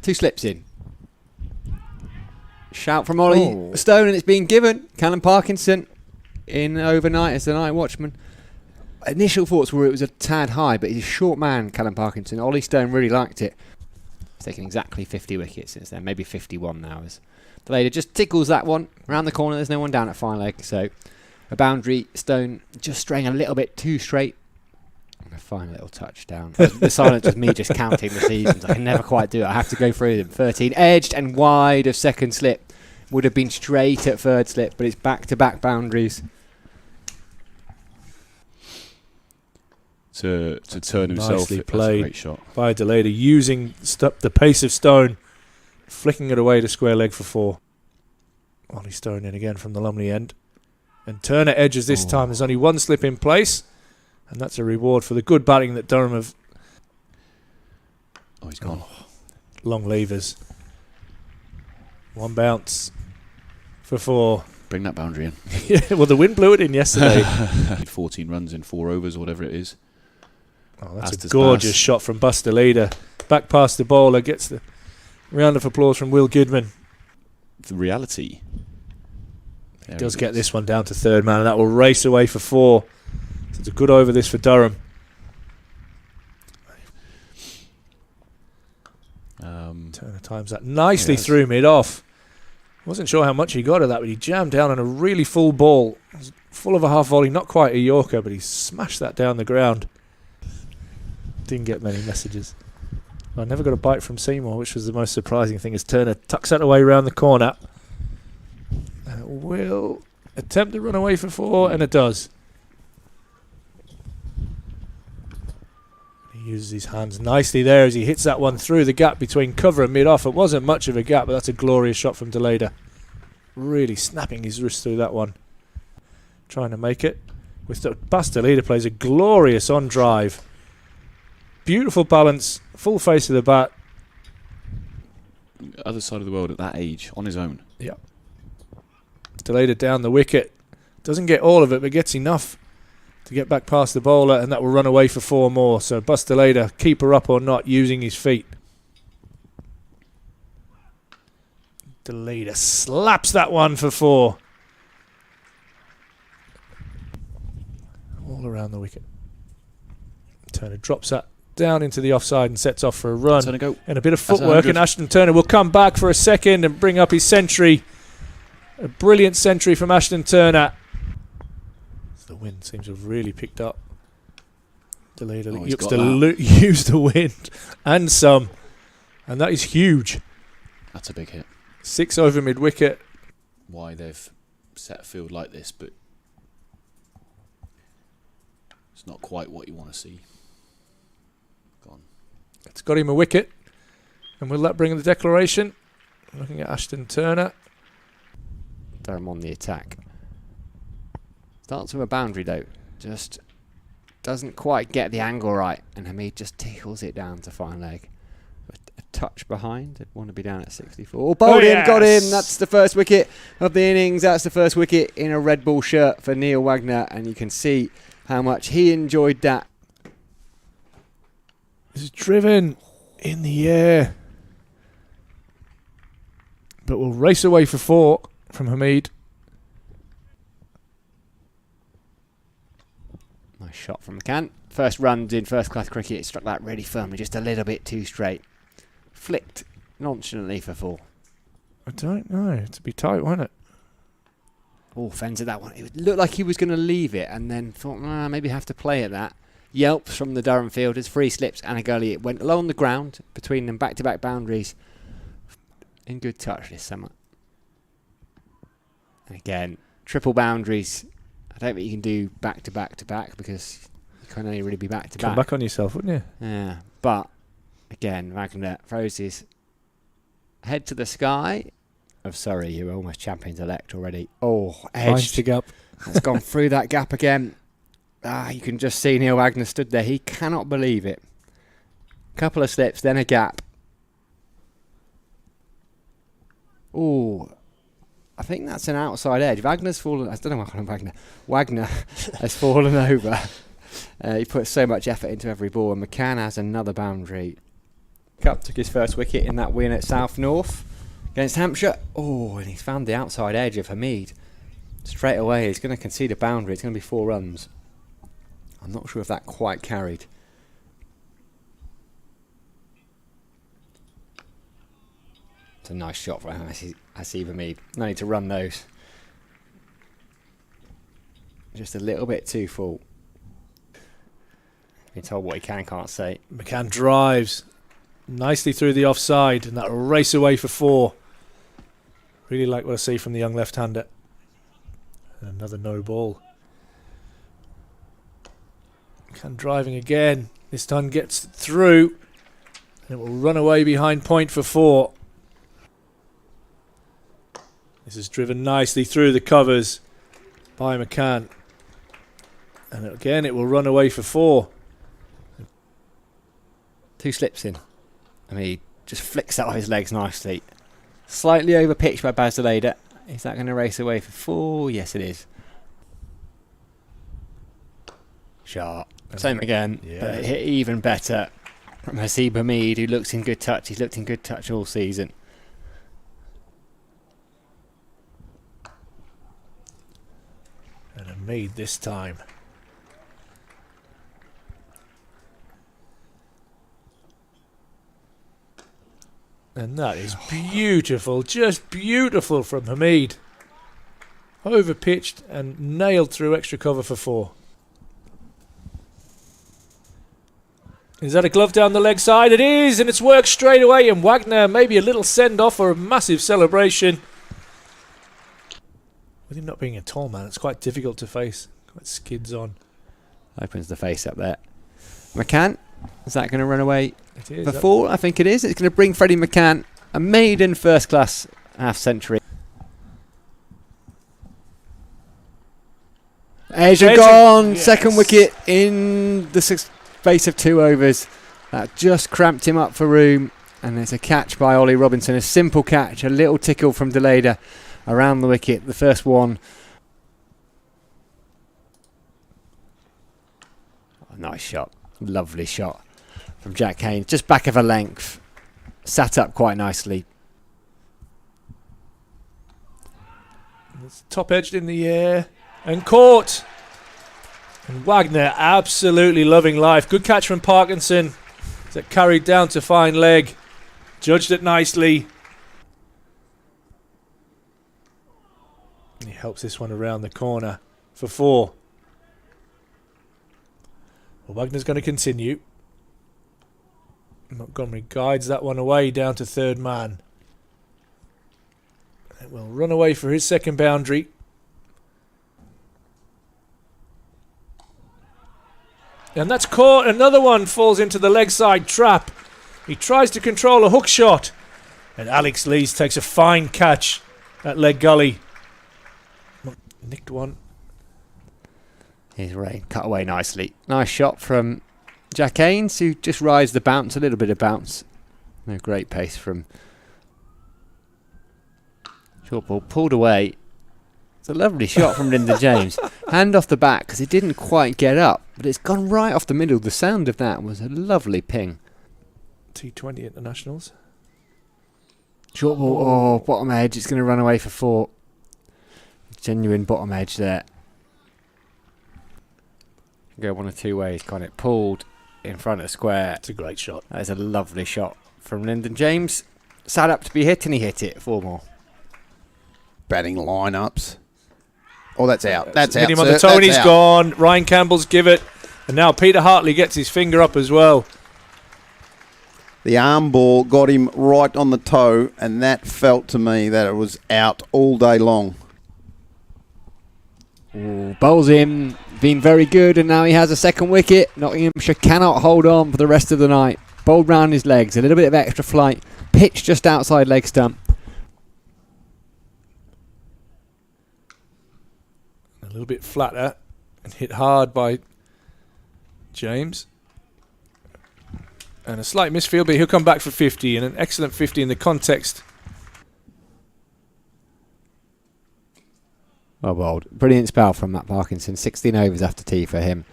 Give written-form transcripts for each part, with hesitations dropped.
2 slips in. Shout from Ollie Stone, and it's been given. Callum Parkinson in overnight as the night watchman. Initial thoughts were it was a tad high, but he's a short man, Callum Parkinson. Ollie Stone really liked it. He's taken exactly 50 wickets since then, maybe 51 now. As the lady just tickles that one around the corner. There's no one down at fine leg, so a boundary. Stone just straying a little bit too straight. And a fine little touchdown. The silence was me just counting the seasons. I can never quite do it. I have to go through them. 13 edged and wide of second slip. Would have been straight at third slip, but it's back-to-back boundaries. To turn himself. Nicely That's played a great shot by Deleda, using the pace of Stone, flicking it away to square leg for 4. Ollie Stone in again from the Lumley end. And Turner edges this time. There's only 1 slip in place. And that's a reward for the good batting that Durham have. He's gone. Long levers. 1 bounce for 4. Bring that boundary in. Yeah, well, the wind blew it in yesterday. 14 runs in 4 overs or whatever it is. That's Astor's a gorgeous pass. shot from Buster Leader. Back past the bowler, gets the round of applause from Will Goodman. The reality. He does get this one down to third man, and that will race away for 4. So it's a good over this for Durham. Turner times that nicely through mid-off. Wasn't sure how much he got of that, but he jammed down on a really full ball. It was full of a half volley, not quite a Yorker, but he smashed that down the ground. Didn't get many messages. I never got a bite from Seymour, which was the most surprising thing, as Turner tucks that away round the corner. And it will attempt to run away for 4, and it does. He uses his hands nicely there as he hits that one through the gap between cover and mid-off. It wasn't much of a gap, but that's a glorious shot from Deleda. Really snapping his wrist through that one. Trying to make it. Deleda plays a glorious on drive. Beautiful balance, full face of the bat. Other side of the world at that age, on his own. Yeah. Deleda down the wicket. Doesn't get all of it, but gets enough to get back past the bowler, and that will run away for 4 more. So Buster Leader, keeper up or not, using his feet. Deleda slaps that one for 4. All around the wicket. Turner drops that down into the offside and sets off for a run. Turner go. And a bit of footwork, and Ashton Turner will come back for a second and bring up his century. A brilliant century from Ashton Turner. The wind seems to have really picked up. Deleda looks to use the wind and some, and that is huge. That's a big hit. 6 over mid-wicket. Why they've set a field like this, but it's not quite what you want to see. Gone. It's got him a wicket, and will that bring the declaration? Looking at Ashton Turner. Durham on the attack. Starts with a boundary though, just doesn't quite get the angle right, and Hamid just tickles it down to fine leg. A touch behind, I'd want to be down at 64. Bowled in, got him, that's the first wicket of the innings, that's the first wicket in a Red Bull shirt for Neil Wagner, and you can see how much he enjoyed that. This is driven in the air, but will race away for 4 from Hamid. Nice shot from McCann. First runs in first class cricket, it struck that really firmly, just a little bit too straight. Flicked nonchalantly for 4. I don't know, it'd be tight, won't it? Oh, fends at that one. It looked like he was going to leave it, and then thought, maybe have to play at that. Yelps from the Durham fielders, 3 slips and a gully. It went along the ground between them, back-to-back boundaries. In good touch this summer. And again, triple boundaries. I don't think you can do back-to-back-to-back because you can only really be back-to-back. Come back on yourself, wouldn't you? Yeah, but again, Wagner throws his head to the sky of Surrey, who are almost champions-elect already. Oh, edged. Gap. It's gone through that gap again. You can just see Neil Wagner stood there. He cannot believe it. Couple of slips, then a gap. Oh, I think that's an outside edge. Wagner's fallen. I don't know why I call him Wagner. Wagner has fallen over. He put so much effort into every ball, and McCann has another boundary. Cup took his first wicket in that win at South North against Hampshire. Oh, and he's found the outside edge of Hamid. Straight away, he's going to concede a boundary. It's going to be 4 runs. I'm not sure if that quite carried. It's a nice shot from Hasib Hamid. No need to run those. Just a little bit too full. Been told what he can, can't say. McCann drives nicely through the offside, and that'll race away for 4. Really like what I see from the young left-hander. Another no ball. McCann driving again. This time gets through, and it will run away behind point for 4. This is driven nicely through the covers by McCann. And again, it will run away for 4. 2 slips in. I mean, he just flicks that off his legs nicely. Slightly over pitched by Basileda. Is that going to race away for 4? Yes, it is. Sharp. Same again, but it hit even better from Hasib Hamid, who looks in good touch. He's looked in good touch all season. And Hamid this time. And that is beautiful, just beautiful from Hamid. Over pitched and nailed through extra cover for 4. Is that a glove down the leg side? It is, and it's worked straight away. And Wagner, maybe a little send-off or a massive celebration. With him not being a tall man, it's quite difficult to face. Quite skids on. Opens the face up there. McCann, is that going to run away It is. for 4? I think it is. It's going to bring Freddie McCann a maiden first-class half-century. Edge gone. Yes. Second wicket in the space of 2 overs. That just cramped him up for room. And it's a catch by Ollie Robinson. A simple catch. A little tickle from Deleda around the wicket. The first one. Oh, nice shot. Lovely shot from Jack Haynes. Just back of a length. Sat up quite nicely. It's top edged in the air and caught. And Wagner absolutely loving life. Good catch from Parkinson. That carried down to fine leg. Judged it nicely. And he helps this one around the corner for 4. Well, Wagner's going to continue. Montgomery guides that one away down to third man. It will run away for his second boundary. And that's caught. Another one falls into the leg side trap. He tries to control a hook shot. And Alex Lees takes a fine catch at leg gully. Nicked one. Here's Ray. Cut away nicely. Nice shot from Jack Haynes, who just rides the bounce. A little bit of bounce. No great pace from short ball. Pulled away. It's a lovely shot from Lyndon James. Hand off the back because it didn't quite get up, but it's gone right off the middle. The sound of that was a lovely ping. T20 internationals. Short ball. Oh, bottom edge. It's going to run away for 4. Genuine bottom edge there. Go one of 2 ways. Got it pulled in front of square. It's a great shot. That is a lovely shot from Lyndon James. Sat up to be hit and he hit it. 4 more. Batting lineups. Oh, that's out. That's Hit out. him on the toe and he's gone. Ryan Campbell's give it. And now Peter Hartley gets his finger up as well. The arm ball got him right on the toe, and that felt to me that it was out all day long. Ooh, bowls him. Been very good, and now he has a second wicket. Nottinghamshire cannot hold on for the rest of the night. Bowled round his legs. A little bit of extra flight. Pitch just outside leg stump. A little bit flatter and hit hard by James. And a slight misfield, but he'll come back for 50, and an excellent 50 in the context. Well bowled. Brilliant spell from Matt Parkinson. 16 overs after tea for him.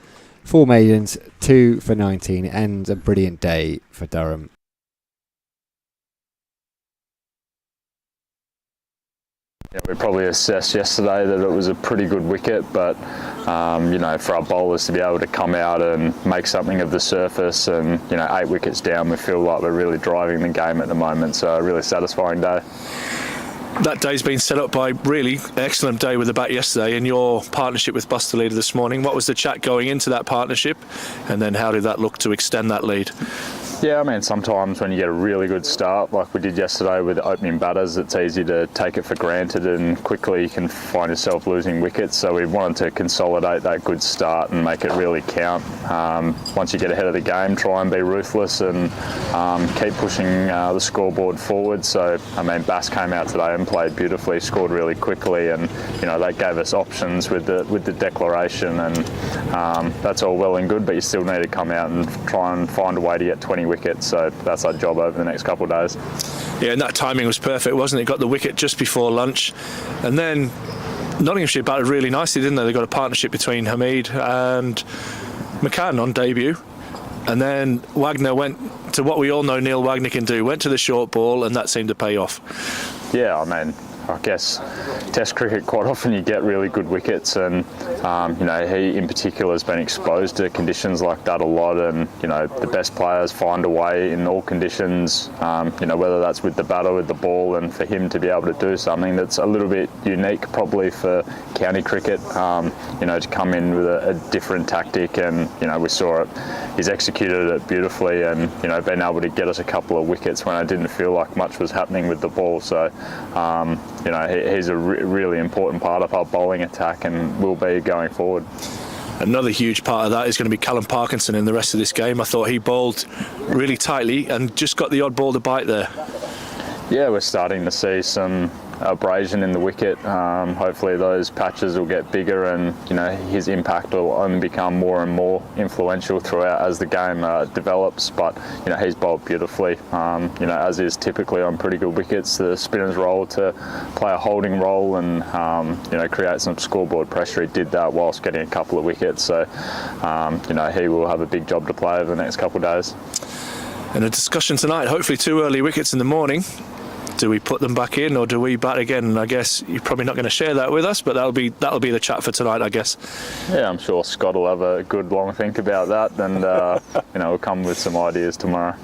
4 maidens, 2 for 19. Ends a brilliant day for Durham. Yeah, we probably assessed yesterday that it was a pretty good wicket, but you know, for our bowlers to be able to come out and make something of the surface, and you know, 8 wickets down, we feel like we're really driving the game at the moment. So a really satisfying day. That day's been set up by really excellent day with the bat yesterday, and your partnership with Buster Leader this morning. What was the chat going into that partnership, and then how did that look to extend that lead? Yeah, I mean, sometimes when you get a really good start, like we did yesterday with the opening batters, it's easy to take it for granted and quickly you can find yourself losing wickets. So we wanted to consolidate that good start and make it really count. Once you get ahead of the game, try and be ruthless and keep pushing the scoreboard forward. So, I mean, Bass came out today and played beautifully, scored really quickly, and you know, that gave us options with the declaration, and that's all well and good, but you still need to come out and try and find a way to get 20 wickets. So that's our job over the next couple of days. Yeah, and that timing was perfect, wasn't it? Got the wicket just before lunch, and then Nottinghamshire batted really nicely, didn't they? They got a partnership between Hamid and McCann on debut, and then Wagner went to what we all know Neil Wagner can do, went to the short ball, and that seemed to pay off. Yeah, I mean, I guess Test cricket, quite often you get really good wickets, and you know, he in particular has been exposed to conditions like that a lot, and you know, the best players find a way in all conditions, you know, whether that's with the bat or with the ball, and for him to be able to do something that's a little bit unique probably for county cricket, you know, to come in with a different tactic, and you know, we saw it, he's executed it beautifully, and you know, been able to get us a couple of wickets when I didn't feel like much was happening with the ball. So you know, he's a really important part of our bowling attack and will be going forward. Another huge part of that is going to be Callum Parkinson in the rest of this game. I thought he bowled really tightly and just got the odd ball to bite there. Yeah, we're starting to see some abrasion in the wicket. Hopefully those patches will get bigger, and you know, his impact will only become more and more influential throughout as the game develops. But you know, he's bowled beautifully. You know, as is typically on pretty good wickets, the spinner's role to play a holding role and you know, create some scoreboard pressure. He did that whilst getting a couple of wickets. So you know, he will have a big job to play over the next couple of days. And a discussion tonight, hopefully 2 early wickets in the morning. Do we put them back in or do we bat again? And I guess you're probably not going to share that with us, but that'll be the chat for tonight, I guess. Yeah, I'm sure Scott will have a good long think about that, and you know, we'll come with some ideas tomorrow.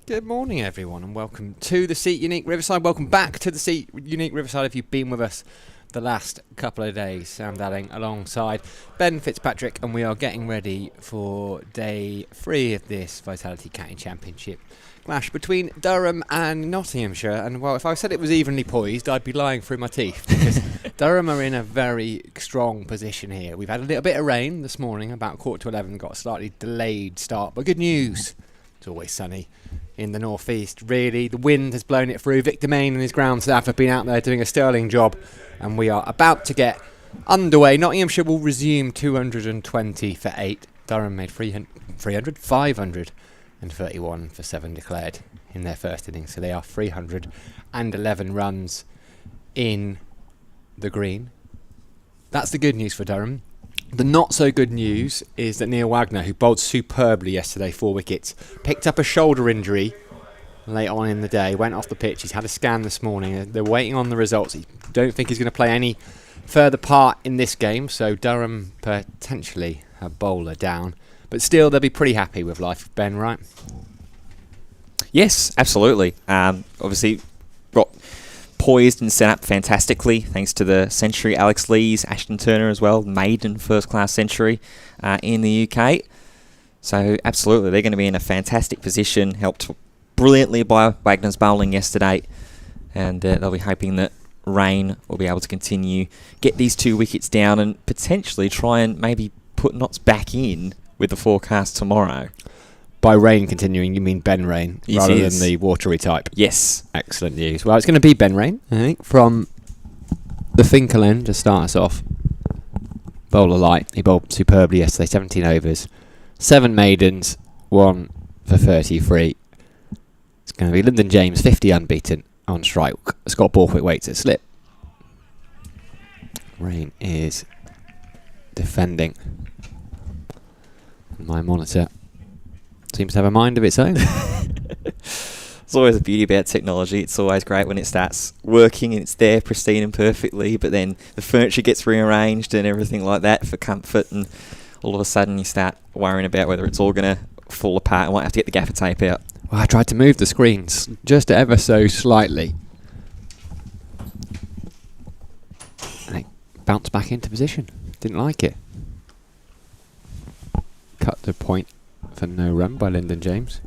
Good morning, everyone, and welcome to the Seat Unique Riverside. Welcome back to the Seat Unique Riverside if you've been with us the last couple of days. Sam Dalling alongside Ben Fitzpatrick, and we are getting ready for day 3 of this Vitality Catting Championship clash between Durham and Nottinghamshire. And well, if I said it was evenly poised, I'd be lying through my teeth, because Durham are in a very strong position here. We've had a little bit of rain this morning, about 11:15, got a slightly delayed start, but good news, it's always sunny in the northeast, really. The wind has blown it through. Victor Main and his ground staff have been out there doing a sterling job, and we are about to get underway. Nottinghamshire will resume 220 for 8. Durham made 531 for 7 declared in their first innings, so they are 311 runs in the green. That's the good news for Durham. The not so good news is that Neil Wagner, who bowled superbly yesterday, 4 wickets, picked up a shoulder injury late on in the day, went off the pitch. He's had a scan this morning. They're waiting on the results. I don't think he's going to play any further part in this game, so Durham potentially a bowler down. But still, they'll be pretty happy with life, Ben, right? Yes, absolutely. Obviously, got poised and set up fantastically thanks to the century, Alex Lees, Ashton Turner as well, maiden first-class century in the UK. So absolutely, they're going to be in a fantastic position, helped brilliantly by Wagner's bowling yesterday, and they'll be hoping that rain will be able to continue, get these 2 wickets down, and potentially try and maybe put Notts back in with the forecast tomorrow. By rain continuing, you mean Ben Rain, rather than the watery type? Yes. Excellent news. Well, it's going to be Ben Rain, I think, from the Finkel end to start us off. Bowler light. He bowled superbly yesterday, 17 overs, 7 maidens, 1 for 33. It's going to be Lyndon James, 50 unbeaten on strike. Scott Borthwick waits at slip. Rain is defending. My monitor seems to have a mind of its own. There's always a beauty about technology. It's always great when it starts working and it's there pristine and perfectly, but then the furniture gets rearranged and everything like that for comfort, and all of a sudden you start worrying about whether it's all going to fall apart and might have to get the gaffer tape out. Well, I tried to move the screens just ever so slightly, and it bounced back into position. Didn't like it. Cut to point for no run by Lyndon James.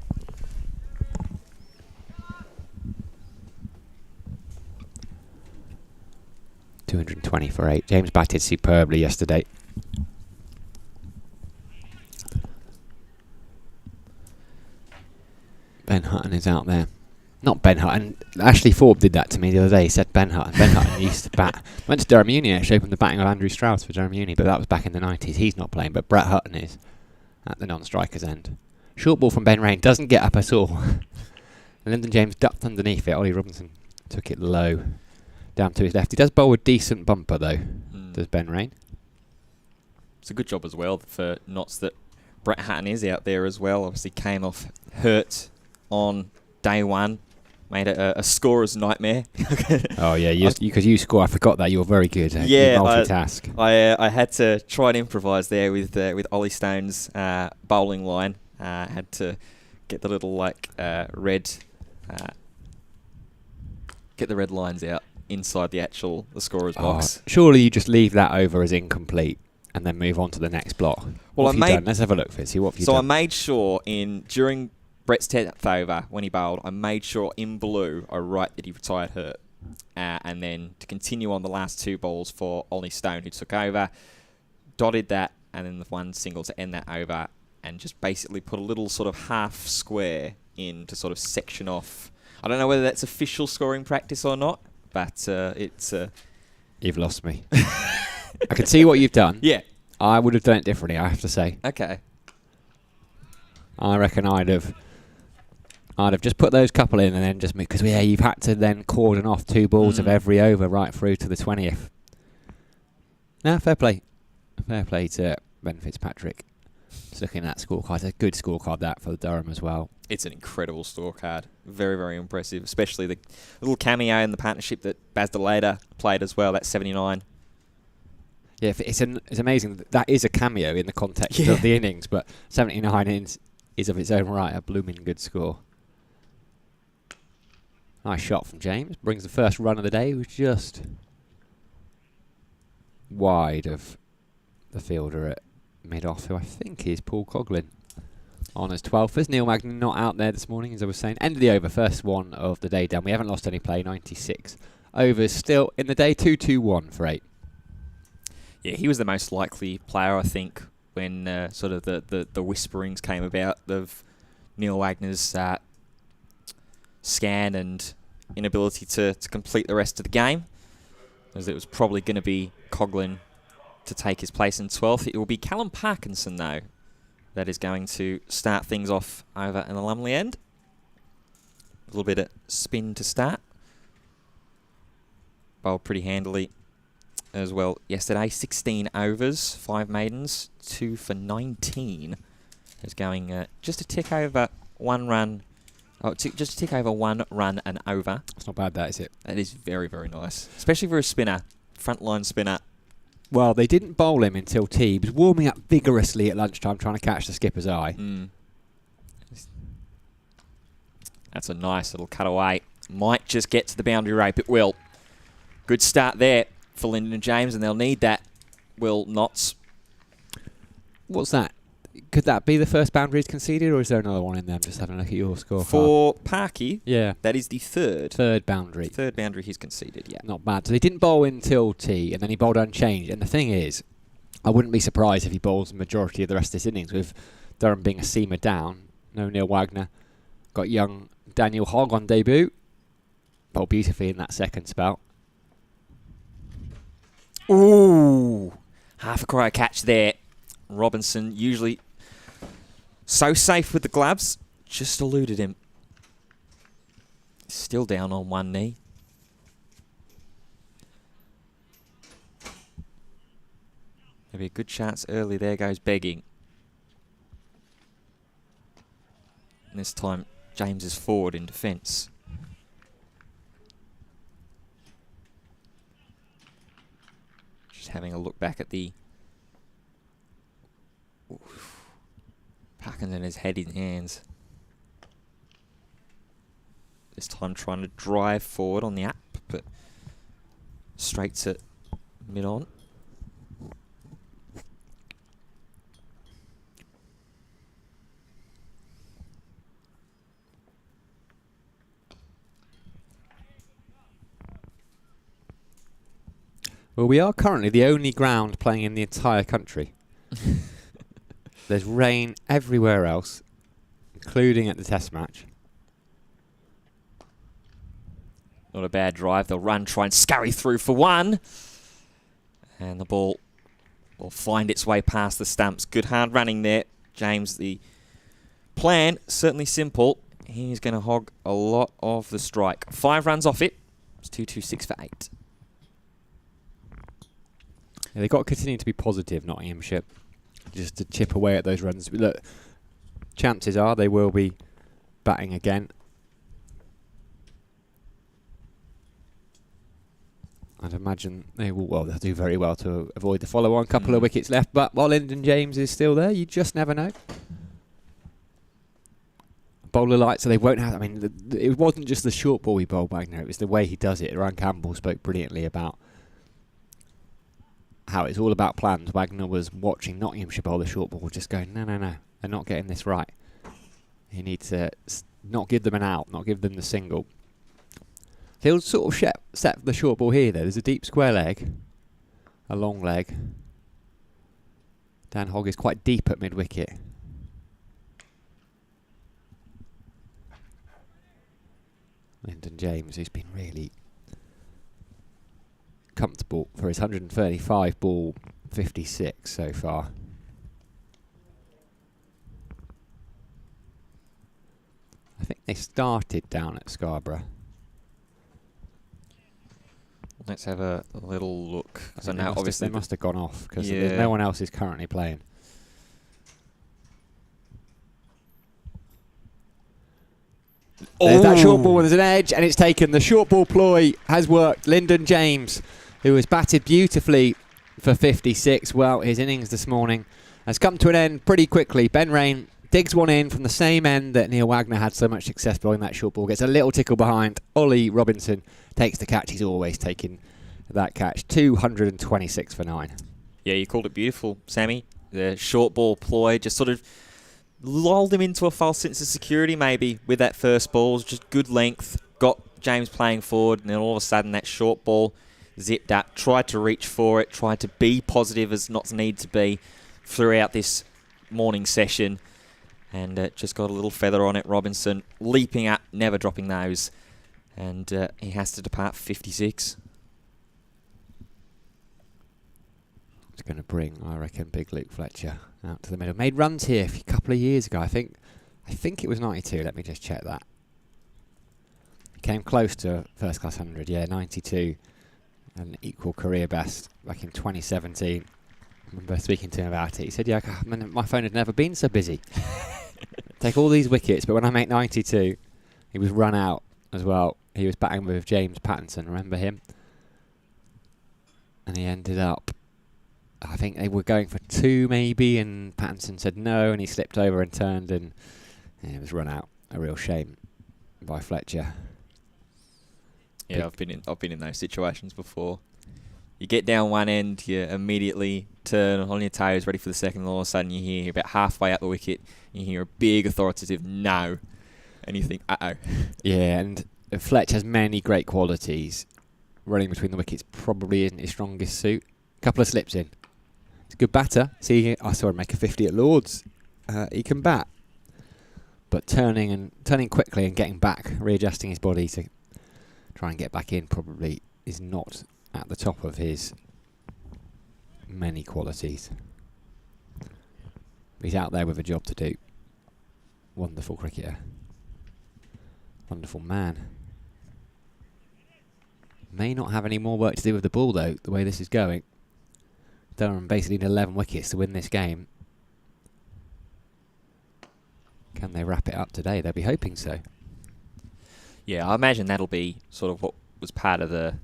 .220 for 8. James batted superbly yesterday. Ben Hutton is out there. Not Ben Hutton. Ashley Forbes did that to me the other day. He said Ben Hutton. Ben Hutton used to bat. Went to Durham Uni, actually, opened the batting of Andrew Strauss for Durham Uni, but that was back in the 90s. He's not playing, but Brett Hutton is at the non-striker's end. Short ball from Ben Rain, doesn't get up at all. Lyndon James ducked underneath it. Ollie Robinson took it low down to his left. He does bowl a decent bumper though, does Ben Rain. It's a good job as well for Notts that Brett Hutton is out there as well. Obviously came off hurt on day 1. Made it a scorer's nightmare. Oh yeah, because you score. I forgot that. You're very good. Yeah, you multitask. I had to try and improvise there with Ollie Stone's bowling line. Had to get the little red, get the red lines out inside the scorer's box. Surely you just leave that over as incomplete and then move on to the next block. Well, what have you done? Let's have a look, Fitzy. What have you done? So I made sure during Brett's 10th over, when he bowled, I made sure in blue I write that he retired hurt. And then to continue on the last 2 balls for Ollie Stone, who took over, dotted that, and then the 1 single to end that over, and just basically put a little sort of half square in to sort of section off. I don't know whether that's official scoring practice or not, but it's... You've lost me. I can see what you've done. Yeah. I would have done it differently, I have to say. Okay. I reckon I'd have just put those couple in and then just... Because, yeah, you've had to then cordon off 2 balls of every over right through to the 20th. No, fair play. Fair play to Ben Fitzpatrick. Just looking at that scorecard. It's a good scorecard, that, for Durham as well. It's an incredible scorecard. Very, very impressive. Especially the little cameo in the partnership that Baz DeLader played as well. That's 79. Yeah, it's amazing. That is a cameo in the context of the innings, but 79 innings is of its own right a blooming good score. Nice shot from James. Brings the first run of the day. He was just wide of the fielder at mid-off, who I think is Paul Coughlin. On as 12th. As Neil Magnan not out there this morning, as I was saying. End of the over. First one of the day done. We haven't lost any play. 96 overs still in the day. 2-2-1 for 8. Yeah, he was the most likely player, I think, when sort of the whisperings came about of Neil Wagner's scan and inability to complete the rest of the game, as it was probably going to be Coughlin to take his place in 12th. It will be Callum Parkinson, though, that is going to start things off over in the Lumley end. A little bit of spin to start. Bowled pretty handily as well yesterday. 16 overs, 5 maidens, 2 for 19. Is going just a tick over 1 run. Oh, just a tick over 1 run and over. It's not bad, that, is it? That is very, very nice. Especially for a spinner, frontline spinner. Well, they didn't bowl him until tea. He was warming up vigorously at lunchtime trying to catch the skipper's eye. That's a nice little cutaway. Might just get to the boundary rape. It will. Good start there for Lyndon and James, and they'll need that. Will Knotts. What's that? Could that be the first boundaries conceded, or is there another one in there? I'm just having a look at your score. For Parky, yeah, that is the third. Third boundary. Third boundary he's conceded, yeah. Not bad. So he didn't bowl until tea, and then he bowled unchanged. And the thing is, I wouldn't be surprised if he bowls the majority of the rest of this innings, with Durham being a seamer down. No Neil Wagner. Got young Daniel Hogg on debut. Bowled beautifully in that second spell. Ooh! Half a cryo catch there. Robinson, usually so safe with the gloves, just eluded him. Still down on one knee. Maybe a good chance early. There goes begging. And this time, James is forward in defence. Just having a look back at the... Parkinson his head in hands. This time trying to drive forward on the up, but straight to mid-on. Well, we are currently the only ground playing in the entire country. There's rain everywhere else, including at the test match. Not a bad drive. They'll run, try and scurry through for 1. And the ball will find its way past the stumps. Good hard running there. James, the plan, certainly simple. He's going to hog a lot of the strike. 5 runs off it. It's 2-2-6 for 8. Yeah, they've got to continue to be positive, Nottinghamshire, just to chip away at those runs. Look, chances are they will be batting again. I'd imagine they will. Well, they'll do very well to avoid the follow-on. Couple of wickets left, but while Lyndon James is still there, you just never know. Bowler light, so they won't have. I mean, it wasn't just the short ball he bowled Wagner; it was the way he does it. Ryan Campbell spoke brilliantly about how it's all about plans. Wagner was watching Nottinghamshire bowl the short ball, just going, no, they're not getting this right. You need to not give them an out, not give them the single. He'll sort of set the short ball here, though. There's a deep square leg, a long leg. Dan Hogg is quite deep at mid-wicket. Lyndon James, who's been really comfortable for his 135 ball 56 so far. I think they started down at Scarborough. Let's have a little look. So now, obviously, they must have gone off because yeah, no one else is currently playing. There's that short ball, there's an edge, and it's taken. The short ball ploy has worked. Lyndon James, who has batted beautifully for 56. Well, his innings this morning has come to an end pretty quickly. Ben Rain digs one in from the same end that Neil Wagner had so much success blowing that short ball. Gets a little tickle behind. Ollie Robinson takes the catch. He's always taking that catch. 226 for 9. Yeah, you called it beautiful, Sammy. The short ball ploy just sort of lulled him into a false sense of security maybe with that first ball. It was just good length, got James playing forward, and then all of a sudden that short ball zipped up, tried to reach for it, tried to be positive as not need to be throughout this morning session, and just got a little feather on it. Robinson leaping up, never dropping those, and he has to depart 56. It's going to bring, I reckon, big Luke Fletcher out to the middle. Made runs here a couple of years ago. I think it was 92. Let me just check that. Came close to first class 100. Yeah, 92, an equal career best back in 2017. I remember speaking to him about it. He said, "Yeah, my phone had never been so busy. Take all these wickets, but when I make 92, he was run out as well. He was batting with James Pattinson. Remember him? And he ended up, I think they were going for 2 maybe, and Pattinson said no, and he slipped over and turned, and he was run out. A real shame by Fletcher. Yeah, I've been in those situations before. You get down one end, you immediately turn on your toes, ready for the second, and all of a sudden you hear about halfway up the wicket, you hear a big authoritative no, and you think, uh-oh. Yeah, and Fletch has many great qualities. Running between the wickets probably isn't his strongest suit. Couple of slips in. He's a good batter. See, I saw him make a 50 at Lords. He can bat. But turning quickly and getting back, readjusting his body to try and get back in probably is not at the top of his many qualities. He's out there with a job to do. Wonderful cricketer. Wonderful man. May not have any more work to do with the ball though, the way this is going. Durham basically need 11 wickets to win this game. Can they wrap it up today? They'll be hoping so. Yeah, I imagine that'll be sort of what was part of the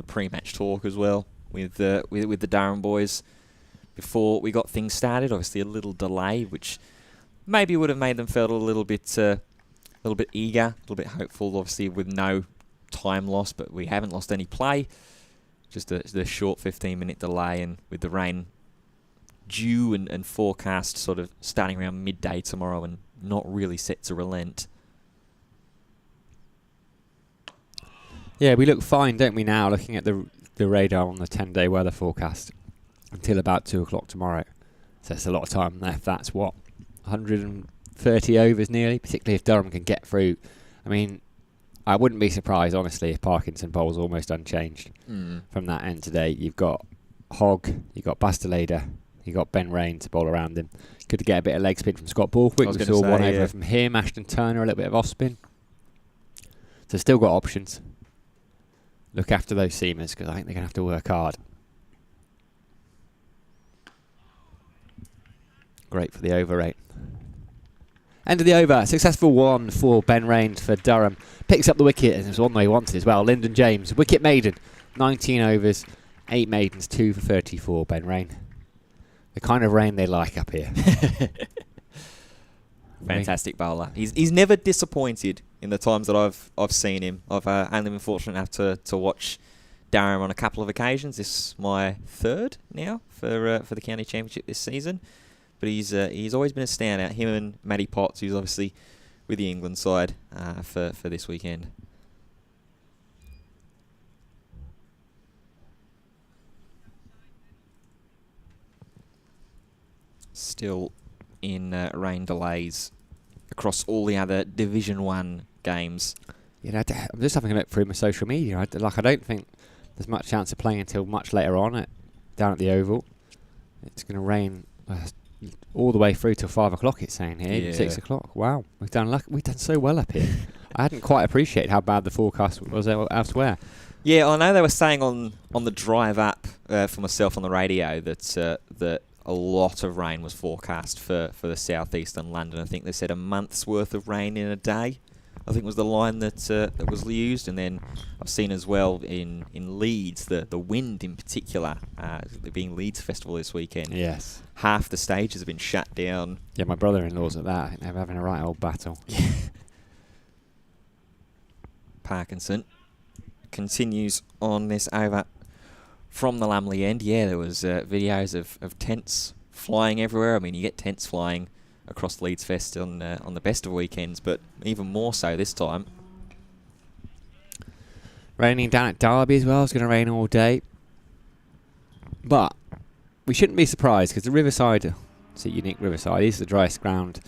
pre-match talk as well with the Durham boys before we got things started. Obviously, a little delay, which maybe would have made them feel a little bit eager, a little bit hopeful. Obviously, with no time lost, but we haven't lost any play. Just the short 15-minute delay, and with the rain due and forecast sort of starting around midday tomorrow and not really set to relent. Yeah, we look fine, don't we, now, looking at the radar on the 10-day weather forecast until about 2 o'clock tomorrow. So that's a lot of time left. That's what, 130 overs nearly, particularly if Durham can get through. I mean, I wouldn't be surprised, honestly, if Parkinson bowls almost unchanged from that end today. You've got Hogg, you've got Bastelader, you've got Ben Rain to bowl around him. Could get a bit of leg spin from Scott Borthwick. We saw one over from him. Ashton Turner, a little bit of off spin. So still got options. Look after those seamers, because I think they're going to have to work hard. Great for the over rate. End of the over. Successful one for Ben Rain for Durham. Picks up the wicket, and it was one they wanted as well. Lyndon James, wicket maiden. 19 overs, 8 maidens, 2 for 34, Ben Rain. The kind of rain they like up here. Fantastic bowler. He's never disappointed in the times that I've seen him. I've only been fortunate enough to watch Durham on a couple of occasions. This is my third now for the county championship this season. But he's always been a standout. Him and Matty Potts, who's obviously with the England side for this weekend. Still in rain delays across all the other Division 1 games. You know, I'm just having a look through my social media. I don't think there's much chance of playing until much later on down at the Oval. It's going to rain all the way through till 5 o'clock. It's saying here, even 6 o'clock. Wow, we've done so well up here. I hadn't quite appreciated how bad the forecast was elsewhere. Yeah, I know they were saying on the drive up for myself on the radio that a lot of rain was forecast for the southeastern London. I think they said a month's worth of rain in a day. I think was the line that was used. And then I've seen as well in Leeds, the wind in particular, there being Leeds Festival this weekend. Yes. Half the stages have been shut down. Yeah, my brother-in-law's at that. I think they're having a right old battle. Parkinson continues on this over from the Lumley end. Yeah, there was videos of tents flying everywhere. I mean, you get tents flying across Leeds Fest on the best of weekends, but even more so this time. Raining down at Derby as well. It's going to rain all day. But we shouldn't be surprised because the Riverside, it's a unique Riverside, is the driest ground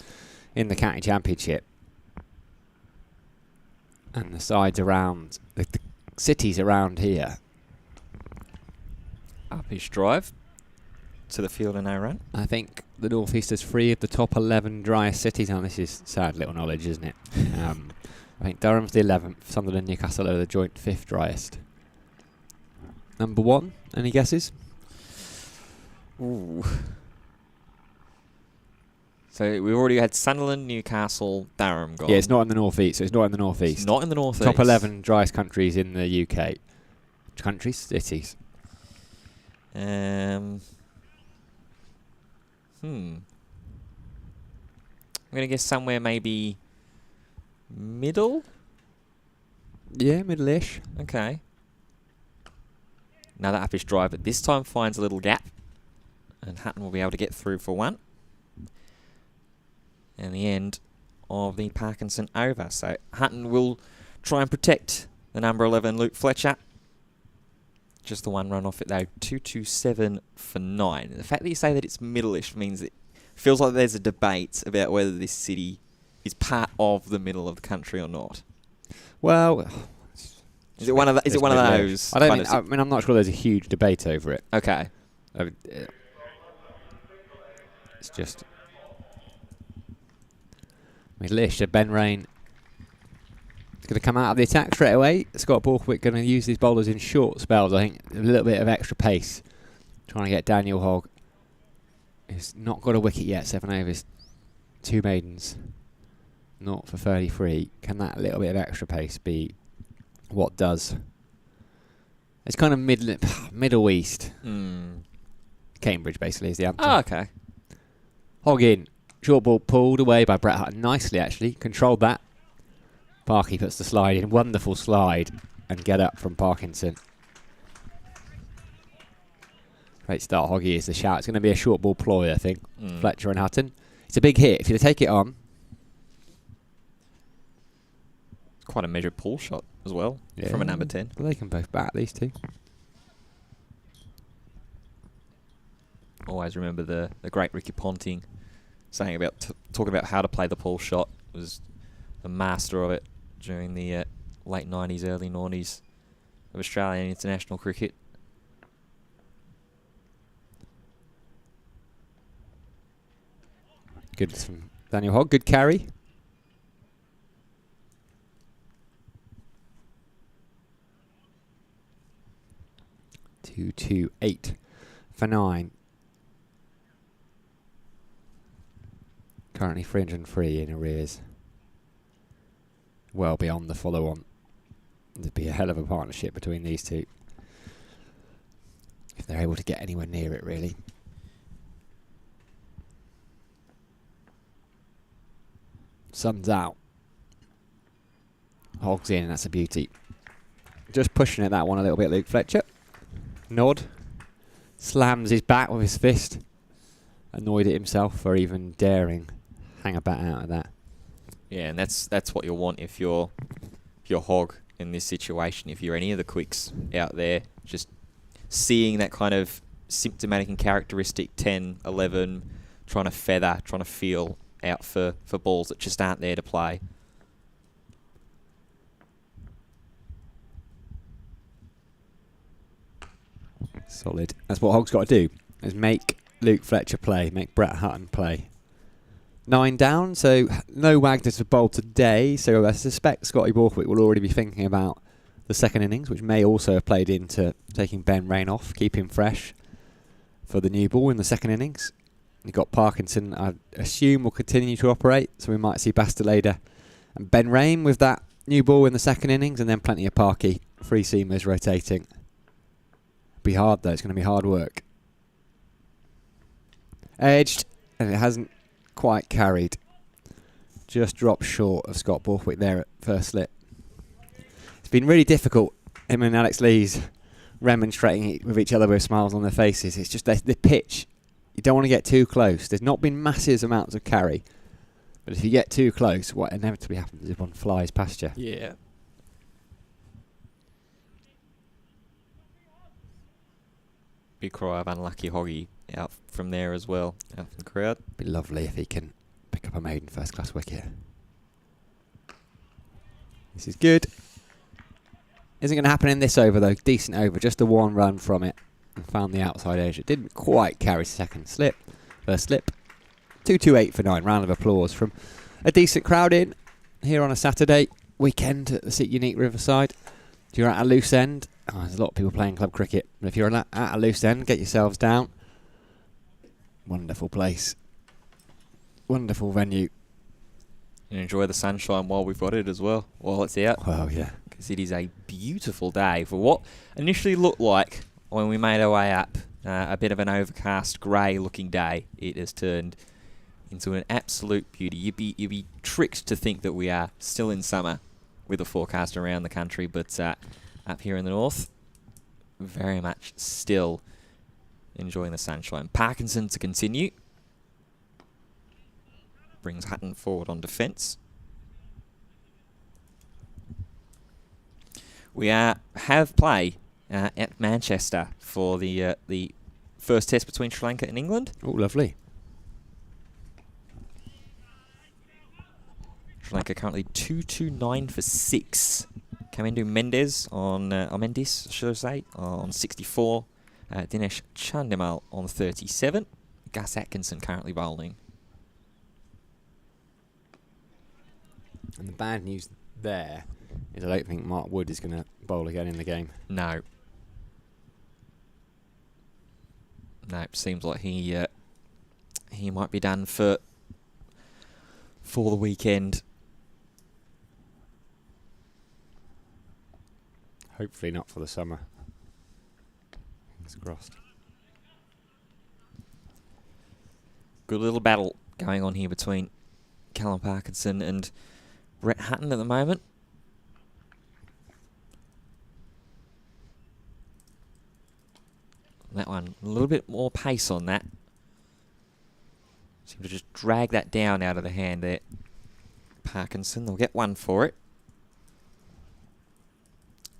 in the county championship. And the sides around, the cities around here. Upish drive to the field and no run. I think the North East is 3 of the top 11 driest cities. Now, this is sad little knowledge, isn't it? I think Durham's the 11th. Sunderland, Newcastle are the joint 5th driest. Number 1, any guesses? Ooh. So we've already had Sunderland, Newcastle, Durham gone. Yeah, it's not in the North East, so it's not in the North East. It's not in the North East. Top 11 driest countries in the UK. Countries? Cities. I'm going to guess somewhere maybe middle? Yeah, middle-ish. Okay. Another Upish drive, but this time finds a little gap. And Hutton will be able to get through for one. And the end of the Parkinson over. So Hutton will try and protect the number 11, Luke Fletcher. Just the one run off it though, 227 for 9. And the fact that you say that it's middle-ish means it feels like there's a debate about whether this city is part of the middle of the country or not. Well, is it one of those? I mean, I'm not sure there's a huge debate over it. Okay. It's just middle-ish. Ben Rain is going to come out of the attack straight away. Scott Borthwick going to use these bowlers in short spells. I think a little bit of extra pace, trying to get Daniel Hogg. He's not got a wicket yet. 7 overs, 2 maidens, not for 33. Can that little bit of extra pace be what does? It's kind of Middle East. Cambridge basically is the answer. Oh, okay. Hogg in. Short ball pulled away by Brett Hutton nicely, actually. Controlled that. Parky puts the slide in. Wonderful slide. And get up from Parkinson. Great start, Hoggy is the shout. It's going to be a short ball ploy, I think. Fletcher and Hutton. It's a big hit. If you take it on. Quite a measured pull shot as well from a number 10. Well, they can both bat, these two. Always remember the great Ricky Ponting saying about talking about how to play the pull shot. Was the master of it during the late 90s, early 90s of Australian international cricket. Good from Daniel Hogg. Good carry. Two, 8 for 9. Currently 303 in arrears. Well beyond the follow-on. There'd be a hell of a partnership between these two. If they're able to get anywhere near it, really. Sun's out. Hogg's in, and that's a beauty. Just pushing at that one a little bit, Luke Fletcher. Nod. Slams his bat with his fist. Annoyed at himself for even daring hang a bat out of that. Yeah, and that's what you'll want if you're Hogg in this situation. If you're any of the quicks out there, just seeing that kind of symptomatic and characteristic 10, 11, trying to feather, trying to feel out for balls that just aren't there to play. Solid. That's what Hogg's got to do, is make Luke Fletcher play, make Brett Hutton play. 9 down, so no Wagner to bowl today, so I suspect Scotty Borthwick will already be thinking about the second innings, which may also have played into taking Ben Rain off, keep him fresh for the new ball in the second innings. You've got Parkinson, I assume, will continue to operate, so we might see Basteleda And Ben Rain with that new ball in the second innings, and then plenty of Parky free seamers rotating. Be hard though, it's going to be hard work. Edged, and it hasn't quite carried. Just dropped short of Scott Borthwick there at first slip. It's been really difficult, him and Alex Lees remonstrating with each other with smiles on their faces. It's just the pitch. You don't want to get too close. There's not been massive amounts of carry. But if you get too close, what inevitably happens is one flies past you. Yeah. Big cry of unlucky Hoggy out from there as well, out from the crowd. Be lovely if he can pick up a maiden first class wicket. This is good. Isn't going to happen in this over though. Decent over, just a 1 run from it. And found the outside edge. It didn't quite carry second slip. First slip. 228 for 9. Round of applause from a decent crowd in here on a Saturday weekend at the Seat Unique Riverside. If you're at a loose end, there's a lot of people playing club cricket. But if you're at a loose end, get yourselves down. Wonderful place. Wonderful venue. And enjoy the sunshine while we've got it as well, while it's out. Well, yeah. Because it is a beautiful day for what initially looked like, when we made our way up, a bit of an overcast, grey looking day. It has turned into an absolute beauty. You'd be tricked to think that we are still in summer with the forecast around the country, but up here in the north, very much still enjoying the sunshine. Parkinson to continue. Brings Hutton forward on defence. We have play at Manchester for the first test between Sri Lanka and England. Oh, lovely. Sri Lanka currently 229 for 6. Kamindu Mendes on Mendes, should I say, on 64. Dinesh Chandimal on 37. Gus Atkinson currently bowling. And the bad news there is I don't think Mark Wood is going to bowl again in the game. No. No, it seems like he might be done for the weekend. Hopefully not for the summer. Fingers crossed. Good little battle going on here between Callum Parkinson and Brett Hutton at the moment. That one, a little bit more pace on that. Seem to just drag that down out of the hand there. Parkinson, they'll get one for it.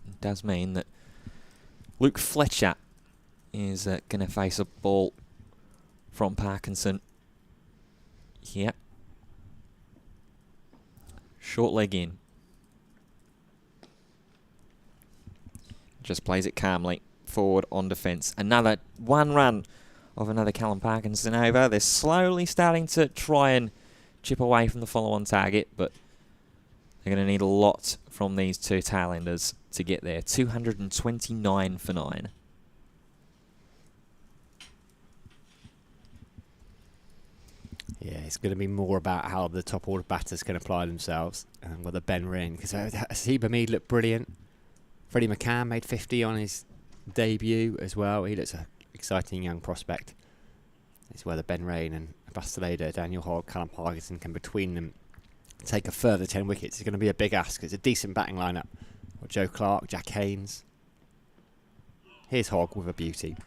It does mean that Luke Fletcher is going to face a ball from Parkinson. Yep. Short leg in. Just plays it calmly. Forward on defence. Another 1 run of another Callum Parkinson over. They're slowly starting to try and chip away from the follow-on target, but they're going to need a lot from these two tailenders to get there. 229 for 9. Yeah, it's going to be more about how the top order batters can apply themselves and whether Ben Ring, because Asib Hamid looked brilliant. Freddie McCann made 50 on his debut as well. He looks an exciting young prospect. It's whether Ben Rain and Bastilleda, Daniel Hogg, Callum Parkinson can between them take a further 10 wickets. It's going to be a big ask. It's a decent batting lineup. Got Joe Clark, Jack Haynes. Here's Hogg with a beauty.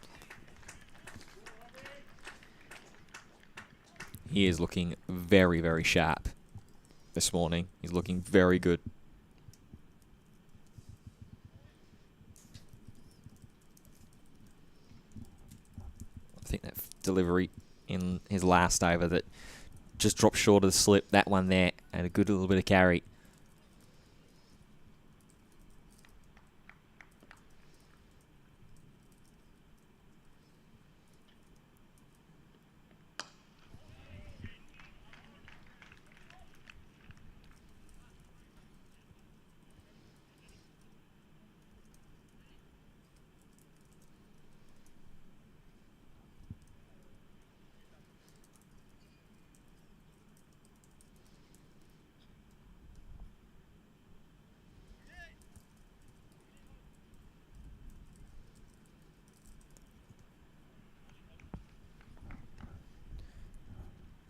He is looking very, very sharp this morning. He's looking very good. I think that delivery in his last over that just dropped short of the slip, that one there, and a good little bit of carry.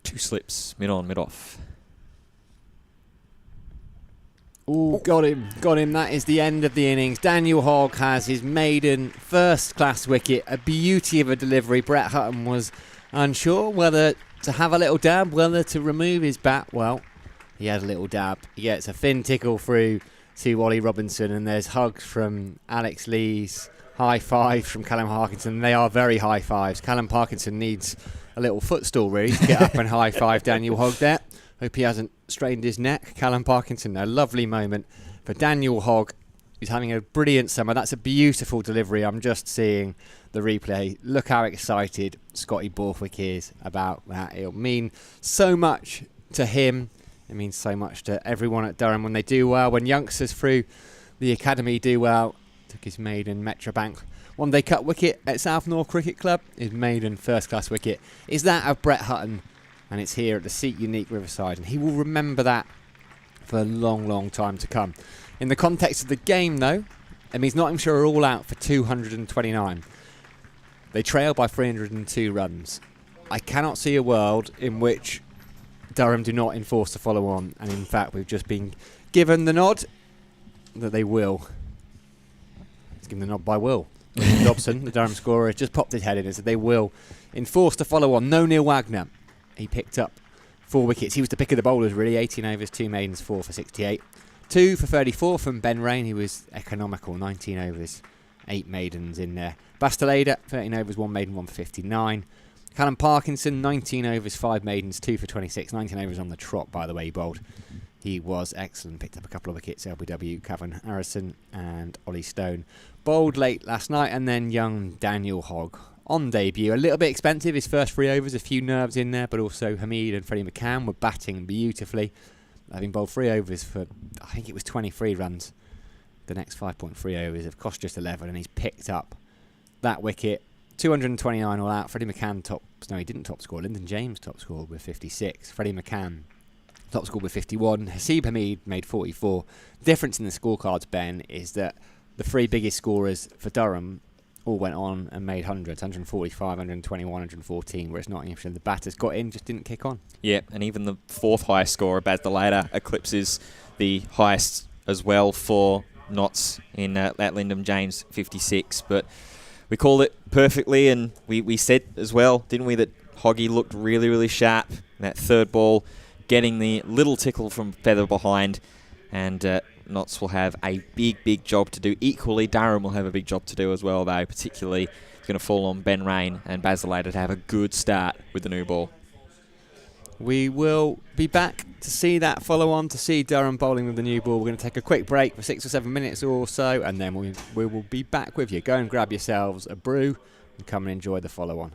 2 slips, mid on, mid off. Ooh, got him. That is the end of the innings. Daniel Hogg has his maiden first-class wicket. A beauty of a delivery. Brett Hutton was unsure whether to have a little dab, whether to remove his bat. Well, he had a little dab. He gets a fin tickle through to Ollie Robinson, and there's hugs from Alex Lees. High five from Callum Parkinson. They are very high fives. Callum Parkinson needs a little footstool really to get up and high five Daniel Hogg there. Hope he hasn't strained his neck. Callum Parkinson, a lovely moment for Daniel Hogg. He's having a brilliant summer. That's a beautiful delivery. I'm just seeing the replay. Look how excited Scotty Borthwick is about that. It'll mean so much to him. It means so much to everyone at Durham when they do well, when youngsters through the academy do well. Took his maiden Metrobank One Day Cup wicket at South North Cricket Club. His maiden first class wicket is that of Brett Hutton, and it's here at the Seat Unique Riverside, and he will remember that for a long, long time to come. In the context of the game, though, it means Nottinghamshire are all out for 229. They trail by 302 runs. I cannot see a world in which Durham do not enforce the follow on, and in fact we've just been given the nod that they will. It's given the nod by Will. Dobson, the Durham scorer, has just popped his head in and said they will enforce the follow on. No Neil Wagner. He picked up 4 wickets. He was the pick of the bowlers really. 18 overs, 2 maidens, 4 for 68. 2 for 34 from Ben Rain, who was economical. 19 overs, 8 maidens in there. Basteleda, 13 overs, 1 maiden, 1 for 59. Callum Parkinson, 19 overs, 5 maidens, 2 for 26. 19 overs on the trot, by the way, he bowled. He was excellent, picked up a couple of wickets. LBW, Cavan Harrison and Ollie Stone bowled late last night, and then young Daniel Hogg on debut. A little bit expensive, his first 3 overs, a few nerves in there, but also Hamid and Freddie McCann were batting beautifully, having bowled 3 overs for, I think it was 23 runs. The next 5.3 overs have cost just 11, and he's picked up that wicket. 229 all out. Freddie McCann he didn't top score. Lyndon James top scored with 56. Freddie McCann top scored with 51. Haseeb Hamid made 44. Difference in the scorecards, Ben, is that the 3 biggest scorers for Durham all went on and made hundreds. 145, 121, 114, whereas Nottinghamshire, the batters got in, just didn't kick on. Yeah, and even the 4th highest scorer, Basteleda, eclipses the highest as well for Notts in at Lyndon James, 56. But we called it perfectly, and we said as well, didn't we, that Hoggy looked really, really sharp. That 3rd ball, getting the little tickle from feather behind, and Notts will have a big, big job to do. Equally, Durham will have a big job to do as well, though. Particularly, it's going to fall on Ben Rain and Basteleda to have a good start with the new ball. We will be back to see that follow on, to see Durham bowling with the new ball. We're going to take a quick break for 6 or 7 minutes or so, and then we will be back with you. Go and grab yourselves a brew and come and enjoy the follow on.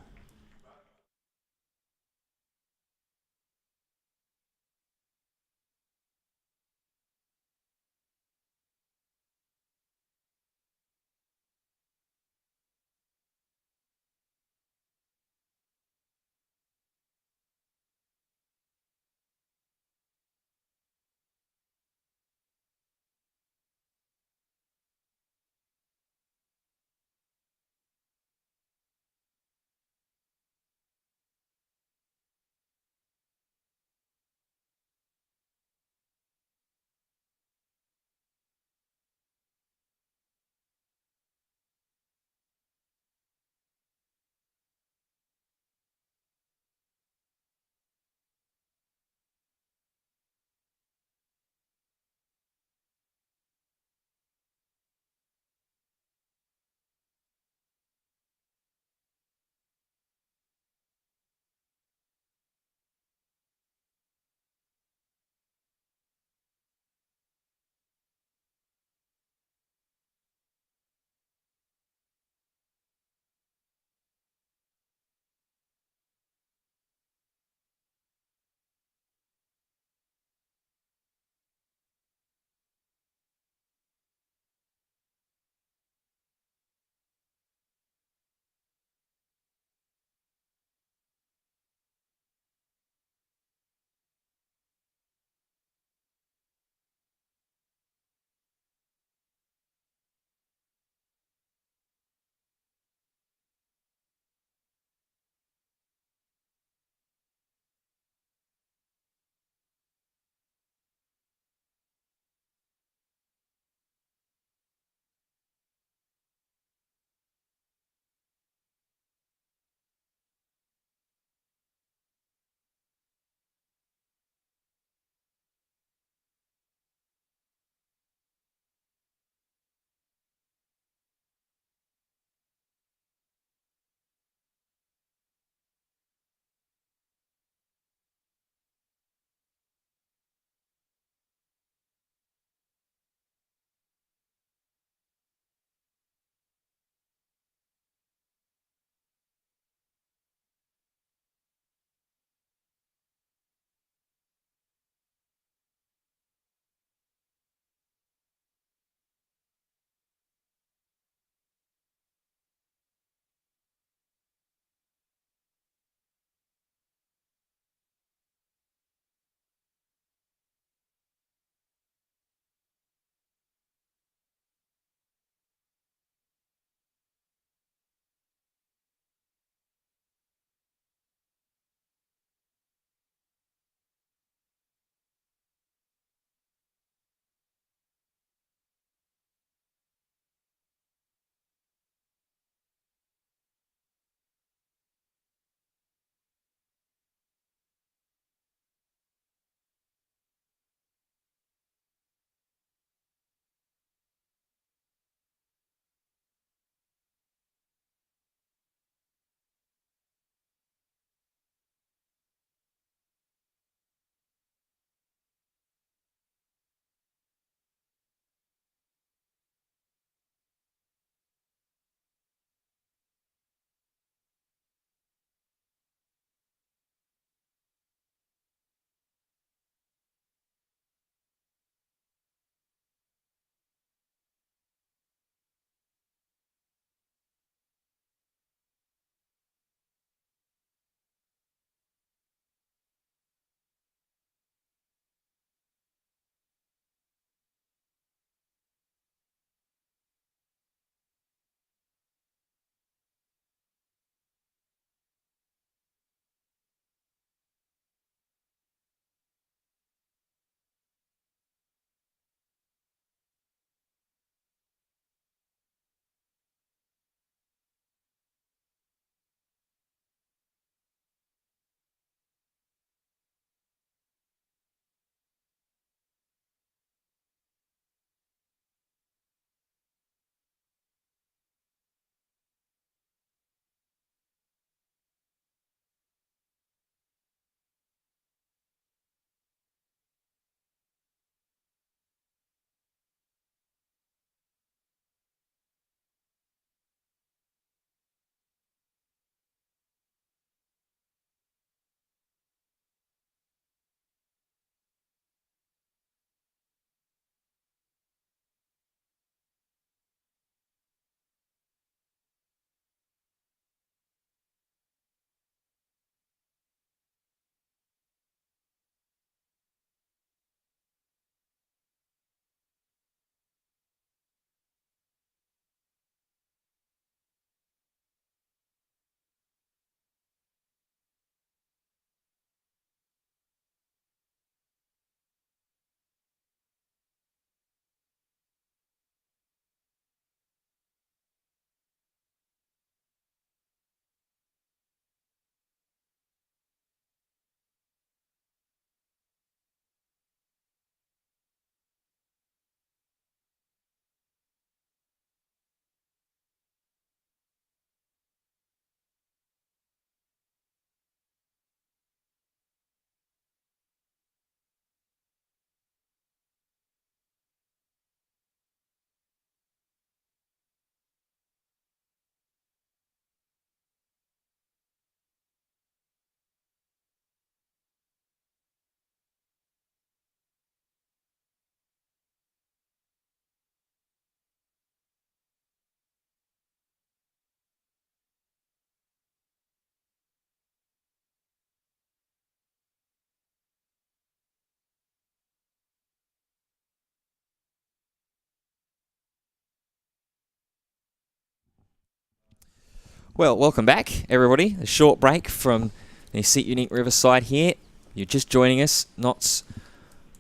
Well, welcome back, everybody. A short break from the Seat Unique Riverside here. You're just joining us. Notts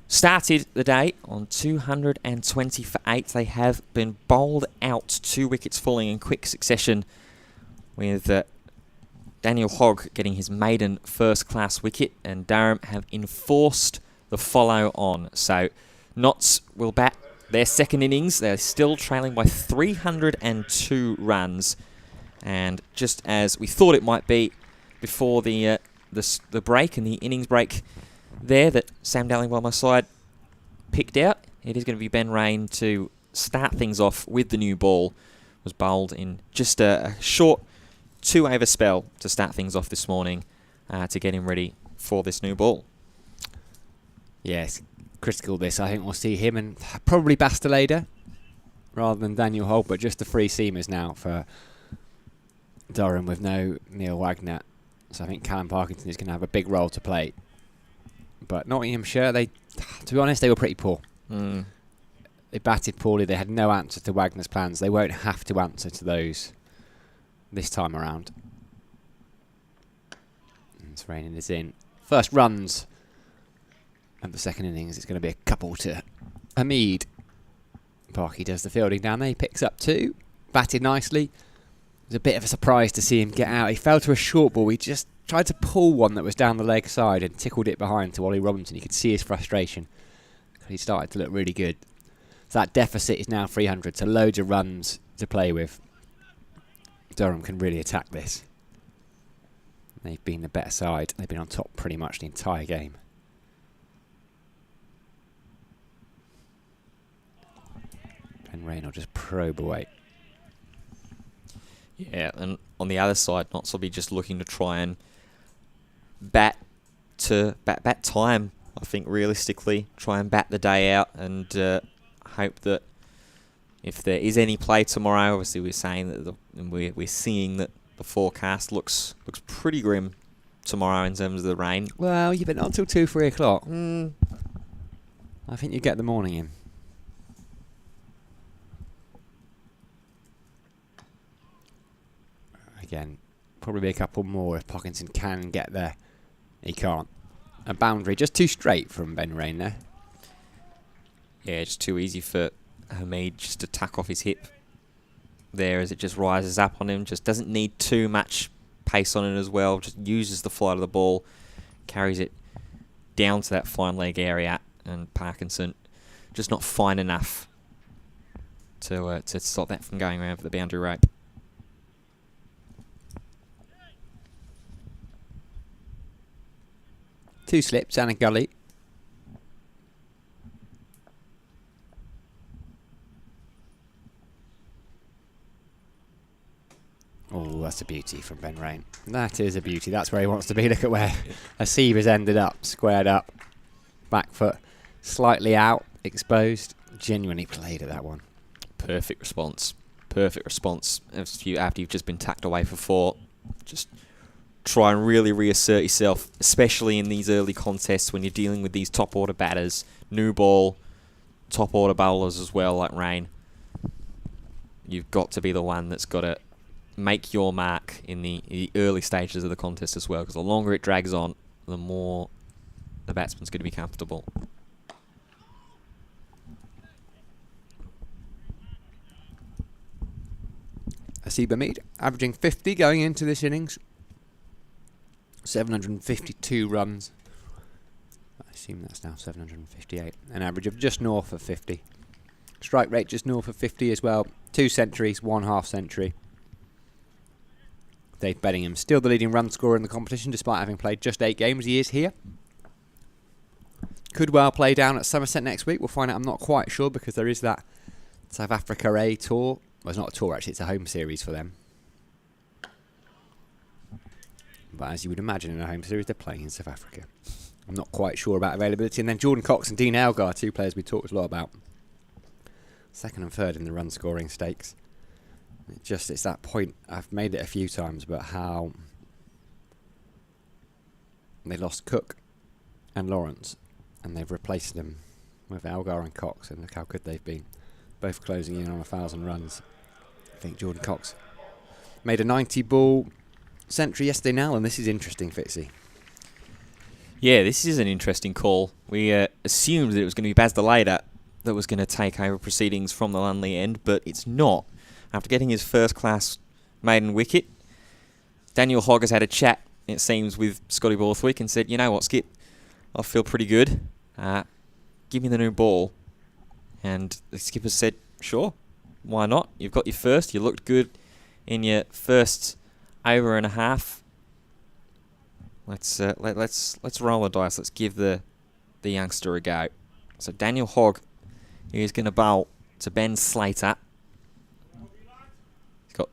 started the day on 220 for 8. They have been bowled out, 2 wickets falling in quick succession, with Daniel Hogg getting his maiden first-class wicket, and Durham have enforced the follow-on. So Notts will bat their second innings. They're still trailing by 302 runs. And just as we thought it might be before the break and the innings break there that Sam Dowling by my side picked out, it is going to be Ben Rain to start things off with the new ball. Was bowled in just a short 2-over spell to start things off this morning to get him ready for this new ball. Yes, critical this. I think we'll see him and probably Basteleda rather than Daniel Holt, but just the free seamers now for Durham with no Neil Wagner. So I think Callum Parkinson is going to have a big role to play. But Nottinghamshire, to be honest, they were pretty poor. They batted poorly. They had no answer to Wagner's plans. They won't have to answer to those this time around. And it's raining is in. First runs of the second innings. It's going to be a couple to Hamid. Parky does the fielding down there. He picks up 2. Batted nicely. It was a bit of a surprise to see him get out. He fell to a short ball. He just tried to pull one that was down the leg side and tickled it behind to Ollie Robinson. You could see his frustration. He started to look really good. So that deficit is now 300. So loads of runs to play with. Durham can really attack this. They've been the better side. They've been on top pretty much the entire game. Ben Rain will just probe away. Yeah, and on the other side, Notts will be just looking to try and bat time. I think realistically, try and bat the day out, and hope that if there is any play tomorrow, obviously we're saying that we're seeing that the forecast looks pretty grim tomorrow in terms of the rain. Well, you've been on till 2-3 o'clock. I think you get the morning in. Again, probably a couple more if Parkinson can get there. He can't. A boundary just too straight from Ben Rain there. Yeah, just too easy for Hamid just to tuck off his hip there as it just rises up on him. Just doesn't need too much pace on it as well. Just uses the flight of the ball, carries it down to that fine leg area, and Parkinson just not fine enough to stop that from going around for the boundary rope. Two slips and a gully. Oh, that's a beauty from Ben Rain. That is a beauty. That's where he wants to be. Look at where Hasib has ended up. Squared up. Back foot slightly out. Exposed. Genuinely played at that one. Perfect response. Perfect response. After you've just been tucked away for 4. Just try and really reassert yourself, especially in these early contests when you're dealing with these top order batters, new ball, top order bowlers as well, like Rain. You've got to be the one that's got to make your mark in the early stages of the contest as well, because the longer it drags on, the more the batsman's going to be comfortable. Hasib Hamid averaging 50 going into this innings. 752 runs. I assume that's now 758. An average of just north of 50. Strike rate just north of 50 as well. 2 centuries, 1 half century. Dave Bedingham still the leading run scorer in the competition despite having played just 8 games. He is here. Could well play down at Somerset next week. We'll find out. I'm not quite sure because there is that South Africa A tour. Well, it's not a tour actually, it's a home series for them. But as you would imagine in a home series, they're playing in South Africa. I'm not quite sure about availability. And then Jordan Cox and Dean Elgar, 2 players we talked a lot about. 2nd and 3rd in the run scoring stakes. It's that point, I've made it a few times, but how they lost Cook and Lawrence and they've replaced them with Elgar and Cox, and look how good they've been. Both closing in on 1,000 runs. I think Jordan Cox Made a 90 ball century yesterday now, and this is interesting, Fitzy. Yeah, this is an interesting call. We assumed that it was going to be Baz Delader that was going to take over proceedings from the Lunley end, but it's not. After getting his first-class maiden wicket, Daniel Hogg has had a chat, it seems, with Scotty Borthwick and said, you know what, Skip, I feel pretty good. Give me the new ball. And the skipper said, sure, why not? You've got your first. You looked good in your first over and a half. Let's roll the dice. Let's give the youngster a go. So Daniel Hogg is going to bowl to Ben Slater. He's got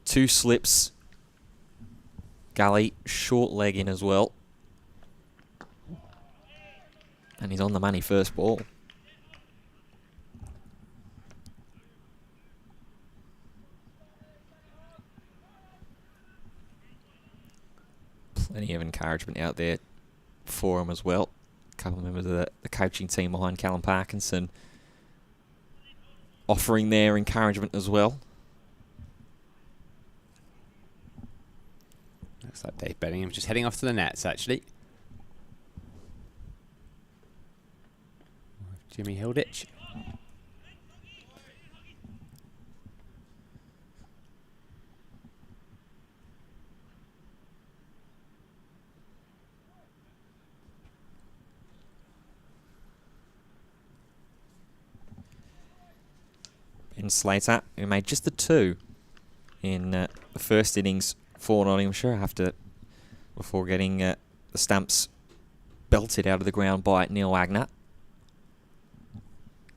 2 slips. Gully, short leg in as well. And he's on the money first ball. Plenty of encouragement out there for him as well. A couple of members of the coaching team behind Callum Parkinson offering their encouragement as well. Looks like Dave Bellingham just heading off to the nets, actually. Jimmy Hilditch. Ben Slater, who made just the 2 in the first innings for Nottinghamshire before getting the stumps belted out of the ground by Neil Wagner.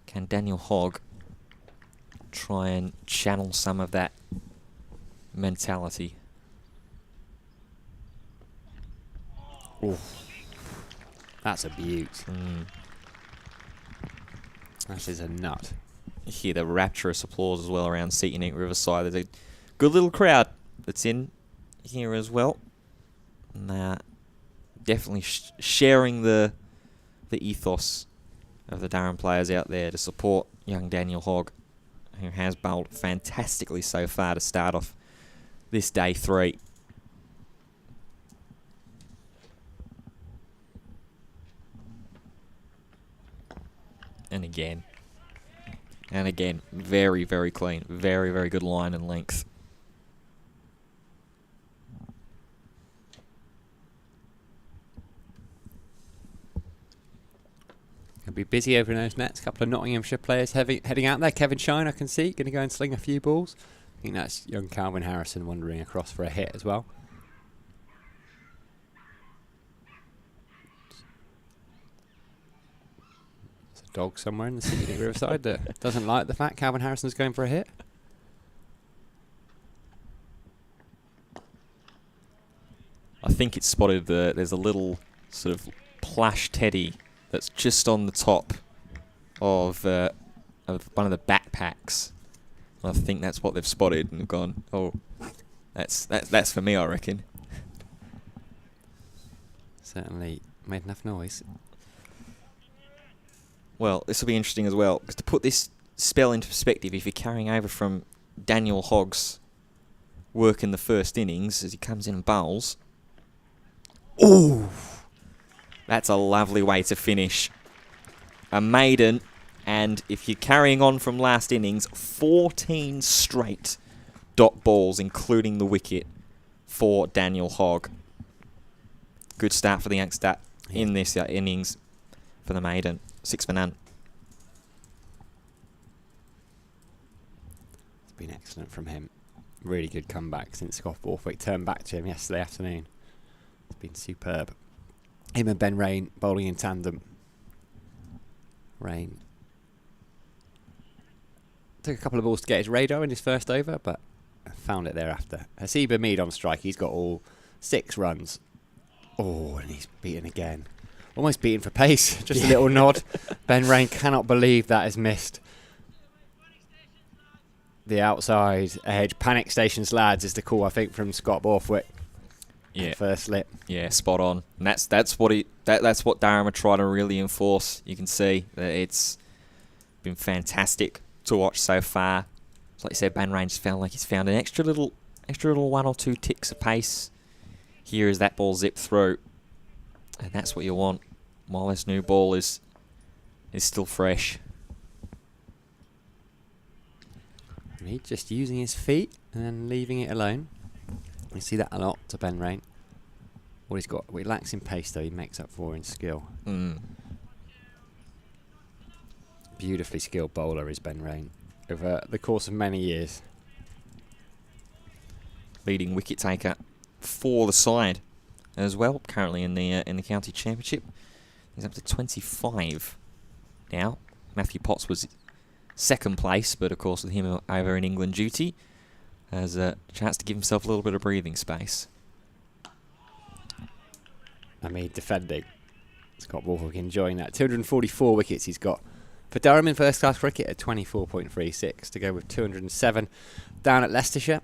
Can Daniel Hogg try and channel some of that mentality? Oof. That's a beaut. That is a nut. You hear the rapturous applause as well around Seat Unique Riverside. There's a good little crowd that's in here as well. And definitely sharing the ethos of the Durham players out there to support young Daniel Hogg, who has bowled fantastically so far to start off this day 3. And again, very, very clean. Very, very good line and length. He'll be busy over in those nets. A couple of Nottinghamshire players heading out there. Kevin Shine, I can see, going to go and sling a few balls. I think that's young Calvin Harrison wandering across for a hit as well. There's a dog somewhere in the city riverside that doesn't like the fact Calvin Harrison's going for a hit. I think it's spotted there's a little sort of plush teddy that's just on the top of one of the backpacks. I think that's what they've spotted and gone, oh, that's for me, I reckon. Certainly made enough noise. Well, this will be interesting as well, because to put this spell into perspective, if you're carrying over from Daniel Hogg's work in the first innings as he comes in and bowls. Ooh! That's a lovely way to finish. A maiden, and if you're carrying on from last innings, 14 straight dot balls, including the wicket, for Daniel Hogg. Good start for the youngster in this innings for the maiden. 6 for none. It's been excellent from him. Really good comeback since Scott Borthwick turned back to him yesterday afternoon. It's been superb. Him and Ben Rain bowling in tandem. Rain took a couple of balls to get his radar in his first over, but found it thereafter. Hasib Hamid on strike. He's got all 6 runs. Oh, and he's beaten again. Almost beaten for pace. Just a little nod. Ben Rain cannot believe that is missed. The outside edge. Panic stations, lads, is the call, I think, from Scott Borthwick. Yeah, first slip. Yeah, spot on. And that's what Durham are trying to really enforce. You can see that it's been fantastic to watch so far. So like you said, Ben Range felt like he's found an extra little 1 or 2 ticks of pace here as that ball zipped through. And that's what you want while this new ball is still fresh. And he's just using his feet and then leaving it alone. You see that a lot to Ben Rain. What he lacks in pace though, he makes up for in skill. Beautifully skilled bowler is Ben Rain over the course of many years. Leading wicket taker for the side as well, currently in the county championship. He's up to 25 now. Matthew Potts was second place, but of course with him over in England duty, has a chance to give himself a little bit of breathing space. I mean, defending. Scott Wolfwick enjoying that. 244 wickets he's got for Durham in first class cricket at 24.36 to go with 207 down at Leicestershire.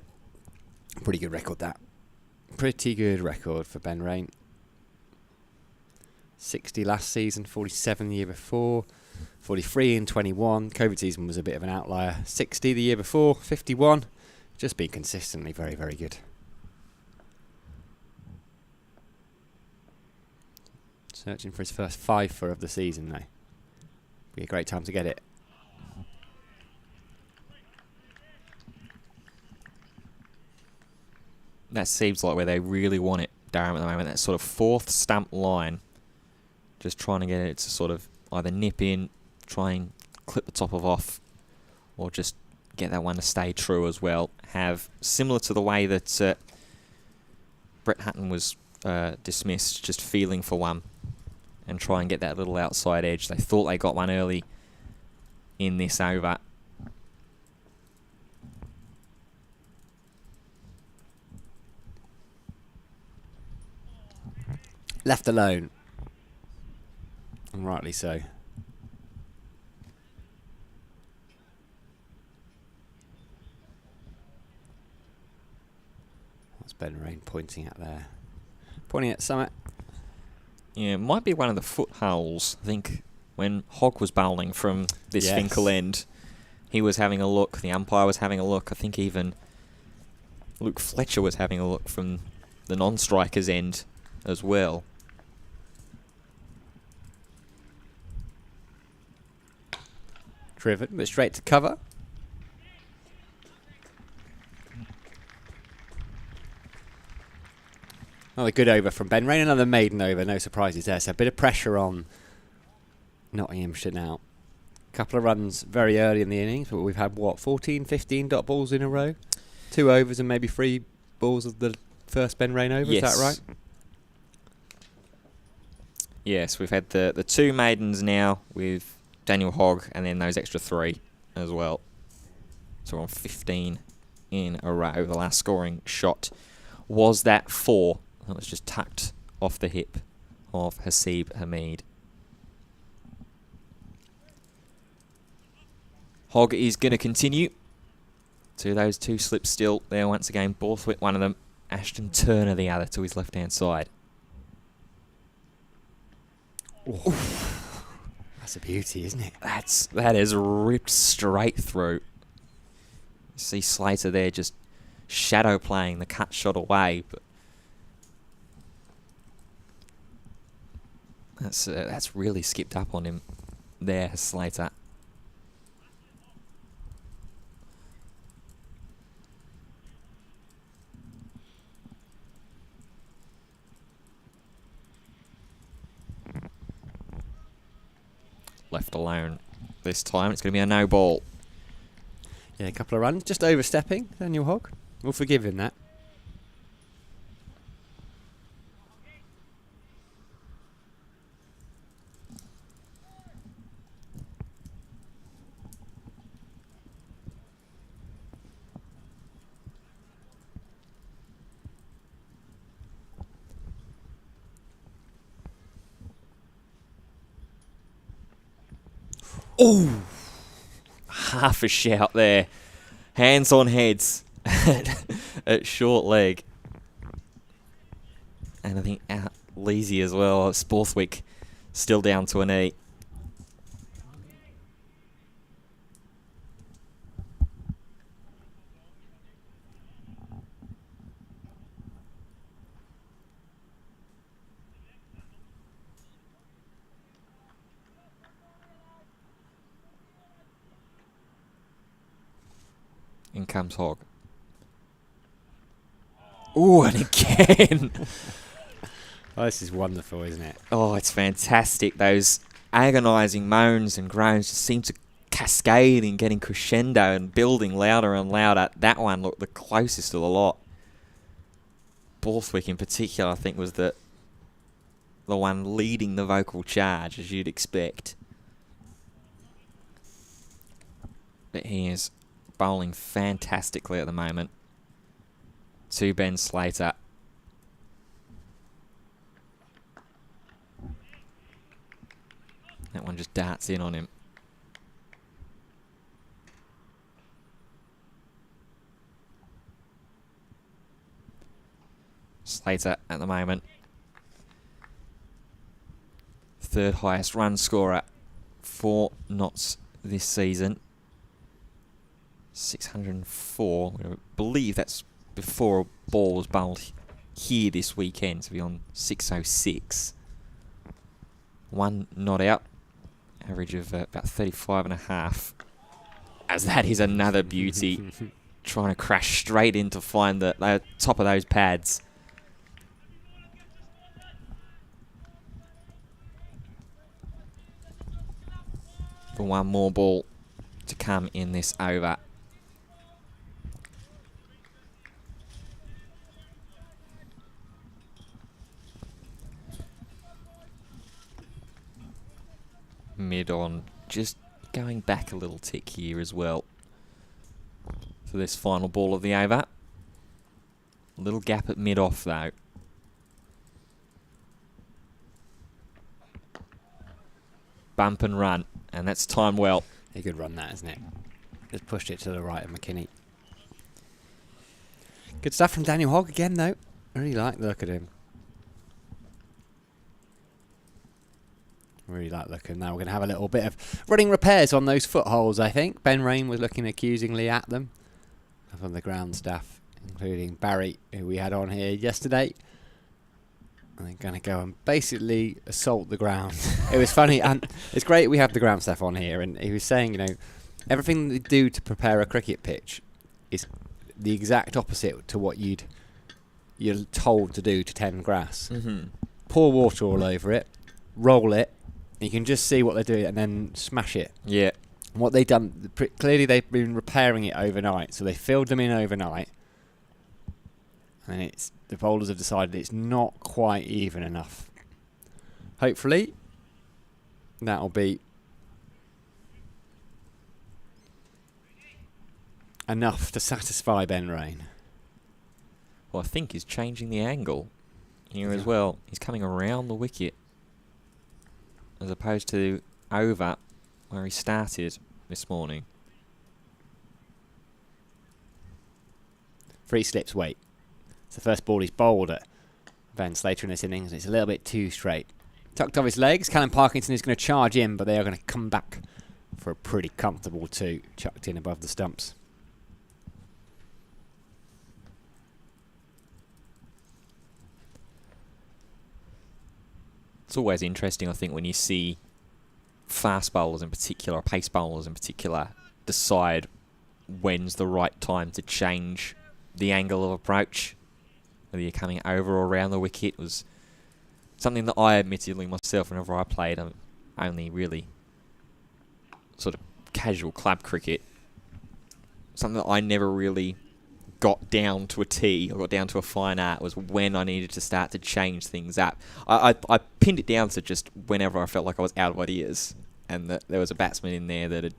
Pretty good record that. Pretty good record for Ben Rain. 60 last season, 47 the year before, 43 in 21. COVID season was a bit of an outlier. 60 the year before, 51. Just been consistently very, very good. Searching for his first 5 of the season though. Be a great time to get it. That seems like where they really want it, Durham, at the moment. That sort of 4th stump line. Just trying to get it to sort of either nip in, try and clip the top of off, or just get that one to stay true as well. Have, similar to the way that Brett Hutton was dismissed, just feeling for one and try and get that little outside edge. They thought they got one early in this over. Left alone. And rightly so. What's Ben Rain pointing at there? Pointing at Summit. Yeah, it might be one of the foot holes. I think when Hogg was bowling from this Finkel end, he was having a look. The umpire was having a look. I think even Luke Fletcher was having a look from the non-striker's end as well. Driven, but straight to cover. Another good over from Ben Rain. Another maiden over. No surprises there. So a bit of pressure on Nottinghamshire now. Couple of runs very early in the innings, but we've had, 14, 15 dot balls in a row? 2 overs and maybe 3 balls of the first Ben Rain over. Yes. Is that right? Yes, we've had the 2 maidens now with Daniel Hogg and then those extra 3 as well. So we're on 15 in a row. The last scoring shot was that 4. That was just tucked off the hip of Hasib Hamid. Hogg is going to continue to those 2 slips still there once again. Borthwick, one of them. Ashton Turner, the other, to his left-hand side. That's a beauty, isn't it? That is ripped straight through. You see Slater there just shadow playing the cut shot away, but that's really skipped up on him there, Slater. Left alone this time. It's going to be a no ball. Yeah, a couple of runs. Just overstepping, Daniel Hogg. We'll forgive him that. Oh! Half a shout there. Hands on heads at short leg. And I think out Leasy as well. Sporthwick still down to a knee. In comes Hogg. Oh, and again. Oh, this is wonderful, isn't it? Oh, it's fantastic. Those agonising moans and groans just seem to cascade and getting crescendo and building louder and louder. That one looked the closest of the lot. Borthwick in particular, I think, was the one leading the vocal charge, as you'd expect. But he is bowling fantastically at the moment to Ben Slater. That one just darts in on him. Slater at the moment, third highest run scorer for Notts this season. 604. I believe that's before a ball was bowled here this weekend, to be on 606. One not out, average of about 35.5. As that is another beauty, trying to crash straight in to find the top of those pads. For one more ball to come in this over. Mid on, just going back a little tick here as well for this final ball of the over. A little gap at mid off though. Bump and run, and that's timed well. A good run, that, isn't it? Just pushed it to the right of McKinney. Good stuff from Daniel Hogg again, though. I really like the look at him. Really like the look at him. Now we're going to have a little bit of running repairs on those footholds, I think. Ben Rain was looking accusingly at them. From the ground staff, including Barry, who we had on here yesterday. And they're going to go and basically assault the ground. It was funny, and it's great we have the ground staff on here, and he was saying, you know, everything they do to prepare a cricket pitch is the exact opposite to what you're told to do to tend grass. Mm-hmm. Pour water all over it, roll it, and you can just see what they're doing, and then smash it. Yeah. And what they've done, clearly they've been repairing it overnight, so they filled them in overnight, and the bowlers have decided it's not quite even enough. Hopefully, that'll be enough to satisfy Ben Rain. Well, I think he's changing the angle here as well. He's coming around the wicket as opposed to over where he started this morning. 3 slips weight. It's the first ball he's bowled at Ben Slater in this innings. It's a little bit too straight. Tucked off his legs. Callum Parkinson is going to charge in, but they are going to come back for a pretty comfortable 2, chucked in above the stumps. It's always interesting, I think, when you see fast bowlers in particular, or pace bowlers in particular, decide when's the right time to change the angle of approach. Whether you're coming over or around the wicket was something that I admittedly myself, whenever I played only really sort of casual club cricket, something that I never really got down to a T or got down to a fine art was when I needed to start to change things up. I pinned it down to just whenever I felt like I was out of ideas and that there was a batsman in there that had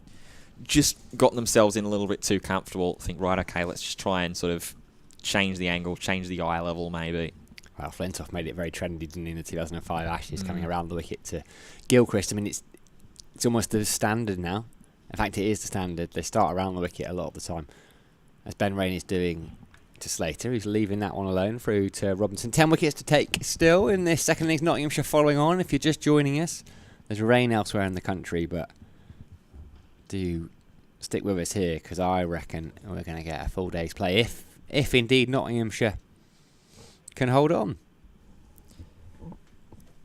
just gotten themselves in a little bit too comfortable. Think, right, okay, let's just try and sort of change the angle, change the eye level maybe. Well, Flintoff made it very trendy, didn't he, in the 2005 Ashes, coming around the wicket to Gilchrist. I mean, it's almost the standard now. In fact, it is the standard. They start around the wicket a lot of the time, as Ben Rain is doing to Slater. He's leaving that one alone through to Robinson. 10 wickets to take still in this second innings. Nottinghamshire following on. If you're just joining us, there's rain elsewhere in the country, but do stick with us here, because I reckon we're going to get a full day's play if indeed Nottinghamshire can hold on.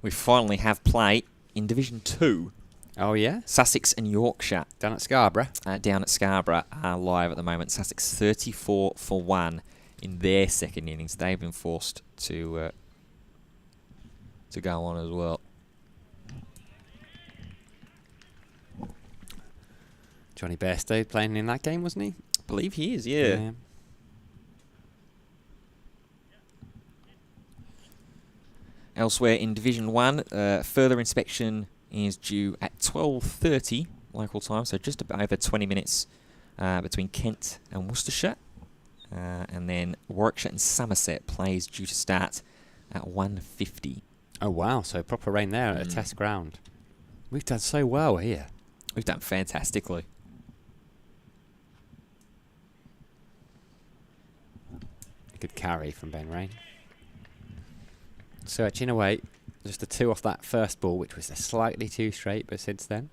We finally have play in Division 2 Oh, yeah? Sussex and Yorkshire Down at Scarborough. down at Scarborough are live at the moment. Sussex 34 for 1 in their second innings. They've been forced to go on as well. Johnny Bairstow playing in that game, wasn't he? I believe he is, yeah. Elsewhere in Division 1, further inspection is due at 12:30 local time, so just about over 20 minutes between Kent and Worcestershire. And then Warwickshire and Somerset plays due to start at 1:50. Oh, wow. So proper rain there at a test ground. We've done so well here. We've done fantastically. Good carry from Ben Rain. Searching away. Just a 2 off that first ball, which was slightly too straight, but since then,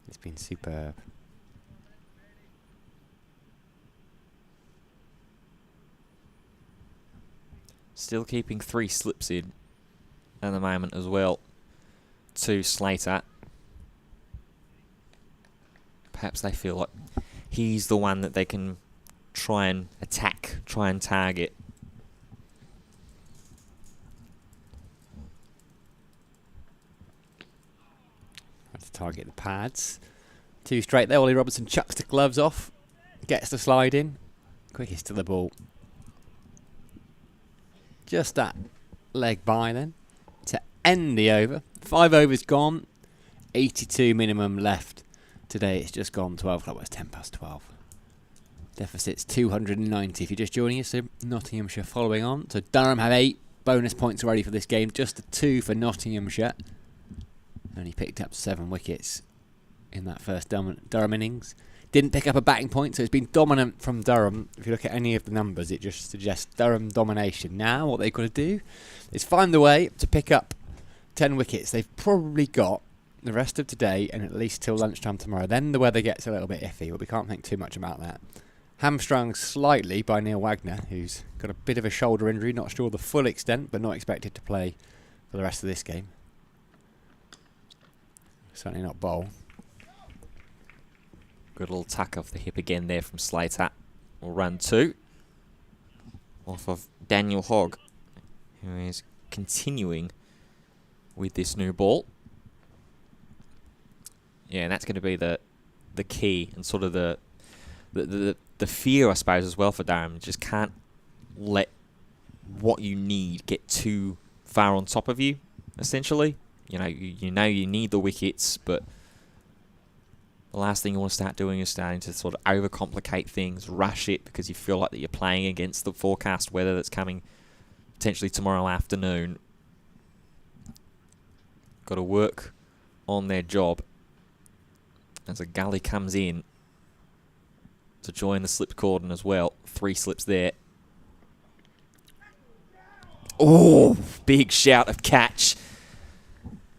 it's been superb. Still keeping 3 slips in at the moment as well to Slater. Perhaps they feel like he's the one that they can try and attack, try and target. To target the pads. 2 straight there. Ollie Robinson chucks the gloves off. Gets the slide in. Quickest to the ball. Just that leg by then. To end the over. 5 overs gone. 82 minimum left. Today it's just gone 12 o'clock. It's 10 past 12. Deficit's 290 if you're just joining us. So Nottinghamshire following on. So Durham have 8 bonus points already for this game. Just a 2 for Nottinghamshire. Only picked up 7 wickets in that first Durham innings. Didn't pick up a batting point, so it's been dominant from Durham. If you look at any of the numbers, it just suggests Durham domination. Now, what they've got to do is find a way to pick up 10 wickets. They've probably got the rest of today and at least till lunchtime tomorrow. Then the weather gets a little bit iffy, but we can't think too much about that. Hamstrung slightly by Neil Wagner, who's got a bit of a shoulder injury. Not sure the full extent, but not expected to play for the rest of this game. Certainly not bowl. Good little tuck off the hip again there from Slater. Will run 2 off of Daniel Hogg, who is continuing with this new ball. Yeah, and that's going to be the key and sort of the fear, I suppose, as well for Durham. You just can't let what you need get too far on top of you, essentially. You know you need the wickets, but the last thing you want to start doing is starting to sort of overcomplicate things, rush it because you feel like that you're playing against the forecast weather that's coming potentially tomorrow afternoon. Got to work on their job as a gully comes in to join the slip cordon as well. 3 slips there. Oh, big shout of catch.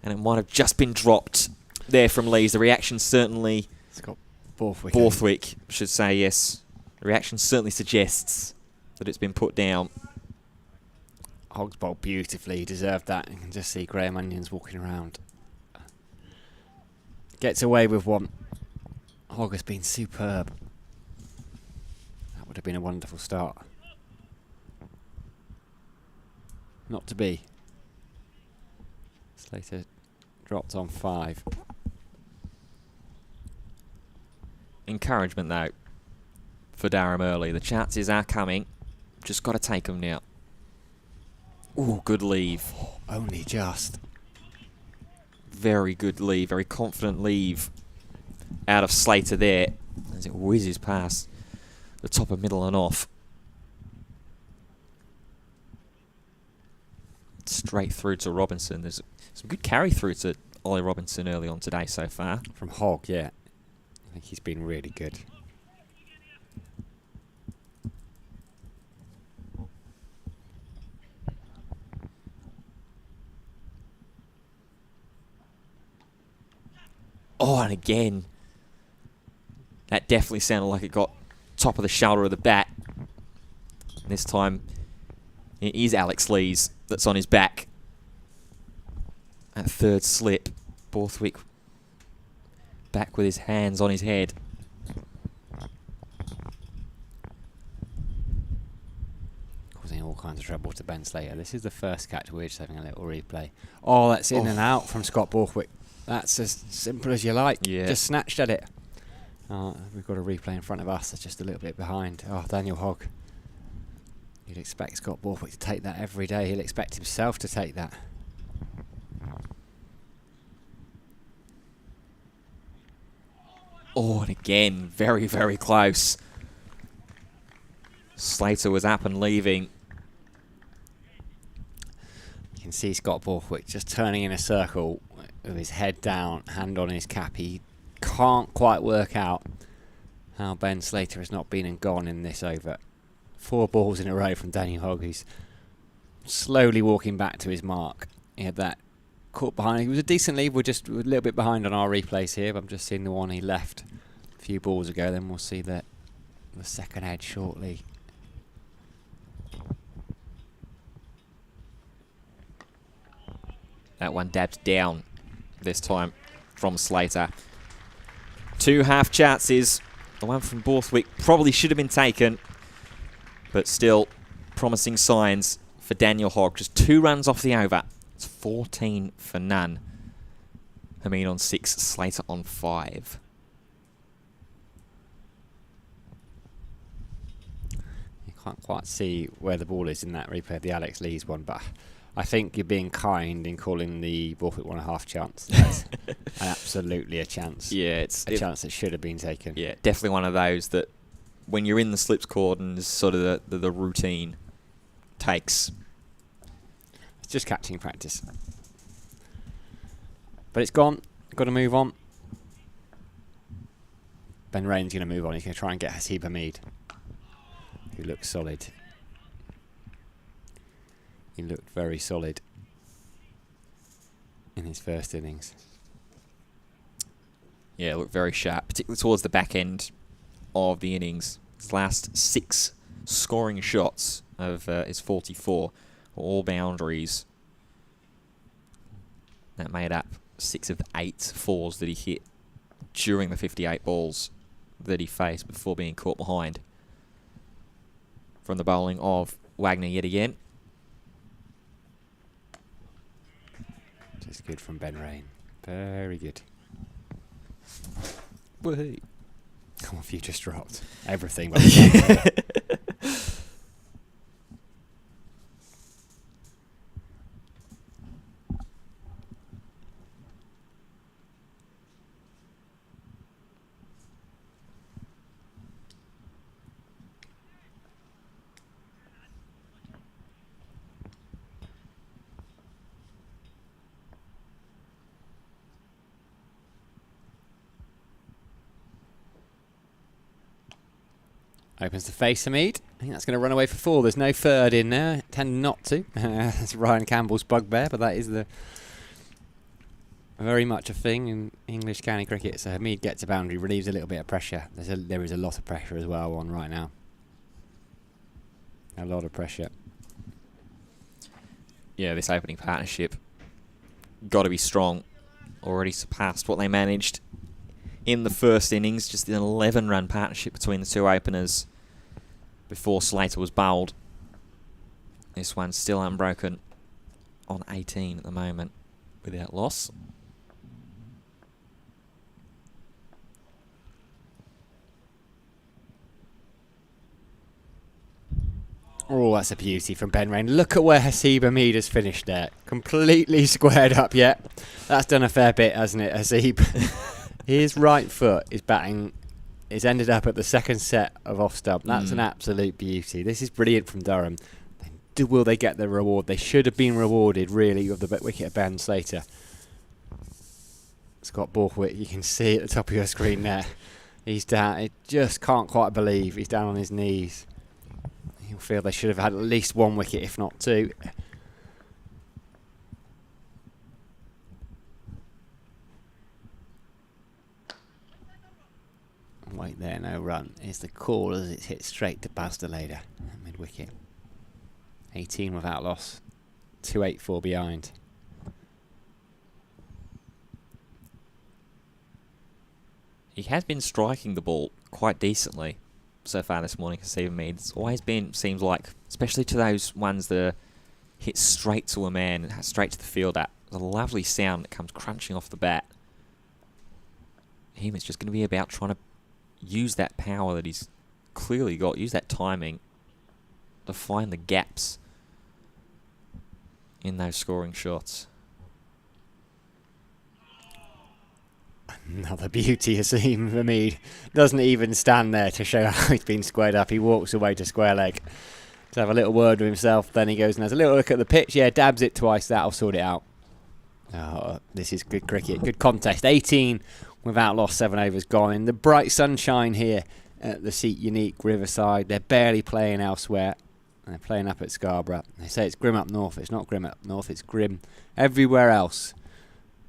And it might have just been dropped there from Lees. The reaction certainly... It's got Borthwick. Borthwick, should say, yes. The reaction certainly suggests that it's been put down. Hogg's bowled beautifully. He deserved that. You can just see Graham Onions walking around. Gets away with one. Hogg has been superb. That would have been a wonderful start. Not to be. Slater dropped on 5. Encouragement, though, for Durham early. The chances are coming. Just got to take them now. Ooh, good leave. Only just. Very good leave. Very confident leave out of Slater there as it whizzes past the top of middle and off. Straight through to Robinson. There's some good carry through to Ollie Robinson early on today so far. From Hogg, yeah. I think he's been really good. Oh, and again, that definitely sounded like it got top of the shoulder of the bat. This time, it is Alex Lees that's on his back. That third slip, Borthwick back with his hands on his head. Causing all kinds of trouble to Ben Slater. This is the first catch. We're just having a little replay. Oh, that's in and out from Scott Borthwick. That's as simple as you like. Yeah. Just snatched at it. We've got a replay in front of us. That's just a little bit behind. Oh, Daniel Hogg. You'd expect Scott Borthwick to take that every day. He'll expect himself to take that. Oh, and again, very, very close. Slater was up and leaving. You can see Scott Borthwick just turning in a circle with his head down, hand on his cap. He can't quite work out how Ben Slater has not been and gone in this over. 4 balls in a row from Daniel Hogg, who's slowly walking back to his mark. He had that caught behind. He was a decent lead. We're just a little bit behind on our replays here, but I'm just seeing the one he left a few balls ago. Then we'll see the second edge shortly. That one dabbed down this time from Slater. 2 half chances. The one from Borthwick probably should have been taken, but still promising signs for Daniel Hogg. Just 2 runs off the over. It's 14 for none. Hamid on 6, Slater on 5. You can't quite see where the ball is in that replay of the Alex Lees one, but I think you're being kind in calling the Borthwick 1.5 chance. That's absolutely a chance. Yeah, it's a chance that should have been taken. Yeah, definitely one of those that when you're in the slips cordons, sort of the routine takes. It's just catching practice. But it's gone. Got to move on. Ben Rain's going to move on. He's going to try and get Hasib Hamid, who looks solid. He looked very solid in his first innings. Yeah, looked very sharp, particularly towards the back end of the innings. His last 6 scoring shots of his 44 were all boundaries. That made up 6 of the 8 fours that he hit during the 58 balls that he faced before being caught behind. From the bowling of Wagner yet again. Just good from Ben Rain. Very good. Woohoo. Come on, you just dropped everything. By the time. Opens to face Hamid. I think that's going to run away for 4. There's no third in there. Tend not to. That's Ryan Campbell's bugbear, but that is very much a thing in English county cricket. So Hamid gets a boundary, relieves a little bit of pressure. There is a lot of pressure as well on right now. A lot of pressure. Yeah, this opening partnership got to be strong. Already surpassed what they managed in the first innings. Just an 11-run partnership between the 2 openers before Slater was bowled. This one's still unbroken on 18 at the moment without loss. Oh, that's a beauty from Ben Rain. Look at where Hasib Hamid has finished there. Completely squared up yet. That's done a fair bit, hasn't it, Hasib? His right foot is batting. It's ended up at the second set of off stump. That's an absolute beauty. This is brilliant from Durham. Will they get the reward? They should have been rewarded, really, with the wicket of Ben Slater. Scott Borthwick, you can see at the top of your screen there. He's down. I just can't quite believe he's down on his knees. He'll feel they should have had at least 1 wicket, if not 2. Wait there, no run. Is the call as it's hit straight to Basdelader at mid-wicket. 18 without loss. 284 behind. he has been striking the ball quite decently so far this morning for Stephen Mead. It's always been, seems like, especially to those ones that hit straight to a man and straight to the field at. There's a lovely sound that comes crunching off the bat. It's just going to be about trying to use that power that he's clearly got, use that timing to find the gaps in those scoring shots. Another beauty of seam for me. Doesn't even stand there to show how he's been squared up. He walks away to square leg to have a little word with himself. Then he goes and has a little look at the pitch. Yeah, dabs it twice. That'll sort it out. Oh, this is good cricket. Good contest. 18 without loss. 7 overs gone. In the bright sunshine here at the Seat Unique Riverside. They're barely playing elsewhere. They're playing up at Scarborough. They say it's grim up north. It's not grim up north. It's grim everywhere else.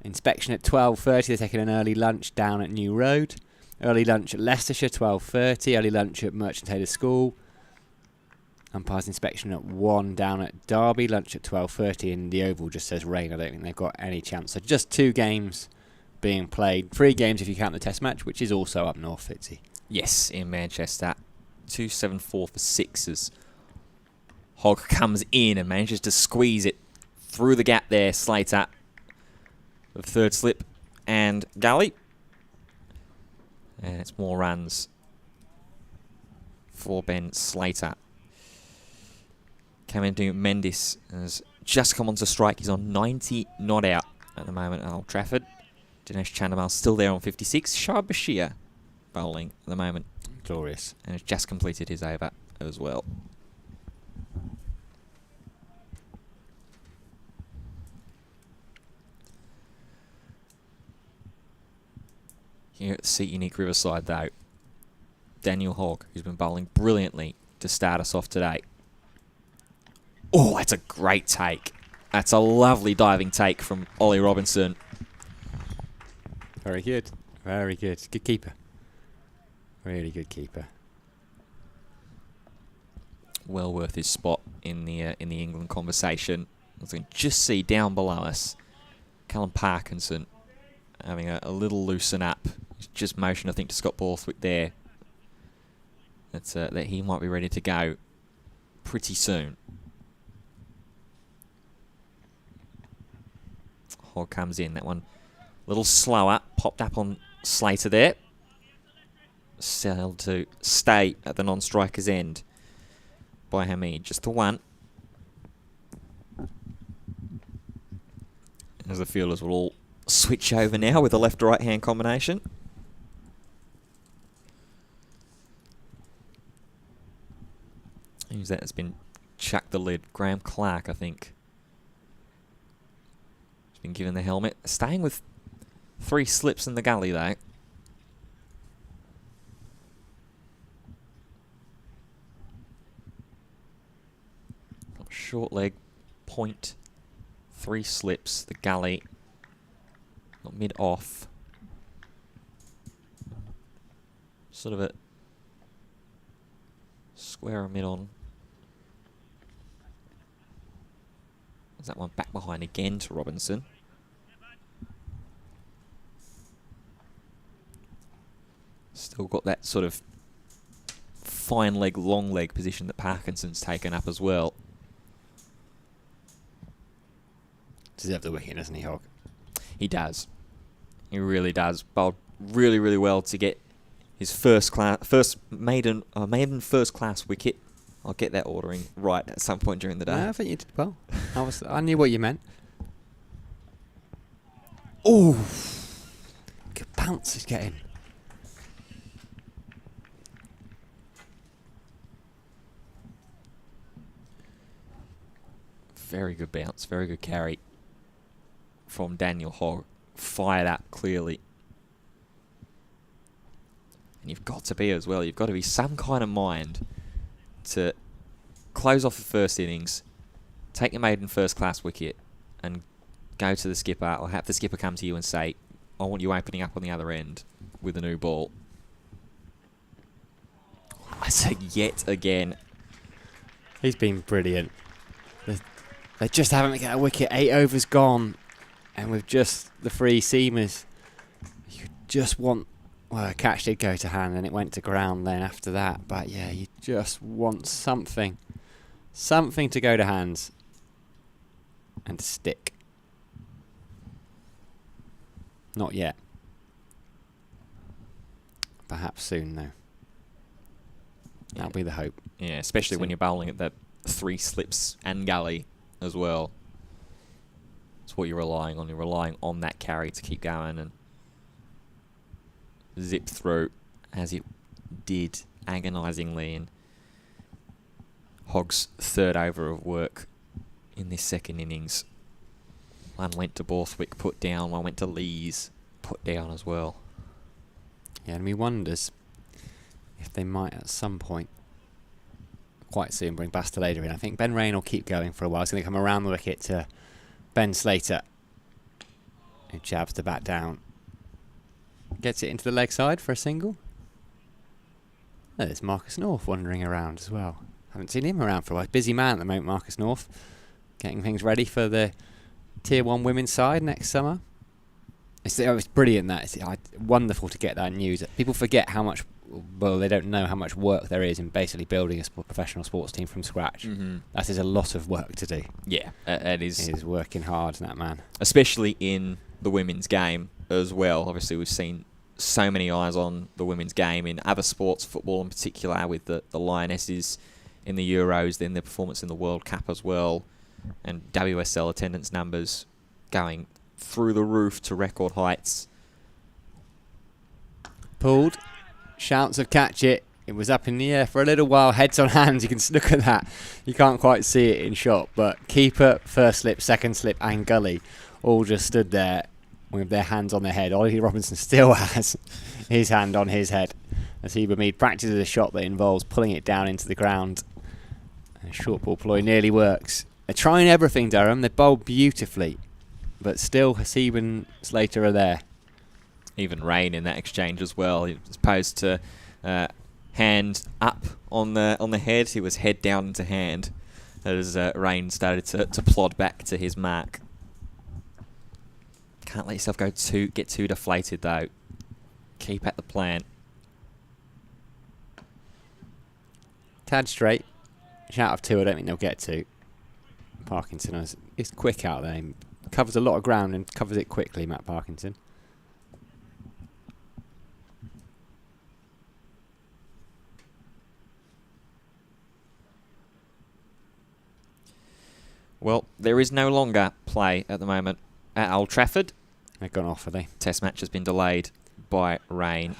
Inspection at 12:30. They're taking an early lunch down at New Road. Early lunch at Leicestershire, 12:30. Early lunch at Merchant Taylor School. Umpire's inspection at 1 down at Derby. Lunch at 12:30. And the Oval just says rain. I don't think they've got any chance. So just 2 games being played. 3 games if you count the Test match, which is also up north, Fitzy. Yes, in Manchester. 274 for 6s. Hogg comes in and manages to squeeze it through the gap there. Slater. The third slip and gully. And it's more runs for Ben Slater. Cameron Mendes has just come onto strike. He's on 90 not out at the moment at Old Trafford. Dinesh Chandimal still there on 56. Shah Bashir bowling at the moment. Glorious. And has just completed his over as well. Here at the Seat Unique Riverside, though, Daniel Hogg, who's been bowling brilliantly to start us off today. Oh, that's a great take. That's a lovely diving take from Ollie Robinson. Very good. Very good. Good keeper. Really good keeper. Well worth his spot in the England conversation. As we can just see down below us, Callum Parkinson having a little loosen up. He's just motioned, I think, to Scott Borthwick there. That he might be ready to go pretty soon. Hogg comes in. That one a little slower. Popped up on Slater there. Sailed to stay at the non-striker's end by Hamid. Just the one. As the fielders will all switch over now with a left-right hand combination. Who's that has been chucked the lid? Graham Clark, I think. He's been given the helmet. Staying with 3 slips in the gully, though. Short leg, point, 3 slips, the gully. Not mid-off. Sort of a square mid-on. There's that one back behind again to Robinson. Still got that sort of fine leg, long leg position that Parkinson's taken up as well. Deserve the wicket, doesn't he, Hogg? He does. He really does. Bowled really, really well to get his maiden first class wicket. I'll get that ordering right at some point during the day. No, I think you did well. I knew what you meant. Ooh, Good bounce he's getting. very good bounce, very good carry from Daniel Hogg. Fired up clearly. And you've got to be as well. You've got to be some kind of mind to close off the first innings, take your maiden first class wicket, and go to the skipper, or have the skipper come to you and say, I want you opening up on the other end with a new ball. I say yet again. He's been brilliant. They just haven't got a wicket. 8 overs gone. And with just the 3 seamers, you just want Well, a catch did go to hand and it went to ground then after that. But yeah, you just want something to go to hands and to stick. Not yet. Perhaps soon though. That'll be the hope. Yeah, especially when you're bowling at that 3 slips and gully as well. That's what you're relying on. You're relying on that carry to keep going and zip through as it did agonisingly in Hogg's third over of work in this second innings. One went to Borthwick, put down. One went to Lees, put down as well. Yeah, and he wonders if they might at some point quite soon bring Bastilleda in. I think Ben Rain will keep going for a while. He's going to come around the wicket to Ben Slater, who jabs the bat down. Gets it into the leg side for a single. Oh, there's Marcus North wandering around as well. Haven't seen him around for a while. Busy man at the moment, Marcus North. Getting things ready for the Tier 1 women's side next summer. It's brilliant that. It's wonderful to get that news. People forget how much, well, they don't know how much work there is in basically building a professional sports team from scratch. Mm-hmm. That is a lot of work to do. Yeah, it is. He is working hard, that man. Especially in the women's game as well. Obviously, we've seen so many eyes on the women's game in other sports, football in particular, with the Lionesses in the Euros, then their performance in the World Cup as well, and WSL attendance numbers going through the roof to record heights. Pulled. Shouts of catch it. It was up in the air for a little while. Heads on hands. You can look at that. You can't quite see it in shot, but keeper, first slip, second slip, and gully all just stood there with their hands on their head. Ollie Robinson still has his hand on his head as Heba Mead practices a shot that involves pulling it down into the ground. A short ball ploy nearly works. They're trying everything, Durham. They bowl beautifully, but still Hasib and Slater are there. Even Rain in that exchange as well. As opposed to hand up on the head, he was head down into hand as Rain started to plod back to his mark. Can't let yourself get too deflated though. Keep at the plan. Tad straight. Shout of 2, I don't think they'll get to. Parkinson is quick out there. He covers a lot of ground and covers it quickly, Matt Parkinson. Well, there is no longer play at the moment at Old Trafford. They've gone off, have they? Test match has been delayed by rain.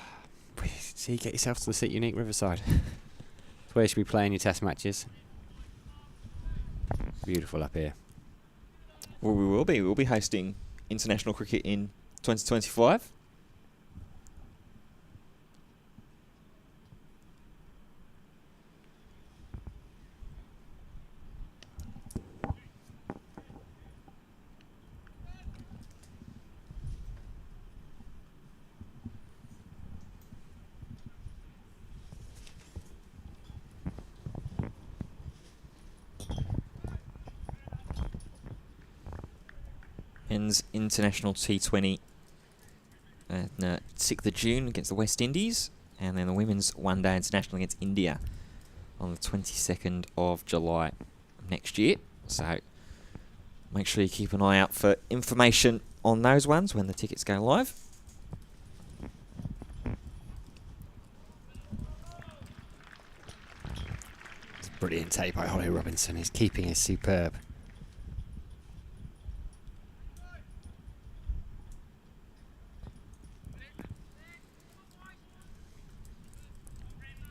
See, get yourself to the Seat Unique Riverside. That's where you should be playing your test matches. Beautiful up here. Well, we will be. We'll be hosting international cricket in 2025. Men's international T20 on 6th of June against the West Indies, and then the women's one-day international against India on the 22nd of July next year. So make sure you keep an eye out for information on those ones when the tickets go live. It's brilliant take by Holly Robinson. His keeping is superb.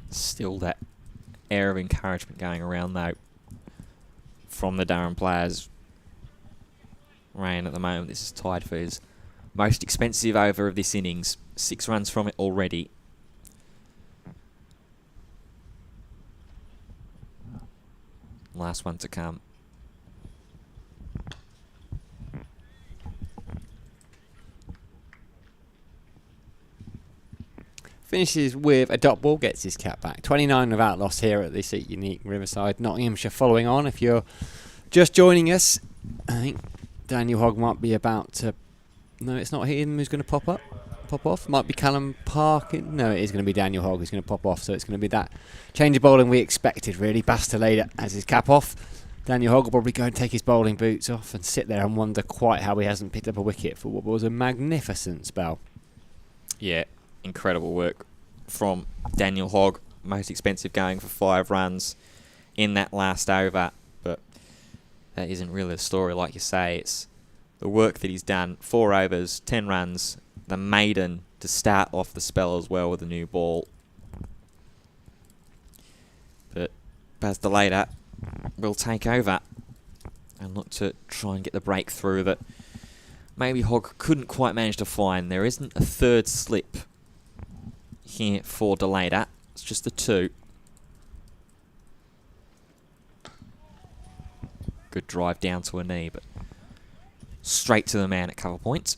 Still that air of encouragement going around though from the Durham players. Rain at the moment, this is tied for his most expensive over of this innings. 6 runs from it already. Last one to come. Finishes with a dot ball, gets his cap back. 29 without loss here at the Seat Unique Riverside. Nottinghamshire following on. If you're just joining us, I think Daniel Hogg might be about to... No, it's not him who's going to pop up. pop off. Might be Callum Parkin. No, it is going to be Daniel Hogg who's going to pop off. So it's going to be that change of bowling we expected, really. Bastoleda has his cap off. Daniel Hogg will probably go and take his bowling boots off and sit there and wonder quite how he hasn't picked up a wicket for what was a magnificent spell. Yeah, incredible work from Daniel Hogg. Most expensive going for 5 runs in that last over. But that isn't really the story, like you say. It's the work that he's done. 4 overs, 10 runs. The maiden to start off the spell as well with a new ball. But Bastoleda will take over and look to try and get the breakthrough that maybe Hogg couldn't quite manage to find. There isn't a third slip here for Deleda. It's just the 2. Good drive down to a knee, but straight to the man at cover point.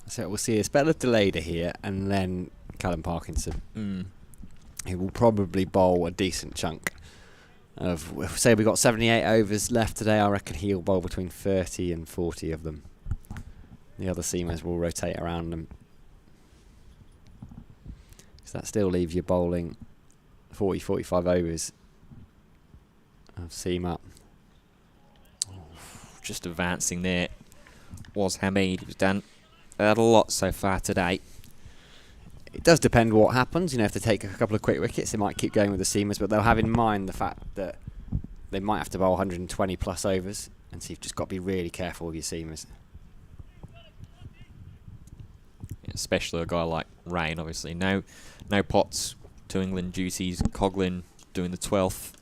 So we'll see a spell of Deleda here and then Callum Parkinson. He will probably bowl a decent chunk of, say we've got 78 overs left today, I reckon he'll bowl between 30 and 40 of them. The other seamers will rotate around them. So that still leaves you bowling 40, 45 overs of seam up. Just advancing there was Hamid. He was done a lot so far today. It does depend what happens. You know, if they take a couple of quick wickets, they might keep going with the seamers, but they'll have in mind the fact that they might have to bowl 120 plus overs, and so you've just got to be really careful with your seamers. Especially a guy like Rain, obviously. No Potts to England duties. Coughlin doing the 12th.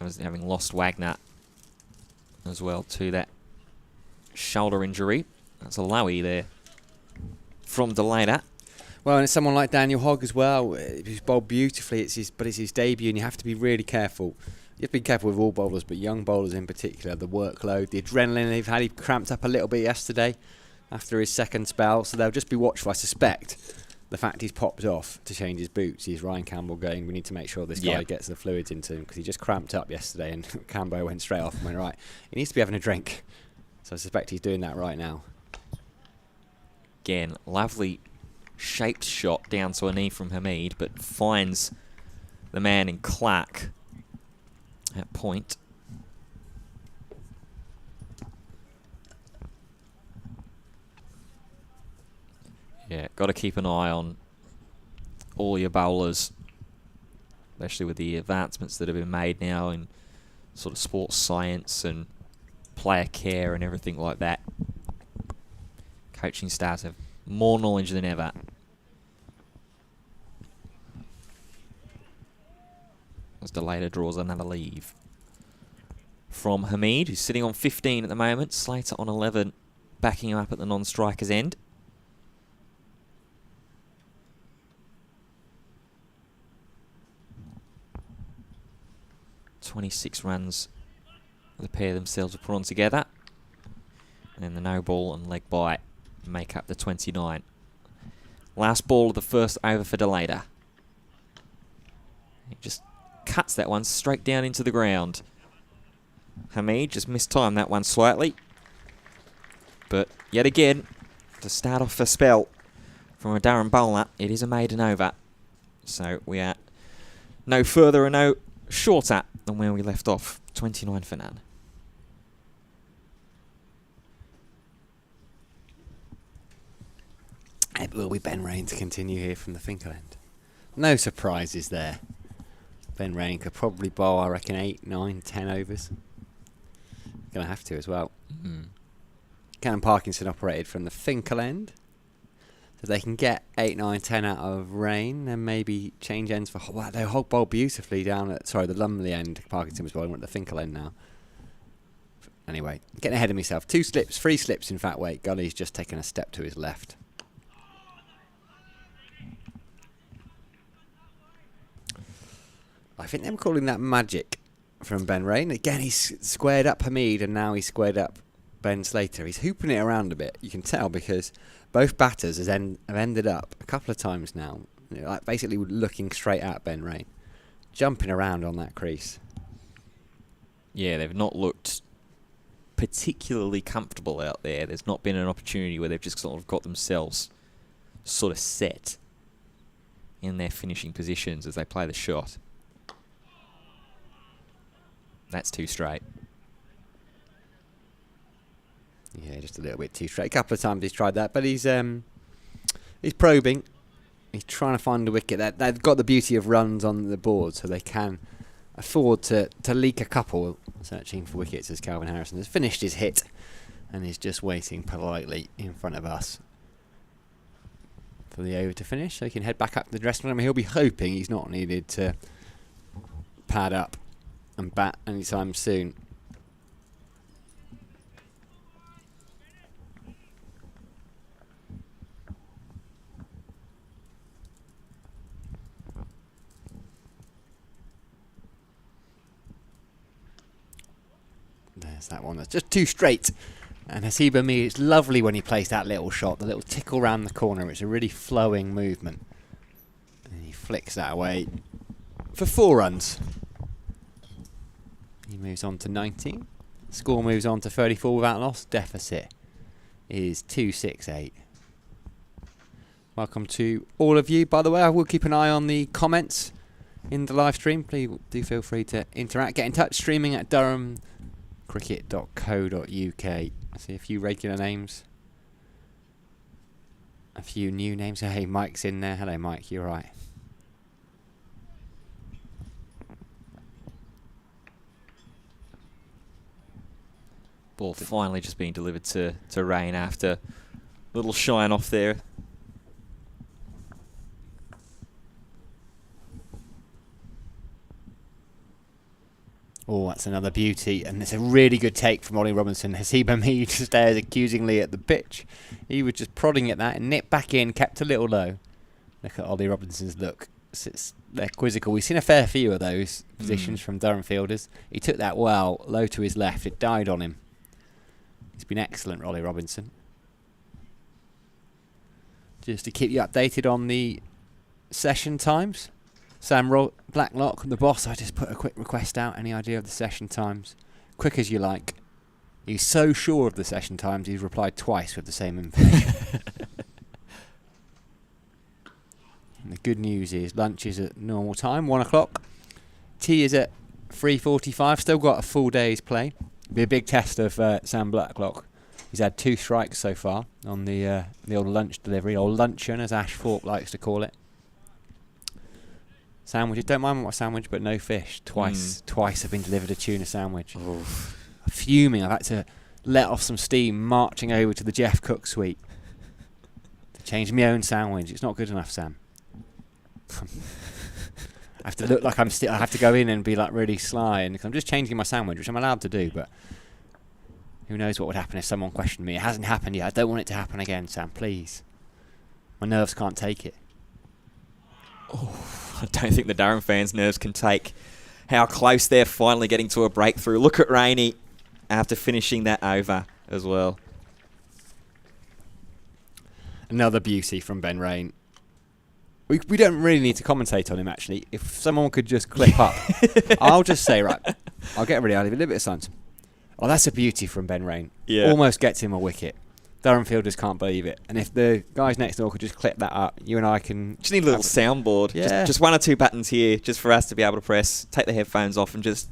Having lost Wagner as well to that shoulder injury. That's a lowie there from Deleda. Well, and it's someone like Daniel Hogg as well. He's bowled beautifully. It's his debut, and you have to be really careful. You have to be careful with all bowlers, but young bowlers in particular. The workload, the adrenaline they've had. He cramped up a little bit yesterday after his second spell, so they'll just be watchful. I suspect the fact he's popped off to change his boots. He's Ryan Campbell going, we need to make sure this guy gets the fluids into him, because he just cramped up yesterday, and Campbell went straight off and went, right, he needs to be having a drink. So I suspect he's doing that right now. Again, lovely shaped shot down to a knee from Hamid, but finds the man in Clark at point. Yeah, got to keep an eye on all your bowlers, especially with the advancements that have been made now in sort of sports science and player care and everything like that. Coaching staffs have more knowledge than ever. As Deleda draws another leave from Hamid, who's sitting on 15 at the moment. Slater on 11, backing him up at the non-striker's end. .26 runs the pair themselves have put on together. And then the no ball and leg bite make up the 29. Last ball of the first over for Deleda. He just cuts that one straight down into the ground. Hamid just mistimed that one slightly. But yet again, to start off a spell from a Durham bowler, it is a maiden over. So we are no further and no shorter than where we left off. 29 for none. It will be Ben Rain to continue here from the Finkel end. No surprises there. Ben Rain could probably bowl, I reckon, 8, 9, 10 overs. Going to have to as well. Callum Parkinson operated from the Finkel end. So they can get 8, 9, 10 out of Rain and maybe change ends for... Wow, they Hogg bowled beautifully down at... Sorry, the Lumley end. Parkinson was bowling at the Finkel end now. Anyway, getting ahead of myself. 2 slips, 3 slips in fact. Wait, Gully's just taken a step to his left. I think they were calling that magic from Ben Rain. Again, he's squared up Hamid and now he's squared up Ben Slater. He's hooping it around a bit. You can tell because both batters have ended up a couple of times now, you know, like basically looking straight at Ben Rain, jumping around on that crease. Yeah, they've not looked particularly comfortable out there. There's not been an opportunity where they've just sort of got themselves sort of set in their finishing positions as they play the shot. That's too straight. Yeah, just a little bit too straight. A couple of times he's tried that, but he's probing. He's trying to find a wicket. They've got the beauty of runs on the board, so they can afford to leak a couple, searching for wickets as Calvin Harrison has finished his hit and is just waiting politely in front of us for the over to finish, so he can head back up to the dressing room. He'll be hoping he's not needed to pad up and bat anytime soon. There's that one that's just too straight. And Haseeb Hamid, it's lovely when he plays that little shot, the little tickle round the corner. It's a really flowing movement. And he flicks that away for 4 runs. He moves on to 19. Score moves on to 34 without loss. Deficit is 268. Welcome to all of you. By the way, I will keep an eye on the comments in the live stream. Please do feel free to interact. Get in touch. Streaming at durhamcricket.co.uk. I see a few regular names. A few new names. Hey, Mike's in there. Hello, Mike. You're right. Ball finally just being delivered to Rain after a little shine off there. Oh, that's another beauty, and it's a really good take from Ollie Robinson. Haseeb Hamid stares accusingly at the pitch. He was just prodding at that and nipped back in, kept a little low. Look at Ollie Robinson's look. They're quizzical. We've seen a fair few of those positions from Durham fielders. He took that well, low to his left. It died on him. He's been excellent, Ollie Robinson. Just to keep you updated on the session times. Sam Blacklock, the boss, I just put a quick request out. Any idea of the session times? Quick as you like. He's so sure of the session times, he's replied twice with the same information. And the good news is lunch is at normal time, 1 o'clock. Tea is at 3:45. Still got a full day's play. Be a big test of Sam Blacklock. He's had 2 strikes so far on the old lunch delivery, or luncheon as Ash Thorpe likes to call it. Sandwiches, don't mind my sandwich, but no fish. Twice I've been delivered a tuna sandwich. I'm fuming. I've had to let off some steam marching over to the Jeff Cook suite to change my own sandwich. It's not good enough, Sam. I have to look like I have to go in and be like really sly, and I'm just changing my sandwich, which I'm allowed to do, but who knows what would happen if someone questioned me. It hasn't happened yet. I don't want it to happen again, Sam, please. My nerves can't take it. I don't think the Durham fans' nerves can take how close they're finally getting to a breakthrough. Look at Rainey after finishing that over as well. Another beauty from Ben Rain. We don't really need to commentate on him, actually. If someone could just clip up. I'll just say, right, I'll get ready. I'll leave a little bit of silence. Oh, that's a beauty from Ben Rain. Yeah. Almost gets him a wicket. Durham fielders can't believe it. And if the guys next door could just clip that up, you and I can... Just need a little soundboard. Yeah. Just 1 or 2 buttons here, just for us to be able to press, take the headphones off and just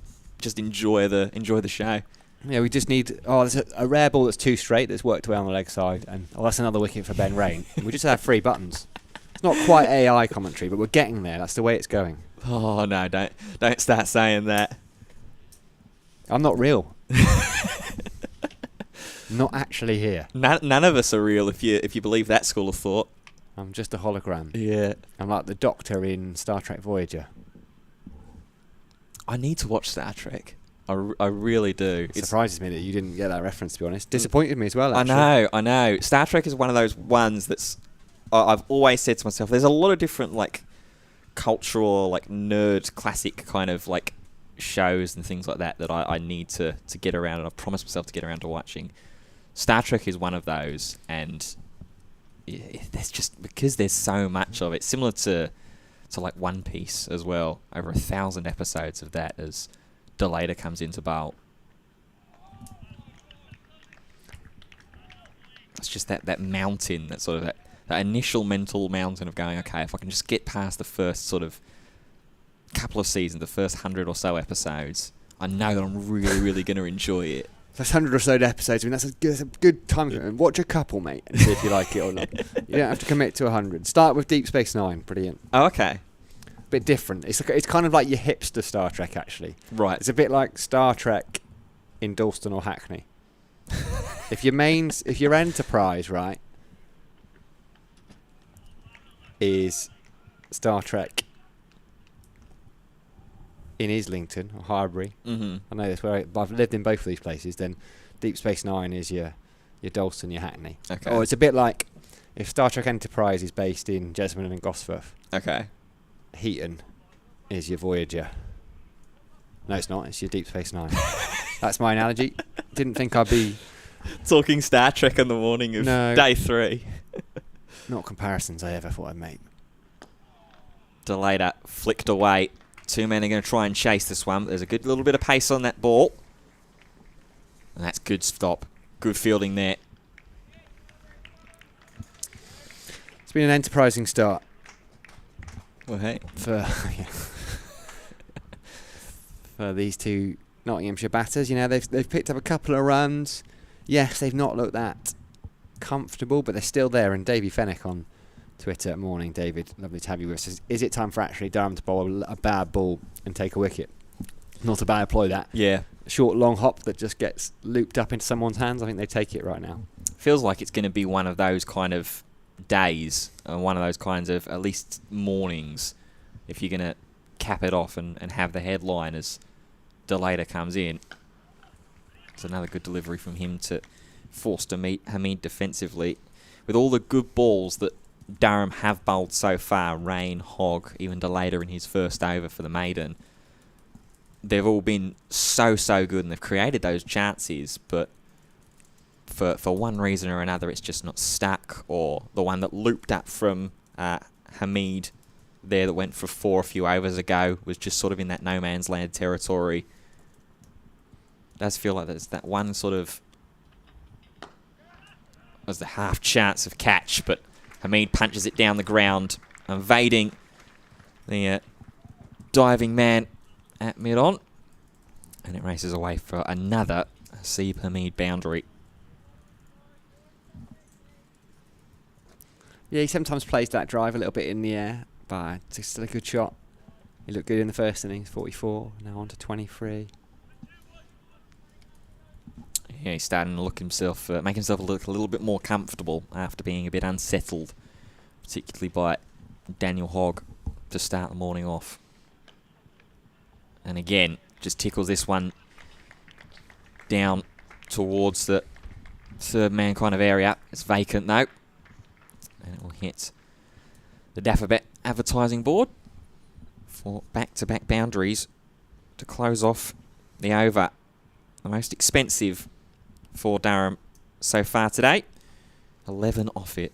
enjoy the show. Yeah, we just need... Oh, there's a rare ball that's too straight that's worked away on the leg side. And that's another wicket for Ben Rain. We just have 3 buttons. It's not quite AI commentary, but we're getting there. That's the way it's going. Oh, no, don't start saying that. I'm not real. Not actually here. None of us are real if you believe that school of thought. I'm just a hologram. Yeah. I'm like the Doctor in Star Trek Voyager. I need to watch Star Trek. I really do. It surprises me that you didn't get that reference, to be honest. Disappointed me as well, actually. I know. Star Trek is one of those ones that's... I've always said to myself, there's a lot of different, like, cultural, like, nerd, classic kind of, like, shows and things like that I need to get around, and I've promised myself to get around to watching. Star Trek is one of those, and there's just... Because there's so much of it, similar to like, One Piece as well. Over 1,000 episodes of that as Delata comes into bowl. it's just that mountain, that sort of that initial mental mountain of going, okay, if I can just get past the first sort of couple of seasons, the first 100 or so episodes, I know that I'm really, really going to enjoy it. That's 100 or so episodes. I mean, that's a good time. Watch a couple, mate, and see if you like it or not. You don't have to commit to 100. Start with Deep Space Nine. Brilliant. Oh, okay. Bit different. It's kind of like your hipster Star Trek, actually. Right. It's a bit like Star Trek in Dalston or Hackney. if your Enterprise, right, is Star Trek in Islington or Highbury. Mm-hmm. I know that's where I've lived in both of these places. Then Deep Space Nine is your Dalston, your Hackney. Okay. Or it's a bit like if Star Trek Enterprise is based in Jesmond and Gosforth. Okay. Heaton is your Voyager. No, it's not. It's your Deep Space Nine. That's my analogy. Didn't think I'd be Talking Star Trek on the morning of day 3. not comparisons I ever thought I'd make. Delator flicked away. 2 men are going to try and chase this one. There's a good little bit of pace on that ball. And that's good stop. Good fielding there. It's been an enterprising start Well, hey. for for these two Nottinghamshire batters. You know, they've picked up a couple of runs. Yes, they've not looked that comfortable, but they're still there. And Davey Fennick on Twitter, morning, David, lovely to have you with us. Says, is it time for actually Durham to bowl a bad ball and take a wicket? Not a bad ploy, that. Yeah. Short, long hop that just gets looped up into someone's hands. I think they take it right now. Feels like it's going to be one of those kind of days, one of those kinds of at least mornings, if you're going to cap it off and have the headline as Delator comes in. It's another good delivery from him to force Hamid defensively. With all the good balls that Durham have bowled so far, Rain, Hogg, even Delator in his first over for the maiden, they've all been so good and they've created those chances, but for one reason or another it's just not stuck. Or the one that looped up from Hamid there that went for 4 a few overs ago was just sort of in that no man's land territory. It does feel like there's that one sort of was the half chance of catch, but Hamid punches it down the ground, evading the diving man at mid-on, and it races away for another Hasib Hamid boundary. Yeah, he sometimes plays that drive a little bit in the air, but it's still a good shot. He looked good in the first innings, 44, now on to 23. Yeah, he's starting to look himself, make himself look a little bit more comfortable after being a bit unsettled, particularly by Daniel Hogg to start the morning off. And again, just tickles this one down towards the third man kind of area. It's vacant though. And it will hit the Daffabet advertising board for back-to-back boundaries to close off the over. The most expensive for Durham so far today. 11 off it.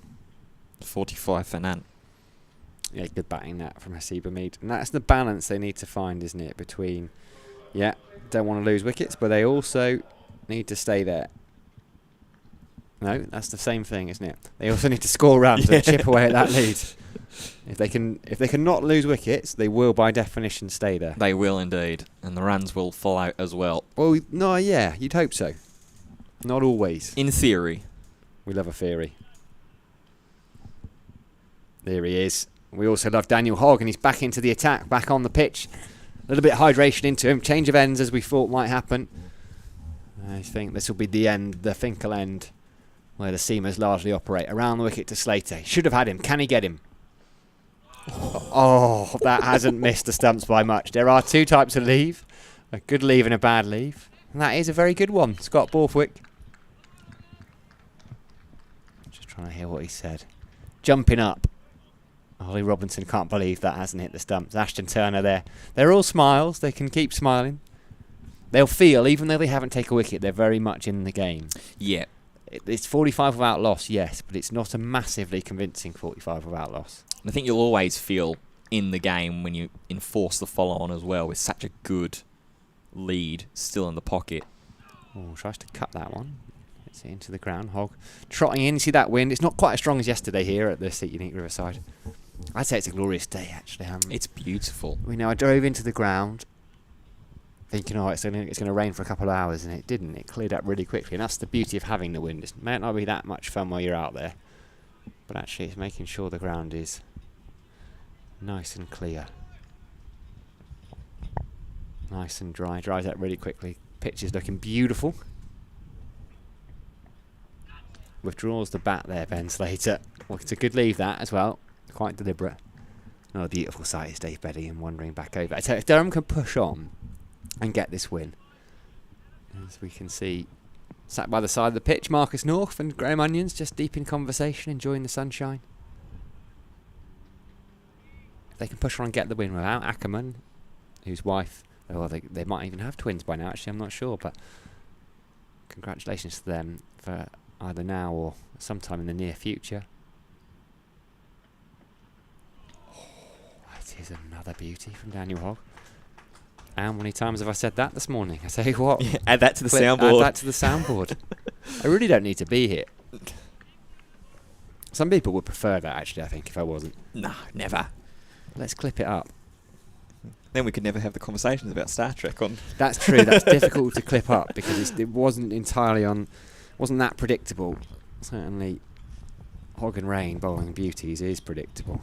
45 for none. Yeah, good batting that from Hasib Hamid. And that's the balance they need to find, isn't it? Between, yeah, don't want to lose wickets, but they also need to stay there. No, that's the same thing, isn't it? They also need to score runs and chip away at that lead. If they can not lose wickets, they will by definition stay there. They will indeed, and the runs will follow as well. Well, no, yeah, you'd hope so. Not always. In theory. We love a theory. There he is. We also love Daniel Hogg, and he's back into the attack, back on the pitch. A little bit of hydration into him. Change of ends as we thought might happen. I think this will be the end, the Finkel end, where the seamers largely operate. Around the wicket to Slater. Should have had him. Can he get him? Oh, that hasn't missed the stumps by much. There are two types of leave. A good leave and a bad leave. And that is a very good one. Scott Borthwick. Just trying to hear what he said. Jumping up. Ollie Robinson can't believe that hasn't hit the stumps. Ashton Turner there. They're all smiles. They can keep smiling. They'll feel, even though they haven't taken a wicket, they're very much in the game. Yeah. It's 45 without loss, yes, but it's not a massively convincing 45 without loss. I think you'll always feel in the game when you enforce the follow-on as well with such a good lead still in the pocket. Oh, tries to cut that one. Hits it into the ground. Hogg trotting in. See that wind? It's not quite as strong as yesterday here at the Seat Unique Riverside. I'd say it's a glorious day, actually. It's beautiful. I drove into the ground thinking, it's going to rain for a couple of hours, and it didn't. It cleared up really quickly, and that's the beauty of having the wind. It might not be that much fun while you're out there, but actually it's making sure the ground is nice and clear. Nice and dry. Dries out really quickly. Pitch is looking beautiful. Withdraws the bat there, Ben Slater. Well, it's a good leave that as well. Quite deliberate. Another beautiful sight is Dave Beddy and wandering back over. I tell you, if Durham can push on and get this win, as we can see, sat by the side of the pitch, Marcus North and Graham Onions just deep in conversation, enjoying the sunshine. If they can push on and get the win without Ackerman, whose wife, they might even have twins by now, actually, I'm not sure, but congratulations to them for either now or sometime in the near future. That is another beauty from Daniel Hogg. How many times have I said that this morning? I tell you what. Yeah, add that to the soundboard. Add that to the soundboard. I really don't need to be here. Some people would prefer that, actually, I think, if I wasn't. No, never. Let's clip it up. Then we could never have the conversations about Star Trek on. That's true. That's difficult to clip up because it wasn't entirely on, wasn't that predictable. Certainly, Hogg and Rain bowling beauties is predictable.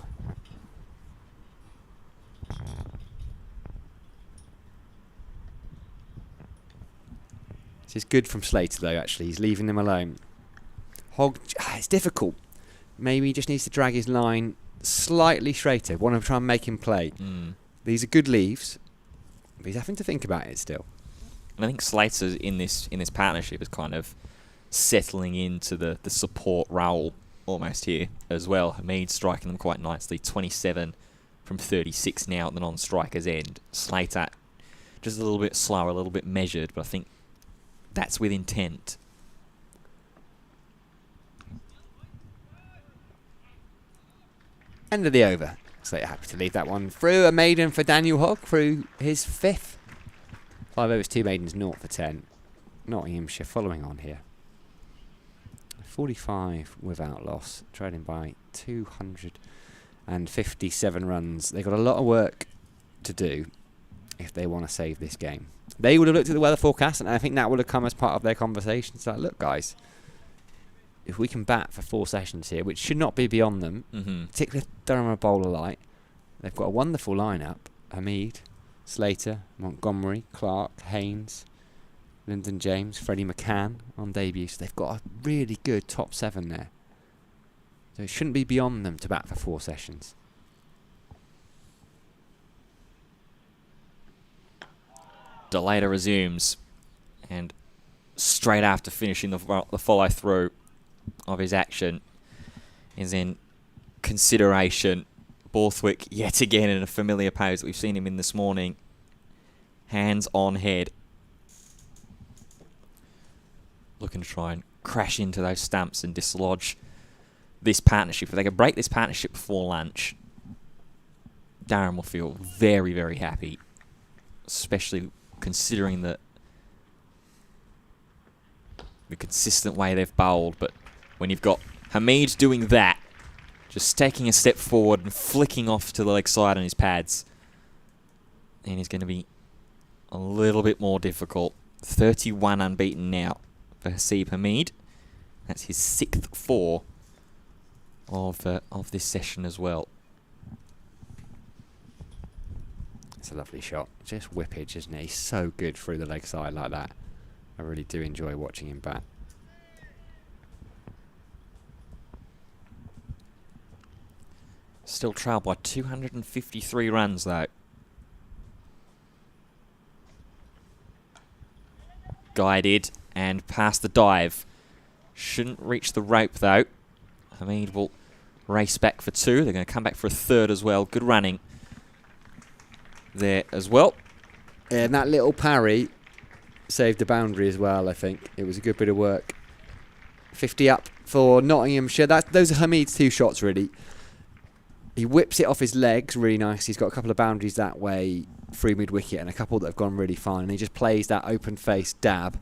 This is good from Slater, though, actually. He's leaving them alone. Hogg, it's difficult. Maybe he just needs to drag his line slightly straighter. Want to try and make him play. These are good leaves, but he's having to think about it still. And I think Slater in this partnership is kind of settling into the support role almost here as well. Hamid striking them quite nicely. 27 from 36 now at the non-striker's end. Slater just a little bit slower, a little bit measured, but I think that's with intent. End of the over. So you're happy to leave that one through. A maiden for Daniel Hogg through his 5th. 5 overs, 2 maidens, 0 for 10. Nottinghamshire following on here. 45 without loss, trailing by 257 runs. They've got a lot of work to do if they want to save this game. They would have looked at the weather forecast, and I think that would have come as part of their conversation. It's like, look, guys, if we can bat for 4 sessions here, which should not be beyond them, particularly if Durham are bowler light, they've got a wonderful lineup. Hamid, Slater, Montgomery, Clark, Haynes, Lyndon James, Freddie McCann on debut. So they've got a really good top 7 there. So it shouldn't be beyond them to bat for 4 sessions. Delata resumes, and straight after finishing the follow-through of his action is in consideration. Borthwick yet again in a familiar pose that we've seen him in this morning. Hands on head. Looking to try and crash into those stumps and dislodge this partnership. If they can break this partnership before lunch, Durham will feel very, very happy, especially considering the consistent way they've bowled. But when you've got Hamid doing that, just taking a step forward and flicking off to the leg side on his pads, then he's going to be a little bit more difficult. 31 unbeaten now for Haseeb Hamid. That's his 6th 4 of this session as well. It's a lovely shot. Just whippage, isn't it? He's so good through the leg side like that. I really do enjoy watching him bat. Still trailed by 253 runs, though. Guided and past the dive. Shouldn't reach the rope, though. Hamid will race back for 2. They're going to come back for a 3rd as well. Good running there as well. Yeah, and that little parry saved the boundary as well, I think. It was a good bit of work. 50 up for Nottinghamshire. Those are Hamid's 2 shots, really. He whips it off his legs really nice. He's got a couple of boundaries that way through mid-wicket and a couple that have gone really fine. And he just plays that open-face dab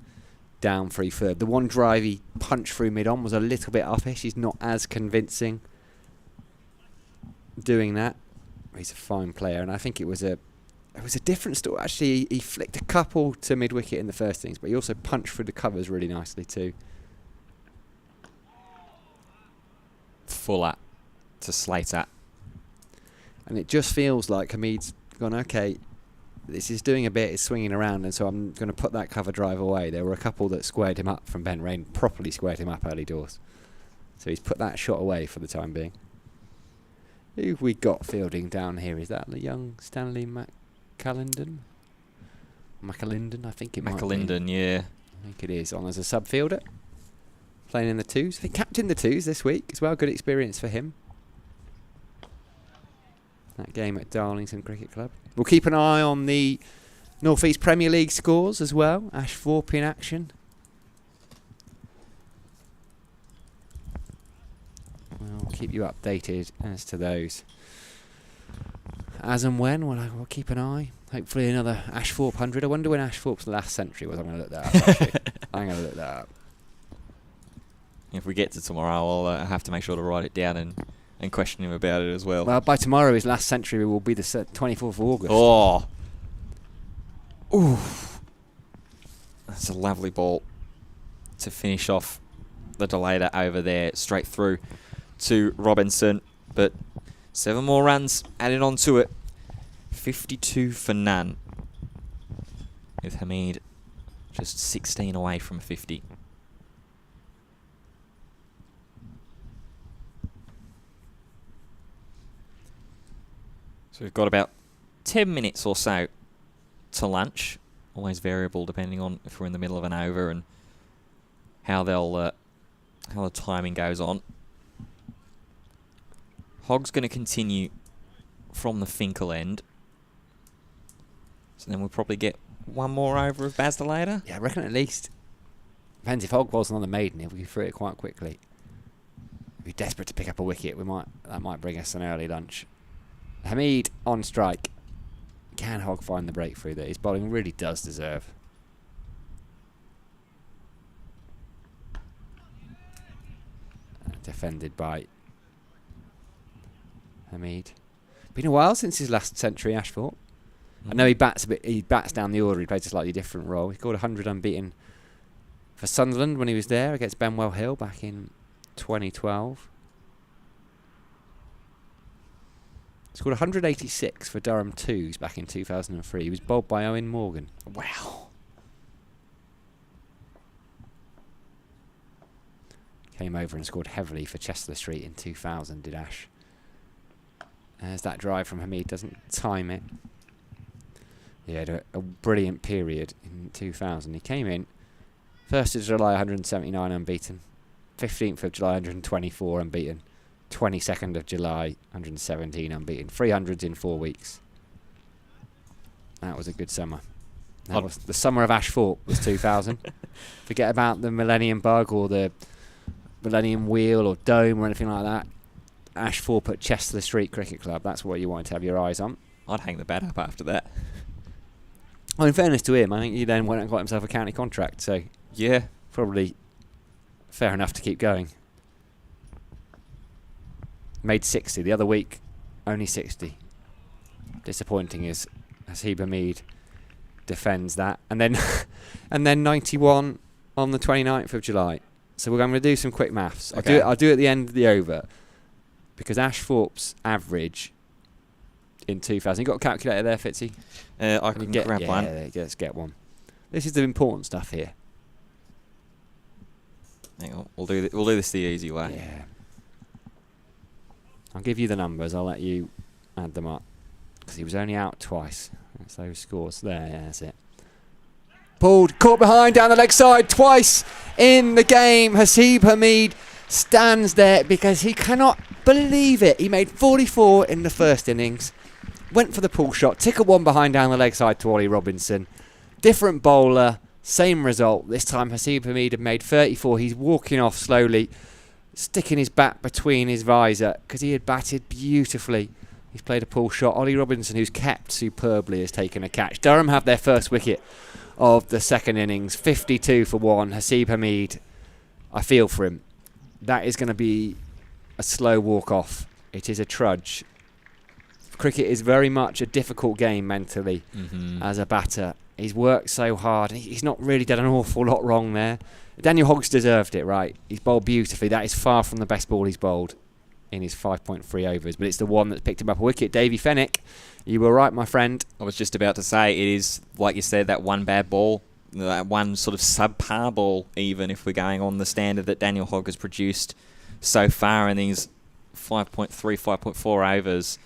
down 3/3. The one drive he punched through mid-on was a little bit offish. He's not as convincing doing that. He's a fine player, and I think it was a different story. Actually, he flicked a couple to mid-wicket in the first innings, but he also punched through the covers really nicely too. Fuller to Slater. And it just feels like Hamid's gone, okay, this is doing a bit, it's swinging around, and so I'm going to put that cover drive away. There were a couple that squared him up from Ben Rain, properly squared him up early doors. So he's put that shot away for the time being. Who've we got fielding down here? Is that the young Stanley McAlinden? McAlinden, I think it might be. McAlinden, yeah. I think it is, on as a sub-fielder. Playing in the twos. I think captain the twos this week as well. Good experience for him. That game at Darlington Cricket Club. We'll keep an eye on the North East Premier League scores as well. Ash Thorpe in action. We'll keep you updated as to those. As and when, we'll keep an eye. Hopefully another Ash Thorpe 100. I wonder when Ash Thorpe's last century was. I'm going to look that up, actually. I'm going to look that up. If we get to tomorrow, I'll have to make sure to write it down and question him about it as well. Well, by tomorrow, his last century will be the 24th of August. Oh. Ooh. That's a lovely ball to finish off the delator over there, straight through to Robinson. But 7 more runs added on to it. 52 for none. With Hamid just 16 away from 50. So we've got about 10 minutes or so to lunch. Always variable depending on if we're in the middle of an over and how the timing goes on. Hogg's going to continue from the Finkel end. So then we'll probably get one more over of Baz later. Yeah, I reckon at least. Depends if Hogg wasn't on the maiden, if we threw it quite quickly. If we're desperate to pick up a wicket, that might bring us an early lunch. Hamid on strike. Can Hogg find the breakthrough that his bowling really does deserve? Defended by Hamid. Been a while since his last century, Ash Thorpe. I know he bats down the order. He plays a slightly different role. He scored 100 unbeaten for Sunderland when he was there against Benwell Hill back in 2012. Scored 186 for Durham twos back in 2003. He was bowled by Owen Morgan. Wow. Came over and scored heavily for Chester Street in 2000, did Ash. As that drive from Hamid doesn't time it. He had a brilliant period in 2000. He came in 1st of July 179 unbeaten, 15th of July 124 unbeaten, 22nd of July 117 unbeaten, 300s in 4 weeks. That was a good summer. That was the summer of Ash Thorpe was 2000. Forget about the Millennium Bug or the Millennium Wheel or Dome or anything like that. Ash Thorpe at Chester Street Cricket Club. That's what you wanted to have your eyes on. I'd hang the bat up after that. Well, in fairness to him, I think he then went and got himself a county contract, so Yeah. probably fair enough to keep going. Made 60 the other week, only 60. Disappointing as Hasib Hamid defends that, and then and then 91 on the 29th of July. So we're going to do some quick maths. Okay. I'll do it at the end of the over because Ash Thorpe's average in 2000. You got a calculator there, Fitzy? I can grab one. Yeah, let's get one. This is the important stuff here. Hang on, we'll do this the easy way. Yeah. I'll give you the numbers. I'll let you add them up because he was only out twice. That's those scores there. Yeah, that's it. Pulled, caught behind, down the leg side twice in the game. Hasib Hamid stands there because he cannot believe it. He made 44 in the first innings. Went for the pull shot. Ticker one behind down the leg side to Ollie Robinson. Different bowler. Same result. This time Hasib Hamid had made 34. He's walking off slowly, sticking his bat between his visor because he had batted beautifully. He's played a pull shot. Ollie Robinson, who's kept superbly, has taken a catch. Durham have their first wicket of the second innings. 52 for 1. Haseeb Hameed, I feel for him. That is going to be a slow walk-off. It is a trudge. Cricket is very much a difficult game mentally as a batter. He's worked so hard. He's not really done an awful lot wrong there. Daniel Hogg's deserved it, right? He's bowled beautifully. That is far from the best ball he's bowled in his 5.3 overs, but it's the one that's picked him up a wicket. Davy Fennick, you were right, my friend. I was just about to say, it is, like you said, that one bad ball, that one sort of subpar ball, even if we're going on the standard that Daniel Hogg has produced so far in these 5.3, 5.4 overs.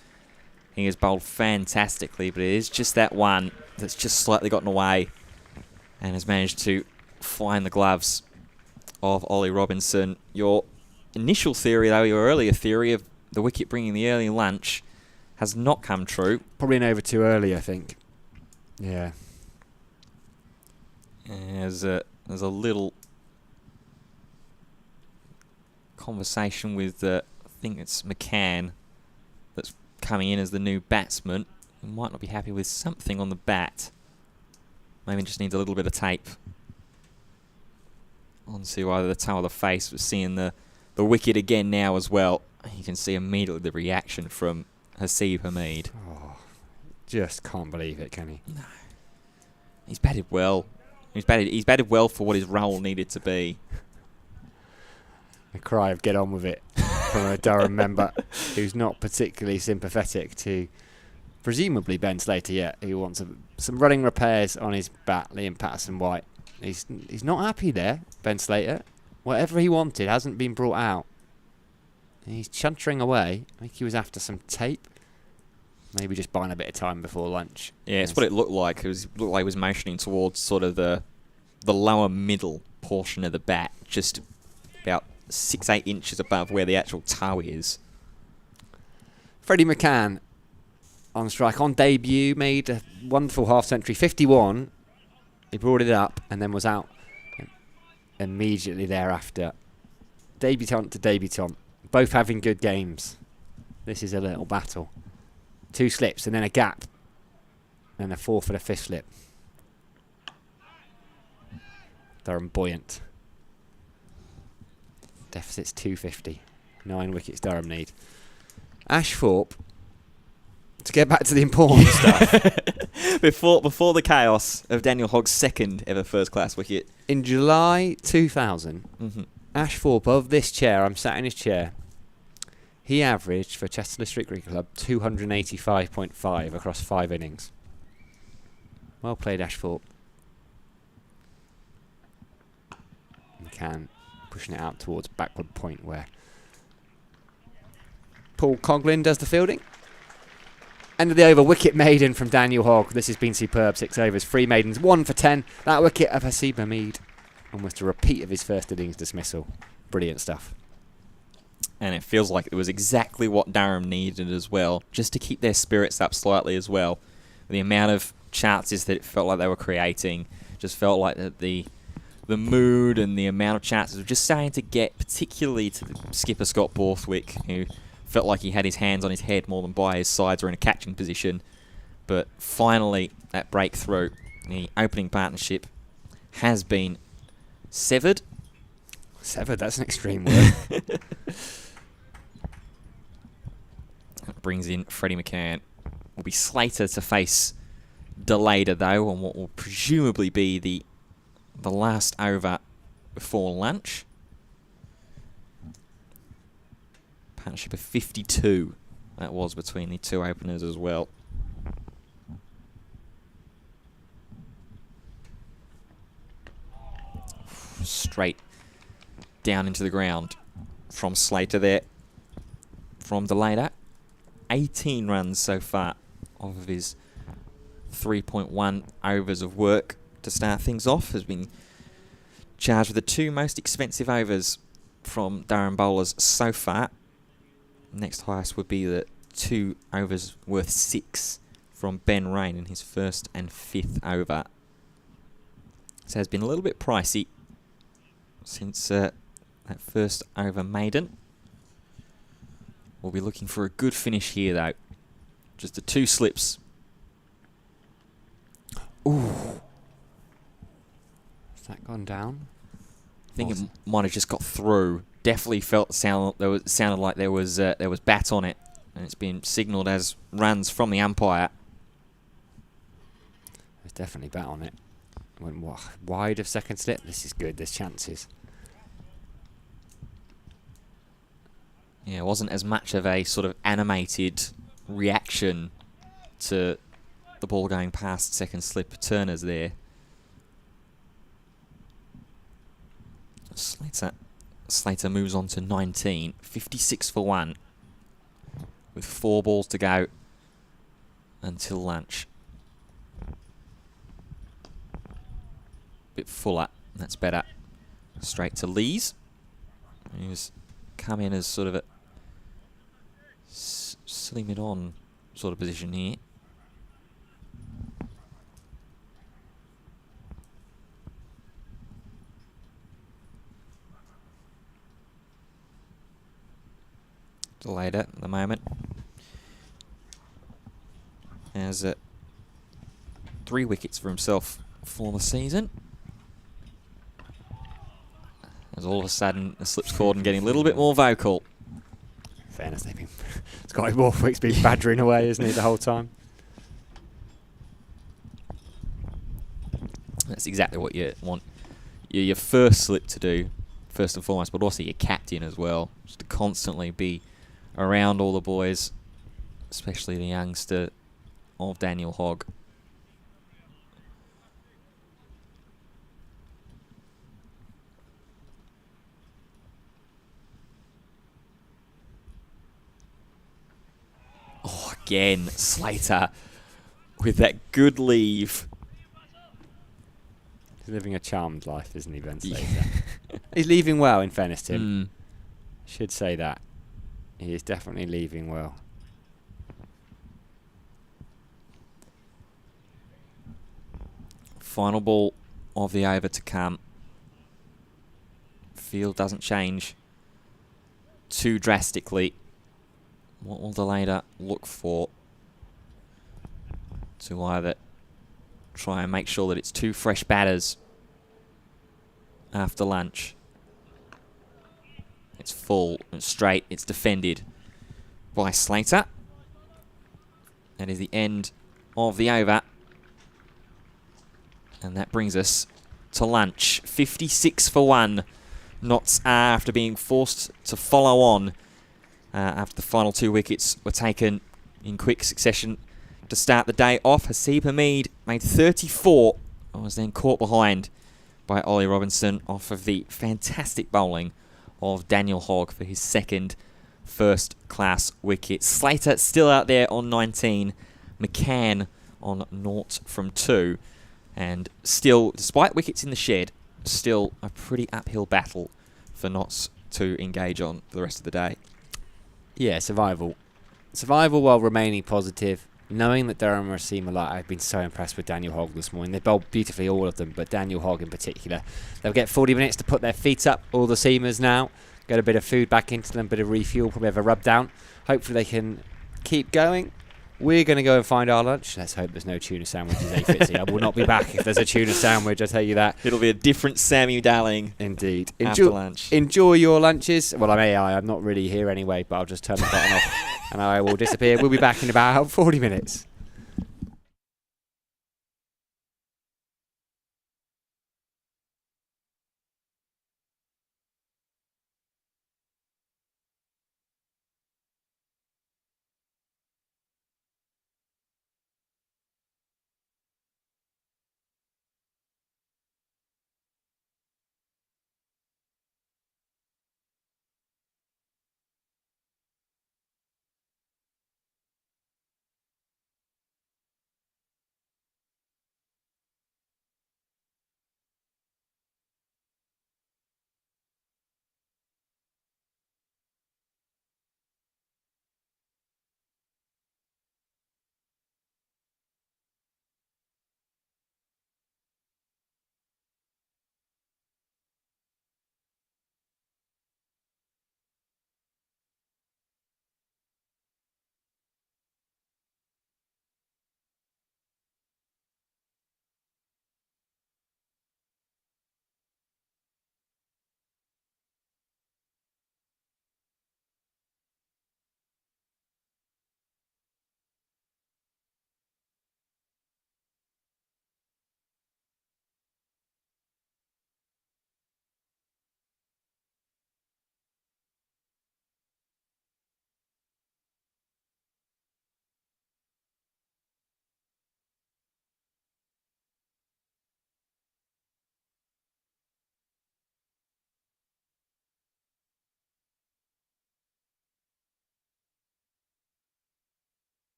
He has bowled fantastically, but it is just that one that's just slightly gotten away and has managed to find the gloves of Ollie Robinson. Your initial theory, though, your earlier theory of the wicket bringing the early lunch has not come true. Probably an over too early, I think. Yeah. There's a little conversation with, I think it's McCann, that's coming in as the new batsman. He might not be happy with something on the bat. Maybe just needs a little bit of tape onto either the toe or the face. We're seeing the wicket again now as well. You can see immediately the reaction from Haseeb Hameed. Oh, just can't believe it, can he? No. He's batted well. He's batted well for what his role needed to be. A cry of get on with it from a Durham member who's not particularly sympathetic to presumably Ben Slater yet, who wants some running repairs on his bat, Liam Patterson-White. He's not happy there, Ben Slater. Whatever he wanted hasn't been brought out. He's chuntering away. I think he was after some tape. Maybe just buying a bit of time before lunch. Yeah, it's what it looked like. Looked like he was motioning towards sort of the lower middle portion of the bat, just about 6-8 inches above where the actual toe is. Freddie McCann on strike. On debut, made a wonderful half-century. 51. He brought it up and then was out immediately thereafter. Debutant to debutant. Both having good games. This is a little battle. 2 slips and then a gap. And a 4 for the 5th slip. Durham buoyant. Deficit's 250. 9 wickets Durham need. Ash Thorpe, to get back to the important stuff. Before the chaos of Daniel Hogg's second ever first class wicket. In July 2000, Ash Thorpe, of this chair, I'm sat in his chair, he averaged for Chester District Cricket Club 285.5 across 5 innings. Well played, Ash Thorpe. McCann pushing it out towards backward point where Paul Coughlin does the fielding. End of the over, wicket maiden from Daniel Hogg. This has been superb. 6 overs, 3 maidens, 1 for 10. That wicket of Haseeb Hameed, almost a repeat of his first innings dismissal. Brilliant stuff. And it feels like it was exactly what Durham needed as well, just to keep their spirits up slightly as well. The amount of chances that it felt like they were creating, just felt like that the mood and the amount of chances were just starting to get, particularly to the skipper Scott Borthwick, who felt like he had his hands on his head more than by his sides or in a catching position. But finally, that breakthrough, the opening partnership, has been severed. Severed, that's an extreme word. That brings in Freddie McCann. Will be Slater to face Delader, though, on what will presumably be the last over before lunch. Partnership of 52, that was between the two openers as well. Straight down into the ground from Slater there. From Delader, 18 runs so far off of his 3.1 overs of work to start things off. Has been charged with the 2 most expensive overs from Durham bowlers so far. Next highest would be the 2 overs worth 6 from Ben Rain in his 1st and 5th over. So it has been a little bit pricey since that first over maiden. We'll be looking for a good finish here, though. Just the 2 slips. Ooh. Has that gone down? I think it might have just got through. Definitely sounded like there was bat on it, and it's been signalled as runs from the umpire. There's definitely bat on it. Went wide of second slip. This is good. There's chances. Yeah, it wasn't as much of a sort of animated reaction to the ball going past second slip Turner's there. Slater moves on to 19, 56 for 1, with 4 balls to go until lunch. Bit fuller, that's better. Straight to Lees. He was come in as sort of a silly mid-on sort of position here. Delayed at the moment. Has 3 wickets for himself for the season. As all of a sudden the slip's caught and getting a little bit more vocal. Fairness, they've been Scotty Borthwick's been badgering away, isn't he, the whole time? That's exactly what you want your first slip to do, first and foremost, but also your captain as well. Just to constantly be around all the boys, especially the youngster of Daniel Hogg. Oh, again, Slater with that good leave. He's living a charmed life, isn't he, Ben Slater? He's leaving well, in fairness to him. Should say that. He is definitely leaving well. Final ball of the over to come. Field doesn't change too drastically. What will the leader look for to either try and make sure that it's 2 fresh batters after lunch? It's full and straight. It's defended by Slater. That is the end of the over. And that brings us to lunch. 56 for 1. Notts are, after being forced to follow on after the final 2 wickets were taken in quick succession to start the day off. Haseeb Hameed made 34 and was then caught behind by Ollie Robinson off of the fantastic bowling of Daniel Hogg for his second first-class wicket. Slater still out there on 19. McCann on 0 from 2. And still, despite wickets in the shed, still a pretty uphill battle for Notts to engage on for the rest of the day. Yeah, survival. Survival while remaining positive. Knowing that Durham and Rasim alike, I've been so impressed with Daniel Hogg this morning. They bowled beautifully, all of them, but Daniel Hogg in particular. They'll get 40 minutes to put their feet up, all the seamers now. Get a bit of food back into them, bit of refuel, probably have a rub down. Hopefully they can keep going. We're going to go and find our lunch. Let's hope there's no tuna sandwiches, Fitzy. I will not be back if there's a tuna sandwich, I tell you that. It'll be a different Sammy Darling. Indeed. After lunch. Enjoy your lunches. Well, I'm AI. I'm not really here anyway, but I'll just turn the button off and I will disappear. We'll be back in about 40 minutes.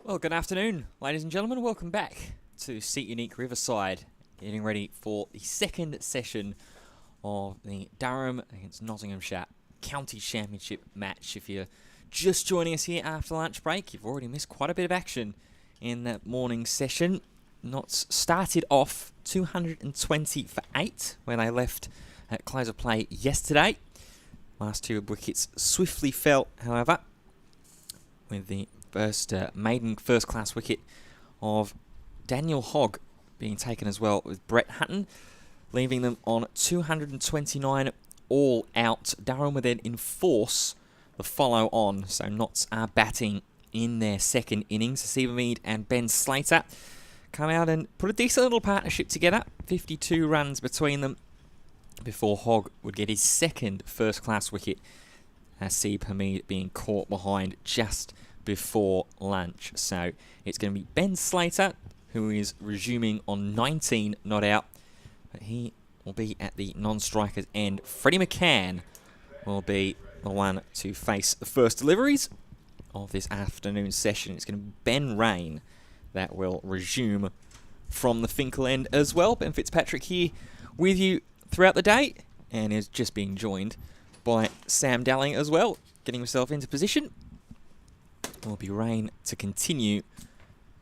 Well, good afternoon, ladies and gentlemen. Welcome back to Seat Unique Riverside, getting ready for the second session of the Durham against Nottinghamshire County Championship match. If you're just joining us here after lunch break, you've already missed quite a bit of action in that morning session. Notts started off 220 for 8 when they left at close of play yesterday. Last two wickets swiftly fell, however, with the first maiden first-class wicket of Daniel Hogg being taken as well with Brett Hutton, leaving them on 229 all out. Durham were then enforce the follow on, so Notts are batting in their second innings. Stephen Mead and Ben Slater come out and put a decent little partnership together, 52 runs between them, before Hogg would get his second first-class wicket, Asib Hamid being caught behind just before lunch. So it's going to be Ben Slater, who is resuming on 19 not out, but he will be at the non-striker's end. Freddie McCann will be the one to face the first deliveries of this afternoon session. It's going to be Ben Rain that will resume from the Finkel end as well. Ben Fitzpatrick here with you throughout the day, and is just being joined by Sam Dalling as well, getting himself into position. It will be Rain to continue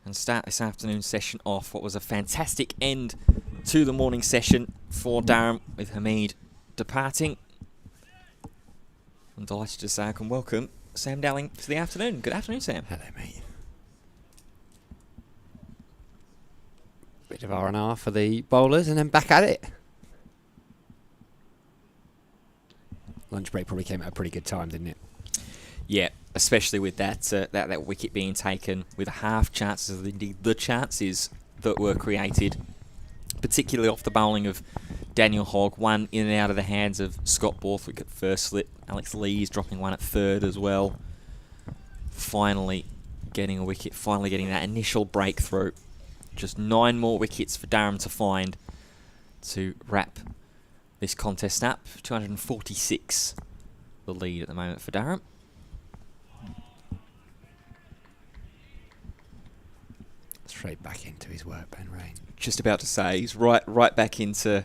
and start this afternoon session off. What was a fantastic end to the morning session for Durham, with Hamid departing. I'm delighted to say I can welcome Sam Dalling to the afternoon. Good afternoon, Sam. Hello, mate. Bit of R&R for the bowlers and then back at it. Lunch break probably came at a pretty good time, didn't it? Yeah, especially with that wicket being taken with half chances, indeed the chances that were created, particularly off the bowling of Daniel Hogg, one in and out of the hands of Scott Borthwick at first slip. Alex Lees dropping one at third as well. Finally getting a wicket, finally getting that initial breakthrough. Just 9 more wickets for Durham to find to wrap this contest up. 246 the lead at the moment for Durham. Straight back into his work, Ben Rain. Just about to say, he's right back into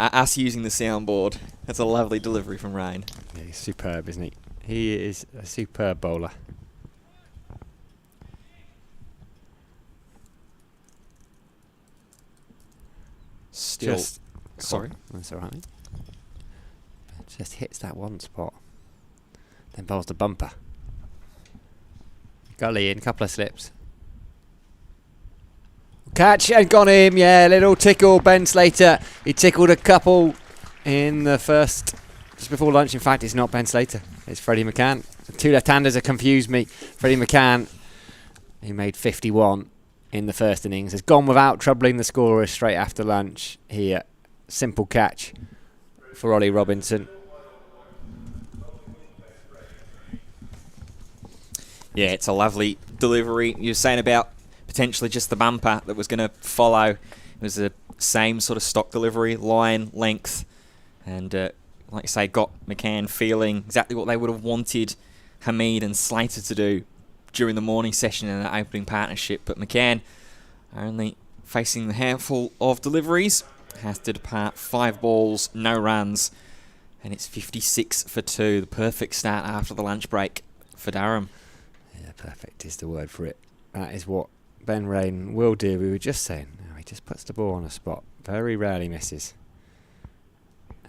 us using the soundboard. That's a lovely delivery from Rain. Yeah, he's superb, isn't he? He is a superb bowler. Still, Sorry, that's all right. Just hits that one spot, then bowls the bumper. Gully in, couple of slips. Catch and gone him, yeah, little tickle, Ben Slater. He tickled a couple in the first, just before lunch. In fact, it's not Ben Slater, it's Freddie McCann. The two left-handers have confused me. Freddie McCann, he made 51 in the first innings, has gone without troubling the scorers straight after lunch here. Simple catch for Ollie Robinson. Yeah, it's a lovely delivery. You were saying about potentially just the bumper that was going to follow. It was the same sort of stock delivery, line, length, and like you say, got McCann feeling exactly what they would have wanted Hamid and Slater to do during the morning session in that opening partnership. But McCann, only facing the handful of deliveries, has to depart 5 balls, no runs, and it's 56 for 2. The perfect start after the lunch break for Durham. Yeah, perfect is the word for it. That is what Ben Rain will do. We were just saying, no, he just puts the ball on a spot, very rarely misses,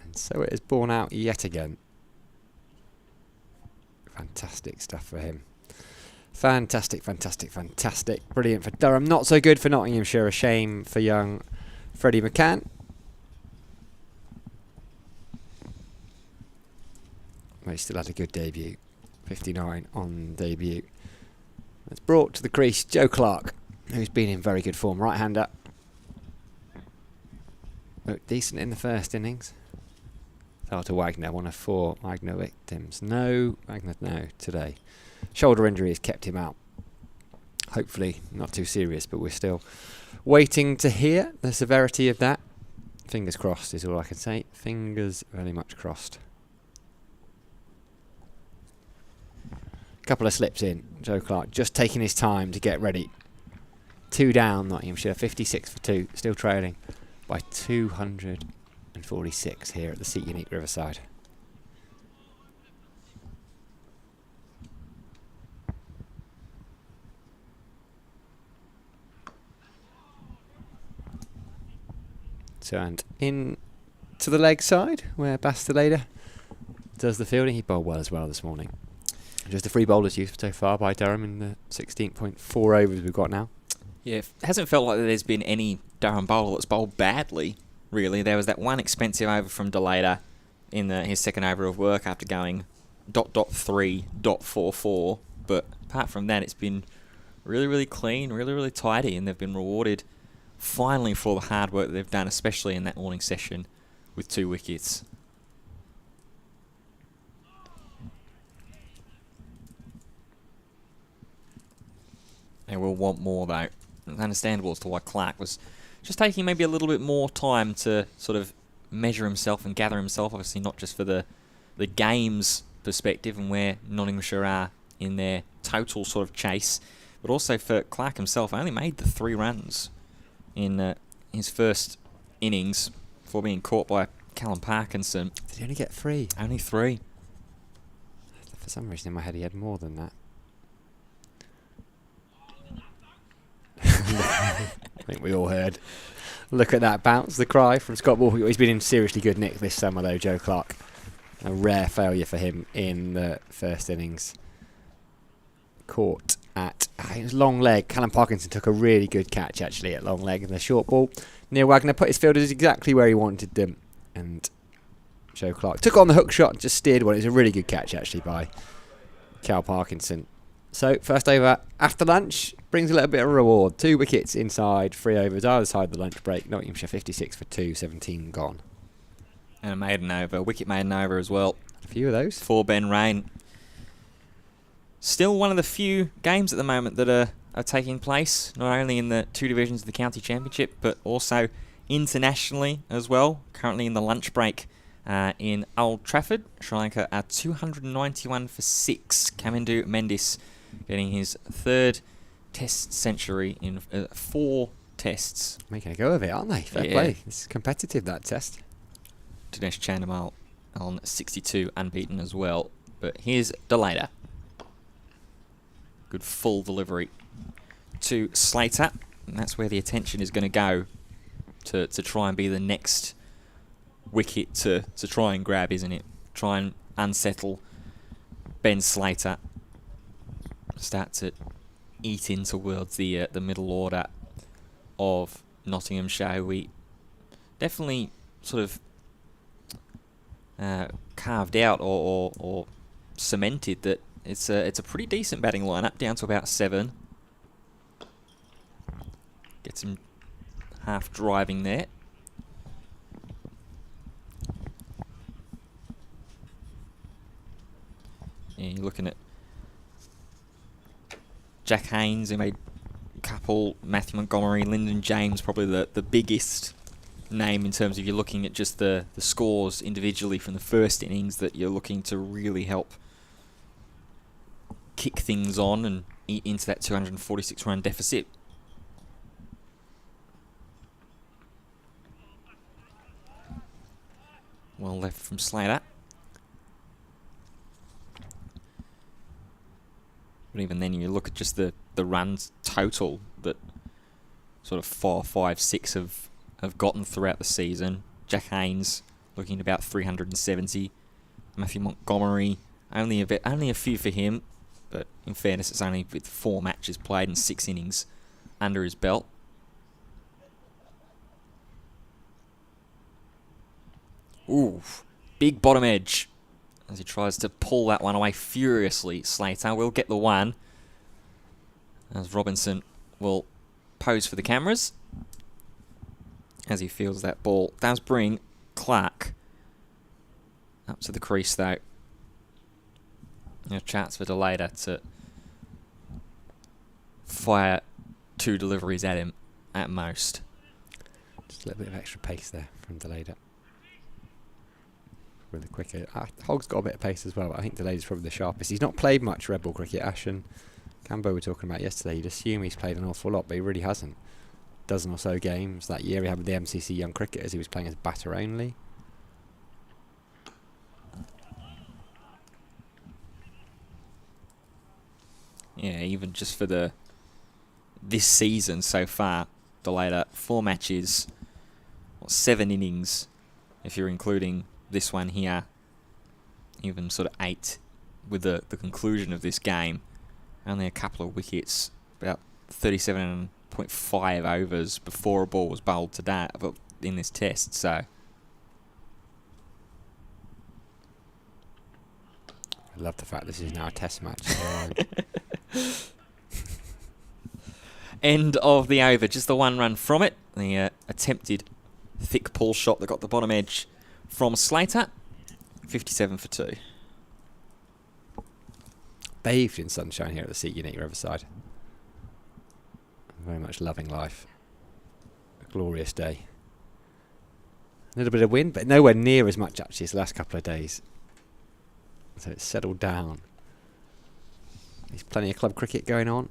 and so it is borne out yet again. Fantastic stuff for him. Fantastic, fantastic, fantastic. Brilliant for Durham. Not so good for Nottinghamshire. A shame for young Freddie McCann. Well, he still had a good debut. 59 on debut. It's brought to the crease Joe Clark, who's been in very good form. Right-hander. Looked decent in the first innings. Fell to Wagner, one of 4 Wagner victims. No, Wagner no today. Shoulder injury has kept him out. Hopefully not too serious, but we're still waiting to hear the severity of that. Fingers crossed is all I can say. Fingers very much crossed. Couple of slips in. Joe Clark just taking his time to get ready. 2 down, Nottinghamshire, 56 for 2, still trailing by 246 here at the Seat Unique Riverside. Turned in to the leg side where Basteleda does the fielding. He bowled well as well this morning. Just the 3 bowlers used so far by Durham in the 16.4 overs we've got now. Yeah, it hasn't felt like there's been any Durham bowler that's bowled badly, really. There was that one expensive over from Delata in his second over of work after going .3, .44. But apart from that, it's been really, really clean, really, really tidy, and they've been rewarded finally for all the hard work that they've done, especially in that morning session with 2 wickets. They will want more, though. It's understandable as to why Clark was just taking maybe a little bit more time to sort of measure himself and gather himself, obviously not just for the game's perspective and where Nottinghamshire are in their total sort of chase, but also for Clark himself. Only made the 3 runs in his first innings before being caught by Callum Parkinson. Did he only get 3? Only 3. For some reason in my head he had more than that. I think we all heard. Look at that bounce, the cry from Scott Walker. He's been in seriously good nick this summer though, Joe Clark. A rare failure for him in the first innings. Caught at, it was long leg. Callum Parkinson took a really good catch actually at long leg in the short ball. Neil Wagner put his fielders exactly where he wanted them. And Joe Clark took on the hook shot and just steered one. It was a really good catch actually by Cal Parkinson. So first over after lunch brings a little bit of reward. 2 wickets inside 3 overs either side of the lunch break. Nottinghamshire 56 for 2, 17 gone. And a maiden over, wicket maiden over as well. A few of those. For Ben Rain. Still one of the few games at the moment that are taking place, not only in the 2 divisions of the county championship, but also internationally as well. Currently in the lunch break in Old Trafford. Sri Lanka are 291 for 6. Kamindu Mendis getting his 3rd test century in 4 tests. Making a go of it, aren't they? Fair play. It's competitive, that test. Dinesh Chandimal on 62 unbeaten as well. But here's Delata. Good full delivery to Slater. And that's where the attention is going to go to try and be the next wicket to try and grab, isn't it? Try and unsettle Ben Slater. Start to eat in towards the middle order of Nottinghamshire. We definitely sort of carved out or cemented that it's a pretty decent batting lineup, down to about 7. Gets him half driving there. Yeah, you're looking at Jack Haynes, who made a couple, Matthew Montgomery, Lyndon James, probably the biggest name in terms of you're looking at just the scores individually from the first innings that you're looking to really help kick things on and eat into that 246 run deficit. Well left from Slater. But even then, you look at just the runs total that sort of 4, 5, 6 have gotten throughout the season. Jack Haynes looking at about 370. Matthew Montgomery, only a few for him, but in fairness, it's only with 4 matches played and 6 innings under his belt. Ooh, big bottom edge as he tries to pull that one away furiously. Slater will get the one as Robinson will pose for the cameras as he feels that ball. Does bring Clark up to the crease though. A chance for Delata to fire 2 deliveries at him at most. Just a little bit of extra pace there from Delata. with the quicker. Hogg's got a bit of pace as well, but I think Delay's probably the sharpest. He's not played much red ball cricket. Ash and Cambo were talking about yesterday. You'd assume he's played an awful lot, but he really hasn't. Dozen or so games. That year he had with the MCC Young Cricketers, he was playing as batter only. Yeah, even just for this season so far, the later 4 matches, 7 innings, if you're including this one here, even sort of 8 with the conclusion of this game. Only a couple of wickets, about 37.5 overs before a ball was bowled to that in this test. So I love the fact this is now a test match. End of the over, just the 1 run from it. The attempted thick pull shot that got the bottom edge from Slater. 57 for 2. Bathed in sunshine here at the Sea Unit Riverside. Very much loving life. A glorious day. A little bit of wind, but nowhere near as much actually as the last couple of days. So it's settled down. There's plenty of club cricket going on.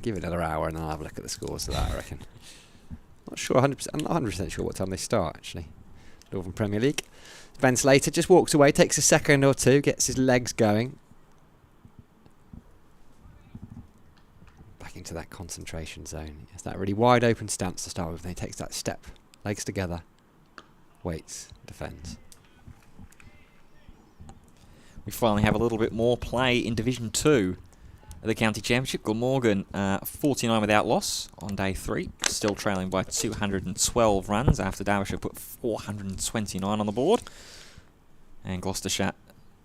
Give it another hour and I'll have a look at the scores of that, I reckon. Not sure, 100%. I'm not 100% sure what time they start, actually. Northern Premier League. Ben Slater just walks away, takes a second or two, gets his legs going. Back into that concentration zone. It's that really wide open stance to start with. Then he takes that step, legs together, waits, defends. We finally have a little bit more play in Division 2 of the County Championship. Glamorgan 49 without loss on day 3, still trailing by 212 runs after Derbyshire put 429 on the board. And Gloucestershire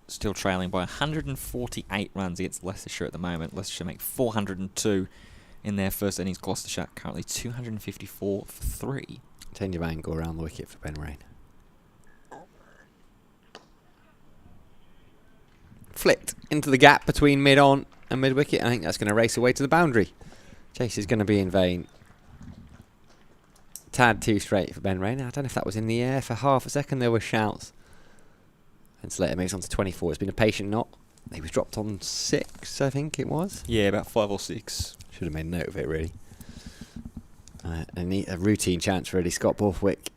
still trailing by 148 runs against Leicestershire at the moment. Leicestershire make 402 in their first innings. Gloucestershire currently 254 for 3. Change of angle around the wicket for Ben Rain. Flicked into the gap between mid-on and mid-wicket. I think that's going to race away to the boundary. Chase is going to be in vain. Tad too straight for Ben Rain. I don't know if that was in the air for half a second. There were shouts. And Slater moves on to 24. It's been a patient knot. He was dropped on 6, I think it was. Yeah, about 5 or 6. Should have made a note of it, really. A routine chance, really. Scott Borthwick.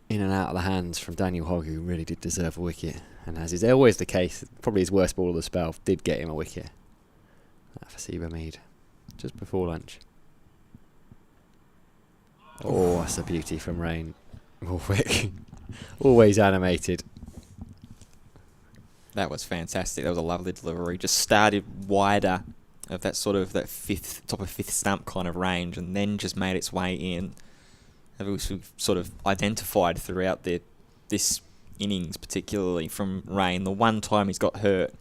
In and out of the hands from Daniel Hogg, who really did deserve a wicket. And as is always the case, probably his worst ball of the spell did get him a wicket. That for Seba Mead. Just before lunch. Oh, that's a beauty from Rain. Borthwick. Always animated. That was fantastic. That was a lovely delivery. Just started wider of that sort of that top of fifth stump kind of range, and then just made its way in. It was sort of identified throughout this innings, particularly from Rain. The one time he's got hurt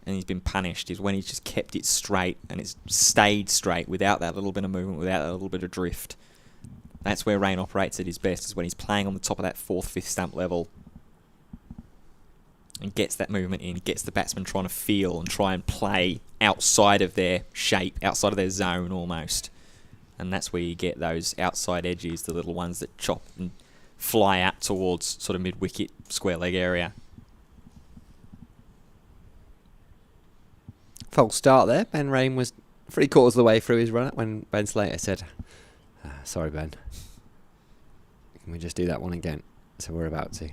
and he's been punished is when he's just kept it straight and it's stayed straight without that little bit of movement, without that little bit of drift. That's where Rain operates at his best, is when he's playing on the top of that 4th, 5th stump level and gets that movement in, gets the batsman trying to feel and try and play outside of their shape, outside of their zone almost. And that's where you get those outside edges, the little ones that chop and fly out towards sort of mid-wicket, square leg area. False start there. Ben Rain was 3/4 of the way through his run when Ben Slater said, sorry, Ben. Can we just do that one again? So we're about to.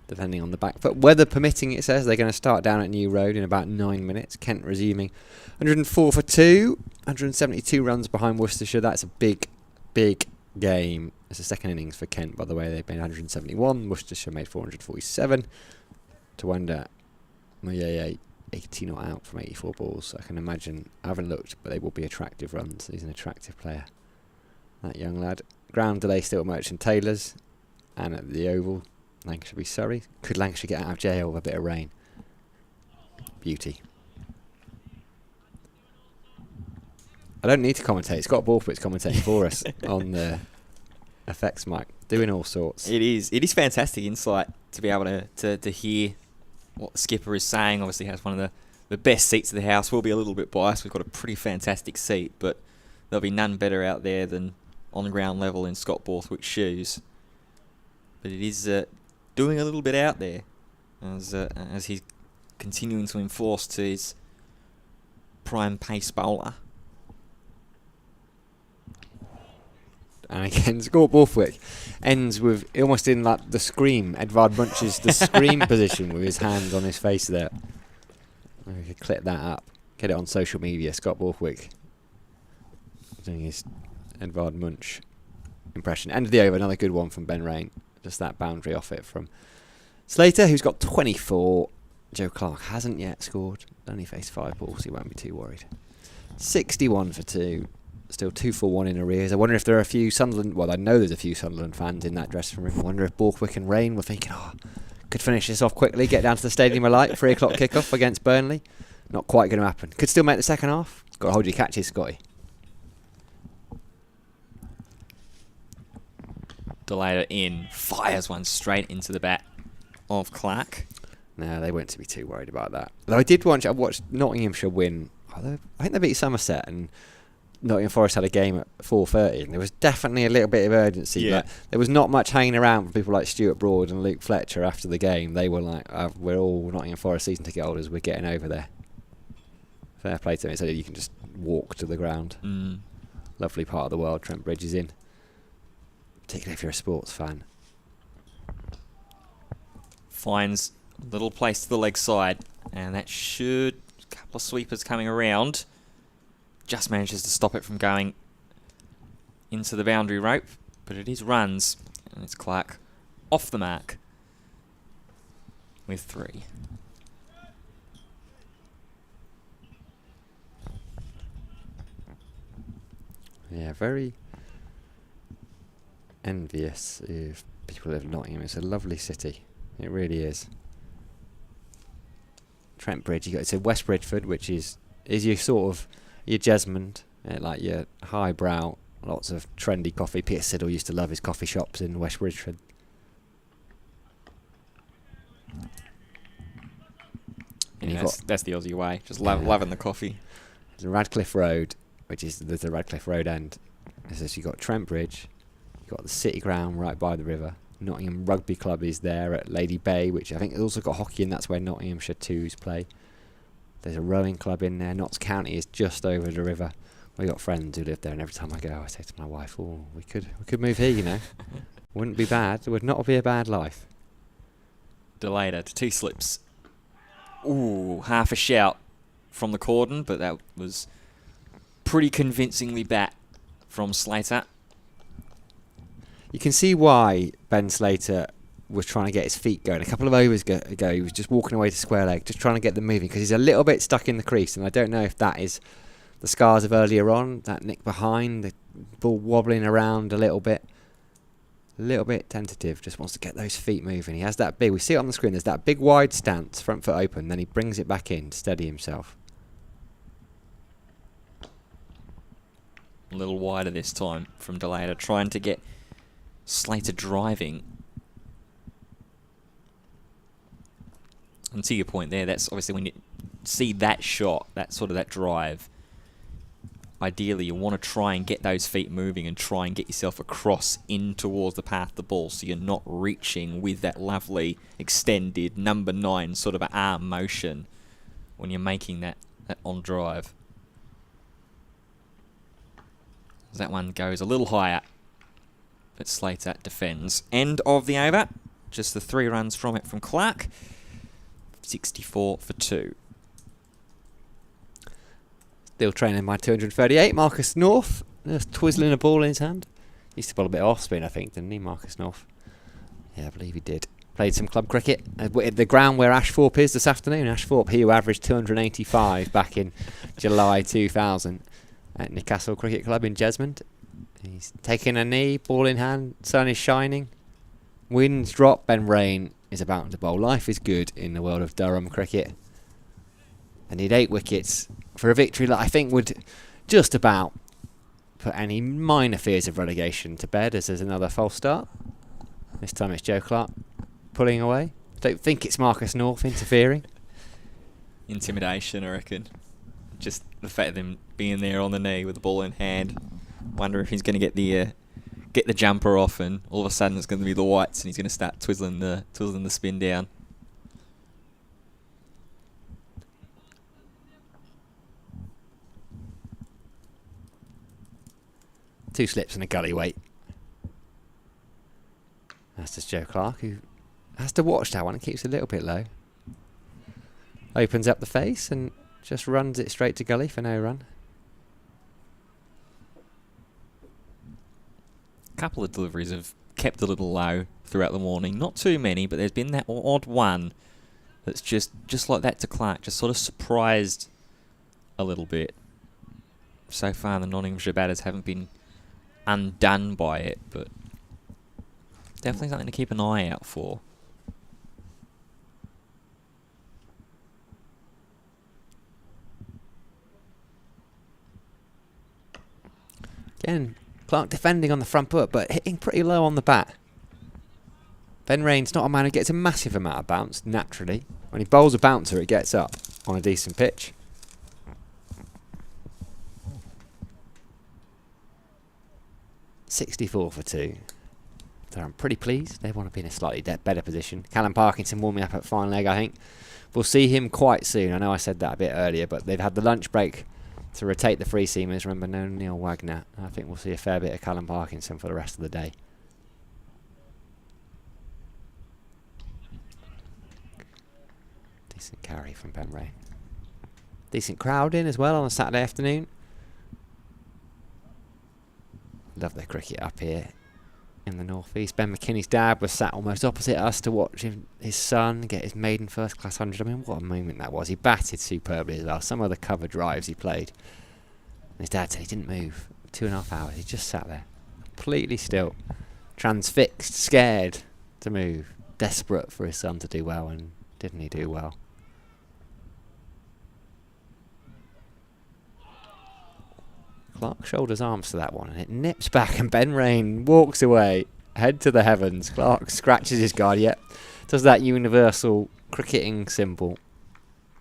Depending on the back foot. Weather permitting, it says. They're going to start down at New Road in about 9 minutes. Kent resuming 104 for 2. 172 runs behind Worcestershire. That's a big, big game. It's the second innings for Kent, by the way. They've made 171. Worcestershire made 447. To wonder, yeah, 80 not out from 84 balls. I can imagine. I haven't looked, but they will be attractive runs. He's an attractive player, that young lad. Ground delay still at Merchant Taylor's and at the Oval. Lancashire v Surrey. Could Lancashire get out of jail with a bit of rain? Beauty. I don't need to commentate. Scott Borthwick's commentating for us on the effects mic, doing all sorts. It is fantastic insight to be able to hear what the skipper is saying. Obviously has one of the best seats of the house. We'll be a little bit biased. We've got a pretty fantastic seat, but there'll be none better out there than on ground level in Scott Borthwick's shoes. But it is doing a little bit out there as he's continuing to enforce to his prime pace bowler. And again, Scott Borthwick ends with almost in like the scream. Edvard Munch's the scream position with his hand on his face there. We could clip that up, get it on social media. Scott Borthwick doing his Edvard Munch impression. End of the over, another good one from Ben Rain. Just that boundary off it from Slater, who's got 24. Joe Clark hasn't yet scored. Only faced 5 balls, so he won't be too worried. 61 for 2. Still 2 for 1 in arrears. I wonder if there are a few Sunderland... Well, I know there's a few Sunderland fans in that dressing room. I wonder if Borthwick and Rain were thinking, could finish this off quickly, get down to the Stadium of Light, 3 o'clock kickoff against Burnley. Not quite going to happen. Could still make the second half. Got to hold your catches, Scotty. Delator in, fires one straight into the bat of Clark. No, they weren't to be too worried about that. Though I watched Nottinghamshire win. I think they beat Somerset, and Nottingham Forest had a game at 4:30, and there was definitely a little bit of urgency. Yeah. But there was not much hanging around for people like Stuart Broad and Luke Fletcher after the game. They were like, we're all Nottingham Forest season ticket holders, we're getting over there. Fair play to them. So you can just walk to the ground. Lovely part of the world Trent Bridge is in, particularly if you're a sports fan. Finds a little place to the leg side, and that should... A couple of sweepers coming around. Just manages to stop it from going into the boundary rope, but it is runs, and it's Clark off the mark with 3. Yeah, very envious of people who live in Nottingham. It's a lovely city. It really is. Trent Bridge, it's a West Bridgeford, which is your sort of your Jesmond, like your highbrow, lots of trendy coffee. Peter Siddle used to love his coffee shops in West Bridgeford. Yeah, that's the Aussie way, just loving the coffee. There's Radcliffe Road, there's the Radcliffe Road end. So you've got Trent Bridge, you've got the City Ground right by the river. Nottingham Rugby Club is there at Lady Bay, which I think has also got hockey, and that's where Nottinghamshire 2s play. There's a rowing club in there. Notts County is just over the river. We got friends who live there, and every time I go, I say to my wife, we could move here, you know. Wouldn't be bad. It would not be a bad life. Delator to 2 slips. Ooh, half a shout from the cordon, but that was pretty convincingly bat from Slater. You can see why Ben Slater was trying to get his feet going. A couple of overs ago, he was just walking away to square leg, just trying to get them moving, because he's a little bit stuck in the crease, and I don't know if that is the scars of earlier on, that nick behind, the ball wobbling around a little bit tentative, just wants to get those feet moving. He has that big, we see it on the screen, there's that big wide stance, front foot open, then he brings it back in to steady himself. A little wider this time from Delator, trying to get Slater driving. And to your point there, that's obviously when you see that shot, that drive, ideally you want to try and get those feet moving and try and get yourself across in towards the path of the ball, so you're not reaching with that lovely extended number 9 sort of arm motion when you're making that on drive. That one goes a little higher, but Slater defends. End of the over. Just the 3 runs from it from Clark. 64 for 2. Still training my 238, Marcus North. Just twizzling a ball in his hand. He used to bowl a bit of off spin, I think, didn't he, Marcus North? Yeah, I believe he did. Played some club cricket at the ground where Ashthorpe is this afternoon. Ashthorpe, he who averaged 285 back in July 2000 at Newcastle Cricket Club in Jesmond. He's taking a knee, ball in hand, sun is shining. Winds drop, Ben Rain is about to bowl. Life is good in the world of Durham cricket. And he'd 8 wickets for a victory that I think would just about put any minor fears of relegation to bed, as there's another false start. This time it's Joe Clark pulling away. Don't think it's Marcus North interfering. Intimidation, I reckon. Just the fact of him being there on the knee with the ball in hand. Wonder if he's going to get the get the jumper off, and all of a sudden it's going to be the whites, and he's going to start twizzling the spin down. Two slips and a gully weight. That's just Joe Clark, who has to watch that one and keeps it a little bit low. Opens up the face and just runs it straight to gully for no run. A couple of deliveries have kept a little low throughout the morning. Not too many, but there's been that odd one that's just like that to Clark, just sort of surprised a little bit. So far, the Nottinghamshire batters haven't been undone by it, but definitely something to keep an eye out for. Again, Clark defending on the front foot, but hitting pretty low on the bat. Ben Rain's not a man who gets a massive amount of bounce naturally. When he bowls a bouncer, it gets up on a decent pitch. .64 for 2. So I'm pretty pleased. They want to be in a slightly better position. Callum Parkinson warming up at fine leg, I think. We'll see him quite soon. I know I said that a bit earlier, but they've had the lunch break to rotate the free seamers. Remember, no Neil Wagner. I think we'll see a fair bit of Callum Parkinson for the rest of the day. Decent carry from Ben Ray. Decent crowd in as well on a Saturday afternoon. Love their cricket up here in the northeast. Ben McKinney's dad was sat almost opposite us to watch his son get his maiden first class 100. I mean, what a moment that was. He batted superbly as well. Some of the cover drives he played. And his dad said he didn't move 2.5 hours. He just sat there, completely still, transfixed, scared to move, desperate for his son to do well, and didn't he do well? Clark shoulders arms to that one, and it nips back, and Ben Rain walks away, head to the heavens. Clark scratches his guard, yet does that universal cricketing symbol.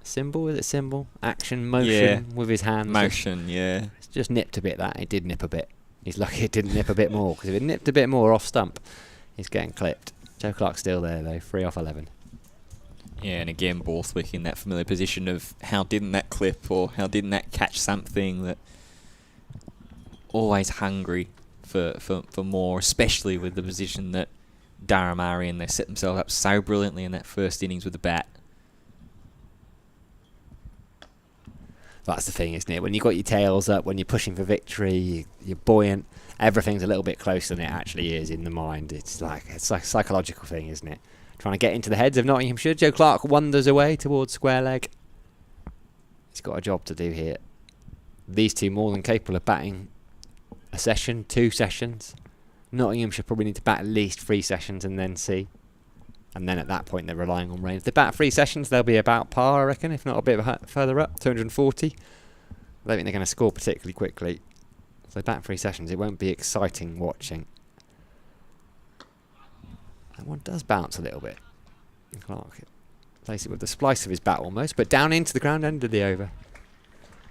Symbol? Is it symbol? Action, motion with his hands. Motion, yeah. It's just nipped a bit, that. It did nip a bit. He's lucky it didn't nip a bit more, because if it nipped a bit more off stump, he's getting clipped. Joe Clark's still there, though. 3 off 11. Yeah, and again, Borthwick in that familiar position of how didn't that clip, or how didn't that catch something that... Always hungry for more, especially with the position that Durham are in. They set themselves up so brilliantly in that first innings with the bat. That's the thing, isn't it? When you've got your tails up, when you're pushing for victory, you're buoyant, everything's a little bit closer than it actually is in the mind. It's like a psychological thing, isn't it? Trying to get into the heads of Nottinghamshire. Joe Clark wanders away towards square leg. He's got a job to do here. These two more than capable of batting a session, 2 sessions. Nottinghamshire probably need to bat at least 3 sessions and then see. And then at that point they're relying on rain. If they bat 3 sessions, they'll be about par, I reckon, if not a bit further up, 240. I don't think they're going to score particularly quickly. If they bat 3 sessions, it won't be exciting watching. That one does bounce a little bit. Clark plays it with the splice of his bat almost, but down into the ground end of the over.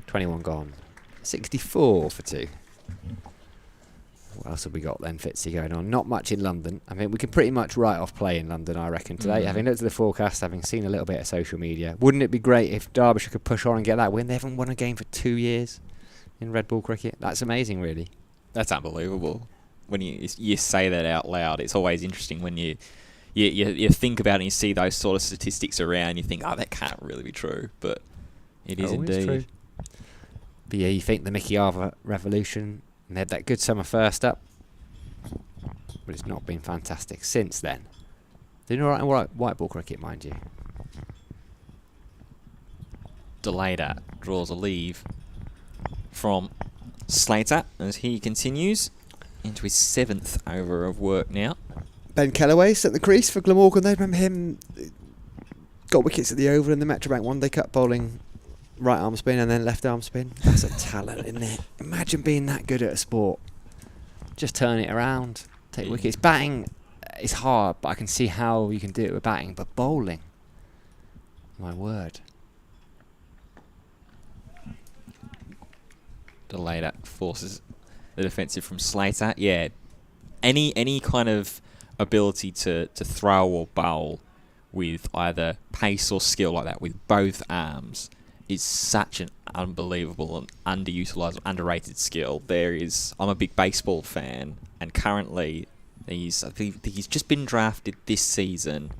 21 gone. 64 for 2. What else have we got then, Fitzy, going on? Not much in London. I mean, we can pretty much write off play in London, I reckon, today. Having looked at the forecast, having seen a little bit of social media. Wouldn't it be great if Derbyshire could push on and get that win? They haven't won a game for 2 years in red ball cricket. That's amazing, really. That's unbelievable. When you say that out loud, it's always interesting when you think about it and you see those sort of statistics around, you think, oh, that can't really be true. But it is indeed. True. But yeah, you think the Mickey Arthur revolution, and they had that good summer first up, but it's not been fantastic since then. Doing all right in white ball cricket, mind you. Delader draws a leave from Slater as he continues into his 7th over of work now. Ben Kellaway set the crease for Glamorgan. They remember him, got wickets at the over in the Metrobank One Day Cup, bowling right arm spin and then left arm spin. That's a talent, isn't it? Imagine being that good at a sport. Just turn it around, take wickets. Batting is hard, but I can see how you can do it with batting. But bowling, my word. Delader forces the defensive from Slater. Yeah, any kind of ability to throw or bowl with either pace or skill like that with both arms is such an unbelievable and underutilized, underrated skill. I'm a big baseball fan, and currently I believe he's just been drafted this season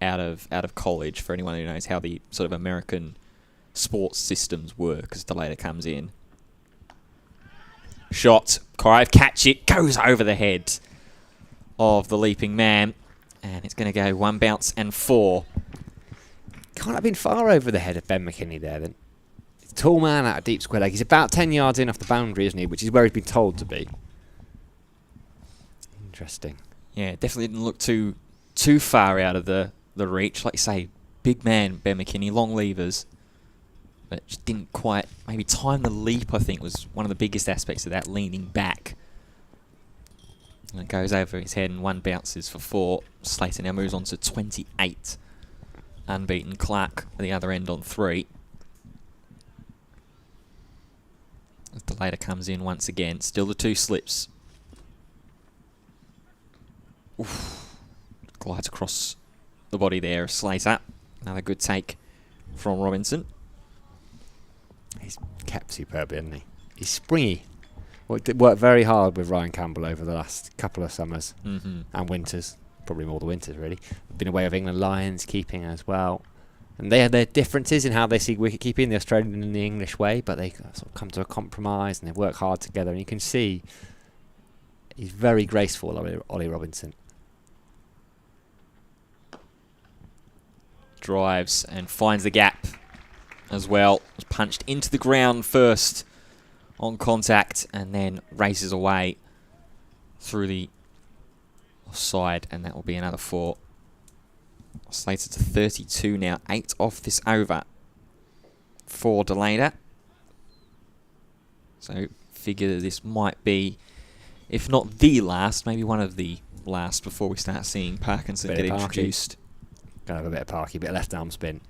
out of college. For anyone who knows how the sort of American sports systems work, as DeLater comes in. Shot, Clive, catch it, goes over the head of the leaping man, and it's going to go 1 bounce and 4. Can't have been far over the head of Ben McKinney there then. He's a tall man out of deep square leg. He's about 10 yards in off the boundary, isn't he? Which is where he's been told to be. Interesting. Yeah, definitely didn't look too far out of the reach. Like you say, big man, Ben McKinney, long levers. But just didn't quite maybe time the leap, I think, was one of the biggest aspects of that, leaning back. And it goes over his head and 1 bounces for 4. Slater now moves on to 28. Unbeaten. Clark at the other end on 3. As DeLater comes in once again, still the 2 slips. Oof. Glides across the body there of Slater. Another good take from Robinson. He's kept superbly, hasn't he? He's springy. Worked very hard with Ryan Campbell over the last couple of summers and winters. Probably more the winters, really. Been away with England Lions, keeping as well. And they have their differences in how they see wicket keeping, the Australian and the English way, but they sort of come to a compromise and they work hard together. And you can see he's very graceful, Ollie Robinson. Drives and finds the gap as well. Was punched into the ground first on contact and then races away through the offside, and that will be another 4. Slater to 32 now, 8 off this over for DeLater. So figure this might be, if not the last, maybe one of the last before we start seeing Parkinson get introduced. Gonna have a bit of Parky, bit of left arm spin.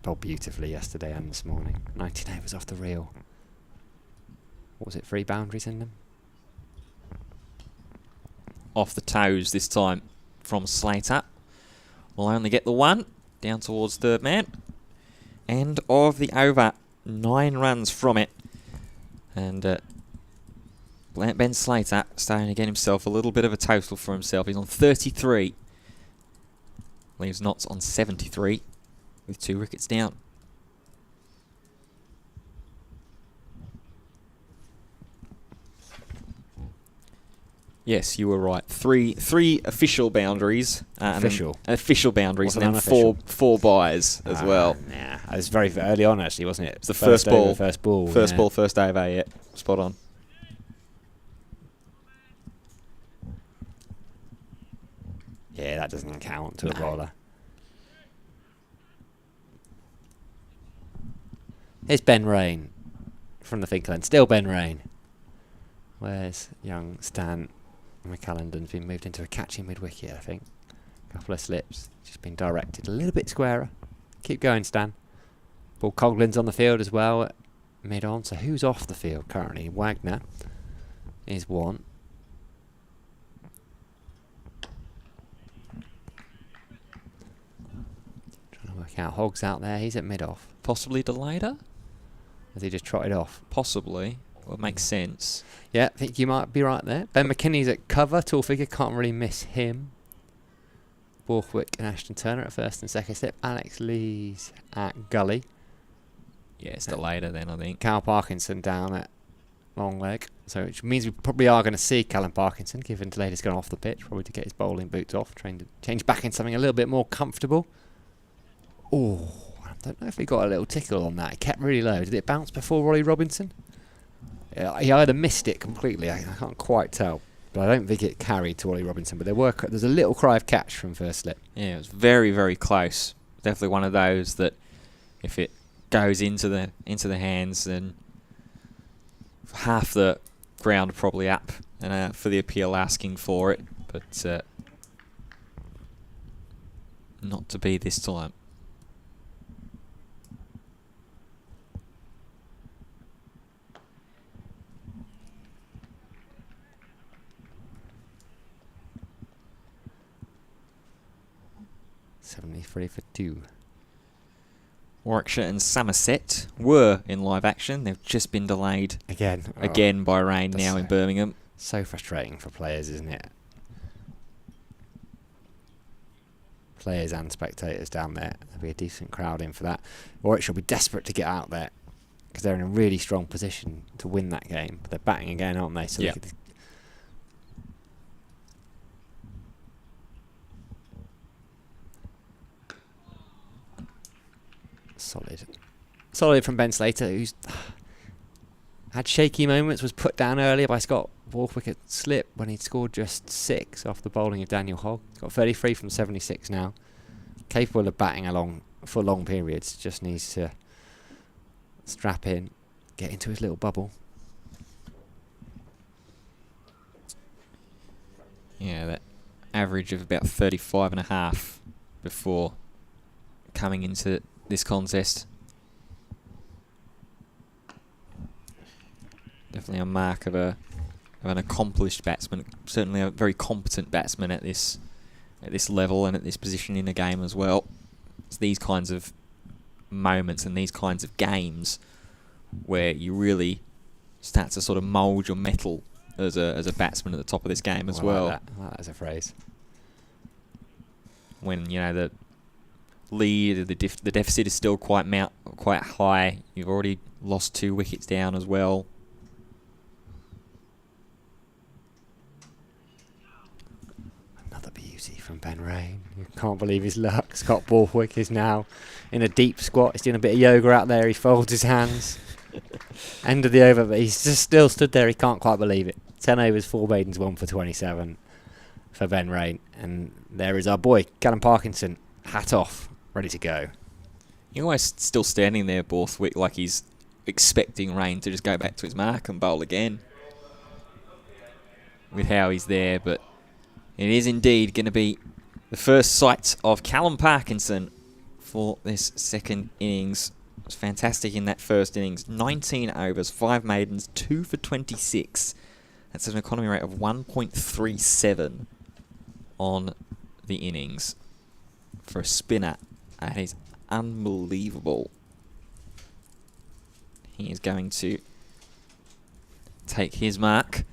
Bowled beautifully yesterday and this morning. 19 overs off the reel. What was it, 3 boundaries in them? Off the toes this time from Slater. Will only get the 1 down towards third man. End of the over. 9 runs from it. And Ben Slater starting to get himself a little bit of a total for himself. He's on 33. Leaves Knots on 73 with 2 wickets down. Yes, you were right. Three official boundaries. Official boundaries, and then four byes as well. Yeah, it was very early on, actually, wasn't it? It's the first ball. First ball, first over, yeah. Spot on. Yeah, that doesn't count to a bowler. Here's Ben Rain from the Finkland. Still Ben Rain. Where's young Stan McCallanden's been moved into a catching mid-wicket, I think. Couple of slips. Just been directed a little bit squarer. Keep going, Stan. Paul Coglin's on the field as well at mid-on. So who's off the field currently? Wagner is 1. Trying to work out Hogg's out there. He's at mid-off. Possibly DeLater? Has he just trotted off? Possibly. Well, it makes sense. Yeah, I think you might be right there. Ben McKinney's at cover. Tall figure. Can't really miss him. Borthwick and Ashton Turner at first and second slip. Alex Lees at gully. Yeah, it's DeLater then, I think. Cal Parkinson down at long leg. So which means we probably are going to see Callum Parkinson, given DeLater's gone off the pitch, probably to get his bowling boots off, trying to change back in something a little bit more comfortable. Oh, I don't know if he got a little tickle on that. It kept really low. Did it bounce before Ollie Robinson? He either missed it completely, I can't quite tell, but I don't think it carried to Ollie Robinson. But there's a little cry of catch from first slip. Yeah, it was very, very close. Definitely one of those that if it goes into the hands, then half the ground probably up and for the appeal asking for it, but not to be this time. 73 for 2. Warwickshire and Somerset were in live action. They've just been delayed Again by rain that's now in Birmingham. So frustrating for players, isn't it? Players and spectators down there. There'll be a decent crowd in for that. Warwickshire will be desperate to get out there because they're in a really strong position to win that game. But they're batting again, aren't they? So Yeah. they could solid from Ben Slater, who's had shaky moments, was put down earlier by Scott Borthwick at slip when he'd scored just 6 off the bowling of Daniel Hogg. He's got 33 from 76 now. Capable of batting along for long periods, just needs to strap in, get into his little bubble. Yeah, that average of about 35.5 before coming into this contest. Definitely a mark of an accomplished batsman. Certainly a very competent batsman at this level and at this position in the game as well. It's these kinds of moments and these kinds of games where you really start to sort of mould your mettle as a batsman at the top of this game as well. I like that as a phrase. When the lead, the deficit is still quite high. You've already lost 2 wickets down as well. Another beauty from Ben Rain. You can't believe his luck. Scott Borthwick is now in a deep squat. He's doing a bit of yoga out there. He folds his hands. End of the over, but he's just still stood there. He can't quite believe it. 10 overs, 4 maidens, 1 for 27 for Ben Rain. And there is our boy, Callum Parkinson, hat off, ready to go. You're almost still standing there, Borthwick, like he's expecting Rain to just go back to his mark and bowl again with how he's there. But it is indeed going to be the first sight of Callum Parkinson for this second innings. It was fantastic in that first innings. 19 overs, 5 maidens, 2 for 26. That's an economy rate of 1.37 on the innings. For a spinner, that is unbelievable. He is going to take his mark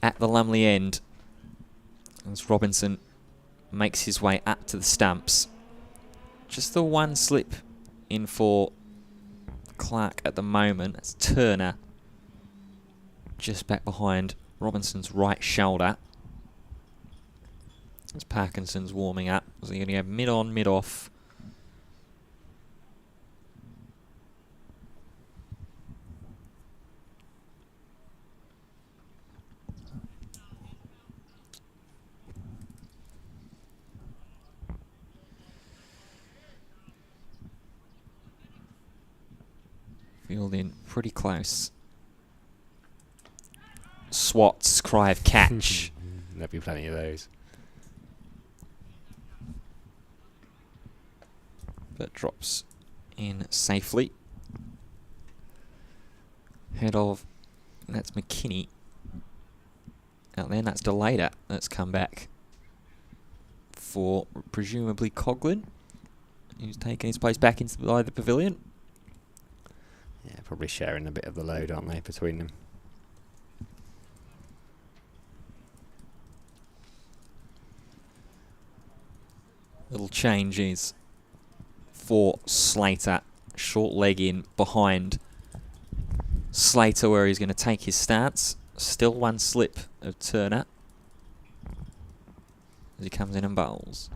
at the Lumley end as Robinson makes his way up to the stumps. Just the one slip in for Clark at the moment. That's Turner just back behind Robinson's right shoulder. As Parkinson's warming up. So you're going to go mid on, mid off. Fielding pretty close. Swats, cry of catch. There'll be plenty of those. But drops in safely. Head of, that's McKinney. Out there, and that's Delader. That's come back for presumably Coughlin, who's taken his place back inside the pavilion. Yeah, probably sharing a bit of the load, aren't they, between them? Little changes for Slater. Short leg in behind Slater where he's going to take his stance. Still one slip of Turner as he comes in and bowls.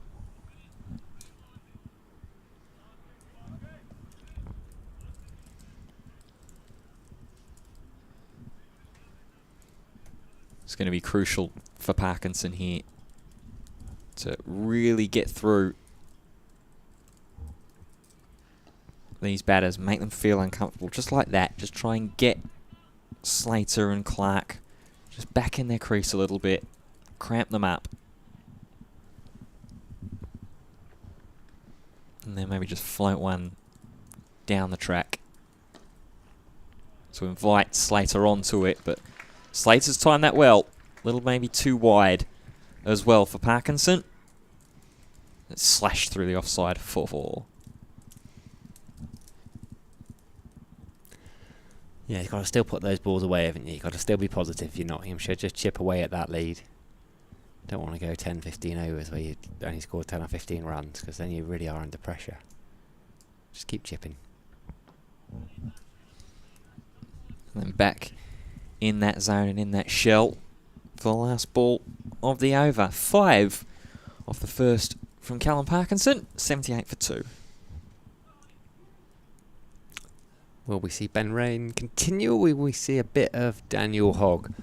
It's going to be crucial for Parkinson here to really get through these batters, make them feel uncomfortable, just like that. Just try and get Slater and Clark just back in their crease a little bit, cramp them up, and then maybe just float one down the track to invite Slater onto it. But Slater's timed that well, little maybe too wide as well for Parkinson. slashed through the offside for 4. Yeah, you've got to still put those balls away, haven't you? You've got to still be positive. You're Nottinghamshire. Just chip away at that lead. Don't want to go 10, 15 overs where you only score 10 or 15 runs, because then you really are under pressure. Just keep chipping. And then back in that zone and in that shell for the last ball of the over. 5 off the first from Callum Parkinson. 78 for 2. Will we see Ben Rain continue, or will we see a bit of Daniel Hogg?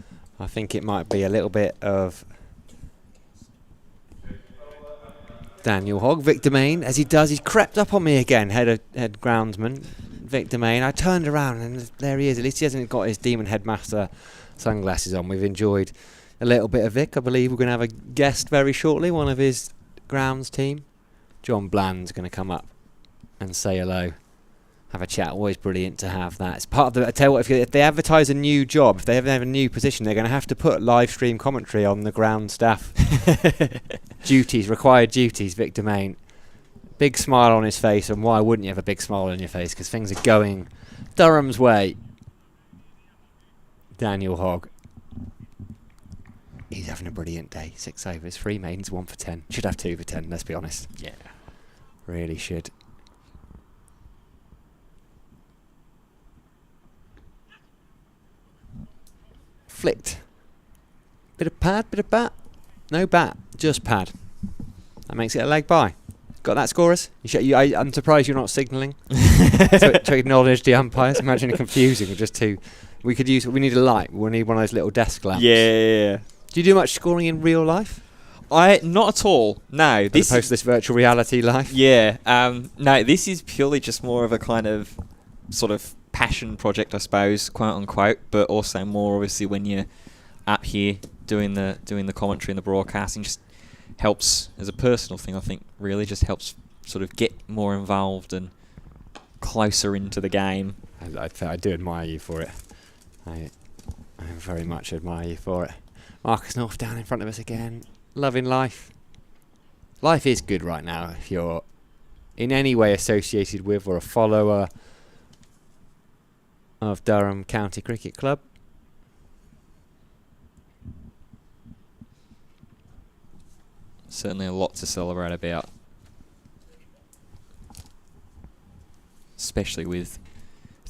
I think it might be a little bit of Daniel Hogg. Victor Main, as he does, he's crept up on me again, head groundsman. Victor Main. I turned around and there he is. At least he hasn't got his Demon Headmaster sunglasses on. We've enjoyed a little bit of Vic. I believe we're going to have a guest very shortly, one of his grounds team. John Bland's going to come up and say hello. Have a chat. Always brilliant to have that. It's part of the. I tell you what, if they advertise a new job, if they have a new position, they're going to have to put live stream commentary on the ground staff required duties. Victor Main, big smile on his face, and why wouldn't you have a big smile on your face? Because things are going Durham's way. Daniel Hogg, he's having a brilliant day. 6 overs, 3 maidens, 1 for 10. Should have 2 for 10. Let's be honest. Yeah, really should. Flicked. Bit of pad, bit of bat. No bat, just pad. That makes it a leg bye. Got that, scorers? I'm surprised you're not signalling to acknowledge the umpires. Imagine it confusing with just 2. We need a light. We need one of those little desk lamps. Yeah. Do you do much scoring in real life? Not at all. No. As opposed to this virtual reality life? Yeah. No, this is purely just more of a kind of sort of passion project, I suppose, quote unquote, but also more obviously when you're up here doing the commentary and the broadcasting, just helps as a personal thing. I think really just helps sort of get more involved and closer into the game. I do admire you for it. I very much admire you for it. Marcus North down in front of us again. Loving life. Life is good right now if you're in any way associated with or a follower of Durham County Cricket Club. Certainly a lot to celebrate about, especially with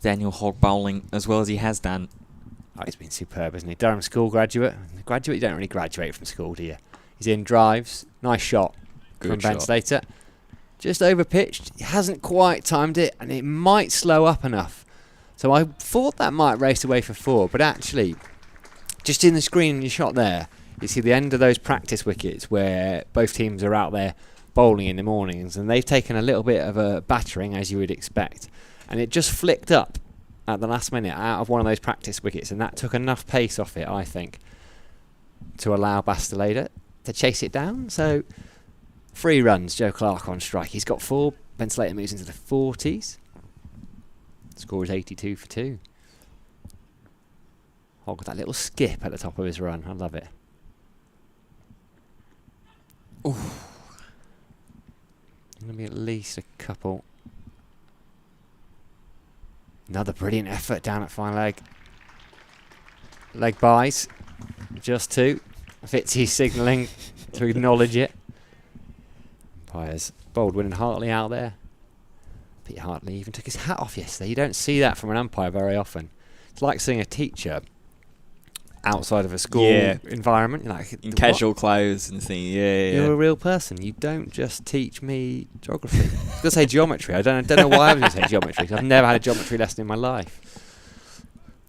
Daniel Hogg bowling as well as he has done. Oh, he's been superb, hasn't he? Durham school graduate. You don't really graduate from school, do you? He's in drives. Nice shot from Ben Slater. Just over pitched. He hasn't quite timed it, and it might slow up enough. So I thought that might race away for 4, but actually, just in the screen you shot there, you see the end of those practice wickets where both teams are out there bowling in the mornings, and they've taken a little bit of a battering, as you would expect, and it just flicked up at the last minute out of one of those practice wickets, and that took enough pace off it, I think, to allow Basteleda to chase it down. So 3 runs, Joe Clark on strike. He's got 4. Ben Slater moves into the 40s. Score is 82 for 2. Hogg with that little skip at the top of his run. I love it. Ooh. Going to be at least a couple. Another brilliant effort down at fine leg. Leg buys. Just 2. Fitzy signalling to acknowledge it. Umpires. Baldwin and Hartley out there. Peter Hartley even took his hat off yesterday. You don't see that from an umpire very often. It's like seeing a teacher outside of a school environment. Like, in casual clothes and things. Yeah. You're a real person. You don't just teach me geography. I was going to say geometry. I don't know why I was going to say geometry, because I've never had a geometry lesson in my life.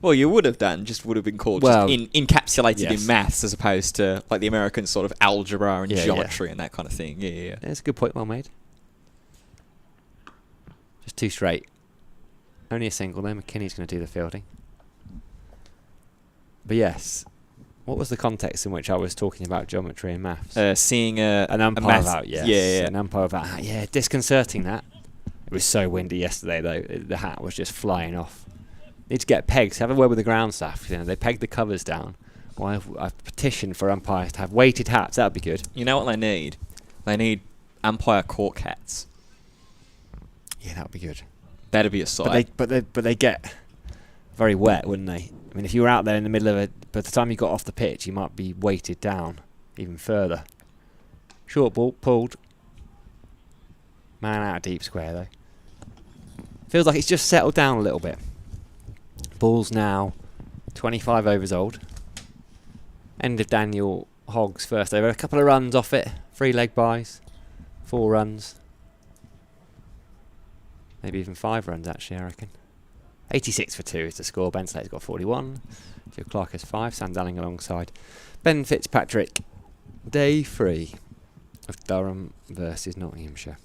Well, you would have done, just would have been called encapsulated in maths as opposed to like the American sort of algebra and geometry and that kind of thing. Yeah. That's a good point, well made. Just 2 straight. Only a single though. McKinney's going to do the fielding. But yes, what was the context in which I was talking about geometry and maths? Seeing an umpire out, yes. Yeah. An umpire out. Yeah, disconcerting that. It was so windy yesterday though. The hat was just flying off. Need to get pegs. Have a word with the ground staff. You know, they pegged the covers down. Well, I've petitioned for umpires to have weighted hats. That would be good. You know what they need? They need umpire caught cats. Yeah, that would be good. That'd be a sight. But they get very wet, wouldn't they? I mean, if you were out there in the middle of it, by the time you got off the pitch, you might be weighted down even further. Short ball pulled. Man out of deep square though. Feels like it's just settled down a little bit. Ball's now 25 overs old. End of Daniel Hogg's first over. A couple of runs off it. 3 leg byes. 4 runs. Maybe even 5 runs actually, I reckon. 86 for 2 is the score. Ben Slater's got 41. Joe Clark has 5. Sam Dalling alongside Ben Fitzpatrick. Day 3 of Durham versus Nottinghamshire.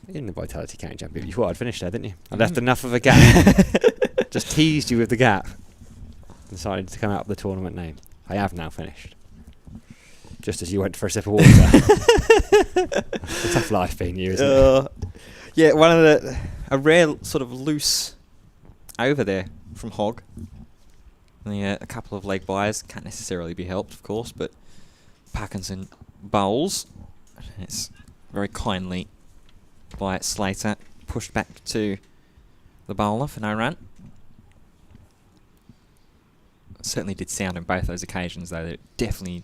In the Vitality County Championship. You thought I'd finished there, didn't you? I left enough of a gap. Just teased you with the gap. Decided to come out with the tournament name. I have now finished. Just as you went for a sip of water. It's a tough life being you, isn't it? Yeah, a rare sort of loose over there from Hogg. A couple of leg byes can't necessarily be helped, of course, but Parkinson bowls. It's very kindly by Slater, pushed back to the bowler for no run. Certainly did sound in both those occasions, though. That it definitely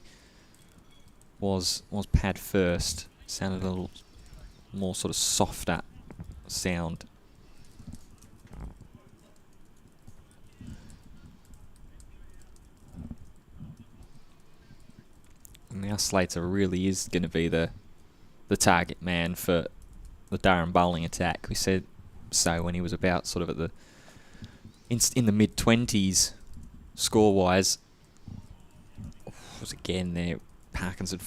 was pad first. Sounded a little more sort of softer sound. And now Slater really is going to be the target man for the Durham bowling attack. We said so when he was about sort of at in the mid-20s score-wise. Was again there Parkinson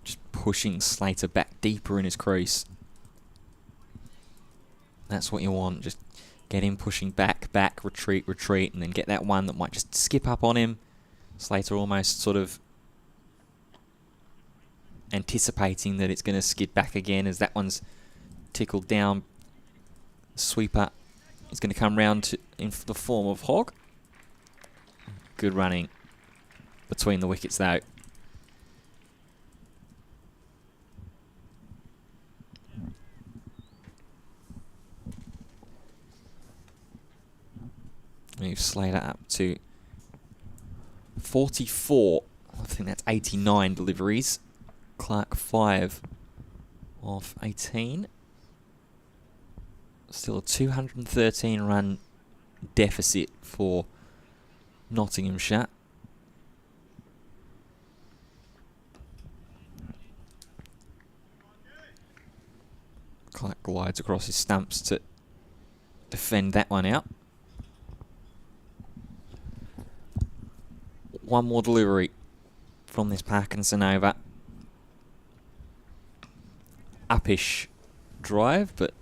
just pushing Slater back deeper in his crease. That's what you want. Just get him pushing back, retreat, and then get that one that might just skip up on him. Slater almost sort of anticipating that it's going to skid back again as that one's tickled down. Sweeper is going to come round in the form of Hogg. Good running between the wickets though. Move Slater up to 44. I think that's 89 deliveries. Clark 5 off 18. Still a 213 run deficit for Nottinghamshire. Clark glides across his stumps to defend that one out. One more delivery from this Parkinson over. Uppish drive, but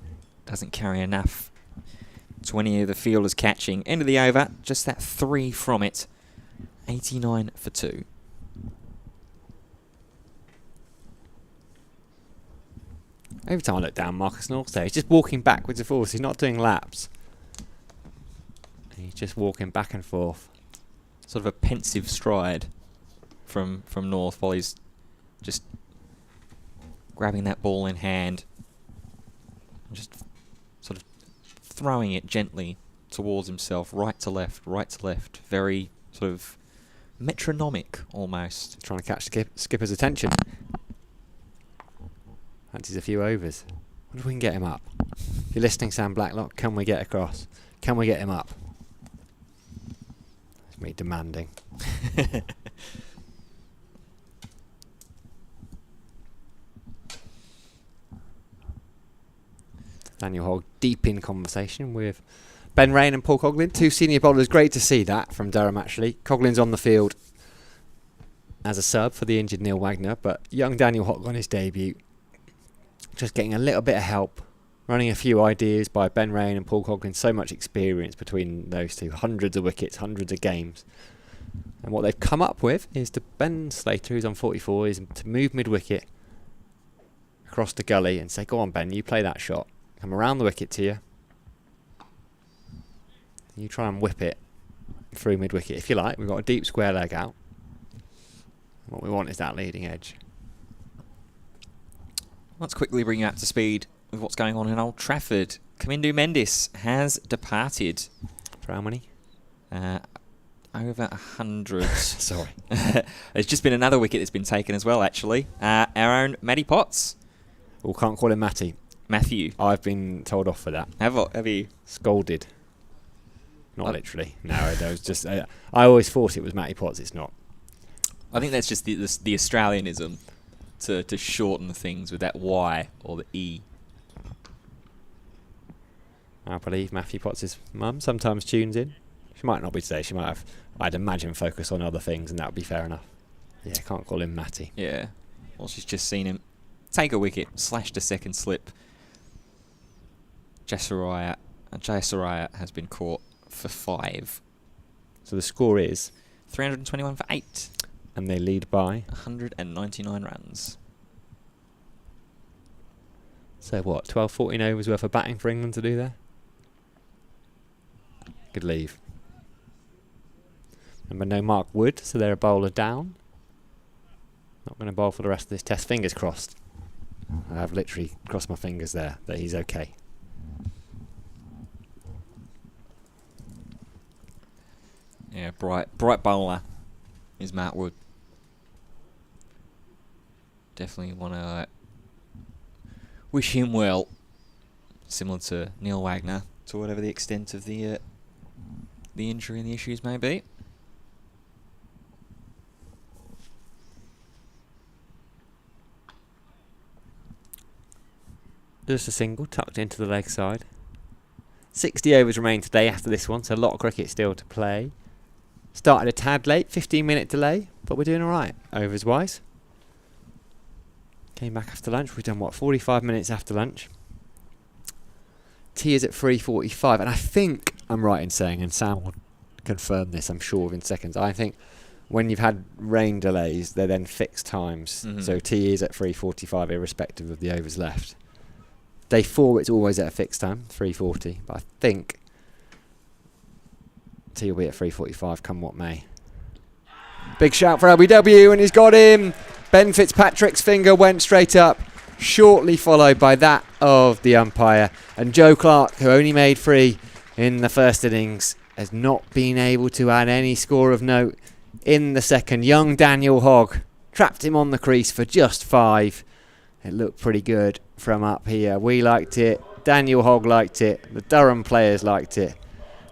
doesn't carry enough to any of the fielders catching. End of the over, just that 3 from it. 89 for 2. Every time I look down, Marcus North there, he's just walking backwards and forwards. He's not doing laps. He's just walking back and forth. Sort of a pensive stride from North while he's just grabbing that ball in hand. Just sort of throwing it gently towards himself, right to left. Very sort of metronomic almost. Trying to catch skipper's attention. Fancies a few overs. Wonder if we can get him up. If you're listening, Sam Blacklock, can we get across? Can we get him up? It's me demanding. Daniel Hogg deep in conversation with Ben Rain and Paul Coughlin, 2 senior bowlers. Great to see that from Durham actually. Coughlin's on the field as a sub for the injured Neil Wagner, but young Daniel Hogg on his debut, just getting a little bit of help, running a few ideas by Ben Rain and Paul Coughlin. So much experience between those two, hundreds of wickets, hundreds of games. And what they've come up with is to Ben Slater, who's on 44, is to move mid-wicket across the gully and say, go on Ben, you play that shot. Come around the wicket to you. You try and whip it through mid-wicket if you like. We've got a deep square leg out. What we want is that leading edge. Let's quickly bring you up to speed with what's going on in Old Trafford. Kamindu Mendis has departed. For how many? Over 100. Sorry. There's just been another wicket that's been taken as well, actually. Our own Matty Potts. Well, can't call him Matty. Matthew. I've been told off for that. Have you? Scolded. Not literally. No, that was just... I always thought it was Matty Potts. It's not. I think that's just the Australianism to shorten things with that Y or the E. I believe Matthew Potts' mum sometimes tunes in. She might not be today. She might have, I'd imagine, focus on other things, and that would be fair enough. Yeah, can't call him Matty. Yeah. Well, she's just seen him take a wicket, slashed a second slip. Jay Soraya has been caught for 5. So the score is... 321 for 8. And they lead by... 199 runs. So what, 12, 14 overs worth of batting for England to do there? Good leave. Remember, no Mark Wood, so they're a bowler down. Not going to bowl for the rest of this test. Fingers crossed. I have literally crossed my fingers there that he's okay. Yeah, bright bowler is Mark Wood. Definitely want to wish him well. Similar to Neil Wagner, to whatever the extent of the injury and the issues may be. Just a single tucked into the leg side. 60 overs remain today after this one, so a lot of cricket still to play. Started a tad late, 15-minute delay, but we're doing all right overs wise. Came back after lunch. We've done, 45 minutes after lunch. Tea is at 3:45, and I think I'm right in saying, and Sam will confirm this, I'm sure, within seconds, I think when you've had rain delays, they're then fixed times. Mm-hmm. So tea is at 3:45, irrespective of the overs left. Day 4, it's always at a fixed time, 3:40, but I think tea will be at 3:45, come what may. Big shout for LBW, and he's got him. Ben Fitzpatrick's finger went straight up, shortly followed by that of the umpire. And Joe Clark, who only made 3 in the first innings, has not been able to add any score of note in the second. Young Daniel Hogg trapped him on the crease for just 5. It looked pretty good from up here. We liked it. Daniel Hogg liked it. The Durham players liked it.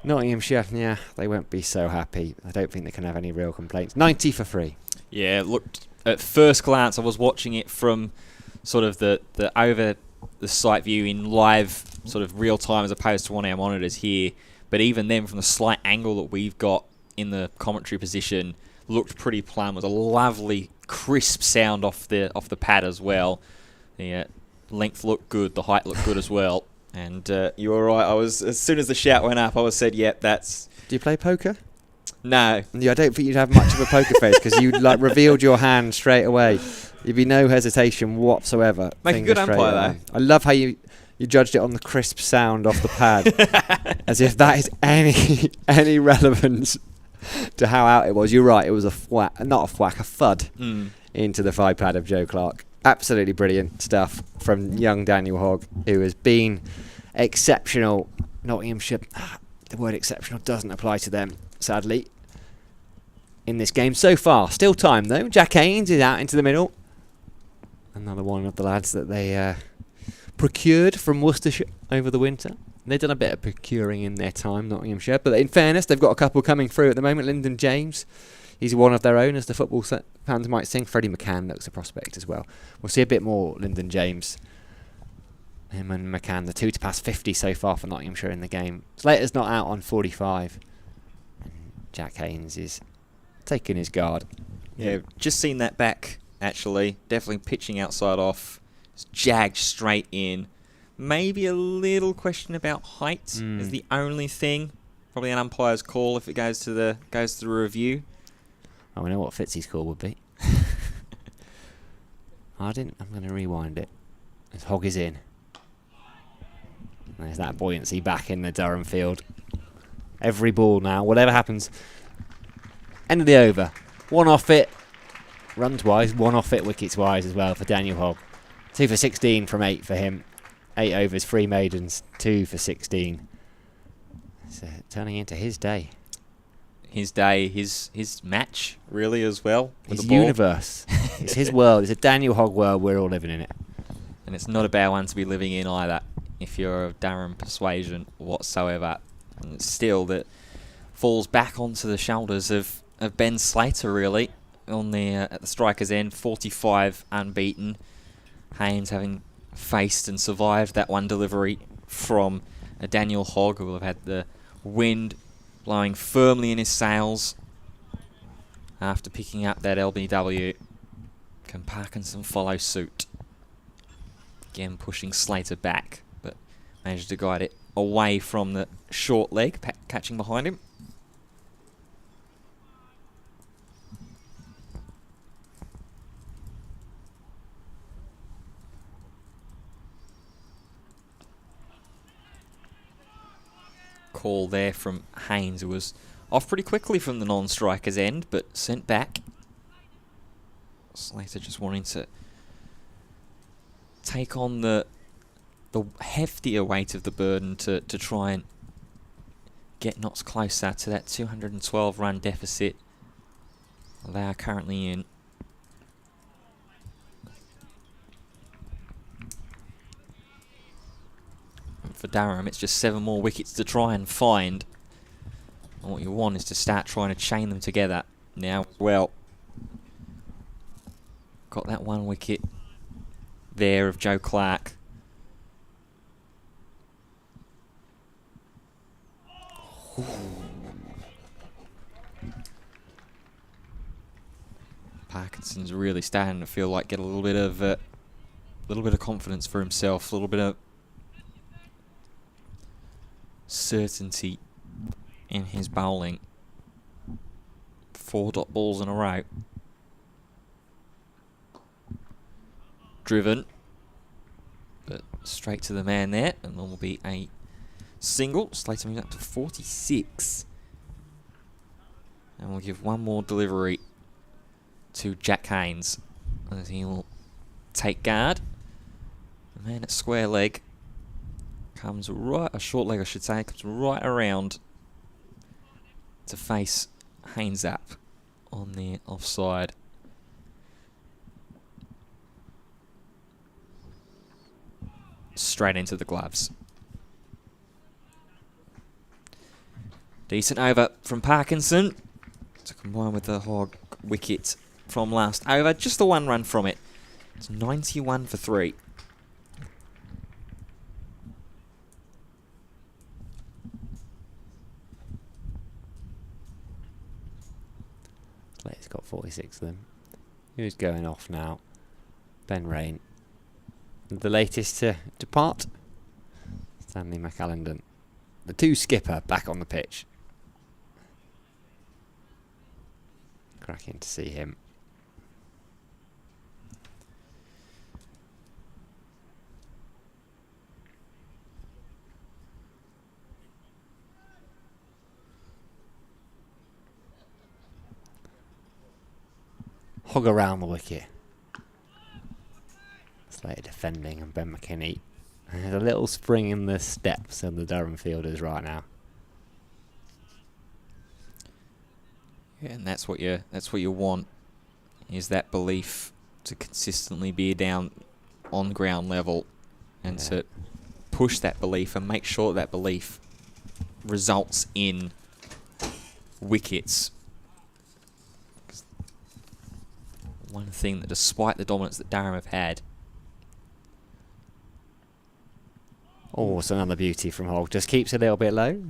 Nottinghamshire, yeah, they won't be so happy. I don't think they can have any real complaints. 90 for 3. Yeah, looked at first glance, I was watching it from sort of the over the sight view in live sort of real time as opposed to on our monitors here. But even then, from the slight angle that we've got in the commentary position, looked pretty plumb. It was a lovely, crisp sound off the pad as well. The length looked good, the height looked good as well. And you were right. As soon as the shout went up, I said, "Yep, that's." Do you play poker? No. Yeah, I don't think you'd have much of a poker face because you revealed your hand straight away. You'd be no hesitation whatsoever. Make a good umpire though. I love how you judged it on the crisp sound off the pad, as if that is any relevance to how out it was. You're right. It was a thwack, a thud into the thigh pad of Joe Clark. Absolutely brilliant stuff from young Daniel Hogg, who has been exceptional. Nottinghamshire, the word exceptional doesn't apply to them, sadly, in this game so far. Still time, though. Jack Haynes is out into the middle. Another one of the lads that they procured from Worcestershire over the winter. They've done a bit of procuring in their time, Nottinghamshire, but in fairness, they've got a couple coming through at the moment. Lyndon James, he's one of their own, as the football fans might sing. Freddie McCann looks a prospect as well. We'll see a bit more Lyndon James. Him and McCann, the 2 to pass 50 so far for Nottinghamshire in the game. Slater's not out on 45. And Jack Haynes is taking his guard. Yeah, just seen that back, actually. Definitely pitching outside off. It's jagged straight in. Maybe a little question about height is the only thing. Probably an umpire's call if it goes to the review. Oh, we know what Fitzy's call would be. I'm going to rewind it. As Hogg is in. There's that buoyancy back in the Durham field. Every ball now, whatever happens. End of the over. One off it, runs wise. One off it, wickets wise as well for Daniel Hogg. 2 for 16 from 8 for him. 8 overs, 3 maidens, 2 for 16. It's turning into his day. His day, his match, really, as well. With His the ball. universe. It's his world. It's a Daniel Hogg world. We're all living in it. And it's not a bad one to be living in either, if you're of Durham persuasion whatsoever. And it's still that falls back onto the shoulders of Ben Slater, really, on the at the striker's end. 45 unbeaten. Haynes having faced and survived that one delivery from Daniel Hogg, who will have had the wind blowing firmly in his sails after picking up that LBW. Can Parkinson follow suit? Again, pushing Slater back, but managed to guide it away from the short leg, catching behind him. Call there from Haynes, who was off pretty quickly from the non-striker's end, but sent back. Slater just wanting to take on the heftier weight of the burden to try and get Notts closer to that 212 run deficit they are currently in. For Durham, it's just 7 more wickets to try and find. And what you want is to start trying to chain them together. Now, well, got that 1 wicket there of Joe Clark. Ooh. Parkinson's really starting to feel like get a little bit of confidence for himself, a little bit of certainty in his bowling. 4 dot balls in a row. Driven, but straight to the man there, and there will be a single. Slater moves up to 46, and we'll give 1 more delivery to Jack Haynes as he will take guard. The man at square leg comes right, a short leg I should say, comes right around to face Haynes up on the offside. Straight into the gloves. Decent over from Parkinson to combine with the Hogg wicket from last over. Just the 1 run from it. It's 91 for 3. Slater's got 46 of them. Who's going off now? Ben Rain. The latest to depart, Stanley McAllendon. The 2 skipper back on the pitch. Cracking to see him. Hogg around the wicket. Slater defending, and Ben McKinney. There's a little spring in the steps of the Durham fielders right now. Yeah, and that's what you want, is that belief to consistently be down on ground level, and to push that belief and make sure that belief results in wickets. One thing that, despite the dominance that Durham have had. Oh, it's another beauty from Hogg. Just keeps a little bit low.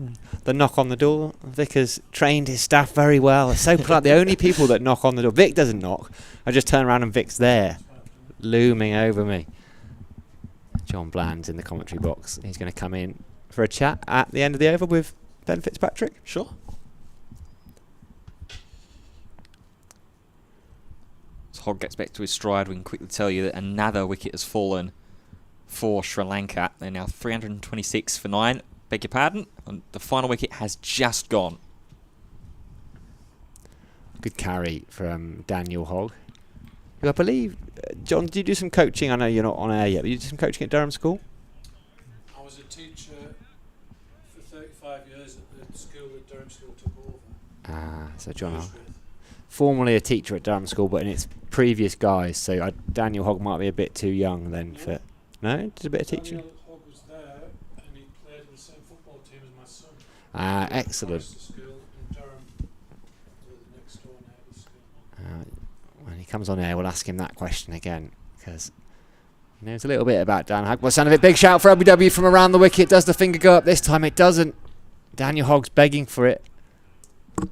The knock on the door. Vickers trained his staff very well. It's so polite. The only people that knock on the door. Vic doesn't knock. I just turn around and Vic's there, looming over me. John Bland's in the commentary box. He's going to come in for a chat at the end of the over with Ben Fitzpatrick. Sure. As Hogg gets back to his stride, we can quickly tell you that another wicket has fallen for Sri Lanka. They're now 326 for 9. Beg your pardon. And the final wicket has just gone. Good carry from Daniel Hogg. who I believe, John, did you do some coaching? I know you're not on air yet, but you did some coaching at Durham School? I was a teacher for 35 years at the school that Durham School took over. So John, formerly a teacher at Durham School, but in its previous guise. So Daniel Hogg might be a bit too young then for. No, did a bit of teaching. Daniel Hogg was there, and he played in the same football team as my son. Excellent. School in Durham, the next door neighbour's school. When he comes on air, we'll ask him that question again, because he knows a little bit about Dan Hogg. Well, sound of it, big shout for LBW from around the wicket. Does the finger go up this time? It doesn't. Daniel Hogg's begging for it. A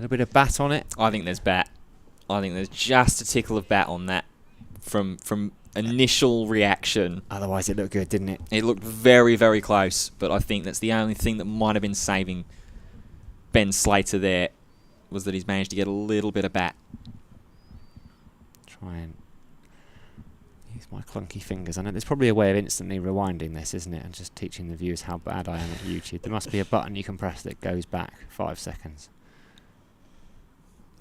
little bit of bat on it. I think there's bat. I think there's just a tickle of bat on that from initial reaction. Otherwise, it looked good, didn't it? It looked very, very close, but I think that's the only thing that might have been saving Ben Slater there, was that he's managed to get a little bit of bat. Try and use my clunky fingers. I know there's probably a way of instantly rewinding this, isn't it? And just teaching the viewers how bad I am at YouTube. There must be a button you can press that goes back 5 seconds.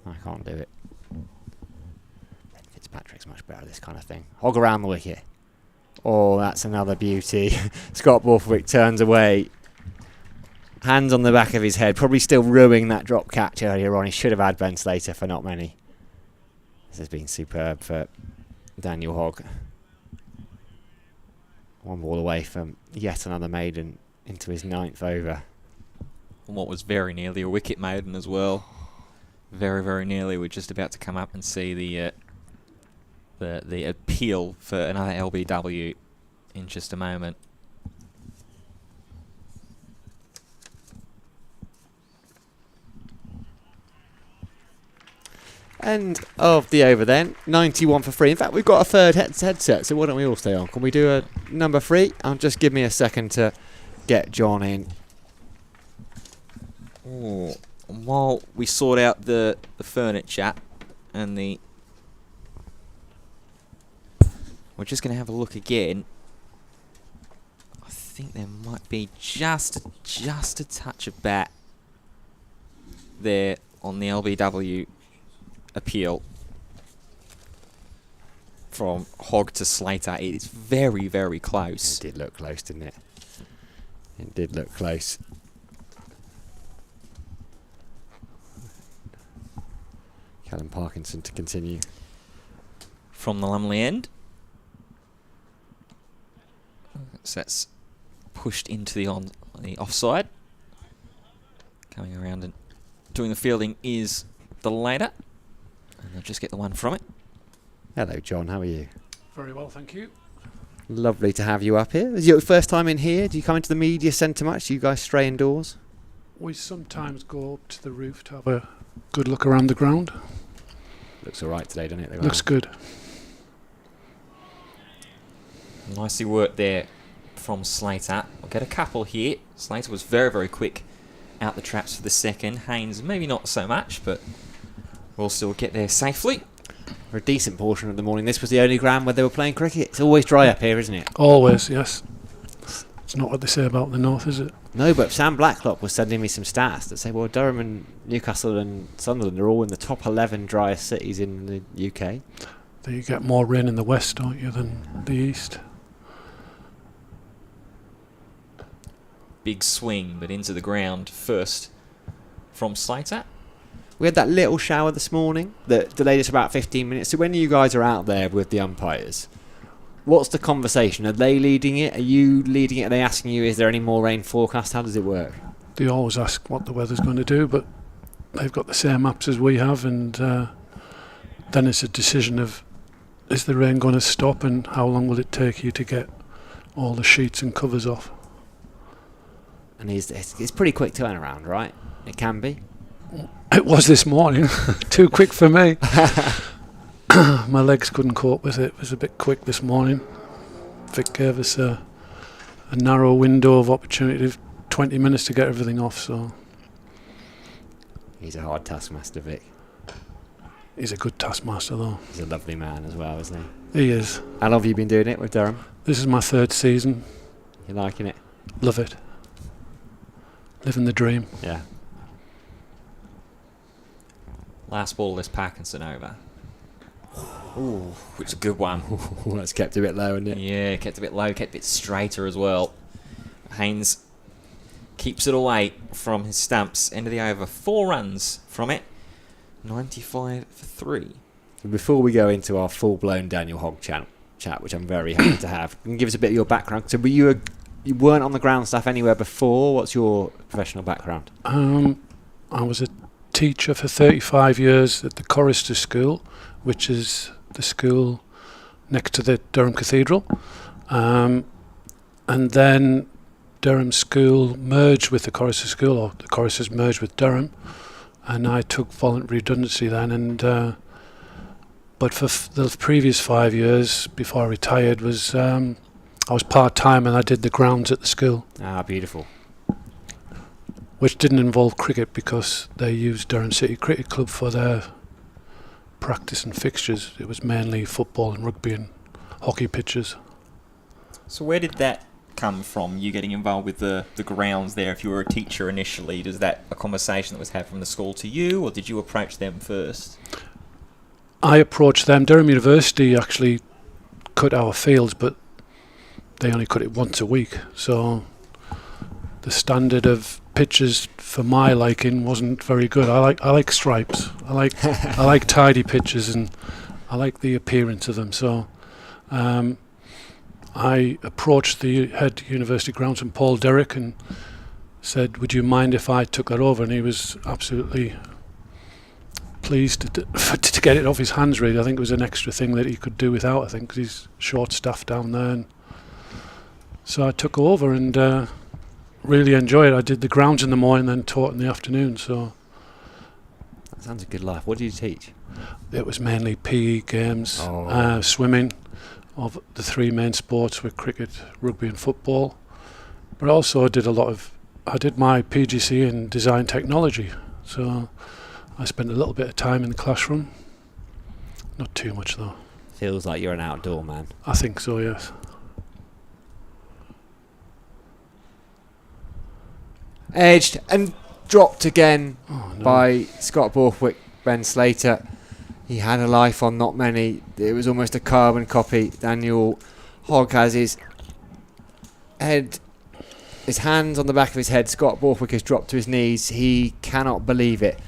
I can't do it. Fitzpatrick's much better at this kind of thing. Hogg around the wicket. Oh, that's another beauty. Scott Borthwick turns away. Hands on the back of his head. Probably still ruining that drop catch earlier on. He should have had Ben Slater for not many. This has been superb for Daniel Hogg. 1 ball away from yet another maiden into his 9th over. And what was very nearly a wicket maiden as well. Very, very nearly. We're just about to come up and see the appeal for another LBW in just a moment. End of the over then. 91 for 3. In fact, we've got a third headset, so why don't we all stay on? Can we do a number 3? Just give me a second to get John in. Oh, while we sort out the furniture and we're just going to have a look again. I think there might be just a touch of bat there on the LBW appeal from Hogg to Slater. It's very, very close. It did look close, didn't it? It did look close. Callum Parkinson to continue. From the Lumley end. So that's pushed into the offside. Coming around and doing the fielding is the Later. And they'll just get the one from it. Hello, John. How are you? Very well, thank you. Lovely to have you up here. Is it your first time in here? Do you come into the media centre much? Do you guys stray indoors? We sometimes go up to the roof to have a good look around the ground. Looks all right today, doesn't it? Looks good. Nicely worked there from Slater. We'll get a couple here. Slater was very, very quick out the traps for the second. Haynes maybe not so much, but we'll still get there safely. For a decent portion of the morning, this was the only ground where they were playing cricket. It's always dry up here, isn't it? Always, yes. It's not what they say about the north, is it? No, but Sam Blacklock was sending me some stats that say, well, Durham and Newcastle and Sunderland are all in the top 11 driest cities in the UK. You get more rain in the west, don't you, than the east? Big swing, but into the ground first from Slater. We had that little shower this morning that delayed us about 15 minutes. So when you guys are out there with the umpires, what's the conversation? Are they leading it? Are you leading it? Are they asking you, is there any more rain forecast? How does it work? They always ask what the weather's going to do, but they've got the same maps as we have, and then it's a decision of, is the rain going to stop and how long will it take you to get all the sheets and covers off? And it's pretty quick turnaround, right? It can be. It was this morning. Too quick for me. My legs couldn't cope with it. It was a bit quick this morning. Vic gave us a narrow window of opportunity of 20 minutes to get everything off. So He's a hard taskmaster, Vic. He's a good taskmaster, though. He's a lovely man as well, isn't he? He is. How long have you been doing it with Durham? This is my 3rd season. You liking it? Love it. Living the dream. Last ball is Parkinson over. Ooh, it's a good one. That's kept a bit low, isn't it? Yeah, kept a bit low, kept a bit straighter as well. Haynes keeps it away from his stumps. End of the over. 4 runs from it. 95 for 3. So before we go into our full-blown Daniel Hogg chat, which I'm very happy to have, can you give us a bit of your background? So you weren't on the ground staff anywhere before. What's your professional background? I was a teacher for 35 years at the Chorister School, which is the school next to the Durham Cathedral. And then Durham School merged with the Chorister School, or the Choristers merged with Durham, and I took voluntary redundancy then. And but for the previous 5 years before I retired I was part-time, and I did the grounds at the school. Ah, beautiful. Which didn't involve cricket because they used Durham City Cricket Club for their practice and fixtures. It was mainly football and rugby and hockey pitches. So where did that come from, you getting involved with the grounds there? If you were a teacher initially, is that a conversation that was had from the school to you, or did you approach them first? I approached them. Durham University actually cut our fields, but they only cut it once a week. So the standard of pitches for my liking wasn't very good. I like stripes. I like tidy pitches, and I like the appearance of them. So I approached the head university groundsman, Paul Derrick, and said, would you mind if I took that over? And he was absolutely pleased to get it off his hands, really. I think it was an extra thing that he could do without, I think, because he's short-staffed down there. And so I took over and really enjoyed it. I did the grounds in the morning, then taught in the afternoon. So That sounds a good life. What do you teach? it was mainly PE games, swimming. Of the 3 main sports were cricket, rugby and football. But also I did my PGC in design technology. So I spent a little bit of time in the classroom. Not too much though. Feels like you're an outdoor man. I think so, yes. Edged and dropped again Oh, no. by Scott Borthwick, Ben Slater. He had a life on not many. It was almost a carbon copy. Daniel Hogg has his hands on the back of his head. Scott Borthwick has dropped to his knees. He cannot believe it.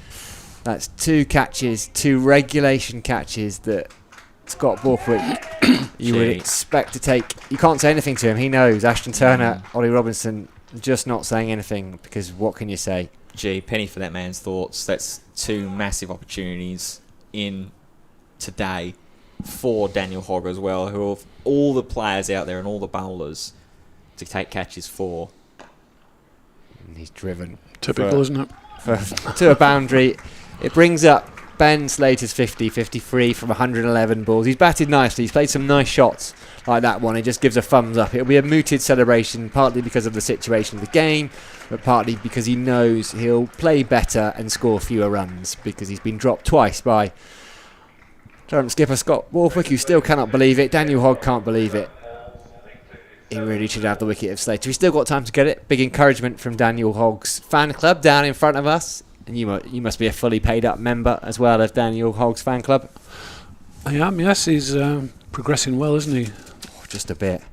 That's 2 catches, 2 regulation catches that Scott Borthwick you would expect to take. You can't say anything to him. He knows. Ashton Turner, Ollie Robinson, just not saying anything, because what can you say? Gee, penny for that man's thoughts. That's 2 massive opportunities in today for Daniel Hogg as well, who of all the players out there and all the bowlers to take catches for. And he's driven. Typical, isn't it? To a boundary. It brings up Ben Slater's 53 from 111 balls. He's batted nicely. He's played some nice shots like that one. He just gives a thumbs up. It'll be a mooted celebration, partly because of the situation of the game, but partly because he knows he'll play better and score fewer runs, because he's been dropped twice by Durham skipper Scott Borthwick, who still cannot believe it. Daniel Hogg can't believe it. He really should have the wicket of Slater. He's still got time to get it. Big encouragement from Daniel Hogg's fan club down in front of us. And you must be a fully paid up member as well of Daniel Hogg's fan club. I am, yes. He's progressing well, isn't he? Oh, just a bit.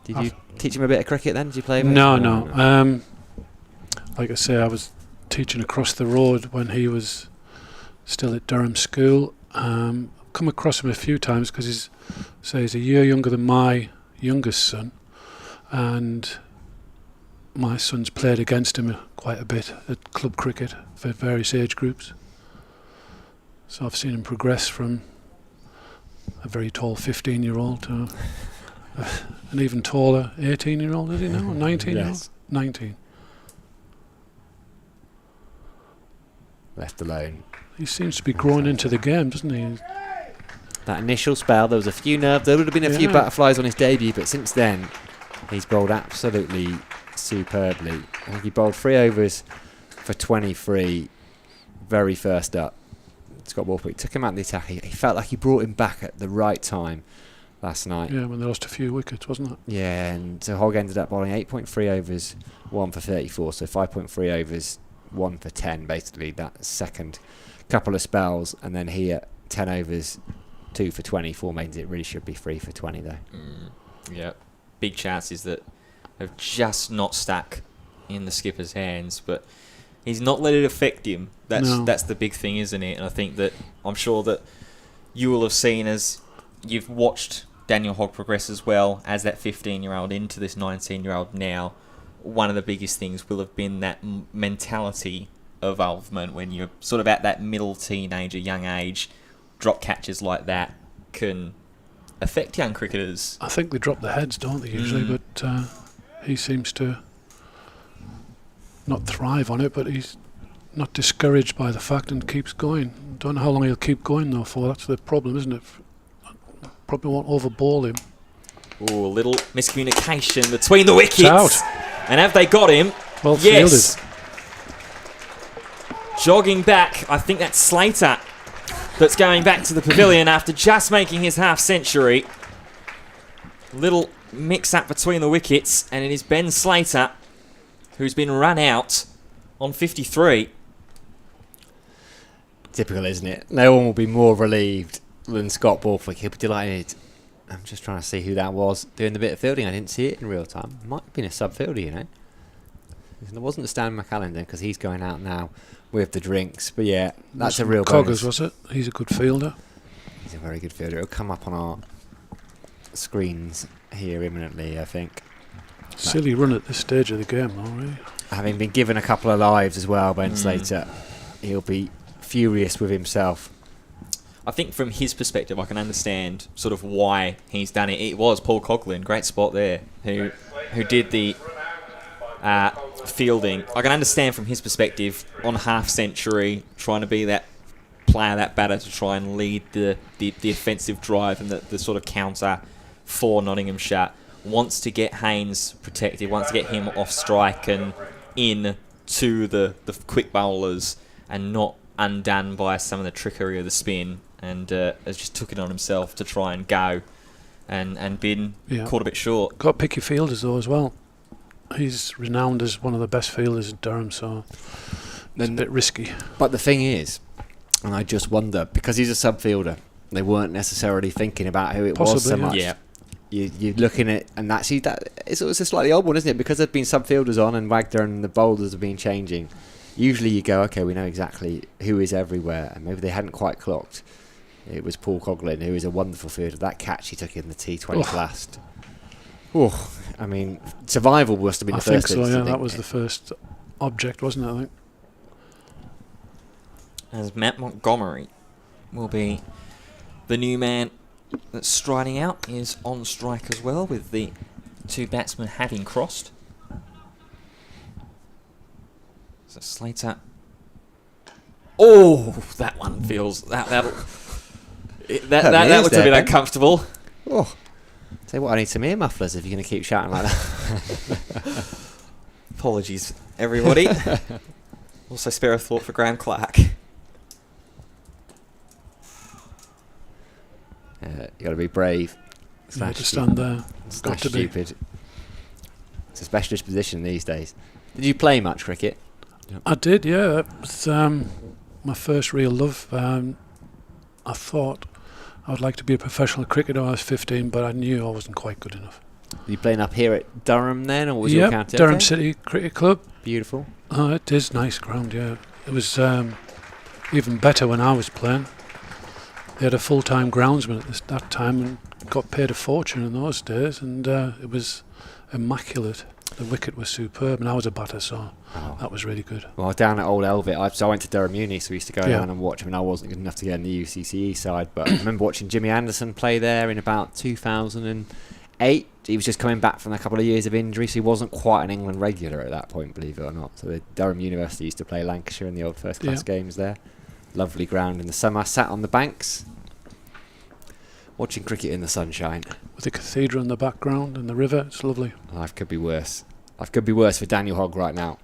Did you teach him a bit of cricket then? Did you play with him? No. Like I say, I was teaching across the road when he was still at Durham School. Come across him a few times because he's a year younger than my youngest son, and my son's played against him quite a bit at club cricket for various age groups. So I've seen him progress from a very tall 15-year-old to an even taller 18-year-old, is he now? 19-year-old? Yes. 19. Left alone. He seems to be growing into the game, doesn't he? That initial spell, there was a few nerves. There would have been a few butterflies on his debut, but since then, he's bowled absolutely superbly. I think he bowled 3 overs for 23, very first up. Scott Borthwick took him out of the attack. He felt like he brought him back at the right time last night. Yeah, when they lost a few wickets, wasn't it? Yeah, and so Hogg ended up bowling 8.3 overs, 1 for 34, so 5.3 overs, 1 for 10, basically, that second couple of spells, and then here 10 overs, 2 for 20, 4 maidens. It really should be 3 for 20 though. Yeah, big chances that have just not stuck in the skipper's hands, but he's not let it affect him. That's the big thing, isn't it? And I think that I'm sure that you will have seen as you've watched Daniel Hogg progress as well as that 15-year-old into this 19-year-old now. One of the biggest things will have been that mentality evolvement when you're sort of at that middle teenager, young age. Drop catches like that can affect young cricketers. I think they drop their heads, don't they, usually? But he seems to not thrive on it, but he's not discouraged by the fact and keeps going. Don't know how long he'll keep going though for. That's the problem, isn't it? Probably won't overball him. Ooh, a little miscommunication between the wickets. It's out. And have they got him? Well yes. fielded. Jogging back, I think that's Slater that's going back to the pavilion after just making his half century. Little mix-up between the wickets, and it is Ben Slater who's been run out on 53. Typical, isn't it? No one will be more relieved than Scott Borthwick. He'll be delighted. I'm just trying to see who that was doing the bit of fielding. I didn't see it in real time. Might have been a sub-fielder, you know. It wasn't Stan McCallendon because he's going out now with the drinks. But yeah, that's a real bonus. Coggers, was it? He's a good fielder. He's a very good fielder. It'll come up on our screens here imminently, I think. Silly run at this stage of the game, though, really. Having been given a couple of lives as well, Ben Slater, he'll be furious with himself. I think from his perspective, I can understand sort of why he's done it. It was Paul Coughlin, great spot there, who did the fielding. I can understand from his perspective on half century, trying to be that player, that batter to try and lead the offensive drive and the sort of counter for Nottinghamshire. Wants to get Haynes protected, wants to get him off strike and in to the quick bowlers and not undone by some of the trickery of the spin, and has just took it on himself to try and go and been caught a bit short. Got picky fielders though as well. He's renowned as one of the best fielders in Durham, so it's a bit risky. But the thing is, and I just wonder, because he's a sub-fielder, they weren't necessarily thinking about who it was so much. Yeah. You're looking at, and actually it's a slightly odd one, isn't it? Because there've been sub-fielders on and Wagner and the boulders have been changing. Usually you go, okay, we know exactly who is everywhere, and maybe they hadn't quite clocked. It was Paul Coughlin, who is a wonderful fielder. That catch he took in the T20 last. Oh, I mean, survival must have been the first. I think so, yeah, that was the first object, wasn't it, I think? As Matt Montgomery will be the new man that's striding out, is on strike as well, with the two batsmen having crossed. So Slater. Oh, that one feels that looks a bit uncomfortable. Oh, tell you what, I need some ear mufflers if you're going to keep shouting like that. Apologies, everybody. Also, spare a thought for Graham Clark. You got to be brave. You have to stand there. It's Got not to be. stupid. It's a specialist position these days. Did you play much cricket? I did, yeah. It was my first real love. I thought I would like to be a professional cricketer when I was 15, but I knew I wasn't quite good enough. Were you playing up here at Durham then, or was your county? Durham City Cricket Club. Beautiful. Oh, it is nice ground, yeah. It was even better when I was playing. They had a full-time groundsman at that time and got paid a fortune in those days, and it was immaculate. The wicket was superb, and I was a batter, so that was really good. Well, down at Old Elvet, I went to Durham Uni, so we used to go down and watch him, and I wasn't good enough to get in the UCCE side, but I remember watching Jimmy Anderson play there in about 2008. He was just coming back from a couple of years of injury, so he wasn't quite an England regular at that point, believe it or not. So the Durham University used to play Lancashire in the old first-class games there. Lovely ground in the summer. Sat on the banks, watching cricket in the sunshine. With the cathedral in the background and the river, it's lovely. Life could be worse. Life could be worse for Daniel Hogg right now.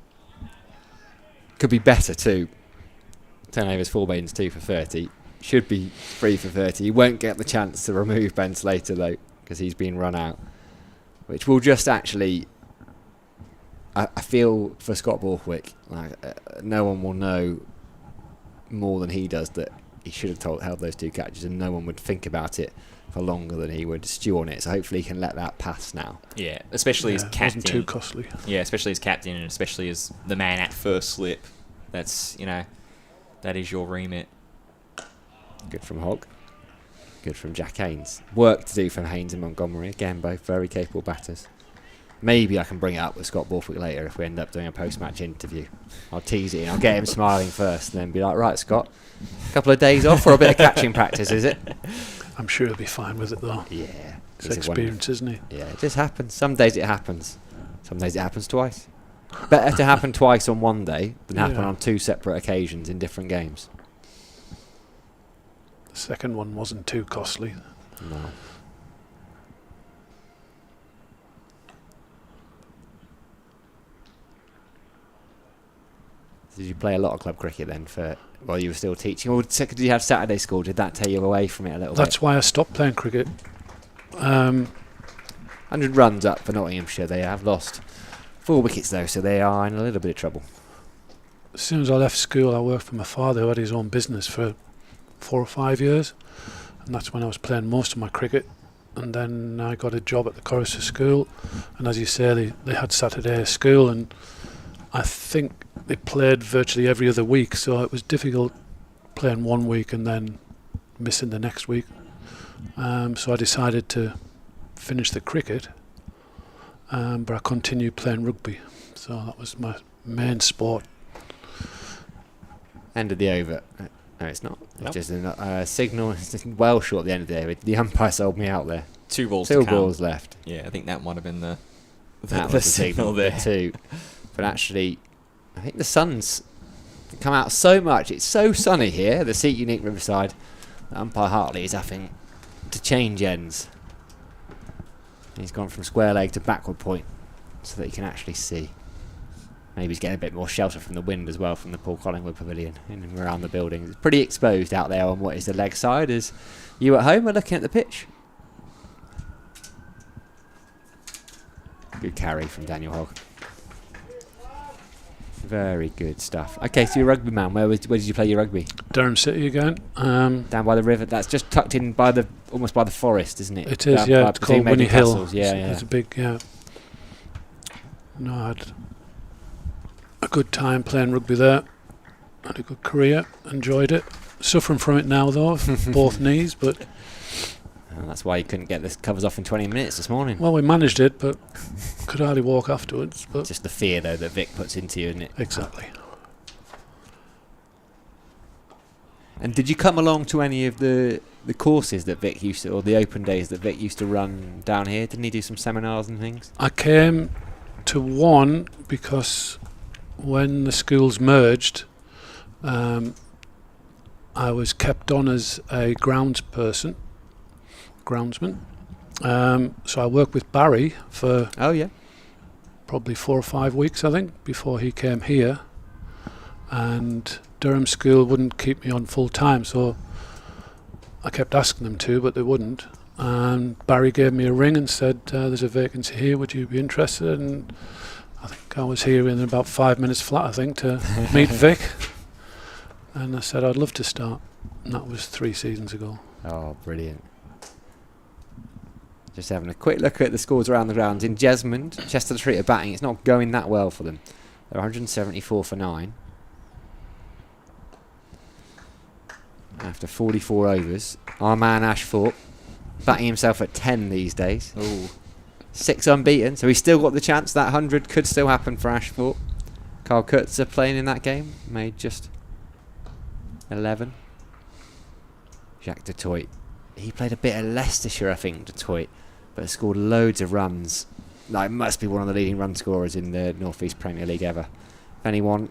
Could be better too. 10 overs, 4 maidens, 2 for 30. Should be 3 for 30. He won't get the chance to remove Ben Slater though, because he's been run out. Which will just actually... I feel for Scott Borthwick, like, no one will know more than he does that he should have held those 2 catches, and no one would think about it for longer than he would stew on it. So hopefully he can let that pass now. Yeah, especially as It captain. wasn't too costly. Yeah, especially as captain, and especially as the man at first slip. That's, that is your remit. Good from Hogg. Good from Jack Haynes. Work to do from Haynes and Montgomery. Again, both very capable batters. Maybe I can bring it up with Scott Borthwick later if we end up doing a post-match interview. I'll tease it in. I'll get him smiling first and then be like, right, Scott, a couple of days off for a bit of catching practice, is it? I'm sure he'll be fine with it though. Yeah. It's experience, isn't he? Yeah, it just happens. Some days it happens. Some days it happens twice. Better to happen twice on one day than happen on 2 separate occasions in different games. The second one wasn't too costly. No. Did you play a lot of club cricket then while you were still teaching? Or did you have Saturday school? Did that take you away from it a little bit? That's why I stopped playing cricket. 100 runs up for Nottinghamshire. They have lost 4 wickets though, so they are in a little bit of trouble. As soon as I left school, I worked for my father, who had his own business for 4 or 5 years, and that's when I was playing most of my cricket. And then I got a job at the Chorister School, and as you say, they had Saturday school, and I think they played virtually every other week, so it was difficult playing one week and then missing the next week. So I decided to finish the cricket, but I continued playing rugby, so that was my main sport. End of the over. No, it's not. Nope. It's just a signal. It's well short at the end of the over. The umpire sold me out there. 2 balls 2 to come. balls left. Yeah, I think that might have been the That was the signal there. 2. But actually, I think the sun's come out so much. It's so sunny here, the Seat Unique Riverside. Umpire Hartley is having to change ends. He's gone from square leg to backward point so that he can actually see. Maybe he's getting a bit more shelter from the wind as well from the Paul Collingwood Pavilion in and around the building. It's pretty exposed out there on what is the leg side as you at home are looking at the pitch. Good carry from Daniel Hogg. Very good stuff. Okay, so you're a rugby man. Where did you play your rugby? Durham City again. Down by the river. That's just tucked in by almost by the forest, isn't it? It is, Down yeah. by It's between called Winnie Maiden Hill. Castles. Yeah, yeah. It's a big, yeah. No, I had a good time playing rugby there. Had a good career. Enjoyed it. Suffering from it now though, both knees. But that's why you couldn't get the covers off in 20 minutes this morning. well, we managed it, but could hardly walk afterwards. But Just the fear though that Vic puts into you, isn't it? exactly. And did you come along to any of the courses that Vic used to, or the open days that Vic used to run down here? Didn't he do some seminars and things? I came to one because when the schools merged, I was kept on as a groundsman. So I worked with Barry for Oh yeah. probably 4 or 5 weeks, I think, before he came here. And Durham School wouldn't keep me on full time, so I kept asking them to, but they wouldn't. And Barry gave me a ring and said, there's a vacancy here, would you be interested? And I think I was here in about 5 minutes flat, I think, to meet Vic. And I said I'd love to start. And that was 3 seasons ago. Oh, brilliant. Just having a quick look at the scores around the grounds. In Jesmond, Chester Street are batting. It's not going that well for them. They're 174 for 9. After 44 overs. Our man Ashford batting himself at 10 these days. Ooh. 6 unbeaten, so he's still got the chance. That 100 could still happen for Ashford. Carl Kurtzer playing in that game. Made just 11. Jacques du Toit. He played a bit of Leicestershire, I think, du Toit, but scored loads of runs. Like, must be one of the leading run scorers in the North East Premier League ever. If anyone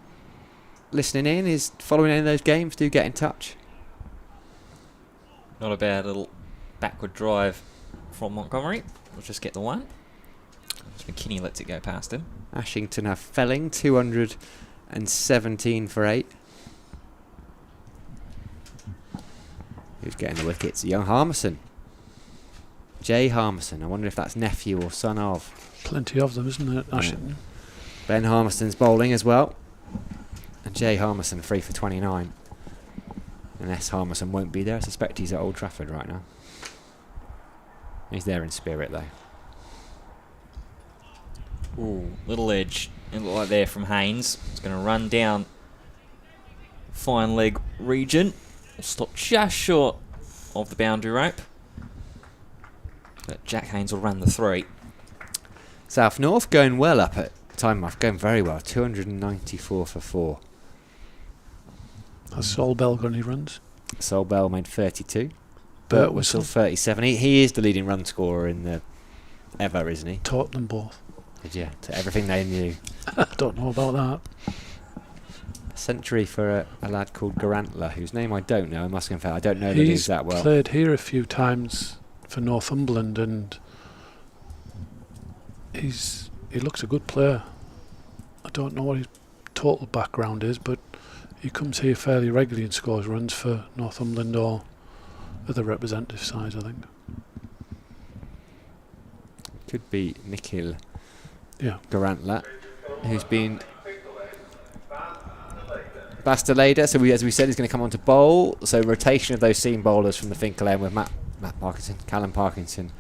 listening in is following any of those games, do get in touch. Not a bad little backward drive from Montgomery. We'll just get the one. McKinney lets it go past him. Ashington have Felling, 217 for 8. Who's getting the wickets? Young Harmison. Jay Harmison. I wonder if that's nephew or son of. Plenty of them, isn't it, Ashington? Ben Harmison's bowling as well. And Jay Harmison 3 for 29. Unless Harmison won't be there. I suspect he's at Old Trafford right now. He's there in spirit, though. Ooh, little edge. It looked like there from Haynes. It's going to run down fine leg region. Will stop just short of the boundary rope. But Jack Haynes will run the 3. South North going well up at time off. Going very well. 294 for 4. Has Sol Bell got any runs? Sol Bell made 32. Burt Whistle 37. He is the leading run scorer in the ever, isn't he? Taught them both. Did you? To everything they knew. I don't know about that. A century for a lad called Garantler, whose name I don't know. I must confess, I don't know the news that well. He's played here a few times for Northumberland, and he looks a good player. I don't know what his total background is, but he comes here fairly regularly and scores runs for Northumberland or other representative sides, I think. Could be Nikhil Yeah. Garantler, who's been Basteleda. So as we said, he's going to come on to bowl. So rotation of those seam bowlers from the Finkel end with Matt Parkinson, Callum Parkinson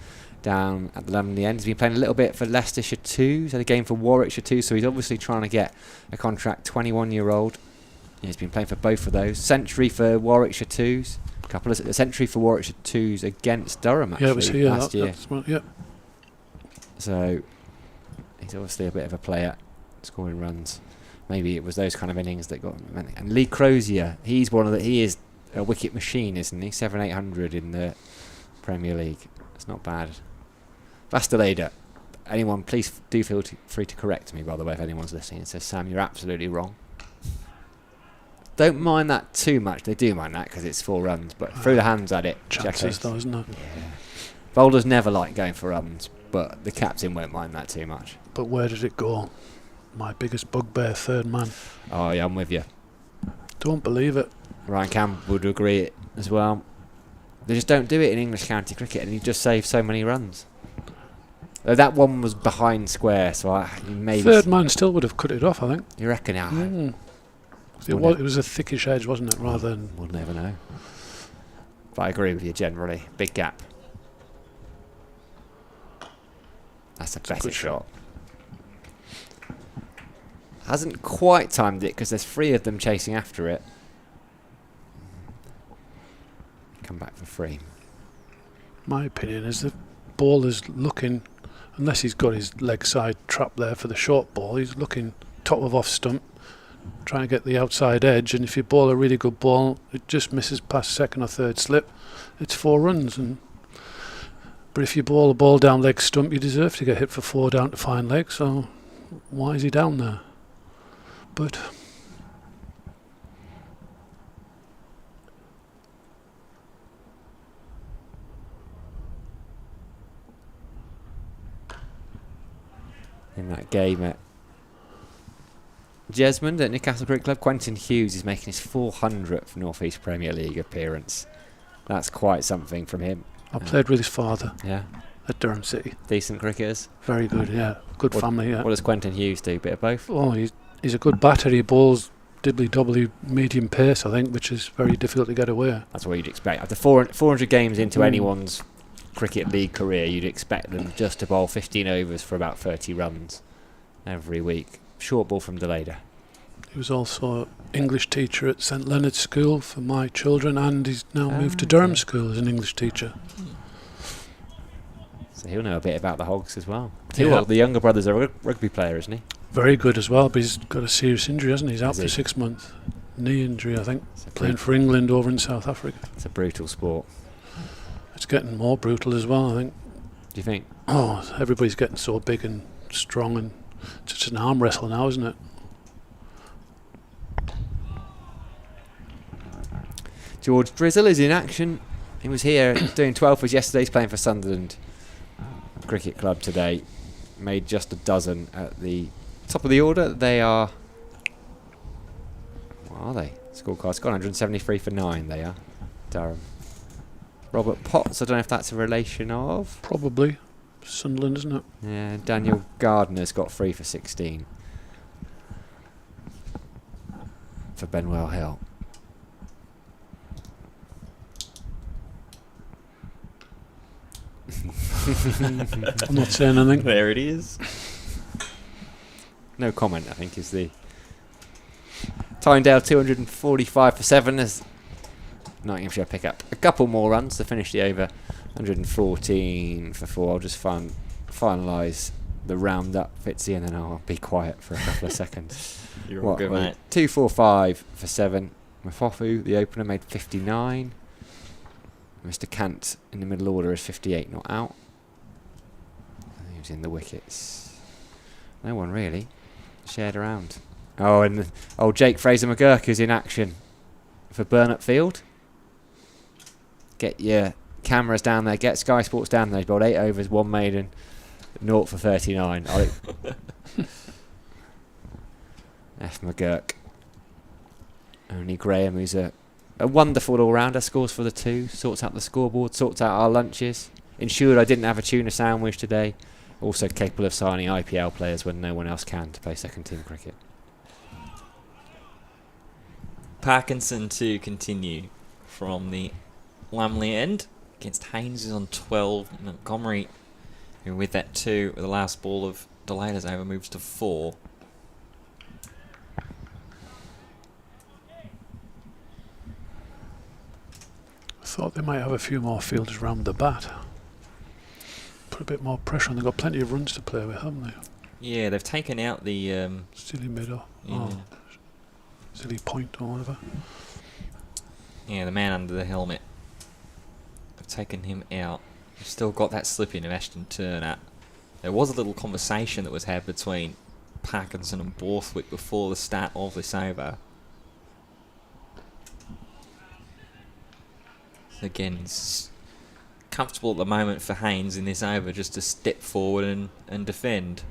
down at the London end. He's been playing a little bit for Leicestershire 2. He's had a game for Warwickshire 2. So he's obviously trying to get a contract. 21-year-old. He's been playing for both of those. Century for Warwickshire 2s. A century for Warwickshire 2s against Durham actually Yeah, it was here last year. Yeah. So he's obviously a bit of a player, scoring runs. Maybe it was those kind of innings that got him. And Lee Crozier, he is a wicket machine, isn't he? 700-800 in the Premier League. It's not bad. Basteleda, anyone, please do feel free to correct me, by the way, if anyone's listening and says, Sam, you're absolutely wrong. Don't mind that too much. They do mind that because it's 4 runs, but through the hands at it. Chances though, isn't it? Yeah. Bowlers never like going for runs, but the captain won't mind that too much. But where did it go? My biggest bugbear, 3rd man. Oh yeah, I'm with you. Don't believe it. Ryan Campbell would agree as well. They just don't do it in English county cricket, and he just saved so many runs. That one was behind square, so maybe 3rd man still would have cut it off, I think. you reckon? It was a thickish edge, wasn't it? Rather than we'll never know. But I agree with you generally. Big gap. That's a better shot. Hasn't quite timed it because there's 3 of them chasing after it. Come back for 3. my opinion is the bowler's looking, unless he's got his leg side trap there for the short ball, he's looking top of off stump, trying to get the outside edge, and if you bowl a really good ball, it just misses past 2nd or 3rd slip, it's 4 runs. But if you bowl a ball down leg stump, you deserve to get hit for 4 down to fine leg, so why is he down there? But in that game at Jesmond at Newcastle Cricket Club, Quentin Hughes is making his 400th North East Premier League appearance. That's quite something from him. I played with his father Yeah, at Durham City. decent cricketers. Very good, yeah. Good family, yeah. What does Quentin Hughes do? Bit of both? Oh, he's a good batter. He bowls dibbly-dobbly medium pace, I think, which is very difficult to get away. That's what you'd expect. After 400 games into anyone's cricket league career, you'd expect them just to bowl 15 overs for about 30 runs every week. Short ball from Deleda. He was also English teacher at St Leonard's School for my children, and he's now moved to Durham School as an English teacher. So he'll know a bit about the Hogs as well. Yeah. The younger brother's a rugby player, isn't he? Very good as well, but he's got a serious injury, hasn't he? He's out Has for he? 6 months. Knee injury, I think. It's a, Playing for England over in South Africa. it's a brutal sport. It's getting more brutal as well, I think. Do you think? Oh, everybody's getting so big and strong, and it's just an arm wrestle now, isn't it? George Drizzle is in action. He was here doing 12 for yesterday. He's playing for Sunderland Cricket Club today. Made just a dozen at the top of the order. They are... What are they? Scorecard's gone 173 for 9. They are. Durham. Robert Potts. I don't know if that's a relation of. Probably. Sunderland, isn't it? Yeah. Daniel Gardner's got 3 for 16 for Benwell Hill. I'm not saying anything. There it is. No comment, I think, is the Tyndale 245 for 7 as Nottinghamshire pick up a couple more runs to finish the over. 114 for 4. I'll just finalise the round up, Fitzy, and then I'll be quiet for a couple of seconds. You're all good, mate. 245 for 7. Mafofu, the opener, made 59. Mr. Kant in the middle order is 58, not out. He was in the wickets. No one really shared around. Oh, and Jake Fraser-McGurk is in action for Burnup Field. Get your cameras down there. Get Sky Sports down there. He's bowled 8 overs, 1 maiden, 0 for 39. F. McGurk. Only Graham, who's a wonderful all-rounder, scores for the 2, sorts out the scoreboard, sorts out our lunches. Ensured I didn't have a tuna sandwich today. Also capable of signing IPL players when no one else can to play second-team cricket. Parkinson to continue from the Lumley end against Haynes is on 12. Montgomery, who with that 2 with the last ball of Delata's over, moves to 4. I thought they might have a few more fielders round the bat. Put a bit more pressure on. They've got plenty of runs to play with, haven't they? Yeah, they've taken out the Silly middle. yeah. Silly point or whatever. Yeah, the man under the helmet. They've taken him out. They've still got that slip in of Ashton Turner. There was a little conversation that was had between Parkinson and Borthwick before the start of this over. Again, it's comfortable at the moment for Haynes in this over just to step forward and defend.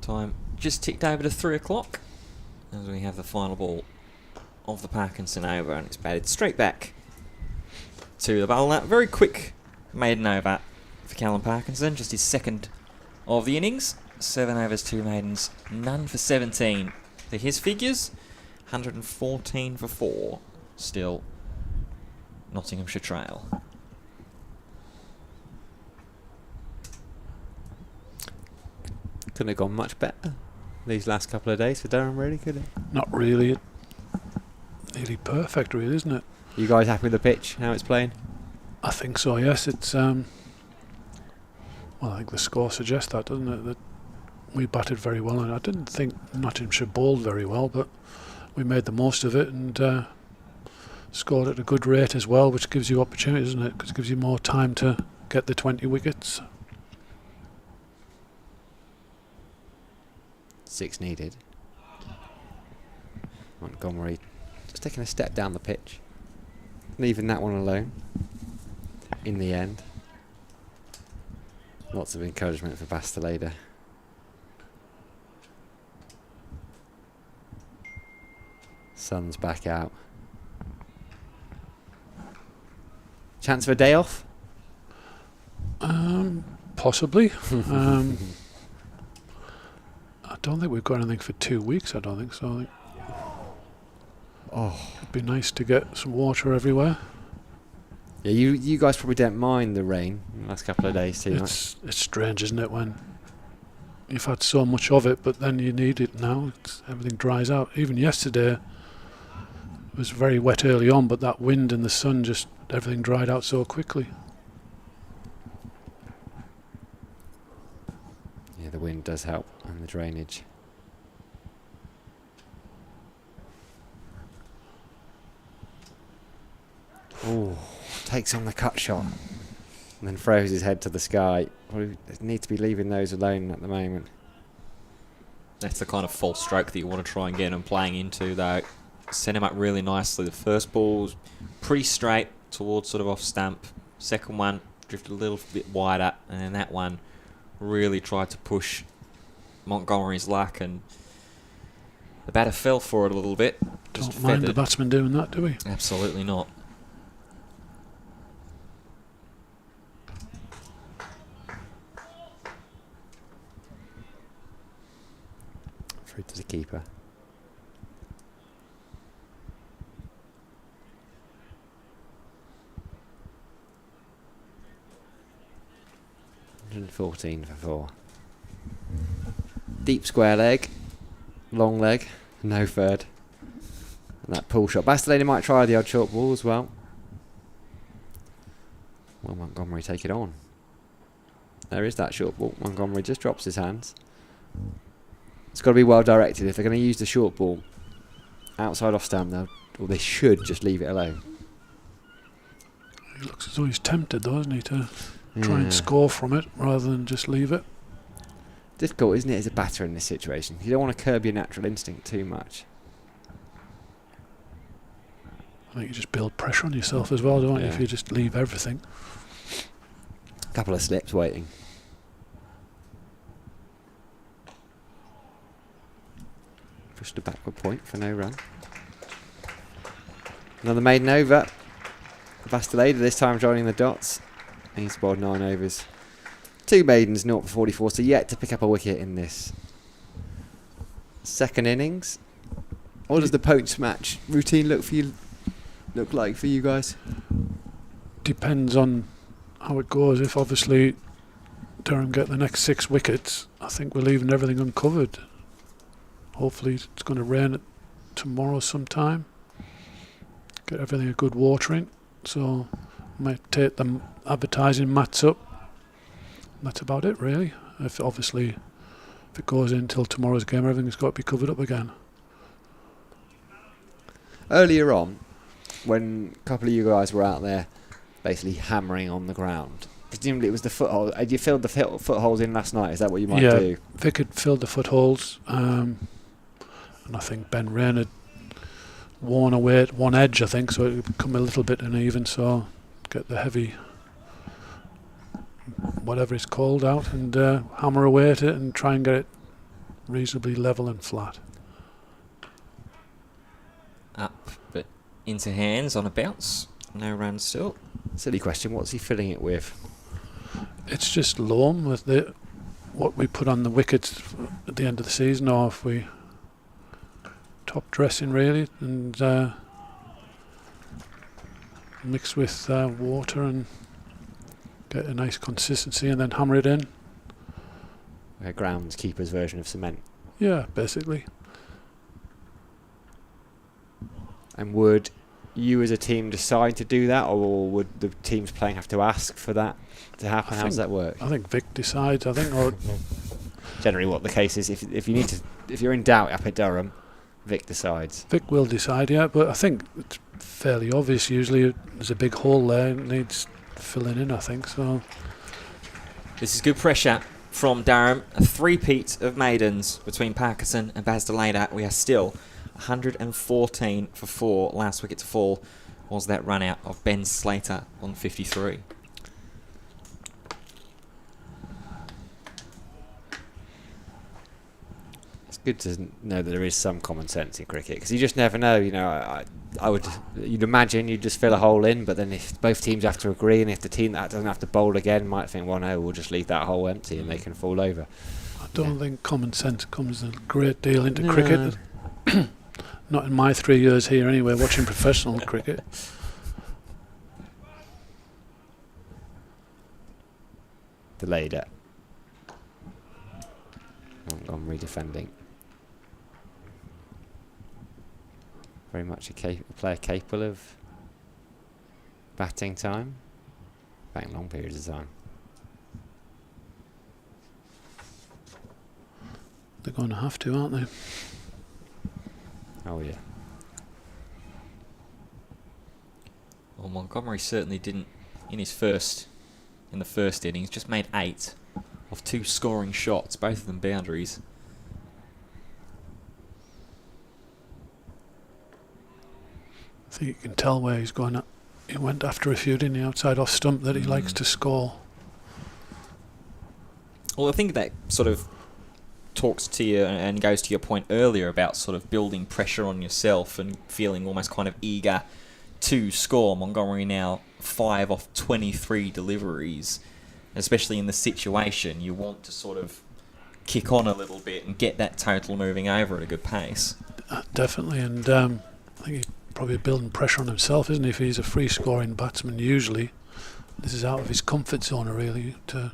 Time just ticked over to 3 o'clock as we have the final ball of the Parkinson over, and it's batted straight back to the bowler. Very quick maiden over for Callum Parkinson, just his second of the innings. 7 overs, 2 maidens, none for 17 for his figures. 114 for 4. Still Nottinghamshire trail. Couldn't have gone much better these last couple of days for Durham, really, could it? Not really. Nearly perfect, really, isn't it? You guys happy with the pitch, how it's playing? I think so, yes. It's well, I think the score suggests that, doesn't it? That we batted very well, and I didn't think Nottinghamshire bowled very well, but we made the most of it and scored at a good rate as well, which gives you opportunities, doesn't it? Because it gives you more time to get the 20 wickets. 6 needed. Montgomery just taking a step down the pitch, leaving that one alone in the end. Lots of encouragement for Basteleda. Sun's back out. Chance of a day off? Possibly. I don't think we've got anything for 2 weeks. I don't think so. I think it'd be nice to get some water everywhere. Yeah, you guys probably don't mind the rain in the last couple of days too much. It's strange, isn't it, when you've had so much of it, but then you need it now. Everything dries out. Even yesterday, it was very wet early on, but that wind and the sun just everything dried out so quickly. Yeah, the wind does help and the drainage. Oh, takes on the cut shot and then throws his head to the sky. We need to be leaving those alone at the moment. That's the kind of false stroke that you want to try and get him playing into, though. Sent him up really nicely. The first ball's pretty straight towards sort of off stump. Second one drifted a little bit wider, and then that one really tried to push Montgomery's luck, and the batter fell for it a little bit. Don't mind the batsman doing that, do we? Absolutely not. Through to the keeper. $114 for 4. Deep square leg, long leg, no third. And that pull shot. Bastellani might try the odd short ball as well. Will Montgomery take it on? There is that short ball. Montgomery just drops his hands. It's got to be well directed. If they're going to use the short ball outside off stamp, they should just leave it alone. He looks as though he's tempted, though, isn't he, to try and score from it rather than just leave it. Difficult, isn't it, as a batter in this situation? You don't want to curb your natural instinct too much. I think you just build pressure on yourself as well, don't you, if you just leave everything. A couple of slips waiting. Push the backward point for no run. Another maiden over. Bastellani this time joining the dots. He's bowled 9 overs. 2 maidens, 0 for 44, so yet to pick up a wicket in this second innings. What does the poach match routine look like for you guys? Depends on how it goes. If obviously Durham get the next 6 wickets, I think we're leaving everything uncovered. Hopefully it's going to rain tomorrow sometime. Get everything a good watering. So might take the advertising mats up. That's about it, really. If it goes in until tomorrow's game, everything's got to be covered up again. Earlier on, when a couple of you guys were out there basically hammering on the ground, presumably it was the foothold. Had you filled the footholes in last night? Is that what you might do? Vic had filled the footholes, and I think Ben Rain had worn away at one edge, I think, so it would become a little bit uneven, so get the heavy whatever it's called out and hammer away at it and try and get it reasonably level and flat. Up, but into hands on a bounce. No run still. Silly question. What's he filling it with? It's just loam with what we put on the wickets at the end of the season, or if we top dressing really, and mix with water and get a nice consistency and then hammer it in. A groundskeeper's version of cement. Yeah, basically. And would you as a team decide to do that, or would the teams playing have to ask for that to happen? How does that work? I think Vic decides. I think, or generally, what the case is, if you're in doubt up at Durham, Vic decides. Vic will decide, yeah. But I think it's fairly obvious. Usually, there's a big hole there. It needs filling in, I think. So this is good pressure from Durham. A three-peat of maidens between Parkinson and Bastellani. We are still 114 for 4. Last wicket to fall was that run out of Ben Slater on 53. It's good to know that there is some common sense in cricket, because you just never know. You know, you'd imagine you'd just fill a hole in, but then if both teams have to agree, and if the team that doesn't have to bowl again might think, well, no, we'll just leave that hole empty and they can fall over. I don't think common sense comes a great deal into cricket. Not in my 3 years here anyway, watching professional cricket. Delayed it. Montgomery defending. Very much a player capable of batting time. Batting long periods of time. They're going to have to, aren't they? Oh yeah. Well, Montgomery certainly didn't in the first innings. Just made 8 of 2 scoring shots, both of them boundaries. I think you can tell where he's going. He went after a few, didn't he, outside off stump, that he likes to score. Well, I think that sort of talks to you and goes to your point earlier about sort of building pressure on yourself and feeling almost kind of eager to score. Montgomery now 5 off 23 deliveries, especially in the situation. You want to sort of kick on a little bit and get that total moving over at a good pace. Definitely, and I think he's probably building pressure on himself, isn't he? If he's a free-scoring batsman, usually this is out of his comfort zone, really, to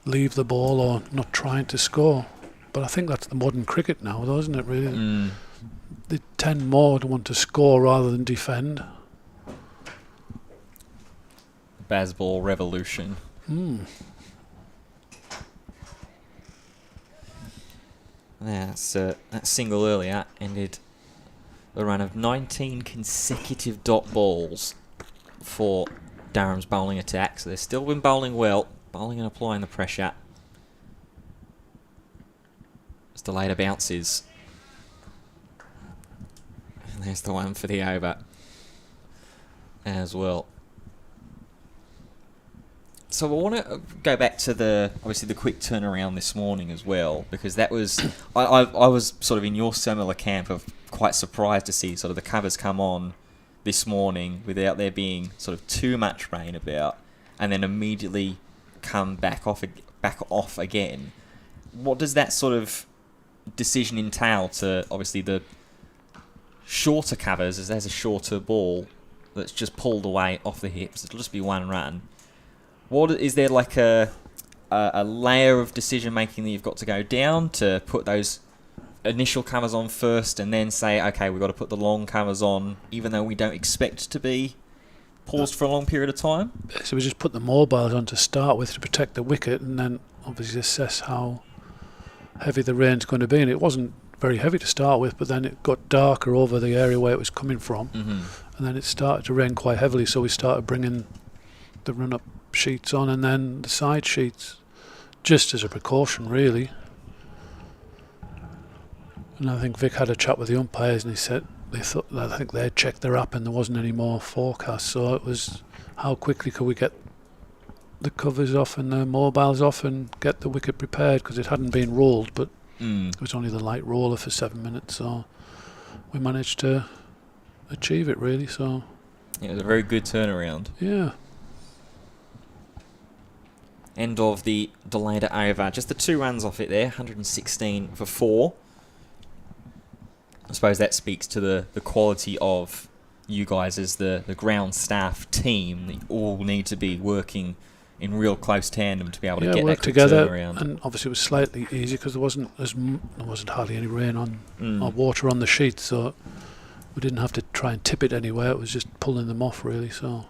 leave the ball or not trying to score. But I think that's the modern cricket now, though, isn't it, really? They tend more to want to score rather than defend. Bazball revolution. That's that single earlier ended the run of 19 consecutive dot balls for Durham's bowling attack. So they've still been bowling well, bowling and applying the pressure. It's the later bounces. And there's the one for the over as well. So I want to go back to obviously the quick turnaround this morning as well, because that was I was sort of in your similar camp of quite surprised to see sort of the covers come on this morning without there being sort of too much rain about, and then immediately come back off again. What does that sort of decision entail to obviously the shorter covers, as there's a shorter ball that's just pulled away off the hips? It'll just be one run. What is there like a layer of decision making that you've got to go down to put those initial covers on first, and then say, okay, we've got to put the long covers on, even though we don't expect to be paused for a long period of time? So we just put the mobiles on to start with to protect the wicket, and then obviously assess how heavy the rain's going to be. And it wasn't very heavy to start with, but then it got darker over the area where it was coming from, and then it started to rain quite heavily. So we started bringing the run-up sheets on, and then the side sheets, just as a precaution, really. And I think Vic had a chat with the umpires, and he said I think they'd checked their app and there wasn't any more forecasts. So it was how quickly could we get the covers off and the mobiles off and get the wicket prepared, because it hadn't been rolled, but it was only the light roller for 7 minutes, so we managed to achieve it, really. So it was a very good turnaround. Yeah. End of the delayed over. Just the 2 runs off it there, 116 for 4. I suppose that speaks to the quality of you guys as the ground staff team. That you all need to be working in real close tandem to be able to get work that good together. turnaround. And obviously it was slightly easier because there wasn't hardly any rain on or water on the sheet, so we didn't have to try and tip it anywhere. It was just pulling them off, really. So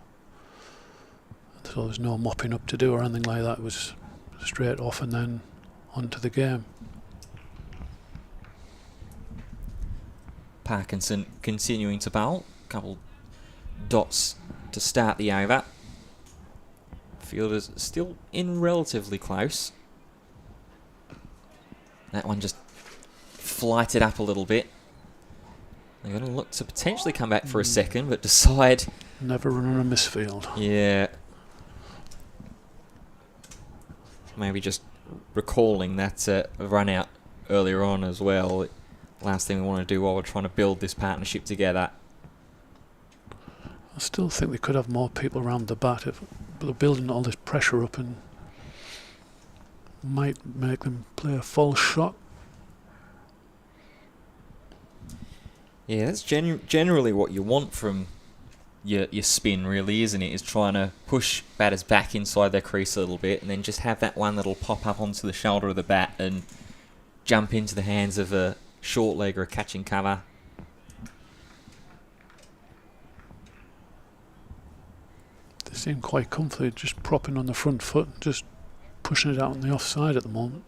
there was no mopping up to do or anything like that. It was straight off and then on to the game. Parkinson continuing to bowl. Couple dots to start the over. Fielders still in relatively close. That one just flighted up a little bit. They're going to look to potentially come back for a second, but decide... Never run on a misfield. Yeah. Maybe just recalling that run out earlier on as well. Last thing we want to do while we're trying to build this partnership together. I still think we could have more people around the bat. If they're building all this pressure up, and might make them play a false shot. Yeah, that's generally what you want from your spin, really, isn't it? Is trying to push batters back inside their crease a little bit, and then just have that one that'll pop up onto the shoulder of the bat and jump into the hands of a short leg or a catching cover. They seem quite comfortable, just propping on the front foot and just pushing it out on the offside at the moment.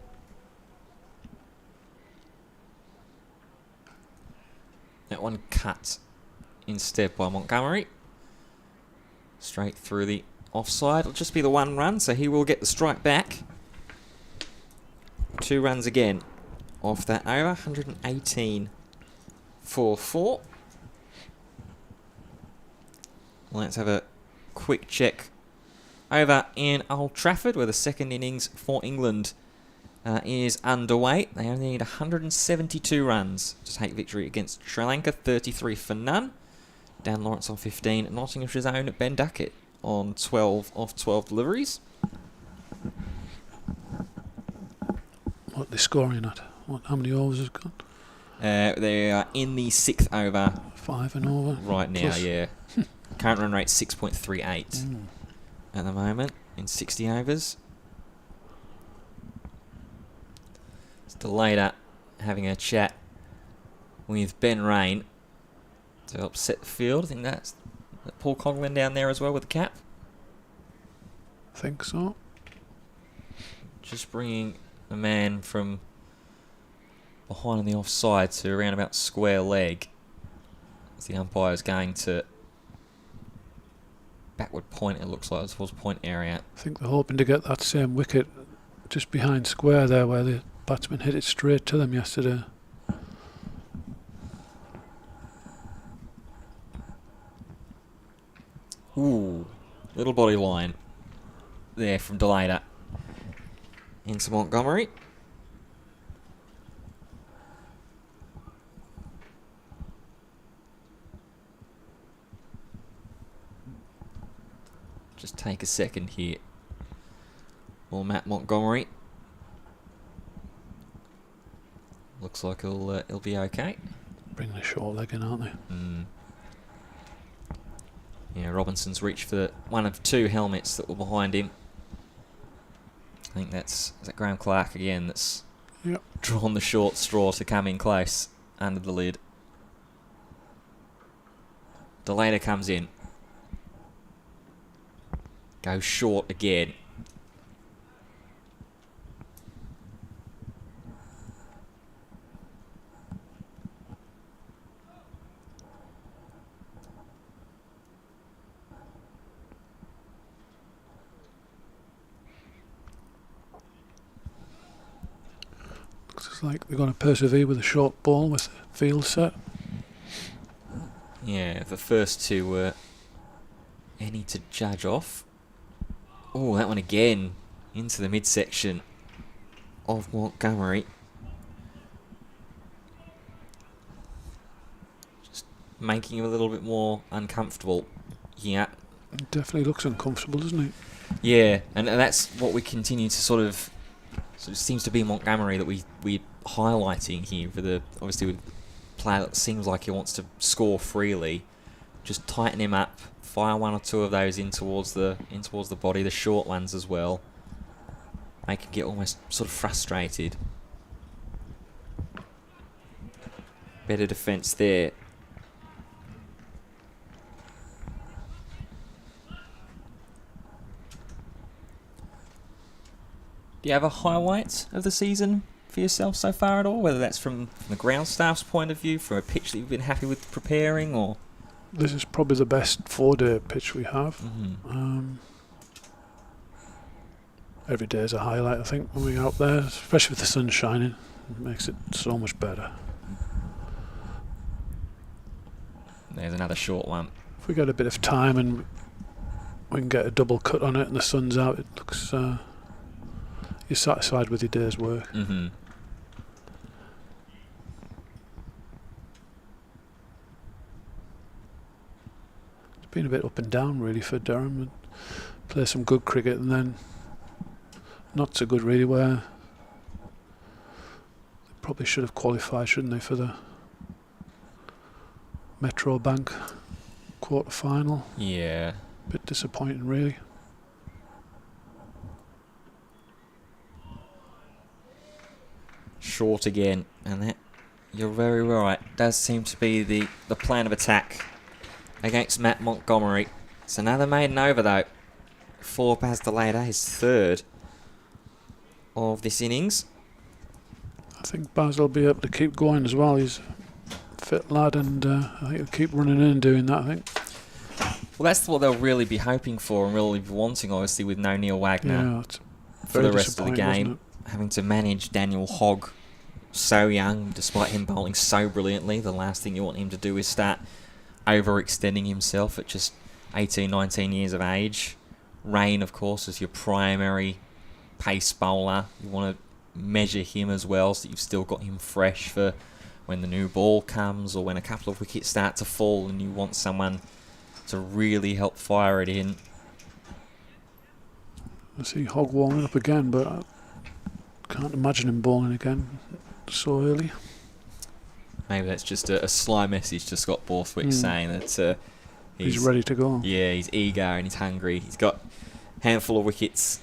That one cut instead by Montgomery. Straight through the offside. It'll just be the 1 run, so he will get the strike back. 2 runs again off that over. 118 for 4. Let's have a quick check over in Old Trafford, where the second innings for England is underway. They only need 172 runs to take victory against Sri Lanka, 33 for none. Dan Lawrence on 15, Nottinghamshire's own Ben Duckett on 12 off 12 deliveries. what they're scoring at. How many overs has gone? They are in the 6th over 5 and over. right now, Plus. yeah. Current run rate 6.38 at the moment in 60 overs. It's Delata having a chat with Ben Rain to help set the field. I think that's Paul Coughlin down there as well with the cap. I think so. Just bringing the man from behind on the offside to around about square leg as the umpire is going to backward point, it looks like, towards point area. I think they're hoping to get that same wicket just behind square there where the batsman hit it straight to them yesterday. Ooh, little body line there from Delata into Montgomery. Just take a second here. Well, Matt Montgomery looks like he'll be okay. Bringing a short leg in, aren't they? Yeah, Robinson's reached for one of 2 helmets that were behind him. I think is that Graham Clark again that's drawn the short straw to come in close under the lid. Delata comes in. Goes short again. Looks like they're going to persevere with a short ball with the field set. Yeah, the first 2 were any to judge off. Oh, that one again into the midsection of Montgomery. Just making him a little bit more uncomfortable here. It definitely looks uncomfortable, doesn't it? Yeah, and that's what we continue to sort of it seems to be Montgomery that we're highlighting here for the, obviously with a player that seems like he wants to score freely. Just tighten him up. Fire 1 or 2 of those in towards the body, the short ones as well. Make him get almost sort of frustrated. Better defence there. Do you have a highlight of the season for yourself so far at all? Whether that's from the ground staff's point of view, from a pitch that you've been happy with preparing, or... This is probably the best 4-day pitch we have. Every day is a highlight, I think, when we're out there, especially with the sun shining. It makes it so much better. There's another short one. If we get a bit of time and we can get a double cut on it and the sun's out, it looks... you're satisfied with your day's work. Been a bit up and down really for Durham, and play some good cricket and then not so good really, where they probably should have qualified, shouldn't they, for the Metro Bank quarter final. Yeah. Bit disappointing really. Short again, and that, you're very right, does seem to be the plan of attack against Matt Montgomery. It's another maiden over though for Baz Delata, his 3rd of this innings. I think Baz will be able to keep going as well. He's a fit lad, and I think he'll keep running in and doing that, I think. Well, that's what they'll really be hoping for and really be wanting, obviously, with no Neil Wagner for the rest of the game. Having to manage Daniel Hogg so young, despite him bowling so brilliantly. The last thing you want him to do is start overextending himself at just 18, 19 years of age. Rain, of course, is your primary pace bowler. You want to measure him as well, so that you've still got him fresh for when the new ball comes or when a couple of wickets start to fall and you want someone to really help fire it in. I see Hogg warming up again, but I Can't imagine him bowling again so early. Maybe that's just a sly message to Scott Borthwick saying that He's ready to go. Yeah, he's eager and he's hungry. He's got a handful of wickets.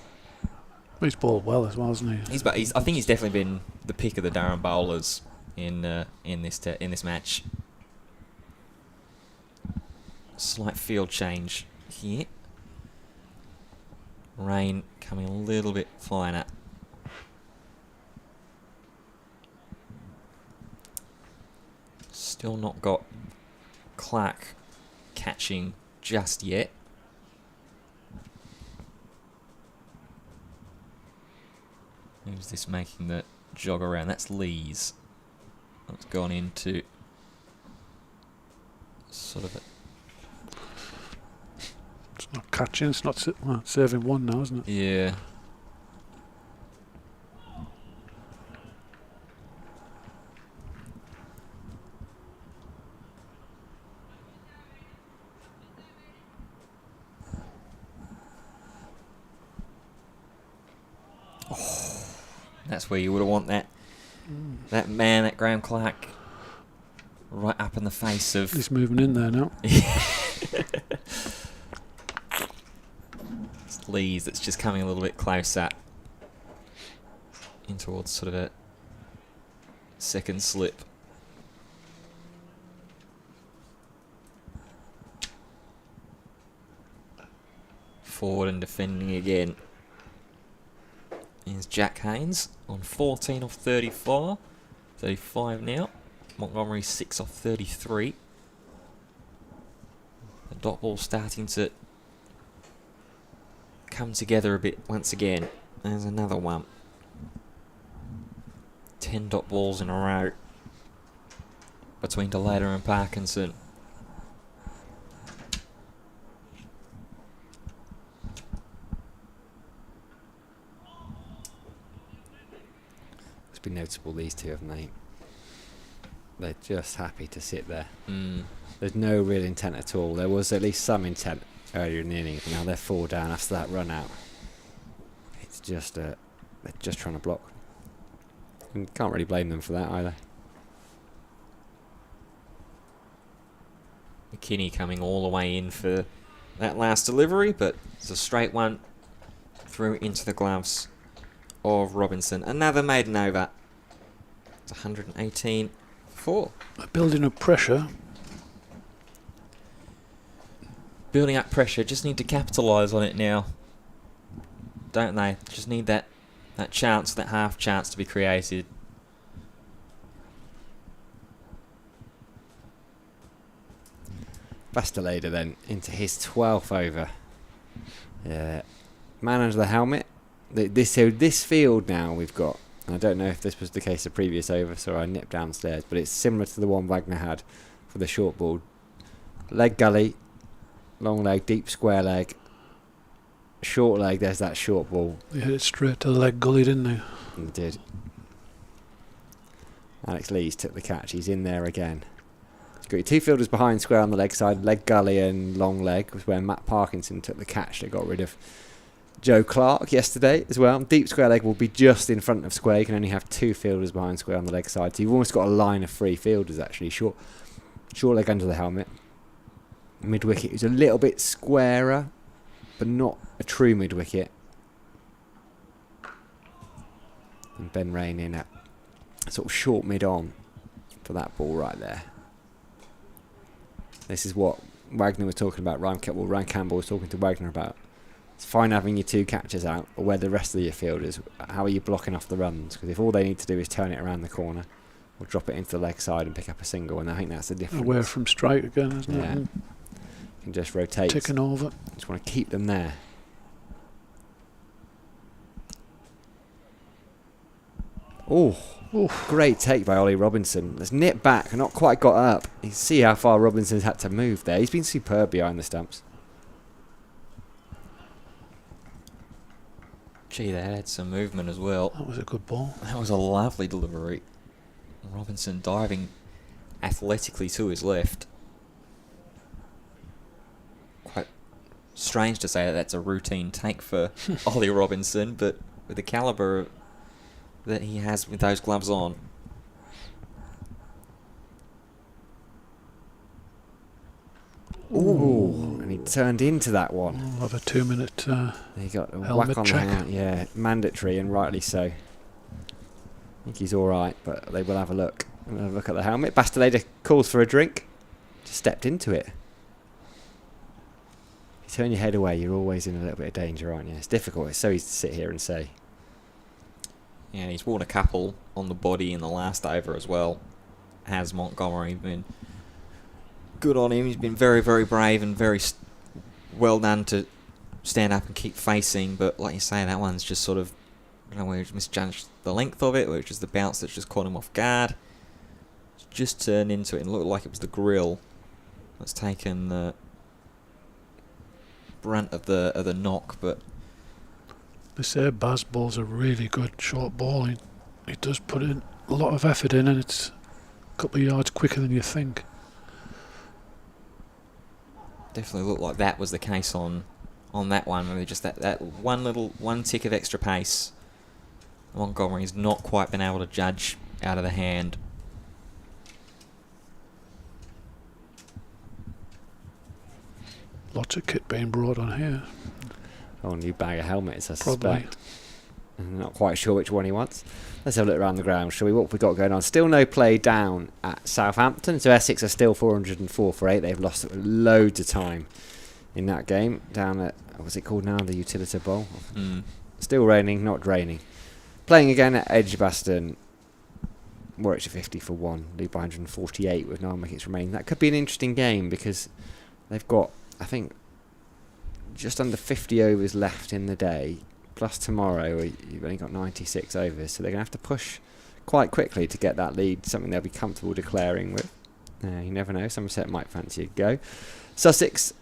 He's bowled well as well, hasn't he? I think he's definitely been the pick of the Durham bowlers in this match. Slight field change here. Rain coming a little bit finer. Still not got Clark catching just yet. Who's this making the jog around? That's Lees. That's gone into sort of a... It's not catching, it's not serving one now, isn't it? Yeah. That's where you would have want that man, that Graham Clark, right up in the face of... He's moving in there now. It's Lees that's just coming a little bit closer in towards sort of a second slip. Forward and defending again is Jack Haynes on 14 off 35 now. Montgomery 6 off 33. The dot ball starting to come together a bit once again. There's another one. 10 dot balls in a row between Delata and Parkinson. It's been noticeable, these two, haven't they? They're just happy to sit there. There's no real intent at all. There was at least some intent earlier in the innings, but now they're 4 down after that run out. It's just they're just trying to block. And can't really blame them for that either. McKinney coming all the way in for that last delivery, but it's a straight one through into the gloves of Robinson. Another maiden over. It's 118-4. Building up pressure. Building up pressure, just need to capitalise on it now, don't they? Just need that chance, that half chance to be created. Bastelada then into his 12th over. Man under the helmet. This field now we've got, and I don't know if this was the case the previous over, so I nipped downstairs, but it's similar to the one Wagner had for the short ball. Leg gully, long leg, deep square leg, short leg, there's that short ball. They hit it straight to the leg gully, didn't they? They did. Alex Lees took the catch, he's in there again. Got your two fielders behind square on the leg side, leg gully and long leg was where Matt Parkinson took the catch that got rid of Joe Clark yesterday as well. Deep square leg will be just in front of square. You can only have two fielders behind square on the leg side, so you've almost got a line of three fielders actually. Short leg under the helmet. Mid wicket is a little bit squarer, but not a true mid wicket. And Ben Rain in at sort of short mid on for that ball right there. This is what Wagner was talking about. Ryan Campbell was talking to Wagner about. It's fine having your two catchers out, but where the rest of your fielders, how are you blocking off the runs? Because if all they need to do is turn it around the corner or drop it into the leg side and pick up a single, and I think that's the difference. Away from strike again, isn't it? You can just rotate. Ticking over. Just want to keep them there. Oh, great take by Ollie Robinson. Let's nip back, not quite got up. You see how far Robinson's had to move there. He's been superb behind the stumps. Gee, they had some movement as well. That was a good ball. That was a lovely delivery. Robinson diving athletically to his left. Quite strange to say that that's a routine take for Ollie Robinson, but with the calibre that he has with those gloves on. Ooh, and he turned into that one. We'll have a 2-minute. He got a Helmet whack on check. the hand. Yeah, mandatory and rightly so. I think he's all right, but they will have a look. We'll have a look at the helmet. Bastoleda calls for a drink. Just stepped into it. If you turn your head away, you're always in a little bit of danger, aren't you? It's difficult. It's so easy to sit here and say. Yeah, and he's worn a couple on the body in the last over as well. Has Montgomery been good on him? He's been very, very brave and very well done to stand up and keep facing. But like you say, that one's just sort of, I don't know, we misjudged the length of it, or it's just the bounce that's just caught him off guard. It's just turned into it and looked like it was the grill that's taken the brunt of the knock. But They say Baz bowls a really good short ball. He does put in a lot of effort in, and it's a couple of yards quicker than you think. definitely looked like that was the case on that one. Maybe just that one tick of extra pace. Montgomery's not quite been able to judge out of the hand. Lots of kit being brought on here. Oh, new bag of helmets, I Probably. suspect. I'm not quite sure which one he wants. Let's have a look around the ground, shall we? What have we got going on? Still no play down at Southampton. So Essex are still 404 for 8. They've lost loads of time in that game. Down at, what's it called now? The Utilita Bowl. Still raining, not draining. Playing again at Edgbaston. Warwickshire 50 for 1. Lead by 148 with 9 wickets remaining. That could be an interesting game because they've got, I think, just under 50 overs left in the day. Plus tomorrow, you've only got 96 overs, so they're going to have to push quite quickly to get that lead, something they'll be comfortable declaring with. You never know, Somerset might fancy a go. Sussex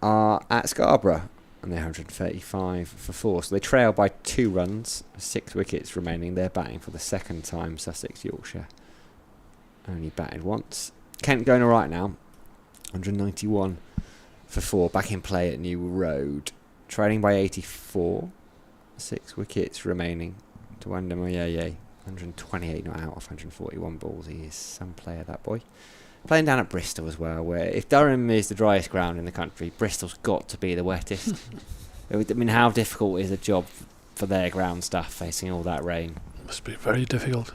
are at Scarborough, and they're 135 for 4, so they trail by 2 runs, 6 wickets remaining. They're batting for the second time. Sussex, Yorkshire only batted once. Kent going all right now, 191 for 4, back in play at New Road, trailing by 84. 6 wickets remaining to Wanda Moyeye. 128 not out off 141 balls. He is some player, that boy. Playing down at Bristol as well, where if Durham is the driest ground in the country, Bristol's got to be the wettest. I mean, how difficult is a job for their ground staff facing all that rain? Must be very difficult.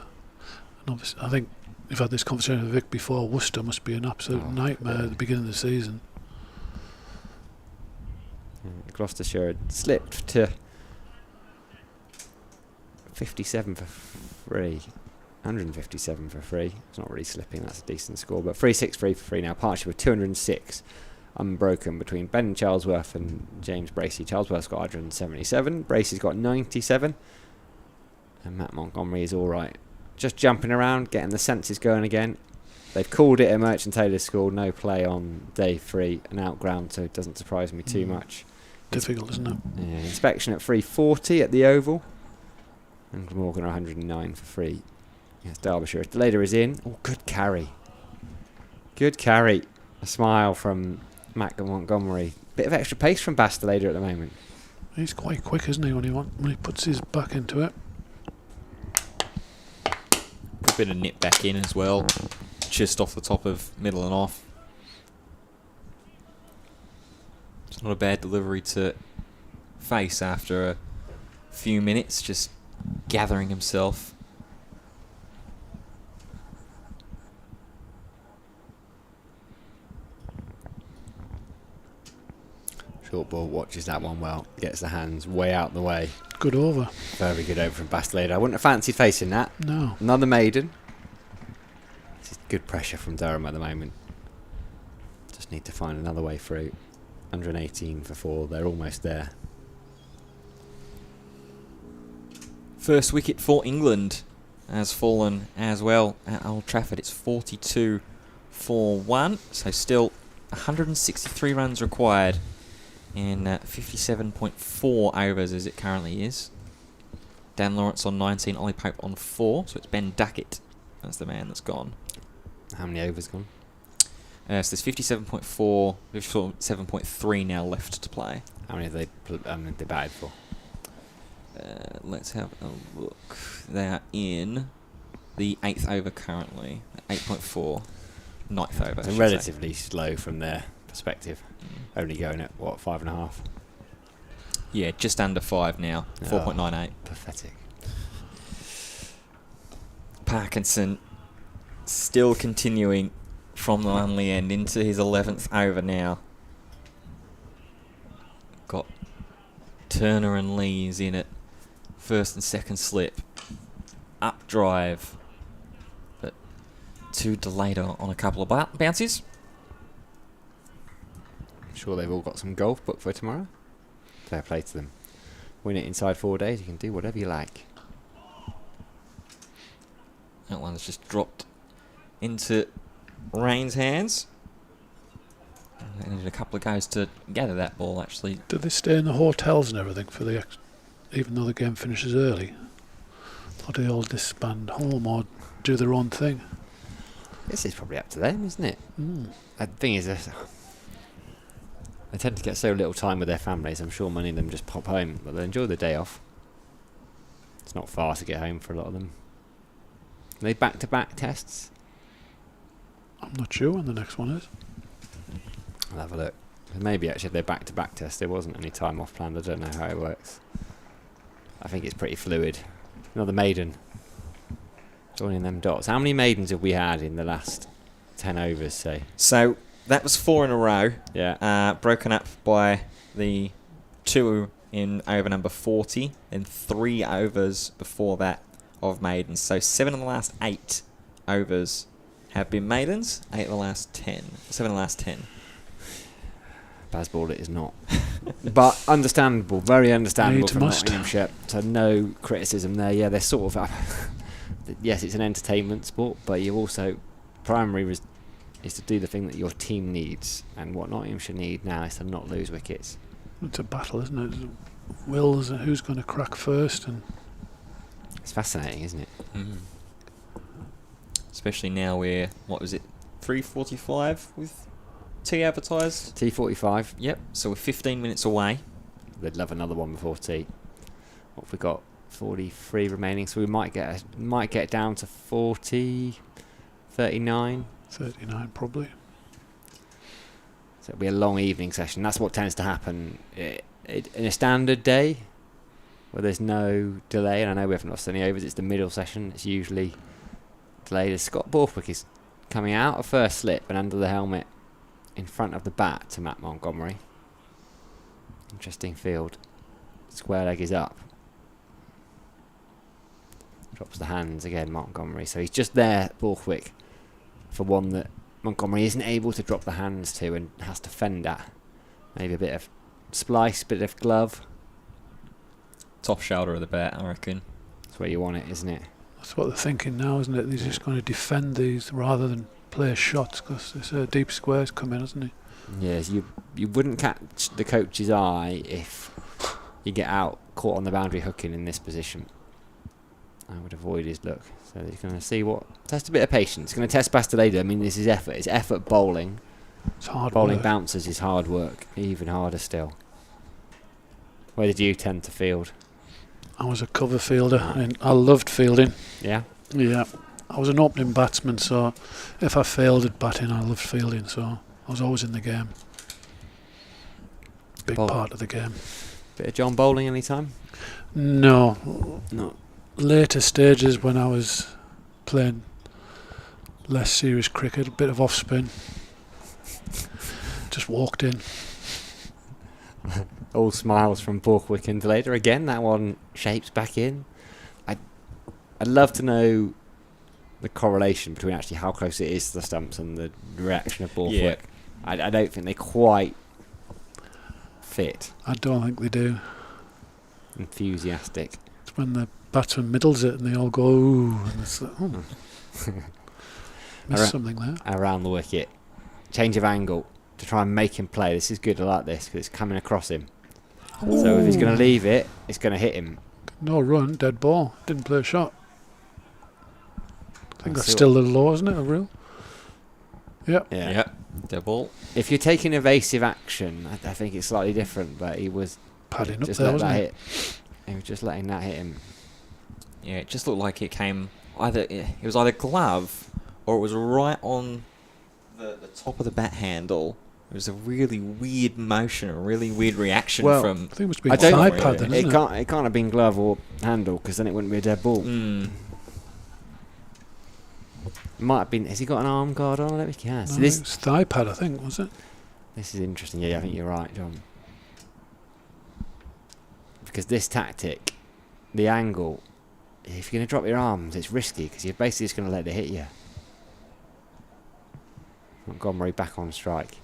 And obviously, I think we've had this conversation with Vic before. Worcester must be an absolute nightmare at the beginning of the season. Gloucestershire had slipped to 57 for 3. 157 for 3. It's not really slipping, that's a decent score. But 363 for 3 now. Partnership with 206 unbroken between Ben Charlesworth and James Bracey. Charlesworth's got 177. Bracey's got 97. And Matt Montgomery is alright. Just jumping around, getting the senses going again. They've called it a Merchant Taylor's School. No play on day 3. An outground, so it doesn't surprise me too much. Difficult, isn't it? Yeah, inspection at 340 at the Oval. And Glamorgan 109 for 3. Yes, Derbyshire. The leader is in. Oh, good carry. Good carry. A smile from Matt Montgomery. Bit of extra pace from Bastoleda at the moment. He's quite quick, isn't he, when he puts his back into it? A bit of nip back in as well. Just off the top of middle and off. It's not a bad delivery to face after a few minutes, just gathering himself. Short ball watches that one well. Gets the hands way out the way. Good over. Very good over from Bastoleda. I wouldn't have fancied facing that. No. Another maiden. This is good pressure from Durham at the moment. Just need to find another way through. 118 for 4. They're almost there. First wicket for England has fallen as well at Old Trafford. It's 42 for 1. So still 163 runs required in 57.4 overs as it currently is. Dan Lawrence on 19, Ollie Pope on 4. So it's Ben Duckett. That's the man that's gone. How many overs gone? So there's 57.4, 57.3 now left to play. How many have they batted for? Let's have a look. They are in the 8th over currently. 8.4. 9th over. I So should relatively slow from their perspective. Only going at, what, 5.5? say. Yeah, just under 5 now. 4.98. Pathetic. Parkinson still continuing from the Lunley end into his 11th over now. Got Turner and Lees in it. First and second slip. Up drive. But too delayed on a couple of bounces. I'm sure they've all got some golf booked for tomorrow. Fair play to them. Win it inside 4 days, you can do whatever you like. That one's just dropped into Rain's hands. They needed a couple of goes to gather that ball, actually. Do they stay in the hotels and everything for even though the game finishes early? Or do they all disband home or do their own thing? This is probably up to them, isn't it? Mm. The thing is, they tend to get so little time with their families. I'm sure many of them just pop home, but they enjoy the day off. It's not far to get home for a lot of them. Are they back-to-back tests? I'm not sure when the next one is. I'll have a look. Maybe actually if they're back-to-back tests, there wasn't any time off planned. I don't know how it works. I think it's pretty fluid. Another maiden. Joining them dots. How many maidens have we had in the last 10 overs, say? So that was 4 in a row. Yeah. Broken up by the 2 in over number 40 and 3 overs before that of maidens. So 7 of the last 8 overs have been maidens. 8 of the last 10. 7 of the last 10. Bazball it is not. But understandable, very understandable Needs from must. Nottinghamshire. So no criticism there. Yeah, they're sort of... yes, it's an entertainment sport, but you also... Primary is to do the thing that your team needs. And what Nottinghamshire need now is to not lose wickets. It's a battle, isn't it? Wills and who's going to crack first, and It's fascinating, isn't it? Mm. Especially now we're, what was it, 3:45 with tea advertised? T45. Yep, so we're 15 minutes away. They'd love another one before tea. What have we got? 43 remaining, so we might get it down to 40, 39. 39 probably. So it'll be a long evening session. That's what tends to happen in a standard day where there's no delay. And I know we haven't lost any overs. It's the middle session. It's usually delayed. As Scott Borthwick is coming out of first slip and under the helmet in front of the bat to Matt Montgomery. Interesting field. Square leg is up. Drops the hands again, Montgomery. So he's just there, Borthwick, for one that Montgomery isn't able to drop the hands to and has to fend at. Maybe a bit of splice, bit of glove. Top shoulder of the bat, I reckon. That's where you want it, isn't it? That's what they're thinking now, isn't it? He's just going to defend these rather than play shots, because this deep square's come in, hasn't he? Yes, you wouldn't catch the coach's eye if you get out caught on the boundary hooking in this position. I would avoid his look. So he's going to see test a bit of patience. He's going to test Bastiledo. I mean, this is effort. It's effort bowling. It's hard Bowling work. bouncers is hard work. Even harder still. Where did you tend to field? I was a cover fielder, and I loved fielding. Yeah? Yeah. I was an opening batsman, so if I failed at batting, I loved fielding, so I was always in the game. Big part of the game. Bit of John Bowling anytime? No. No. Later stages when I was playing less serious cricket, a bit of off spin. Just walked in. All smiles from Borthwick and later again. That one shapes back in. I'd love to know the correlation between actually how close it is to the stumps and the reaction of Borthwick. I don't think they quite fit. I don't think they do. Enthusiastic. It's when the batsman middles it and they all go, ooh, and it's like, oh. Missed something there. Around the wicket. Change of angle to try and make him play. This is good. I like this because it's coming across him. Ooh. So if he's going to leave it, it's going to hit him. No run, dead ball. Didn't play a shot. I think Let's that's see still a little low, isn't it, a rule? Yep. Yeah. Yep. Dead ball. If you're taking evasive action, I think it's slightly different, but he was Padding up just there, let wasn't that he? hit. He was just letting that hit him. Yeah, it just looked like it came it was either glove or it was right on the top of the bat handle. It was a really weird motion, a really weird reaction Well, from. I think it must be I don't- thigh Yeah. pad then, It isn't it? can't have been glove or handle, because then it wouldn't be a dead ball. Might have been. Has he got an arm guard on? I don't think he has. No, So it was thigh pad, I think, was it? this is interesting. Yeah, I think you're right, John. Because this tactic, the angle, if you're going to drop your arms, it's risky because you're basically just going to let it hit you. Montgomery back on strike.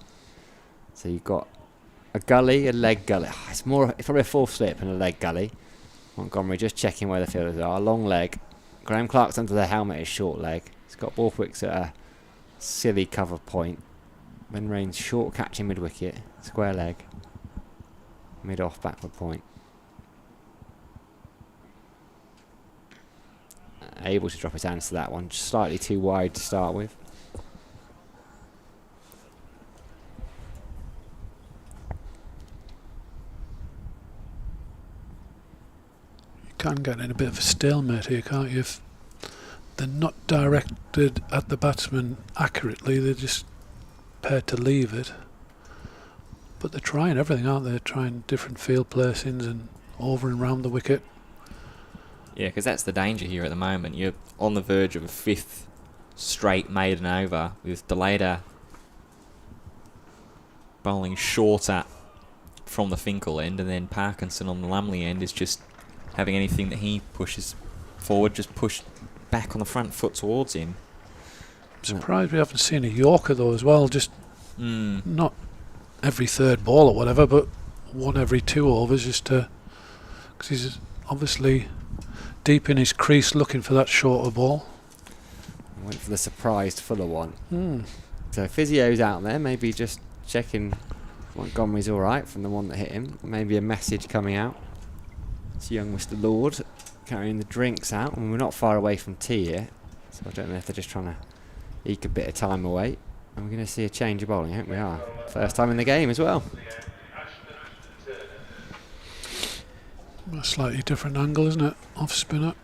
So you've got a gully, a leg gully. It's probably a full slip and a leg gully. Montgomery just checking where the fielders are. Long leg. Graham Clark's under the helmet is short leg. He's got Borthwick's at a silly cover point. Ben Rain's short catching mid wicket. Square leg. Mid off backward point. Able to drop his hands to that one. Just slightly too wide to start with. You can get in a bit of a stalemate here, can't you? If they're not directed at the batsman accurately, they're just prepared to leave it. But they're trying everything, aren't they? They're trying different field placings and over and round the wicket. Yeah, because that's the danger here at the moment. You're on the verge of a 5th straight maiden over with Delata bowling shorter from the Finkel end, and then Parkinson on the Lumley end is just having anything that he pushes forward just pushed back on the front foot towards him. I'm surprised we haven't seen a Yorker though as well. Just not every third ball or whatever, but one every 2 overs, just to, because he's obviously deep in his crease looking for that shorter ball. Went for the surprised Fuller one. So Physio's out there, maybe just checking Montgomery's alright from the one that hit him. Maybe a message coming out. It's young Mr. Lord carrying the drinks out, and we're not far away from tea here, so I don't know if they're just trying to eke a bit of time away. And we're going to see a change of bowling. I think we are. First time in the game as well. A slightly different angle, isn't it? Off spinner.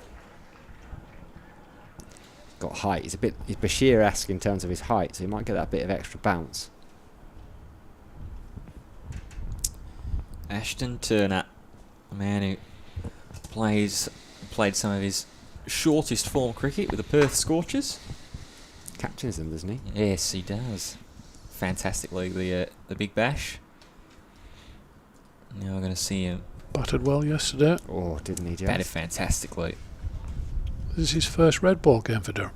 Got height. He's Bashir-esque in terms of his height, so he might get that bit of extra bounce. Ashton Turner, a man who played some of his shortest form cricket with the Perth Scorchers. Captains them, doesn't he? Yes, he does. Fantastically, the Big Bash. Now we're going to see him Batted well yesterday. Oh, didn't he just? batted fantastically. This is his first red ball game for Durham.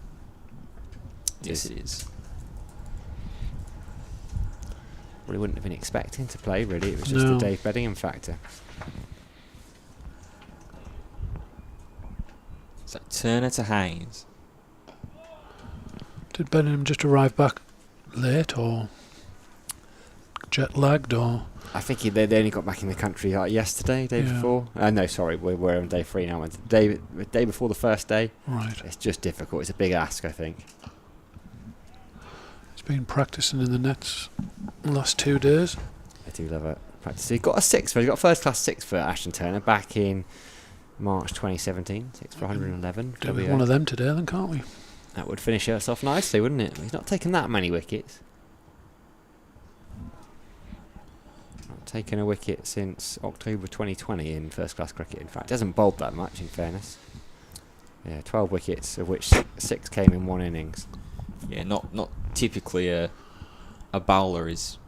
Yes, it is. Well, he wouldn't have been expecting to play, really. It was just No. the Dave Bedingham factor. So Turner to Haynes. Did Benham just arrive back late or jet lagged or? I think they only got back in the country yesterday, day Yeah. before. No, sorry, we're on day 3 now. It's the day before the first day. Right. It's just difficult. It's a big ask, I think. He's been practicing in the nets the last 2 days. I do love it. Practice. He got a 6 for. He got first class 6 for Ashton Turner back in March 2017. 6 for 111. Do WA. one of them today then, can't we? That would finish us off nicely, wouldn't it? He's not taken that many wickets. Not taken a wicket since October 2020 in first class cricket. In fact, hasn't bowled that much, in fairness. Yeah, 12 wickets, of which 6 came in 1 innings. Yeah, not typically a bowler is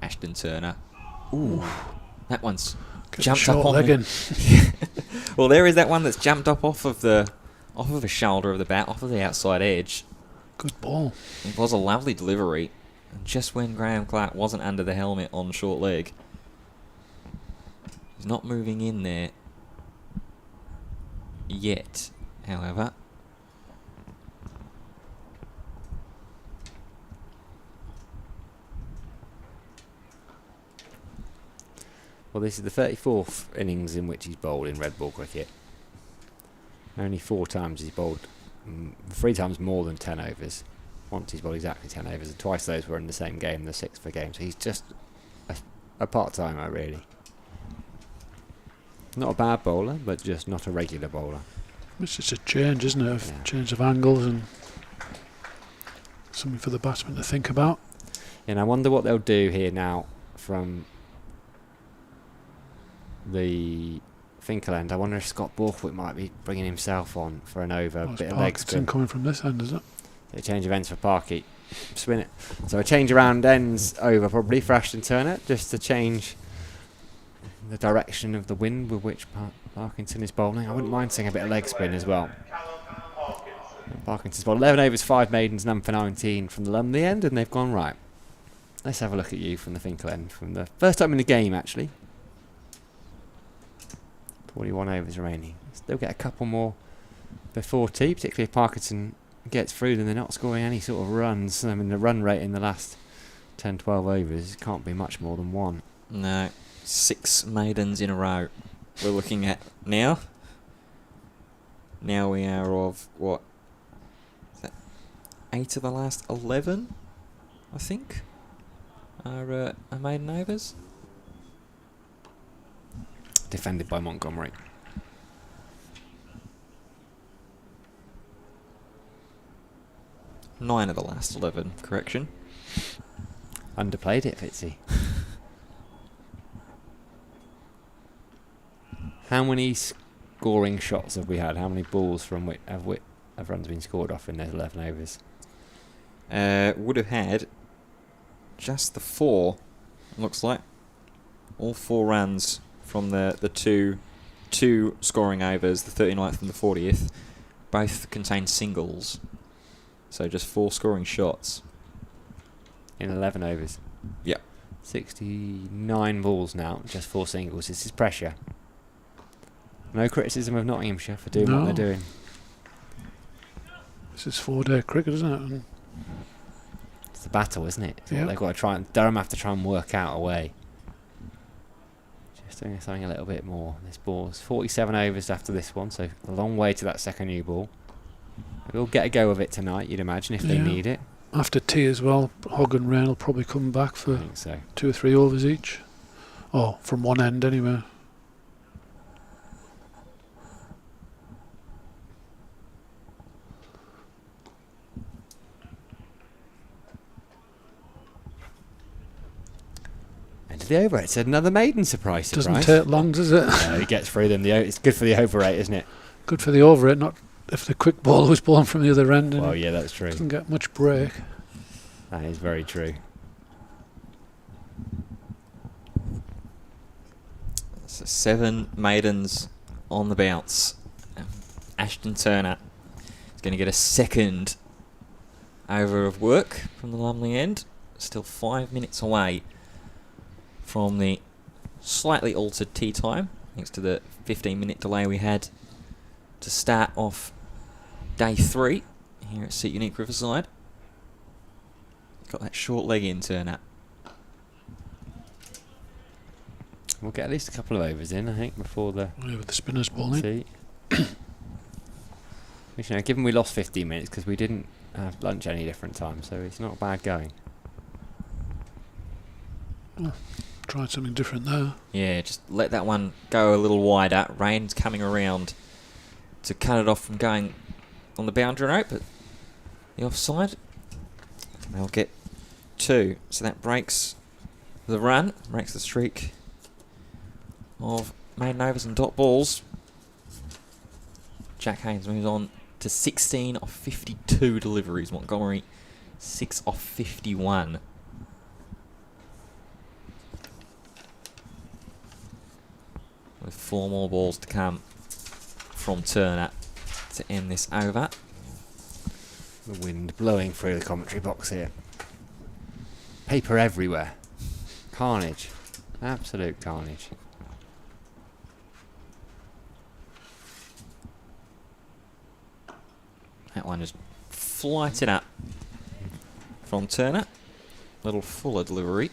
Ashton Turner. Ooh, that one's Get jumped the up short on leg the- in. Well, there is that one that's jumped up off of the shoulder of the bat, off of the outside edge. Good ball. It was a lovely delivery, and just when Graham Clark wasn't under the helmet on short leg. He's not moving in there yet, however. Well, this is the 34th innings in which he's bowled in red ball cricket. Only 4 times he's bowled, 3 times more than 10 overs. Once he's bowled exactly 10 overs, and twice those were in the same game, the 6th for game. So he's just a part-timer, really. Not a bad bowler, but just not a regular bowler. It's just a change, isn't it? Yeah. Change of angles and something for the batsman to think about. And I wonder what they'll do here now from the Finkel end. I wonder if Scott Borthwick might be bringing himself on for an over, Oh, it's bit of leg spin. Parkinson coming from this end, is it? A change of ends for Parky. Spin it. So a change around ends over probably for Ashton Turner, just to change the direction of the wind with which Parkinson is bowling. I wouldn't mind seeing a bit of leg spin as well. Parkinson's bowled 11 overs, 5 maidens, none for 19 from the Lumley end, and they've gone right. Let's have a look at you from the Finkel end, from the first time in the game actually. 41 overs remaining. Still get a couple more before tea, particularly if Parkinson gets through them. They're not scoring any sort of runs. I mean, the run rate in the last 10-12 overs can't be much more than 1. No, 6 maidens in a row we're looking at now. Now we are of, what, is that 8 of the last 11, I think, are maiden overs. Defended by Montgomery. Nine of the last 11, correction. Underplayed it, Fitzy. How many scoring shots have we had? How many balls from have runs been scored off in those 11 overs? Would have had just the 4, looks like. All 4 runs from the two scoring overs, the 39th and the 40th, both contain singles. So just 4 scoring shots. In 11 overs? Yep. 69 balls now, just 4 singles. This is pressure. No criticism of Nottinghamshire for doing what they're doing. This is 4-day cricket, isn't it? And It's the battle, isn't it? It's what Yeah. they've got to try and Durham have to try and work out a way. Just doing something a little bit more. This ball's 47 overs after this one, so a long way to that second new ball. They'll get a go of it tonight, you'd imagine, if they Yeah. need it. after tea as well, Hogg and Rain will probably come back I for think so. 2 or 3 overs each. Oh, from one end anyway. End of the over. It's another maiden surprise. Doesn't take long, does it? No, he gets through them. It's good for the over rate, isn't it? Good for the over it, not if the quick ball was bowling from the other end and Well, yeah, that's true. doesn't get much break. That is very true. So 7 maidens on the bounce. Ashton Turner is going to get a second over of work from the Lumley end. Still 5 minutes away from the slightly altered tea time, thanks to the 15-minute delay we had to start off day 3 here at Seat Unique Riverside. Got that short leg in, Turner. We'll get at least a couple of overs in, I think, before the Yeah, with the spinners bowling. tea. Which, you know, given we lost 15 minutes because we didn't have lunch any different time, so it's not bad going. Tried something different there. Yeah, just let that one go a little wider. Rain's coming around to cut it off from going on the boundary rope, but the offside. They'll get 2. So that breaks the run, breaks the streak of maiden overs and dot balls. Jack Haynes moves on to 16 off 52 deliveries. Montgomery 6 off 51. With 4 more balls to come from Turner to end this over. The wind blowing through the commentary box here. Paper everywhere. Carnage. Absolute carnage. That one just flighted up from Turner. Little fuller delivery.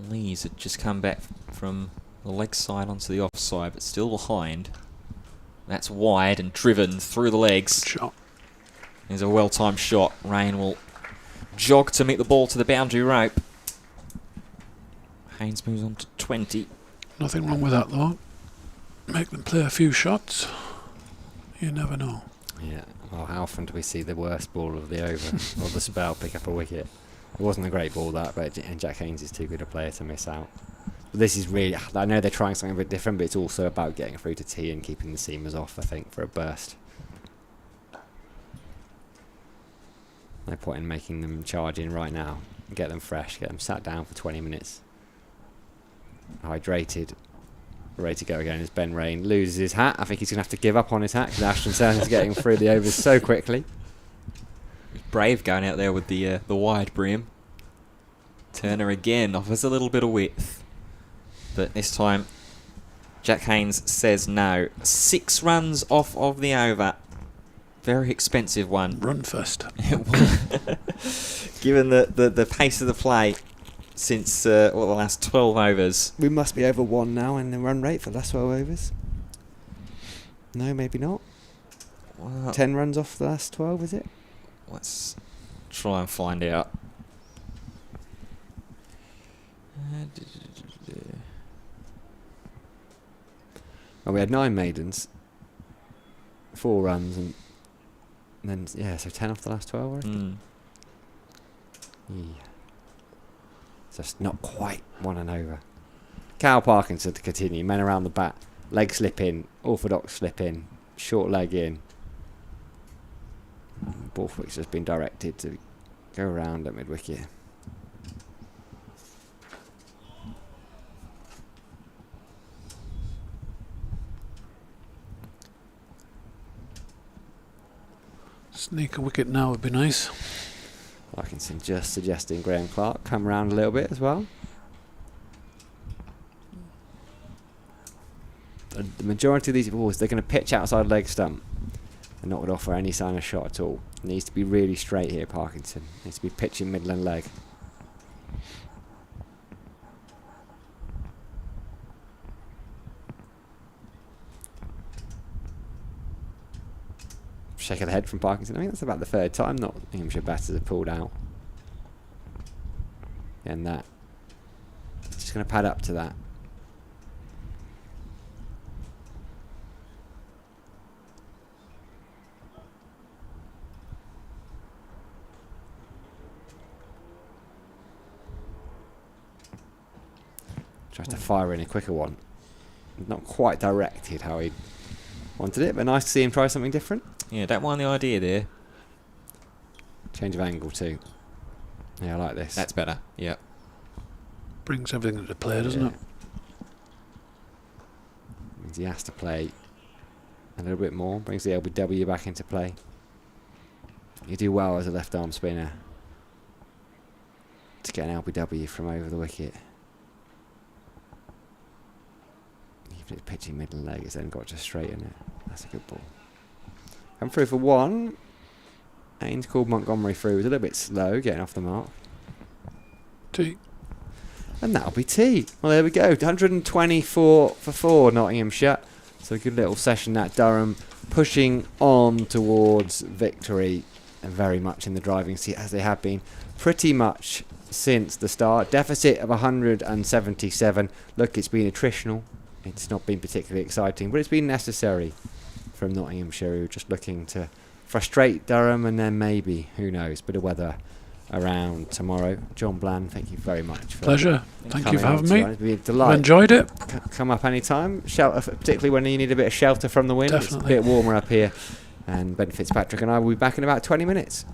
Lees had just come back from the leg side onto the offside, but still behind. That's wide and driven through the legs. Good shot. There's a well-timed shot. Rain will jog to meet the ball to the boundary rope. Haynes moves on to 20. Nothing wrong with that though. Make them play a few shots. You never know. Yeah. Well, how often do we see the worst ball of the over or the spell pick up a wicket? It wasn't a great ball that, and Jack Haynes is too good a player to miss out. But this is really, I know they're trying something a bit different, but it's also about getting through to tee and keeping the seamers off, I think, for a burst. No point in making them charge in right now. Get them fresh, get them sat down for 20 minutes. Hydrated, ready to go again as Ben Rain loses his hat. I think he's going to have to give up on his hat because Ashton Turner's getting through the overs so quickly. Brave going out there with the wide brim. Turner again offers a little bit of width. But this time, Jack Haynes says no. 6 runs off of the over. Very expensive one. Run first. Given the pace of the play since the last 12 overs. We must be over 1 now in the run rate for the last 12 overs. No, maybe not. Well, 10 runs off the last 12, is it? let's try and find out. Well, we had 9 maidens, 4 runs, and then, yeah, so 10 off the last 12, I reckon. Yeah. Just not quite 1 and over. Cal Parkinson to continue, men around the bat, leg slip in, orthodox slip in, short leg in. Borthwick's just been directed to go around at mid-wicket. Sneak a wicket now would be nice. Parkinson just suggesting Graham Clark come around a little bit as well. The majority of these balls, they're going to pitch outside leg stump and not would offer any sign of shot at all. Needs to be really straight here, Parkinson. Needs to be pitching middle and leg. Shake of the head from Parkinson. I think that's about the 3rd time Nottinghamshire batters have pulled out. And that. Just going to pad up to that. Tries to fire in a quicker one. Not quite directed how he wanted it, but nice to see him try something different. Yeah, don't mind the idea there. Change of angle too. Yeah, I like this. That's better. Yeah. Brings everything into play, doesn't it? Means he has to play a little bit more. Brings the LBW back into play. You do well as a left arm spinner to get an LBW from over the wicket. Even if it's pitching middle leg, it's then got to straighten it. That's a good ball. Come through for 1. Haynes called Montgomery through. He was a little bit slow getting off the mark. T. And that'll be tea. Well, there we go. 124 for 4, Nottinghamshire. So a good little session at Durham, pushing on towards victory, and very much in the driving seat as they have been pretty much since the start. Deficit of 177. Look, it's been attritional. It's not been particularly exciting, but it's been necessary from Nottinghamshire, who are just looking to frustrate Durham, and then maybe, who knows, bit of weather around tomorrow. John Bland, thank you very much. Pleasure. Thank you for having me. It'd be a delight. I enjoyed it. Come up any time. Shelter, particularly when you need a bit of shelter from the wind. Definitely. It's a bit warmer up here. And Ben Fitzpatrick and I will be back in about 20 minutes.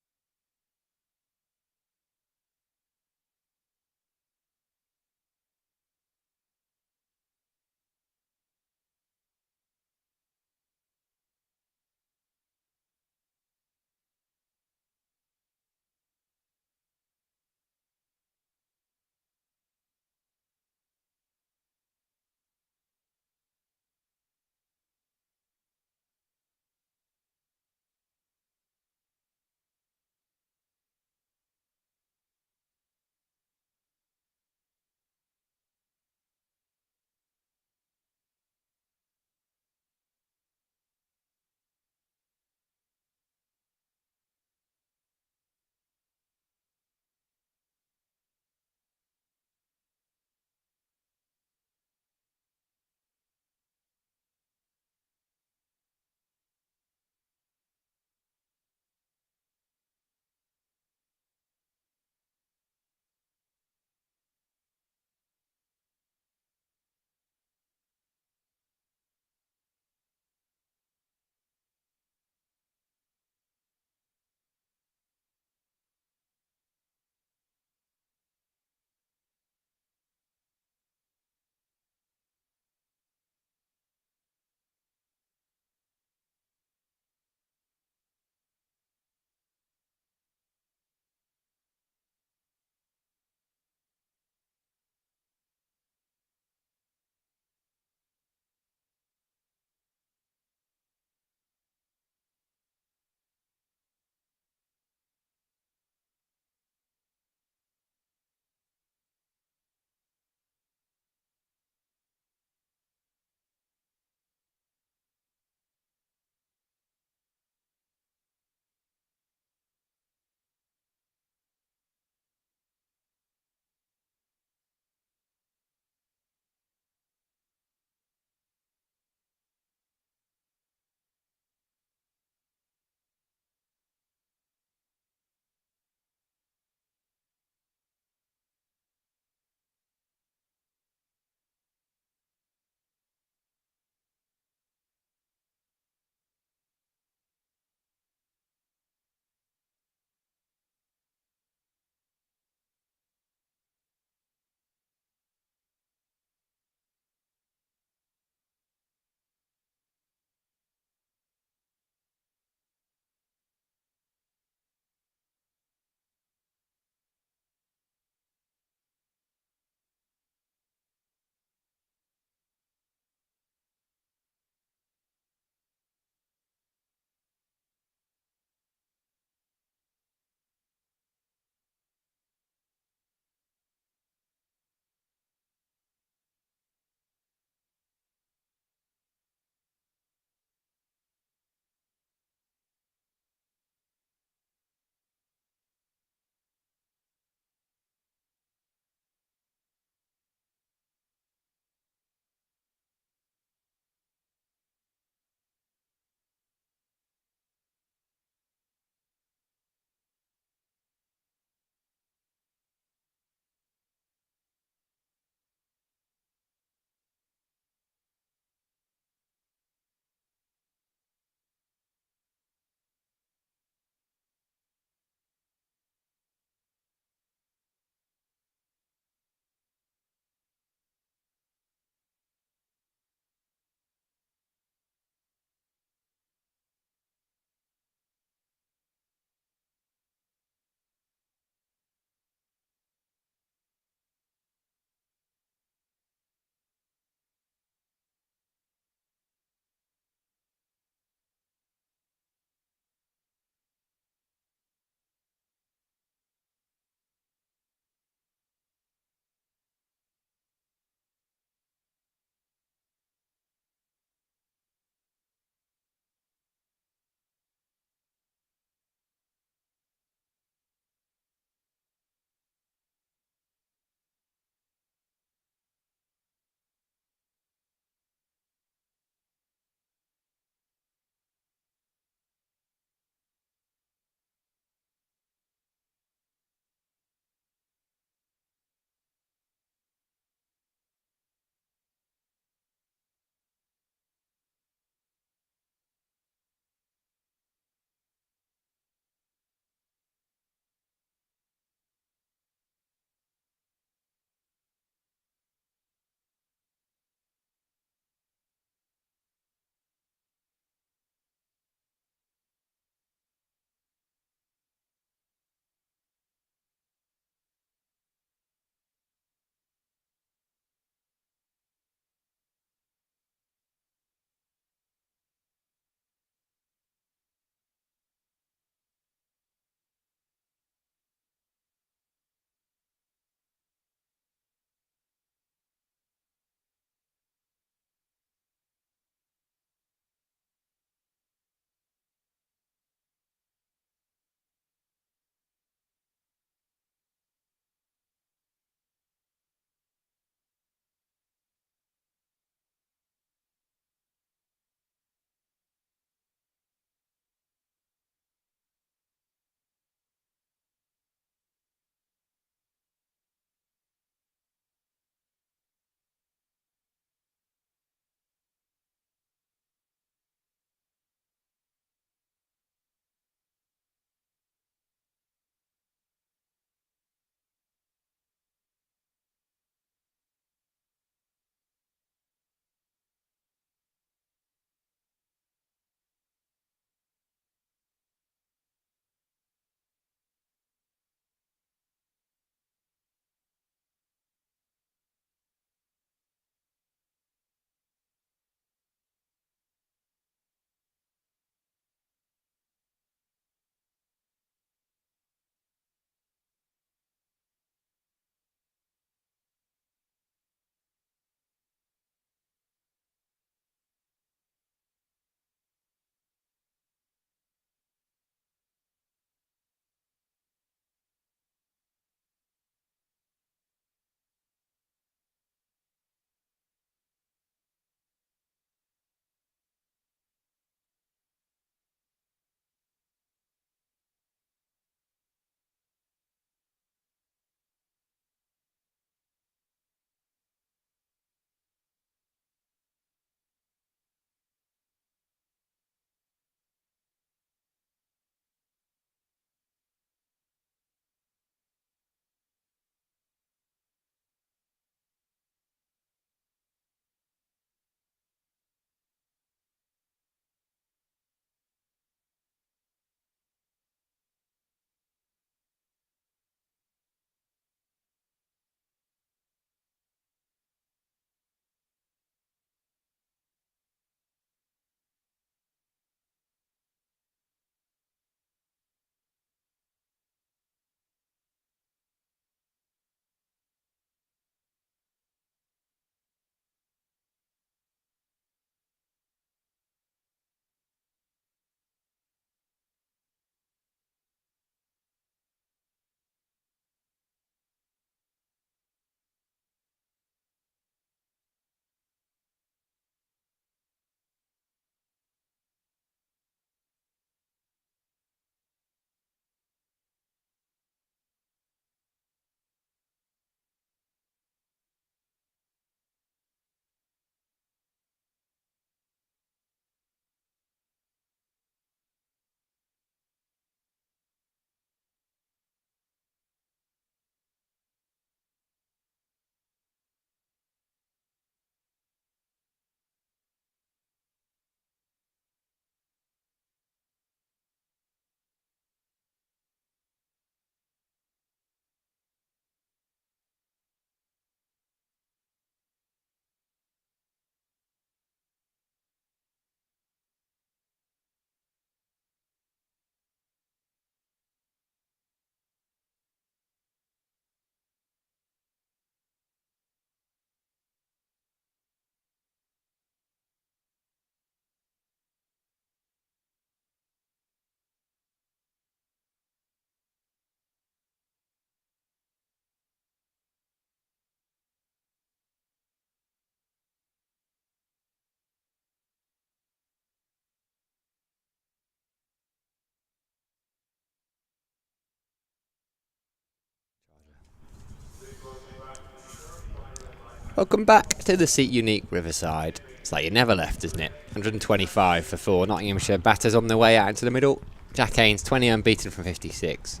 Welcome back to the Seat Unique Riverside. It's like you never left, isn't it? 125 for 4 Nottinghamshire batters on their way out into the middle. Jack Haynes 20 unbeaten from 56.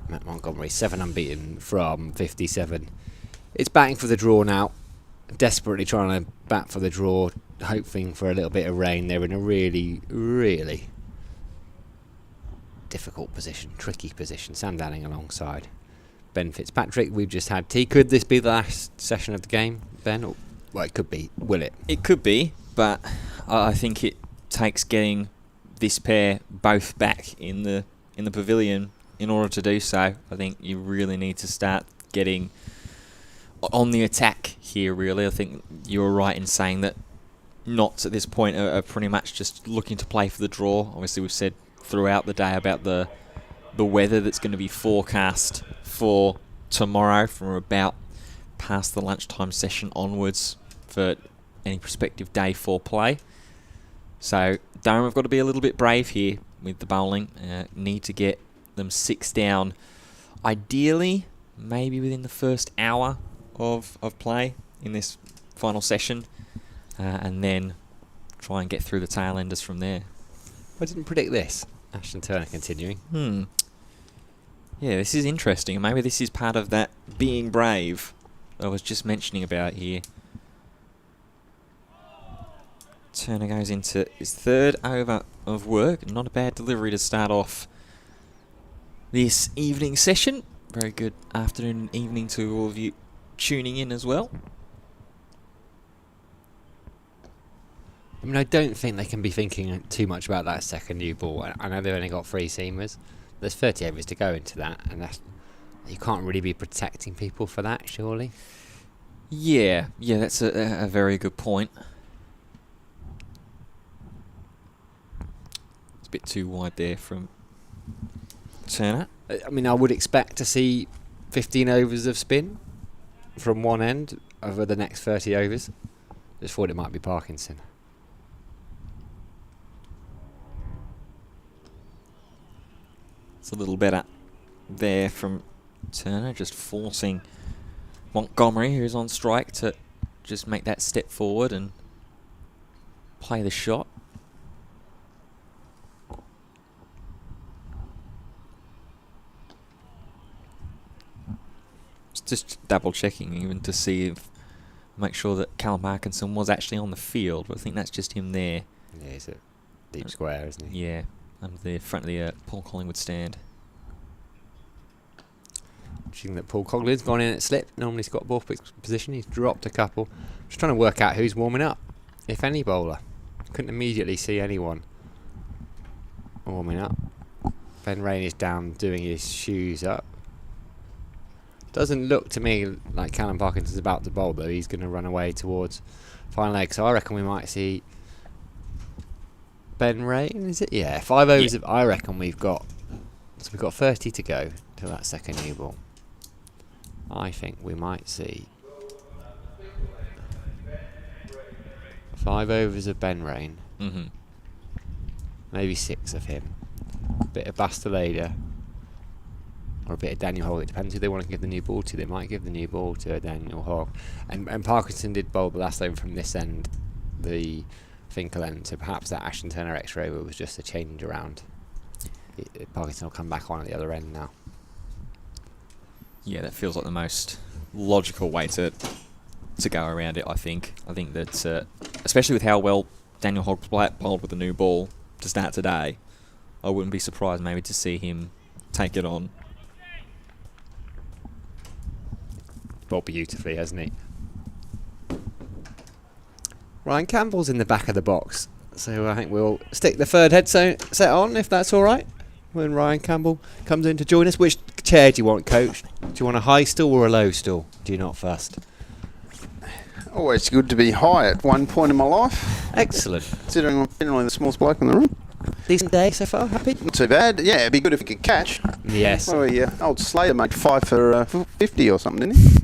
Matt Montgomery 7 unbeaten from 57. It's batting for the draw now. Desperately trying to bat for the draw, hoping for a little bit of rain. They're in a really, really difficult position, tricky position. Sam Downing alongside Ben Fitzpatrick. We've just had tea. Could this be the last session of the game, Ben? Or, well, it could be. Will it? It could be, but I think it takes getting this pair both back in the pavilion in order to do so. I think you really need to start getting on the attack here, really. I think you were right in saying that Knots at this point are pretty much just looking to play for the draw. Obviously, we've said throughout the day about the weather that's going to be forecast for tomorrow from about past the lunchtime session onwards for any prospective day 4 play. So Durham have got to be a little bit brave here with the bowling. Need to get them 6 down, ideally maybe within the first hour of play in this final session, and then try and get through the tail enders from there. I didn't predict this. Ashton Turner continuing. Yeah, this is interesting. Maybe this is part of that being brave I was just mentioning about here. Turner goes into his 3rd over of work. Not a bad delivery to start off this evening session. Very good afternoon and evening to all of you tuning in as well. I mean, I don't think they can be thinking too much about that second new ball. I know they've only got 3 seamers. There's 30 overs to go into that, and you can't really be protecting people for that, surely. Yeah, that's a very good point. It's a bit too wide there from Turner. I mean, I would expect to see 15 overs of spin from one end over the next 30 overs. Just thought it might be Parkinson. It's a little better there from Turner, just forcing Montgomery, who's on strike, to just make that step forward and play the shot. Just double checking even to see make sure that Callum Parkinson was actually on the field, but I think that's just him there. Yeah, he's a deep square, isn't he? Yeah, under the front of the Paul Collingwood stand. Interesting that Paul Coughlin's gone in at slip. Normally Scott Borthwick's position. He's dropped a couple. Just trying to work out who's warming up, if any bowler. Couldn't immediately see anyone warming up. Ben Rain is down doing his shoes up. Doesn't look to me like Callum Parkinson's about to bowl, though. He's going to run away towards final leg. So I reckon we might see Ben Rain, is it? Yeah, 5 overs. Yeah. I reckon we've got 30 to go to that second new ball. I think we might see 5 overs of Ben Rain. Maybe 6 of him. A bit of Bastelada. Or a bit of Daniel Hogg. It depends who they want to give the new ball to. They might give the new ball to Daniel Hogg. And Parkinson did bowl the last over from this end, the Finkel end. So perhaps that Ashton Turner extra over was just a change around. Parkinson will come back on at the other end now. Yeah, that feels like the most logical way to go around it, I think. I think that, especially with how well Daniel Hogg bowled with the new ball to start today, I wouldn't be surprised maybe to see him take it on. Bowled beautifully, hasn't he? Ryan Campbell's in the back of the box. So I think we'll stick the third headset on, if that's all right, when Ryan Campbell comes in to join us. Which chair do you want, Coach? Do you want a high stool or a low stool? Do you not first? Always good to be high at one point in my life. Excellent. Considering I'm generally the smallest bloke in the room. Decent day so far, happy? Not too bad. Yeah, it'd be good if you could catch. Yes. Oh, yeah. Old Slater made 5 for 50 or something, didn't he?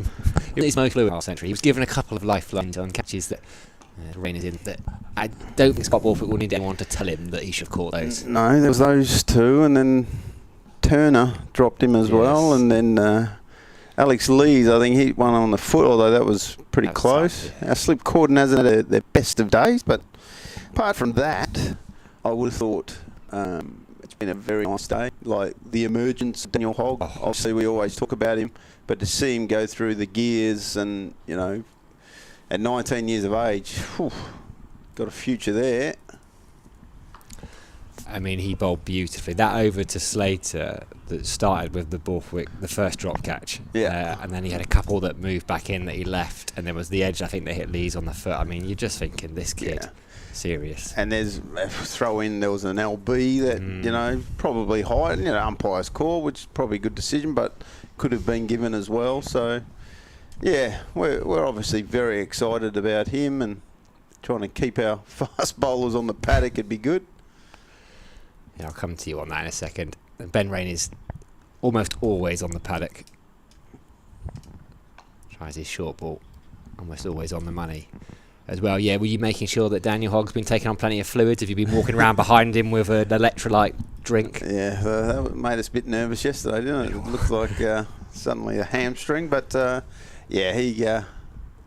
He's most fluid last century. He was given a couple of lifelines on catches that Rain is in. That I don't think Scott Borthwick will need anyone to tell him that he should have caught those. No, there was those 2, and then Turner dropped him as well, and then Alex Lees, I think he hit one on the foot, although that was pretty That's close. tough, yeah. Slip Corden hasn't had their best of days, but apart from that, I would have thought it's been a very nice day. Like the emergence of Daniel Hogg, obviously we always talk about him, but to see him go through the gears and, you know, at 19 years of age, whew, got a future there. I mean, he bowled beautifully. That over to Slater that started with the Borthwick, the first drop catch. Yeah. And then he had a couple that moved back in that he left, and there was the edge, I think, that hit Lees on the foot. I mean, you're just thinking, this kid, serious. And there's throw in, there was an LB that, you know, probably high, you know, umpire's call, which is probably a good decision, but could have been given as well. So, yeah, we're obviously very excited about him, and trying to keep our fast bowlers on the paddock would be good. Yeah, I'll come to you on that in a second. And Ben Rain is almost always on the paddock. Tries his short ball. Almost always on the money as well. Yeah, were you making sure that Daniel Hogg's been taking on plenty of fluids? Have you been walking around behind him with an electrolyte drink? Yeah, that made us a bit nervous yesterday, didn't it? It looked like suddenly a hamstring. But, yeah, he...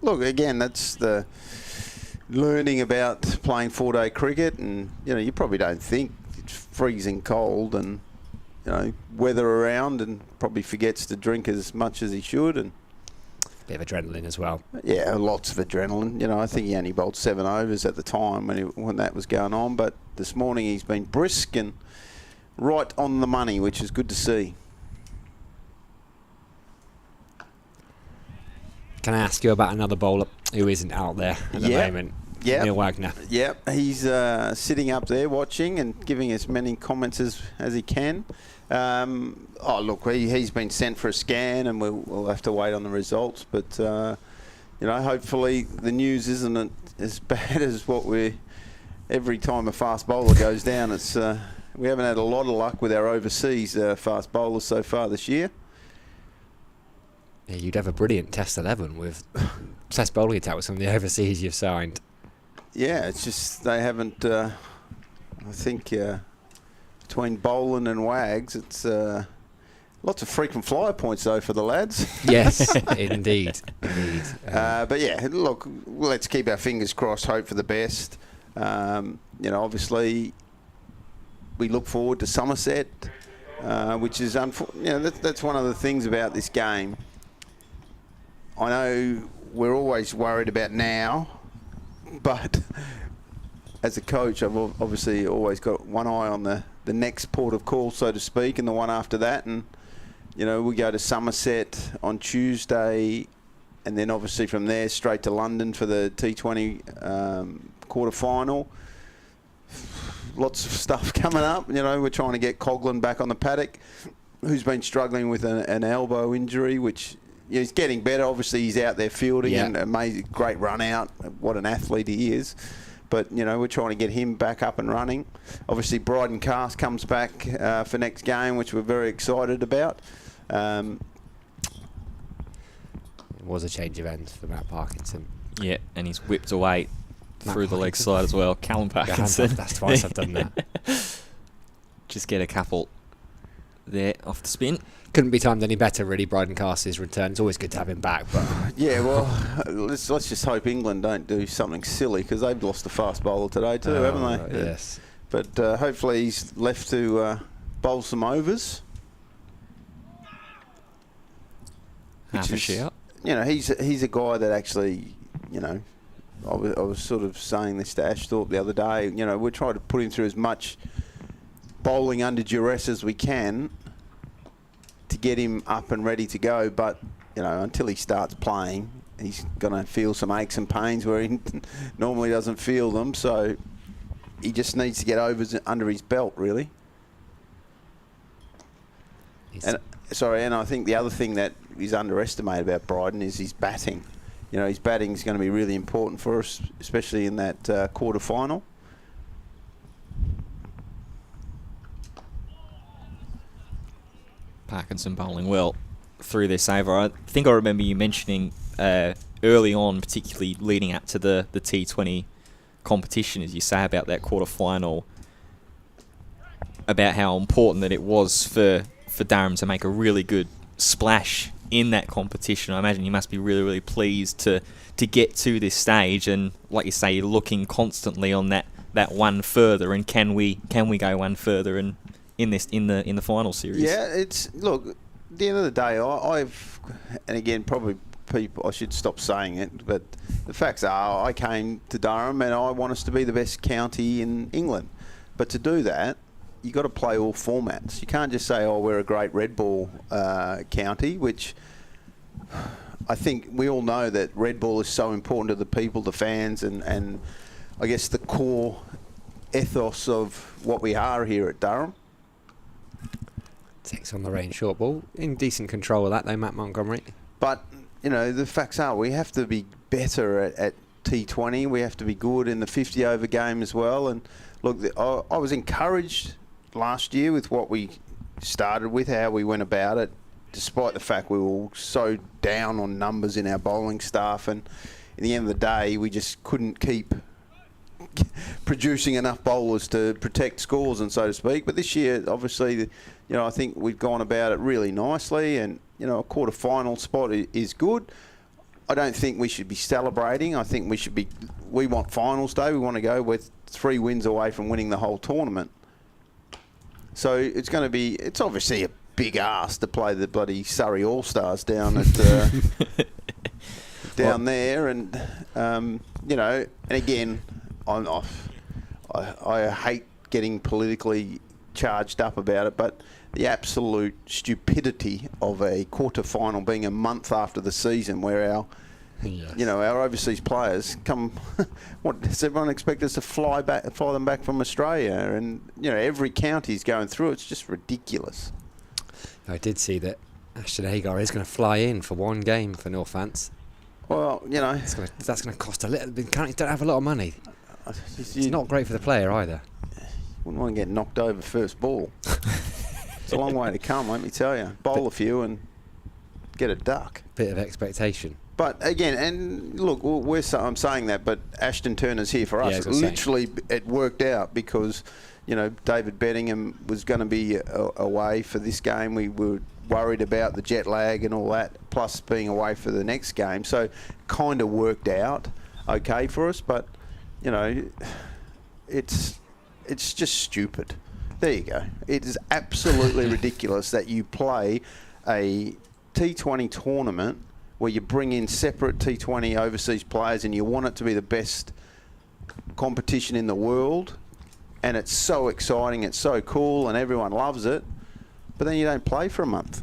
look, again, that's the learning about playing 4-day cricket. And, you know, you probably don't think it's freezing cold and, you know, weather around, and probably forgets to drink as much as he should. And bit of adrenaline as well. yeah, lots of adrenaline. You know, I think he only bowled 7 overs at the time when that was going on. But this morning he's been brisk and right on the money, which is good to see. Can I ask you about another bowler who isn't out there at the moment? Yeah. Neil Wagner. Yep, he's sitting up there watching and giving as many comments as he can. Oh, look, he's been sent for a scan, and we'll have to wait on the results. But, you know, hopefully the news isn't as bad as what every time a fast bowler goes down. It's we haven't had a lot of luck with our overseas fast bowlers so far this year. Yeah, you'd have a brilliant Test 11 with Test bowling attack with some of the overseas you've signed. Yeah, it's just they haven't. I think between Boland and Wags, it's lots of frequent flyer points though for the lads. Yes, indeed. But yeah, look, let's keep our fingers crossed. Hope for the best. You know, obviously, we look forward to Somerset, which is that's one of the things about this game. I know we're always worried about now, but as a coach, I've obviously always got one eye on the next port of call, so to speak, and the one after that. And, you know, we go to Somerset on Tuesday, and then obviously from there straight to London for the T20 quarter-final. Lots of stuff coming up. You know, we're trying to get Coghlan back on the paddock, who's been struggling with an elbow injury, which... Yeah, he's getting better. Obviously, he's out there fielding and amazing, great run out. What an athlete he is. But, you know, we're trying to get him back up and running. Obviously, Bryden Cast comes back for next game, which we're very excited about. It was a change of ends for Matt Parkinson. Yeah, and he's whipped away Matt through the leg Parkinson. side as well. Callum Parkinson. That's twice I've done that. Just get a couple there off the spin. Couldn't be timed any better, really. Bryden Cast's return. It's always good to have him back, but Yeah, well, let's just hope England don't do something silly, because they've lost a fast bowler today too, haven't they? Yes. But hopefully he's left to bowl some overs. Half a shout. You know, he's a guy that actually, you know, I was sort of saying this to Ashthorpe the other day. You know, we're trying to put him through as much bowling under duress as we can to get him up and ready to go. But, you know, until he starts playing, he's going to feel some aches and pains where he normally doesn't feel them. So he just needs to get overs under his belt, really. And I think the other thing that is underestimated about Bryden is his batting. You know, his batting is going to be really important for us, especially in that quarter final. Parkinson bowling well through this over. I think I remember you mentioning early on, particularly leading up to the T20 competition, as you say, about that quarter final, about how important that it was for Durham to make a really good splash in that competition. I imagine you must be really, really pleased to get to this stage, and like you say, you're looking constantly on that one further, and can we go one further in the final series? Yeah, it's look. At the end of the day, I've, and again, probably people, I should stop saying it, but the facts are, I came to Durham and I want us to be the best county in England. But to do that, you got to play all formats. You can't just say, "Oh, we're a great red ball county," which I think we all know that red ball is so important to the people, the fans, and I guess the core ethos of what we are here at Durham. Takes on the range short ball. In decent control of that, though, Matt Montgomery. But, you know, the facts are we have to be better at T20. We have to be good in the 50-over game as well. And, look, I was encouraged last year with what we started with, how we went about it, despite the fact we were so down on numbers in our bowling staff. And at the end of the day, we just couldn't keep producing enough bowlers to protect scores, and so to speak. But this year, obviously, you know, I think we've gone about it really nicely, and, you know, a quarter-final spot is good. I don't think we should be celebrating. I think we want finals day. We want to go with 3 wins away from winning the whole tournament. So it's obviously a big ask to play the bloody Surrey All-Stars down at down there, and you know, and again, I hate getting politically charged up about it, but the absolute stupidity of a quarter-final being a month after the season, where our our overseas players come. What does everyone expect us to fly them back from Australia? And, you know, every county's going through. It's just ridiculous. I did see that Ashton Agar is going to fly in for one game for Northants. Well, you know, that's going to cost a little. The counties don't have a lot of money. It's not great for the player either. Wouldn't want to get knocked over first ball. It's a long way to come, let me tell you. Bowl a few and get a duck. Bit of expectation. But again, and look, I'm saying that, but Ashton Turner's here for us. Literally, it worked out because, you know, David Bettingham was going to be away for this game. We were worried about the jet lag and all that, plus being away for the next game. So kind of worked out okay for us. But, you know, it's just stupid. There you go. It is absolutely ridiculous that you play a T20 tournament where you bring in separate T20 overseas players and you want it to be the best competition in the world, and it's so exciting, it's so cool, and everyone loves it, but then you don't play for a month.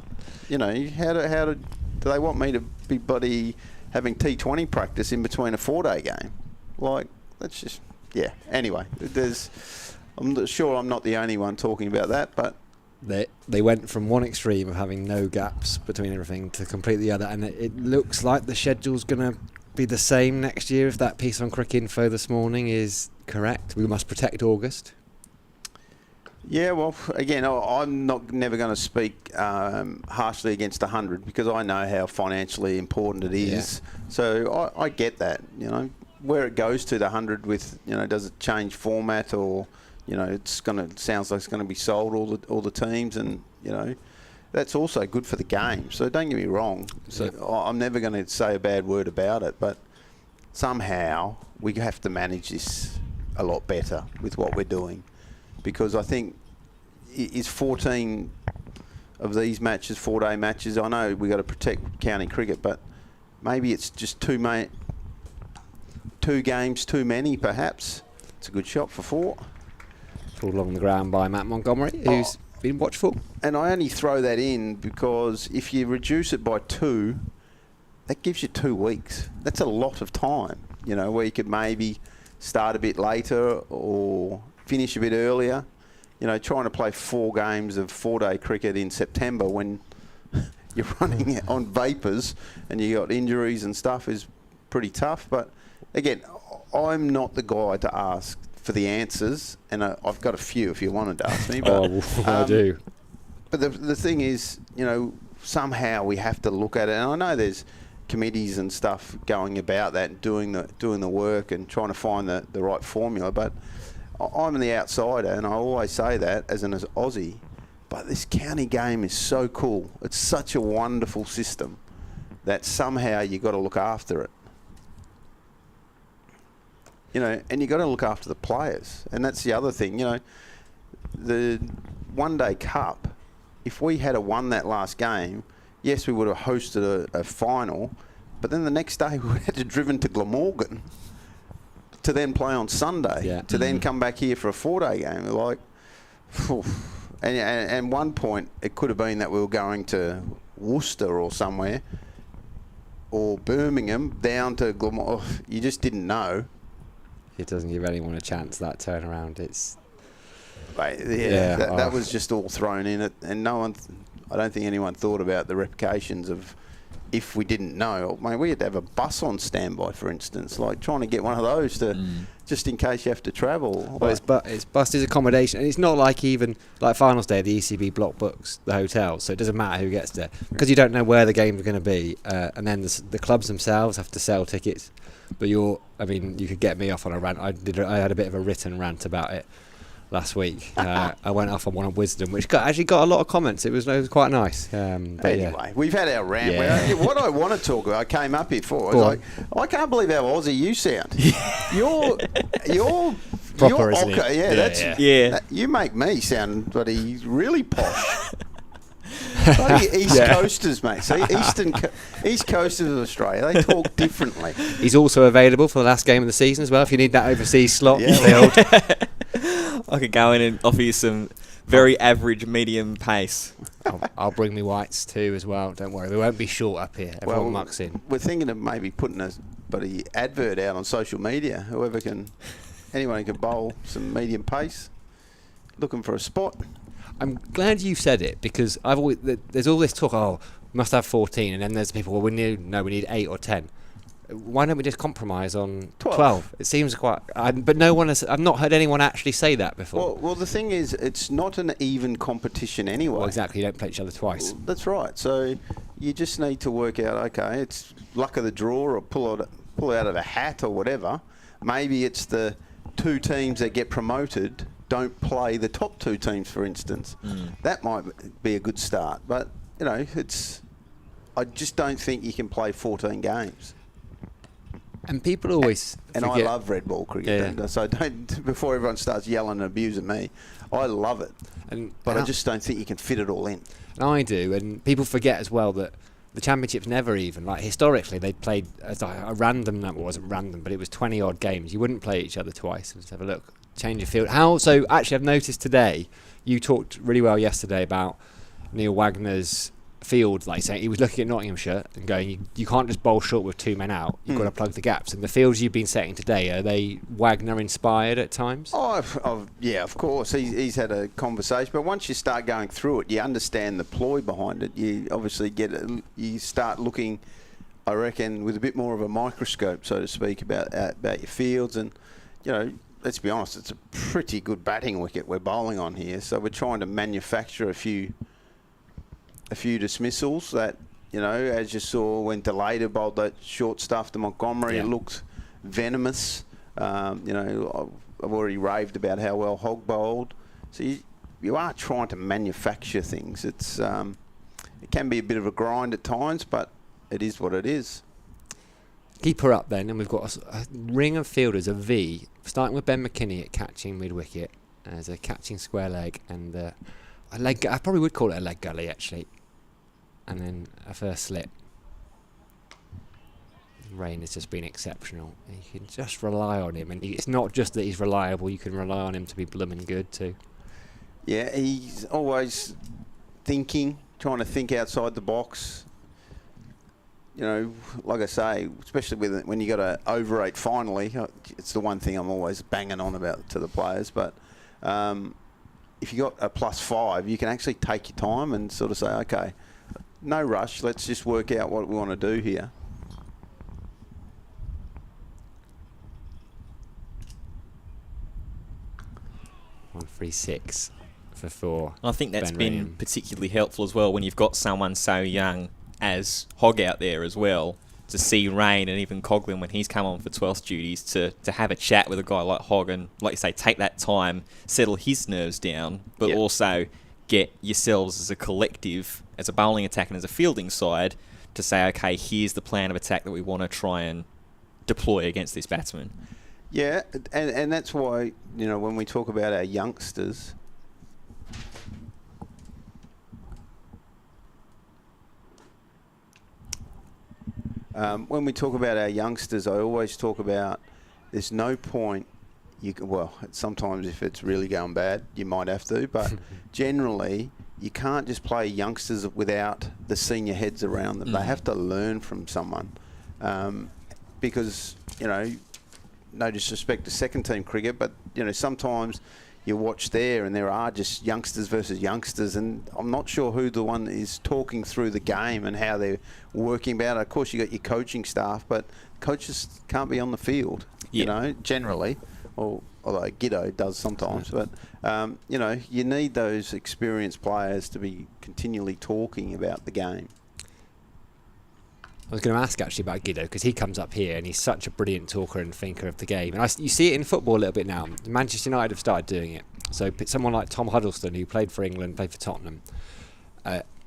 You know, how do they want me to be bloody having T20 practice in between a 4-day game? Like, that's just, yeah. Anyway, I'm sure I'm not the only one talking about that, but they went from one extreme of having no gaps between everything to completely the other, and it looks like the schedule's going to be the same next year if that piece on Cricket Info this morning is correct. We must protect August. Yeah, well, again, I'm never going to speak harshly against 100 because I know how financially important it is. Yeah. So I get that, you know, where it goes to the 100 with, you know, does it change format or, you know, sounds like it's going to be sold all the teams, and, you know, that's also good for the game. So don't get me wrong. So I'm never going to say a bad word about it, but somehow we have to manage this a lot better with what we're doing, because I think is 14 of these matches 4-day matches. I know we got to protect county cricket, but maybe it's just 2 games too many. Perhaps it's a good shot for 4. Pulled along the ground by Matt Montgomery, who's been watchful. And I only throw that in because if you reduce it by 2, that gives you 2 weeks. That's a lot of time, you know, where you could maybe start a bit later or finish a bit earlier. You know, trying to play 4 games of 4-day cricket in September when you're running on vapours and you got injuries and stuff is pretty tough. But again, I'm not the guy to ask for the answers, and I've got a few if you wanted to ask me. But, I do. But the thing is, you know, somehow we have to look at it, and I know there's committees and stuff going about that and doing the work and trying to find the right formula. But I'm the outsider, and I always say that as an Aussie, But this county game is so cool. It's such a wonderful system that somehow you got to look after it. You know, and you got to look after the players. And that's the other thing, you know, the One Day Cup, if we had won that last game, yes, we would have hosted a final, but then the next day we had to driven to Glamorgan to then play on Sunday, to then come back here for a 4-day game. Like, and one point it could have been that we were going to Worcester or somewhere, or Birmingham down to Glamorgan. You just didn't know. It doesn't give anyone a chance, that turnaround. It's that was just all thrown in it, and no one. I don't think anyone thought about the repercussions of if we didn't know. Mate, we had to have a bus on standby, for instance, like trying to get one of those to just in case you have to travel. Well, it's busted accommodation, and it's not like even like finals day, the ECB block books the hotels, so it doesn't matter who gets there because you don't know where the games are going to be, and then the clubs themselves have to sell tickets. But you could get me off on a rant. I had a bit of a written rant about it last week. I went off on one of wisdom, which actually got a lot of comments. It was quite nice. Anyway, we've had our rant. What I want to talk about, I came up here for, is like, I can't believe how Aussie you sound. You're proper, isn't it? You make me sound bloody really posh. Bloody East Coasters, mate. See, East Coasters of Australia, they talk differently. He's also available for the last game of the season as well. If you need that overseas slot, I could go in and offer you some very average medium pace. I'll bring me whites too as well. Don't worry, we won't be short up here. Everyone mucks in. We're thinking of maybe putting a bloody advert out on social media. Anyone can bowl some medium pace. Looking for a spot. I'm glad you said it because there's all this talk. Oh, must have 14, and then there's people. Well, we need 8 or 10. Why don't we just compromise on 12? It seems quite. But no one has. I've not heard anyone actually say that before. Well, the thing is, it's not an even competition anyway. Well, exactly. You don't play each other twice. Well, that's right. So you just need to work out. Okay, it's luck of the draw, or pull out of a hat, or whatever. Maybe it's the 2 teams that get promoted don't play the top 2 teams, for instance. That might be a good start. But, you know, I just don't think you can play 14 games. And people always and I love red ball cricket. So don't, before everyone starts yelling and abusing me, I love it. But I just don't think you can fit it all in. And I do. And people forget as well that the Championship's never even. Like, historically, they played a random number. It wasn't random, but it was 20-odd games. You wouldn't play each other twice. Let's have a look. Change of field. So actually, I've noticed today, you talked really well yesterday about Neil Wagner's field, like saying he was looking at Nottinghamshire and going, you can't just bowl short with 2 men out. You've got to plug the gaps. And the fields you've been setting today, are they Wagner inspired at times? Yeah, of course. He's had a conversation, but once you start going through it, you understand the ploy behind it. You obviously you start looking, I reckon, with a bit more of a microscope, so to speak, about your fields. And, you know, let's be honest, it's a pretty good batting wicket we're bowling on here. So we're trying to manufacture a few dismissals that, you know, as you saw when Delata bowled that short stuff to Montgomery, it looked venomous. You know, I've already raved about how well Hogg bowled. So you are trying to manufacture things. It can be a bit of a grind at times, but it is what it is. Keep her up then, and we've got a ring of fielders, a V, starting with Ben McKinney at catching mid-wicket as a catching square leg and a leg. I probably would call it a leg gully actually, and then a first slip. Rain has just been exceptional. You can just rely on him, and it's not just that he's reliable. You can rely on him to be blooming good too. Yeah, he's always thinking, trying to think outside the box. You know, like I say, especially when you got to over 8 finally, it's the one thing I'm always banging on about to the players. But if you got a +5, you can actually take your time and sort of say, okay, no rush. Let's just work out what we want to do here. One 3-6 for 4. I think that's Ben been Ryan. particularly helpful as well when you've got someone so young as Hogg out there as well, to see Rain and even Coughlin when he's come on for 12th duties to have a chat with a guy like Hogg and, like you say, take that time, settle his nerves down, but also get yourselves as a collective, as a bowling attack and as a fielding side, to say, okay, here's the plan of attack that we want to try and deploy against this batsman. Yeah, and that's why, you know, when we talk about our youngsters, I always talk about there's no point. Sometimes if it's really going bad, you might have to, but generally you can't just play youngsters without the senior heads around them. They have to learn from someone, because, you know, no disrespect to second team cricket, but, you know, sometimes you watch there and there are just youngsters versus youngsters, and I'm not sure who the one is talking through the game and how they're working about it. Of course, you got your coaching staff, but coaches can't be on the field, you know, generally. Although Giddo does sometimes, but you know, you need those experienced players to be continually talking about the game. I was going to ask actually about Giddo, because he comes up here and he's such a brilliant talker and thinker of the game. And you see it in football a little bit now. Manchester United have started doing it. So someone like Tom Huddleston, who played for England, played for Tottenham,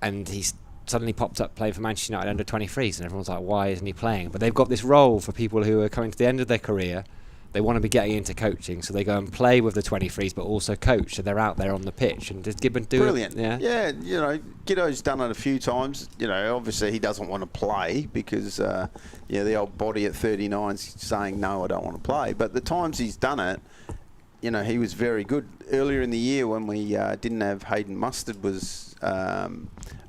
and he's suddenly popped up playing for Manchester United under 23s, and everyone's like, why isn't he playing? But they've got this role for people who are coming to the end of their career. They want to be getting into coaching, so they go and play with the 23s, but also coach. So they're out there on the pitch, and does Gibbon do Brilliant. it? Yeah, you know, Giddo's done it a few times. You know, obviously he doesn't want to play because, the old body at 39's saying, no, I don't want to play. But the times he's done it, you know, he was very good. Earlier in the year when we didn't have Hayden Mustard was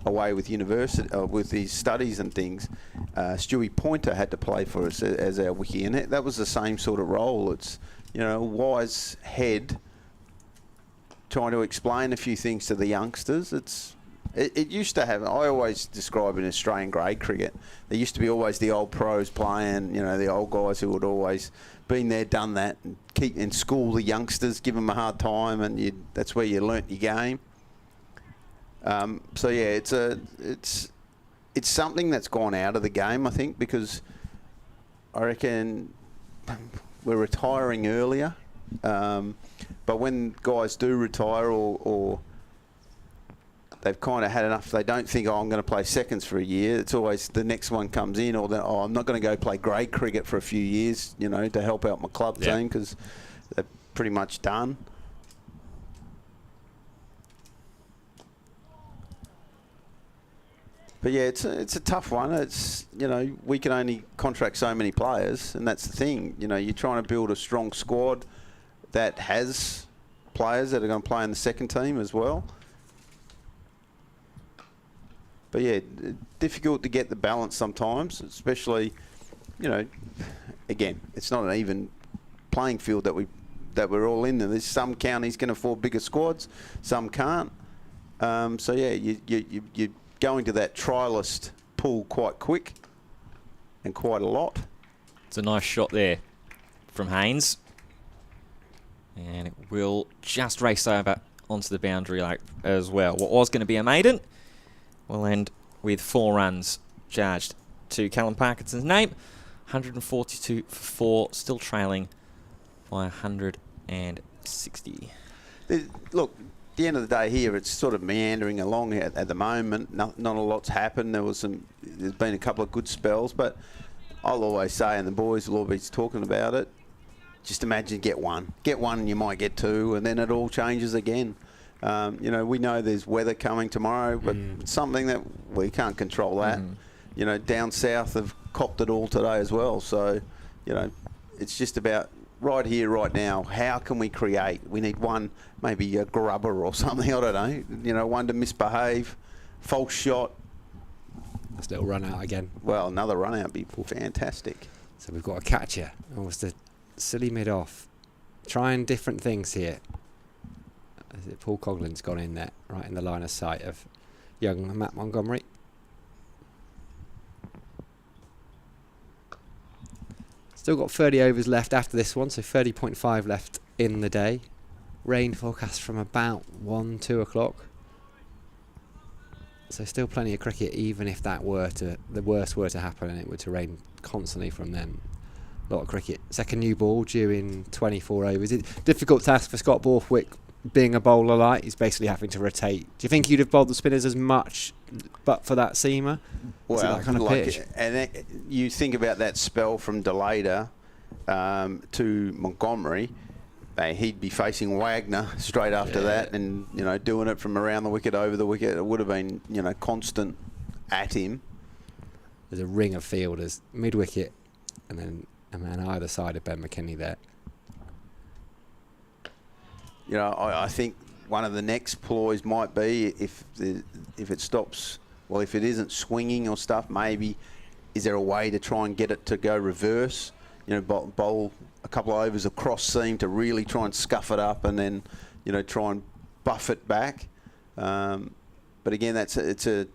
away with university with his studies and things, Stewie Pointer had to play for us as our wiki, and that was the same sort of role. It's, you know, a wise head trying to explain a few things to the youngsters. It used to have, I always describe it in Australian grade cricket, there used to be always the old pros playing, you know, the old guys who would always been there, done that, and keep in school the youngsters, give them a hard time, and that's where you learnt your game. So yeah, it's something that's gone out of the game, I think, because I reckon we're retiring earlier. But when guys do retire or they've kind of had enough, they don't think, I'm going to play seconds for a year. It's always the next one comes in, or I'm not going to go play grade cricket for a few years, you know, to help out my club team, because they're pretty much done. But yeah, it's a tough one. It's, you know, we can only contract so many players, and that's the thing. You know, you're trying to build a strong squad that has players that are going to play in the second team as well. But yeah, difficult to get the balance sometimes, especially, you know, again, it's not an even playing field that we're all in. There's some counties can afford bigger squads, some can't. So yeah, you going to that trialist pool quite quick and quite a lot. It's a nice shot there from Haynes. And it will just race over onto the boundary like as well. What was going to be a maiden will end with 4 runs charged to Callum Parkinson's name. 142 for 4, still trailing by 160. Look, at the end of the day here, it's sort of meandering along at the moment. Not a lot's happened. There's been a couple of good spells, but I'll always say, and the boys will always be talking about it, just imagine get one and you might get 2, and then it all changes again. You know, we know there's weather coming tomorrow, but it's something that we can't control that. You know, down south have copped it all today as well. So, you know, it's just about right here, right now, how can we create? We need one, maybe a grubber or something, I don't know. You know, one to misbehave, false shot. This little run out again. Well, another run out would be fantastic. So we've got a catcher. Almost a silly mid-off. Trying different things here. Is it Paul Coughlin's gone in there, right in the line of sight of young Matt Montgomery. Still got 30 overs left after this one, so 30.5 left in the day. Rain forecast from about 1-2 o'clock. So still plenty of cricket, even if the worst were to happen and it were to rain constantly from then. A lot of cricket. Second new ball due in 24 overs. Difficult task for Scott Borthwick being a bowler light, he's basically having to rotate. Do you think you'd have bowled the spinners as much, but for that seamer? Is it that kind of pitch? You think about that spell from Delada to Montgomery. He'd be facing Wagner straight after that, and doing it from around the wicket, over the wicket. It would have been constant at him. There's a ring of fielders, mid wicket, and then a man either side of Ben McKinney there. I think one of the next ploys might be if it stops. Well, if it isn't swinging or stuff, maybe is there a way to try and get it to go reverse? Bowl a couple of overs across seam to really try and scuff it up, and then try and buff it back. But again, it's a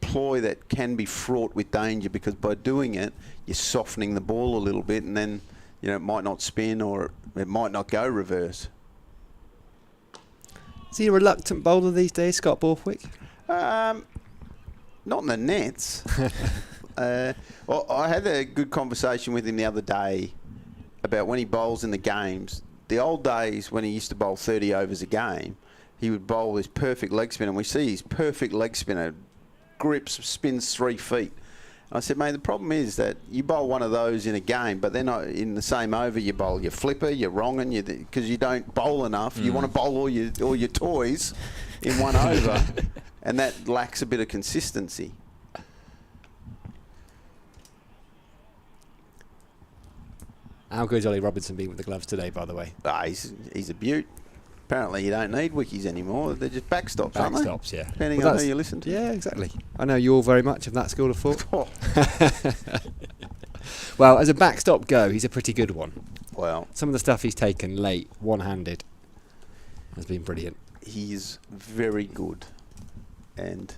ploy that can be fraught with danger, because by doing it, you're softening the ball a little bit, and then it might not spin, or it might not go reverse. Is he a reluctant bowler these days, Scott Borthwick? Not in the nets. Well, I had a good conversation with him the other day about when he bowls in the games. The old days when he used to bowl 30 overs a game, he would bowl his perfect leg spinner, and we see his perfect leg spinner grips, spins 3 feet. I said, mate, the problem is that you bowl one of those in a game, but then in the same over you bowl your flipper, your wrong, because you don't bowl enough. You want to bowl all your toys in one over, and that lacks a bit of consistency. How good's Ollie Robinson been with the gloves today, by the way? He's a beaut. Apparently you don't need wickies anymore. They're just backstops, aren't they? Backstops, yeah. Depending on who you listen to. Yeah, exactly. I know you're very much of that school of thought. Oh. Well, as a backstop go, he's a pretty good one. Well, some of the stuff he's taken late, one-handed, has been brilliant. He's very good. And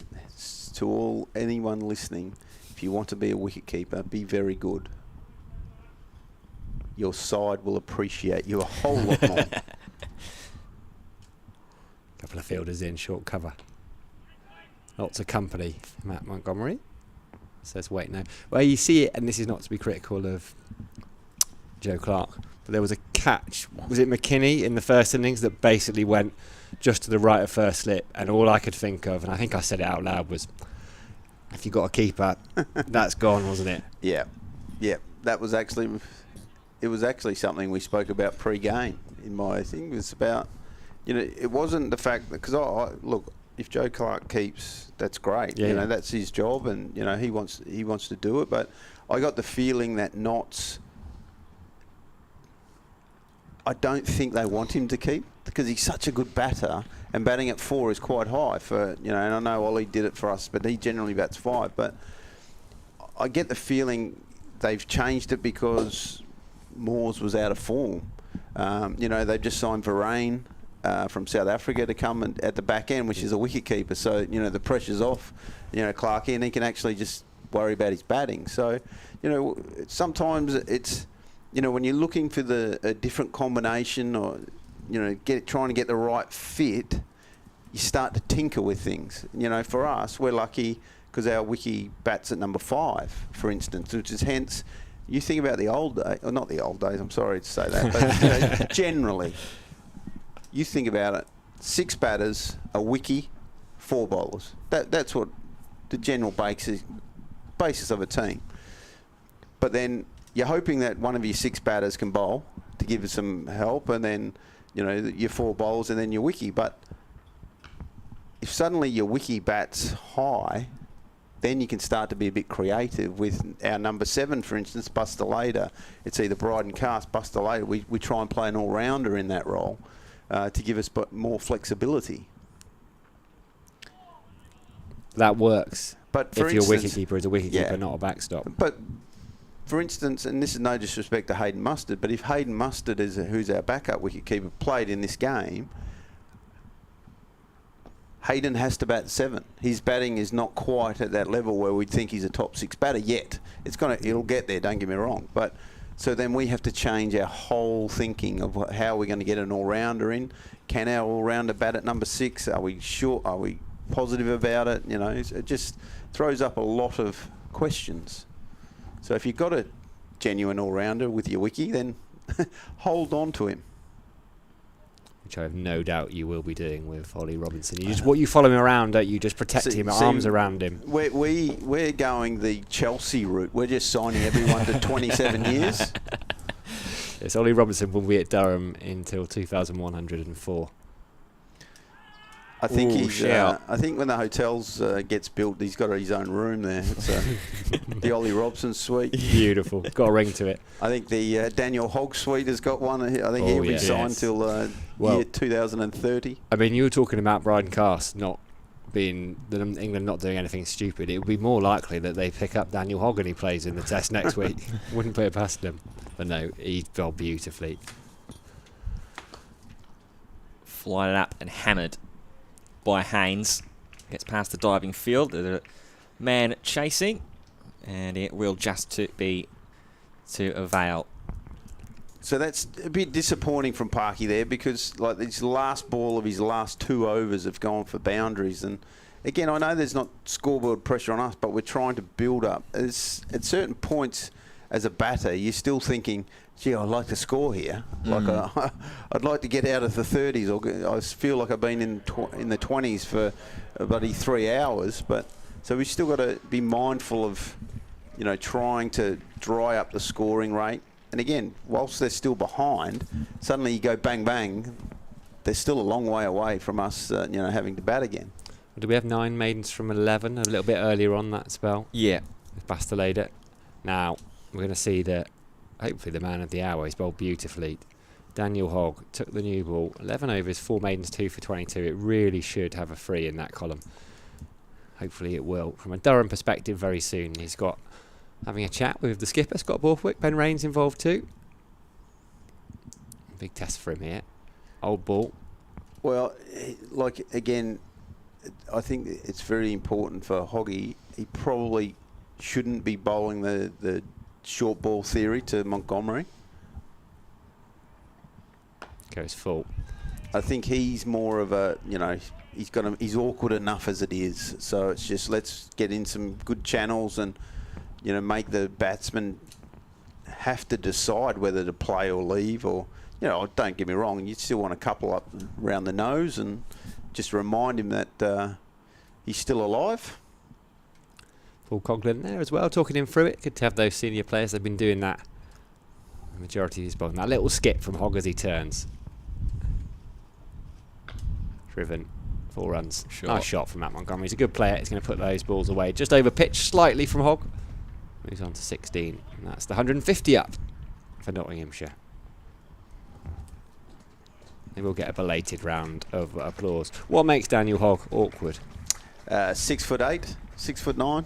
to anyone listening, if you want to be a wicketkeeper, be very good. Your side will appreciate you a whole lot more. Couple of fielders in, short cover. Lots of company. Matt Montgomery says, wait, no. Well, you see it, and this is not to be critical of Joe Clark, but there was a catch. Was it McKinney in the first innings that basically went just to the right of first slip? And all I could think of, and I think I said it out loud, was, if you got a keeper, that's gone, wasn't it? Yeah. That was actually... It was actually something we spoke about pre-game in my thing. It was about, it wasn't the fact that, because look, if Joe Clark keeps, that's great. Yeah. That's his job, and he wants to do it. But I got the feeling that Notts, I don't think they want him to keep, because he's such a good batter, and batting at 4 is quite high for and I know Ollie did it for us, but he generally bats 5. But I get the feeling they've changed it because Moores was out of form. They've just signed Varane from South Africa to come at the back end, which is a wicket keeper. So, the pressure's off, Clarkie, and he can actually just worry about his batting. So, sometimes it's, when you're looking for a different combination, or, trying to get the right fit, you start to tinker with things. For us, we're lucky because our wiki bats at number 5, for instance, which is hence... You think about the old days, or not the old days, I'm sorry to say that, but generally, you think about it, 6 batters, a wiki, 4 bowlers. That's what the general basis of a team. But then you're hoping that one of your 6 batters can bowl to give us some help, and then, your 4 bowlers, and then your wiki. But if suddenly your wiki bats high, then you can start to be a bit creative with our number 7, for instance, Buster Later. It's either Bryden Cast, Buster Later. We try and play an all-rounder in that role to give us more flexibility. That works. But for if your wicketkeeper is a wicketkeeper, not a backstop. But for instance, and this is no disrespect to Hayden Mustard, but if Hayden Mustard, who's our backup wicketkeeper, played in this game, Hayden has to bat 7. His batting is not quite at that level where we'd think he's a top 6 batter yet. It'll get there, don't get me wrong. But so then we have to change our whole thinking of how we're going to get an all-rounder in. Can our all-rounder bat at number 6? Are we sure? Are we positive about it? It just throws up a lot of questions. So if you've got a genuine all-rounder with your wiki, then hold on to him. Which I have no doubt you will be doing with Ollie Robinson. You follow him around, don't you? Just protect him, arms around him. We're going the Chelsea route. We're just signing everyone to 27 years. Yes, Ollie Robinson will be at Durham until 2104. I think I think when the hotels gets built, he's got his own room there. It's the Ollie Robson suite. Beautiful. Got a ring to it. I think the Daniel Hogg suite has got one. I think he'll be signed till year 2030. I mean, you were talking about Brian Cast not being England not doing anything stupid. It would be more likely that they pick up Daniel Hogg and he plays in the Test next week. Wouldn't put it past them. But no, he fell beautifully. Flighted up and hammered by Haynes. Gets past the diving field. There's a man chasing, and it will just be to avail. So that's a bit disappointing from Parky there, because like his last ball of his last 2 overs have gone for boundaries. And again, I know there's not scoreboard pressure on us, but we're trying to build up. At certain points as a batter, you're still thinking, gee, I'd like to score here. Like I'd like to get out of the 30s. Or I feel like I've been in the 20s for bloody 3 hours. But so we've still got to be mindful of, trying to dry up the scoring rate. And again, whilst they're still behind, suddenly you go bang bang. They're still a long way away from us, having to bat again. Do we have 9 maidens from 11? A little bit earlier on that spell. Yeah, Basta laid it. Now we're going to see that. Hopefully the man of the hour. He's bowled beautifully. Daniel Hogg took the new ball. 11 overs, 4 maidens, 2 for 22. It really should have a free in that column. Hopefully it will. From a Durham perspective, very soon. He's got having a chat with the skipper, Scott Borthwick. Ben Raines involved too. Big test for him here. Old ball. Well, again, I think it's very important for Hoggy. He probably shouldn't be bowling the short ball theory to Montgomery. Goes full. I think he's more of a, he's awkward enough as it is. So it's just, let's get in some good channels and, make the batsman have to decide whether to play or leave. Or, don't get me wrong, you still want a couple up around the nose and just remind him that he's still alive. Paul Coughlin there as well, talking him through it. Good to have those senior players. They've been doing that. The majority of his bowling. That little skip from Hogg as he turns. Driven. 4 runs. Nice shot from Matt Montgomery. He's a good player. He's going to put those balls away. Just over pitch slightly from Hogg. Moves on to 16. And that's the 150 up for Nottinghamshire. They will get a belated round of applause. What makes Daniel Hogg awkward? 6'8", 6'9".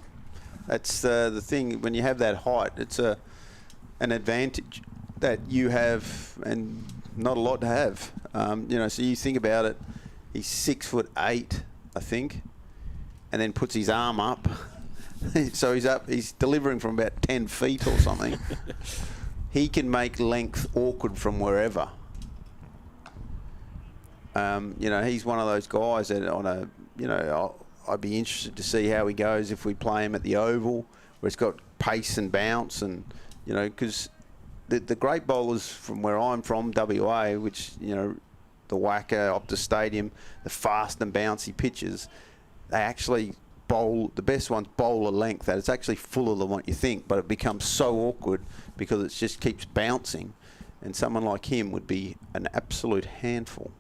That's the thing. When you have that height, it's an advantage that you have, and not a lot to have. So you think about it. He's 6'8", I think, and then puts his arm up. So he's up. He's delivering from about 10 feet or something. He can make length awkward from wherever. He's one of those guys that I'd be interested to see how he goes if we play him at the Oval, where it's got pace and bounce, and because the great bowlers from where I'm from, WA, which the Wacker, Optus Stadium, the fast and bouncy pitches, they actually bowl, the best ones bowl a length that it's actually fuller than what you think, but it becomes so awkward because it just keeps bouncing, and someone like him would be an absolute handful.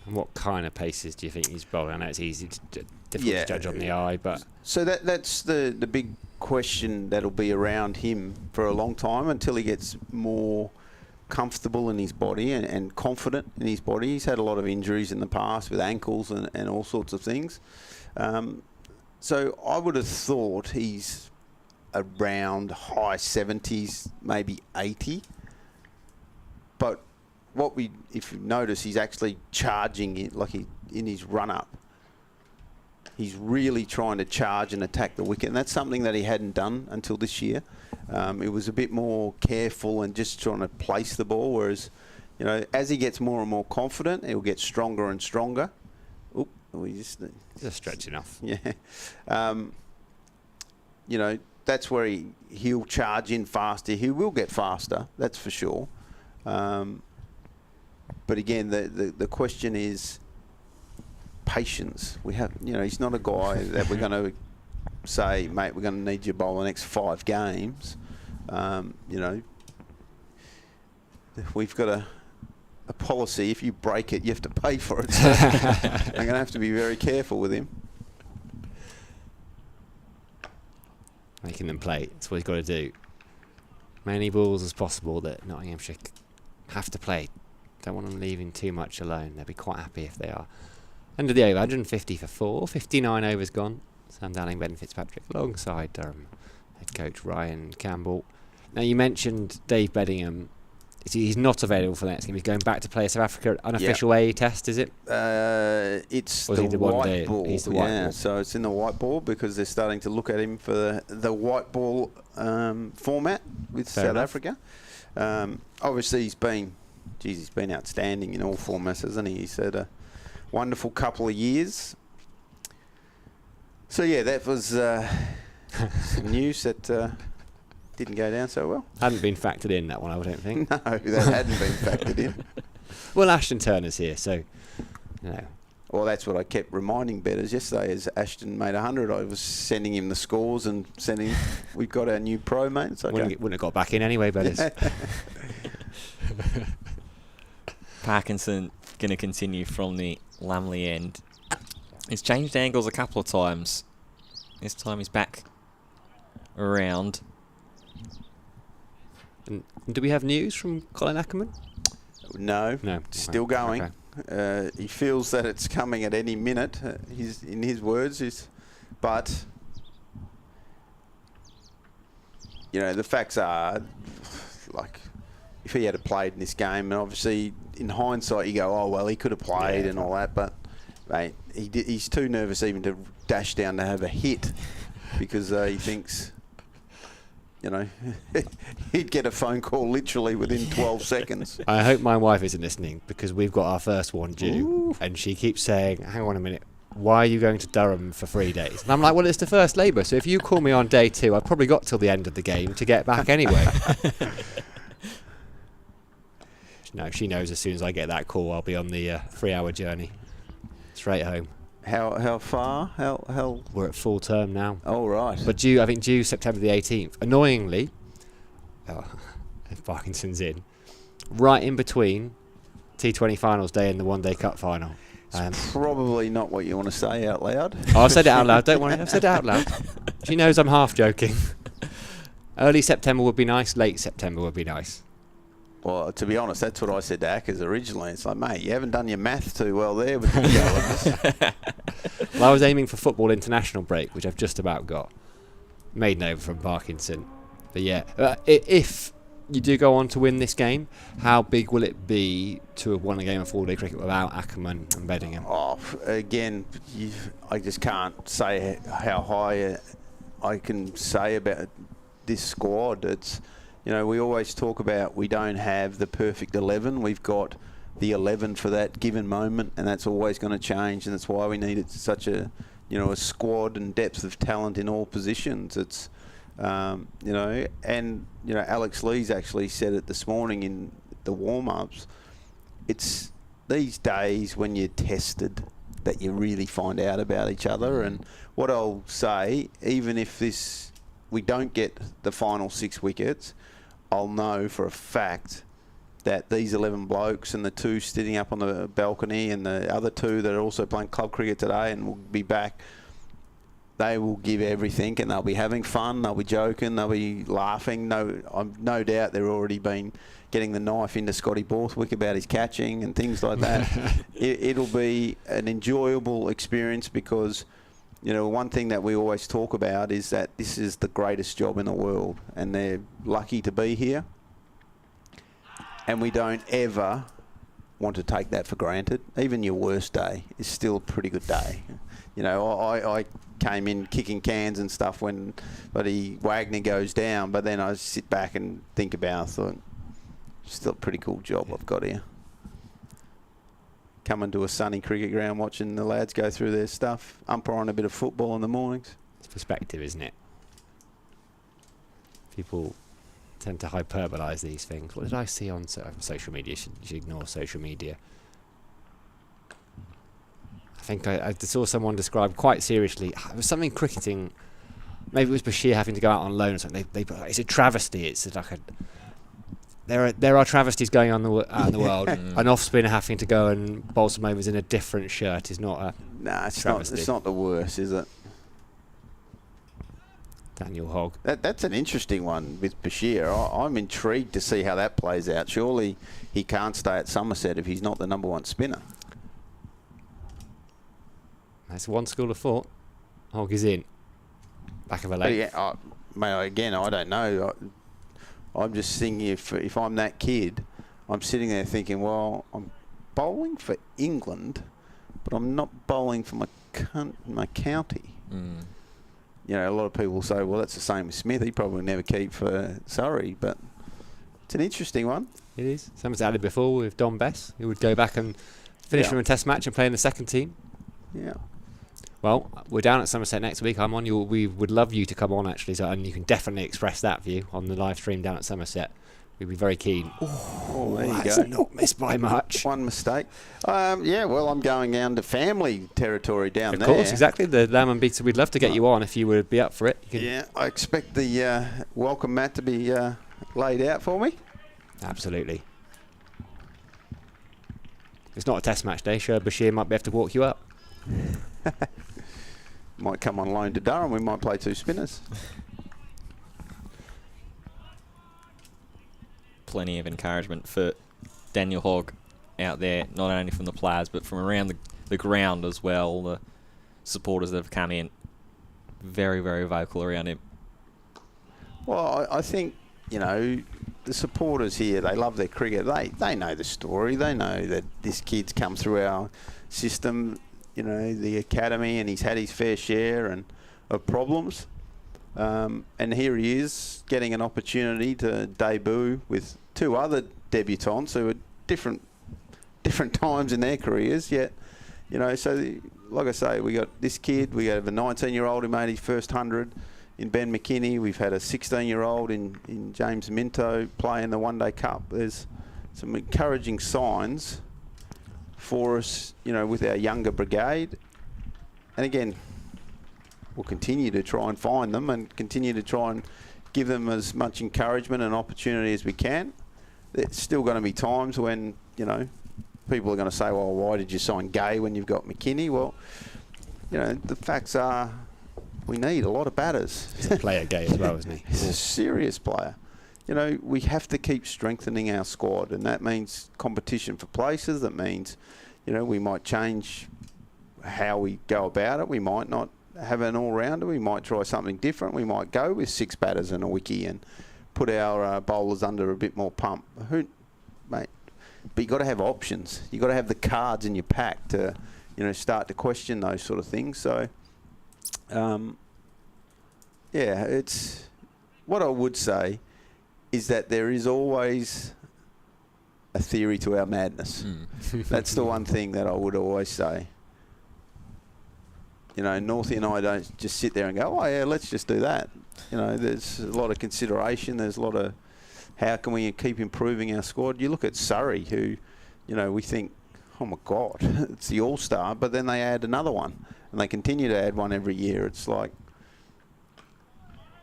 And what kind of paces do you think he's bowling? I know it's difficult to judge on the eye, but so that's the big question that'll be around him for a long time until he gets more comfortable in his body and confident in his body. He's had a lot of injuries in the past with ankles and all sorts of things. So I would have thought he's around high 70s, maybe 80. But if you notice, he's actually charging it, like in his run-up. He's really trying to charge and attack the wicket, and that's something that he hadn't done until this year. It was a bit more careful and just trying to place the ball, whereas, as he gets more and more confident, he'll get stronger and stronger. Just stretching off. Yeah. that's where he'll charge in faster. He will get faster, that's for sure. But again, the question is patience. We have, he's not a guy that we're going to say, mate, we're going to need you to bowl the next 5 games. We've got a policy. If you break it, you have to pay for it. So I'm going to have to be very careful with him. Making them play. That's what he's got to do. Many balls as possible that Nottinghamshire have to play. Don't want them leaving too much alone. They'll be quite happy if they are. Under the over, 150 for 4. 59 overs gone. Sam Dowling, Ben Fitzpatrick alongside Durham head coach Ryan Campbell. Now, you mentioned Dave Beddingham. He's not available for the next game. He's going back to play South Africa unofficial A test, is it? It's or the white ball. He's the white ball. So it's in the white ball because they're starting to look at him for the white ball format with South Africa. Obviously, he's been outstanding in all formats, hasn't he? He's had a wonderful couple of years. So yeah, that was some news that didn't go down so well. Hadn't been factored in, that one, I don't think. No, that hadn't been factored in. Well, Ashton Turner's here, so Well, that's what I kept reminding bettors yesterday. As Ashton made 100, I was sending him the scores and sending. We've got our new pro, mate. It's okay. Wouldn't have got back in anyway, bettors. Parkinson going to continue from the Lamley end. He's changed angles a couple of times. This time he's back around. And do we have news from Colin Ackerman? No, still going. Okay. He feels that it's coming at any minute. In his words, but the facts are, like, if he had played in this game, and obviously in hindsight you go, oh well, he could have played and all that, but mate, he's too nervous even to dash down to have a hit because he thinks. He'd get a phone call literally within 12 seconds. I hope my wife isn't listening because we've got our first one due. And she keeps saying, hang on a minute, why are you going to Durham for 3 days? And I'm like, well, it's the first labour, so if you call me on day 2, I've probably got till the end of the game to get back anyway. No, she knows as soon as I get that call, I'll be on the 3-hour journey straight home. How far? How? We're at full term now. Oh, right. But due September the 18th. Annoyingly, Parkinson's in, right in between T20 finals day and the one-day cup final. It's probably not what you want to say out loud. Oh, I've said it out loud. Don't worry, I've said it out loud. She knows I'm half joking. Early September would be nice. Late September would be nice. Well, to be honest, that's what I said to Ackers originally. It's like, mate, you haven't done your math too well there with the Well, I was aiming for football international break, which I've just about got. Maiden over from Parkinson. But yeah, if you do go on to win this game, how big will it be to have won a game of 4-day cricket without Ackerman and Beddingham? Oh, again, I just can't say how high I can say about this squad. It's... we always talk about we don't have the perfect 11. We've got the 11 for that given moment, and that's always going to change, and that's why we needed such a squad and depth of talent in all positions. It's, Alex Lees actually said it this morning in the warm-ups. It's these days when you're tested that you really find out about each other, and what I'll say, even if we don't get the final 6 wickets, I'll know for a fact that these 11 blokes and the 2 sitting up on the balcony and the other 2 that are also playing club cricket today and will be back, they will give everything and they'll be having fun, they'll be joking, they'll be laughing. No doubt they've already been getting the knife into Scotty Borthwick about his catching and things like that. It'll be an enjoyable experience because... one thing that we always talk about is that this is the greatest job in the world and they're lucky to be here. And we don't ever want to take that for granted. Even your worst day is still a pretty good day. I came in kicking cans and stuff when buddy Wagner goes down, but then I sit back and think about, I thought, still a pretty cool job I've got here. Coming to a sunny cricket ground, watching the lads go through their stuff, umpiring a bit of football in the mornings. It's perspective, isn't it? People tend to hyperbolise these things. What did I see on social media? You should ignore social media. I think I saw someone describe quite seriously. It was something cricketing. Maybe it was Bashir having to go out on loan or something. It's a travesty. It's like there are travesties going on out in the world. An off spinner having to go and bowl some overs in a different shirt is not a it's travesty. It's not the worst, is it? Daniel Hogg. That's an interesting one with Bashir. I'm intrigued to see how that plays out. Surely he can't stay at Somerset if he's not the number one spinner. That's one school of thought. Hogg is in. Back of a leg. Yeah, again, I don't know. I'm just thinking if I'm that kid, I'm sitting there thinking, well, I'm bowling for England, but I'm not bowling for my county. You know, a lot of people say, well, that's the same with Smith. He probably never keep for Surrey, but it's an interesting one. It is. Someone's had it before with Don Bess, who would go back and finish from a test match and play in the second team. Yeah. Well, we're down at Somerset next week. I'm on. We would love you to come on, actually, and you can definitely express that view on the live stream down at Somerset. We'd be very keen. Oh, there you that's go. Not missed by much. One mistake. Yeah, well, I'm going down to family territory down there. Of course, exactly. The Lamb and Beta. We'd love to get you on if you would be up for it. Yeah, I expect the welcome mat to be laid out for me. Absolutely. It's not a test match day. Sure, Bashir might be able to walk you up. Might come on loan to Durham. We might play two spinners. Plenty of encouragement for Daniel Hogg out there, not only from the players but from around the ground as well. The supporters that have come in, very, very vocal around him. Well, I think, you know, the supporters here, they love their cricket. They know the story. They know that this kid's come through our system, you know, the academy, and he's had his fair share of problems. And here he is getting an opportunity to debut with two other debutants who are different times in their careers. Yet, you know, so like I say, we got this kid. We have a 19-year-old who made his first 100 in Ben McKinney. We've had a 16-year-old in James Minto play in the One Day Cup. There's some encouraging signs for us, you know, with our younger brigade. And again, we'll continue to try and find them and continue to try and give them as much encouragement and opportunity as we can. There's still going to be times when, you know, people are going to say, well, why did you sign Gay when you've got McKinney? Well, you know, the facts are we need a lot of batters. He's a player, Gay, as well, isn't he? He's a serious player. You know, we have to keep strengthening our squad, and that means competition for places. That means, you know, we might change how we go about it. We might not have an all-rounder. We might try something different. We might go with 6 batters and a wicky and put our bowlers under a bit more pump. Mate, but you've got to have options. You've got to have the cards in your pack to, you know, start to question those sort of things. So, yeah, it's what I would say is that there is always a theory to our madness. That's the one thing that I would always say. You know, Northie and I don't just sit there and go, oh, yeah, let's just do that. You know, there's a lot of consideration. There's a lot of how can we keep improving our squad. You look at Surrey, who, you know, we think, oh, my God, it's the all-star, but then they add another one, and they continue to add one every year. It's like,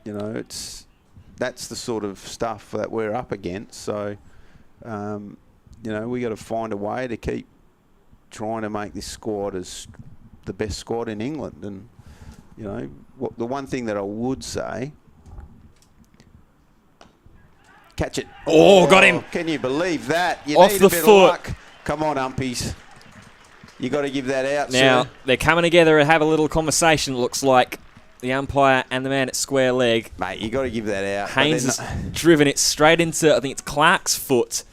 you know, that's the sort of stuff that we're up against. So, you know, we got to find a way to keep trying to make this squad as the best squad in England. And, you know, the one thing that I would say, catch it. Oh, got him. Can you believe that? You Off need the a bit foot. of luck. Come on, umpies. You got to give that out. Now, sir. they're coming together and have a little conversation, it looks like. The umpire and the man at square leg. Mate, you got to give that out. Haynes has driven it straight into, I think it's Clark's foot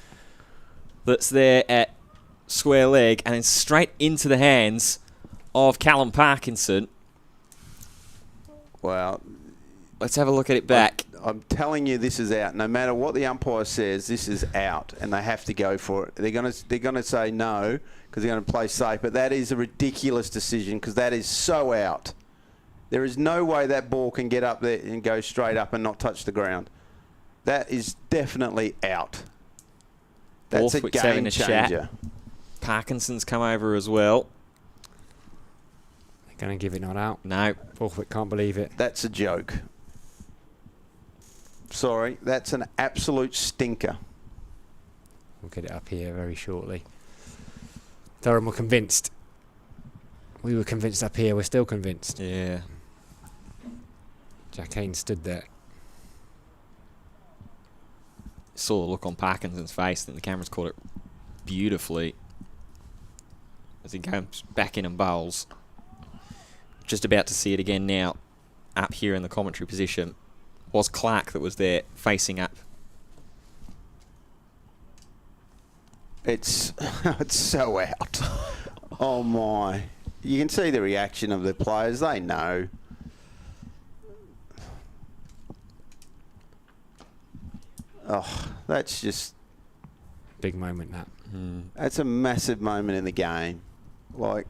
that's there at square leg, and then straight into the hands of Callum Parkinson. Well, let's have a look at it back. I'm telling you, this is out. No matter what the umpire says, this is out, and they have to go for it. They're gonna say no because they're going to play safe, but that is a ridiculous decision because that is so out. There is no way that ball can get up there and go straight up and not touch the ground. That is definitely out. That's a Borthwick's having game a chat. changer. Parkinson's come over as well. They're going to give it not out. No. Borthwick can't believe it. That's a joke. Sorry, that's an absolute stinker. We'll get it up here very shortly. Durham were convinced. We were convinced up here. We're still convinced. Yeah. Jack Haynes stood there. Saw the look on Parkinson's face. I think the camera's caught it beautifully as he comes back in and bowls. Just about to see it again now, up here in the commentary position. Was Clark that was there facing up. It's so out. Oh my. You can see the reaction of the players. They know. Oh, that's just... Big moment, that. That's a massive moment in the game. Like,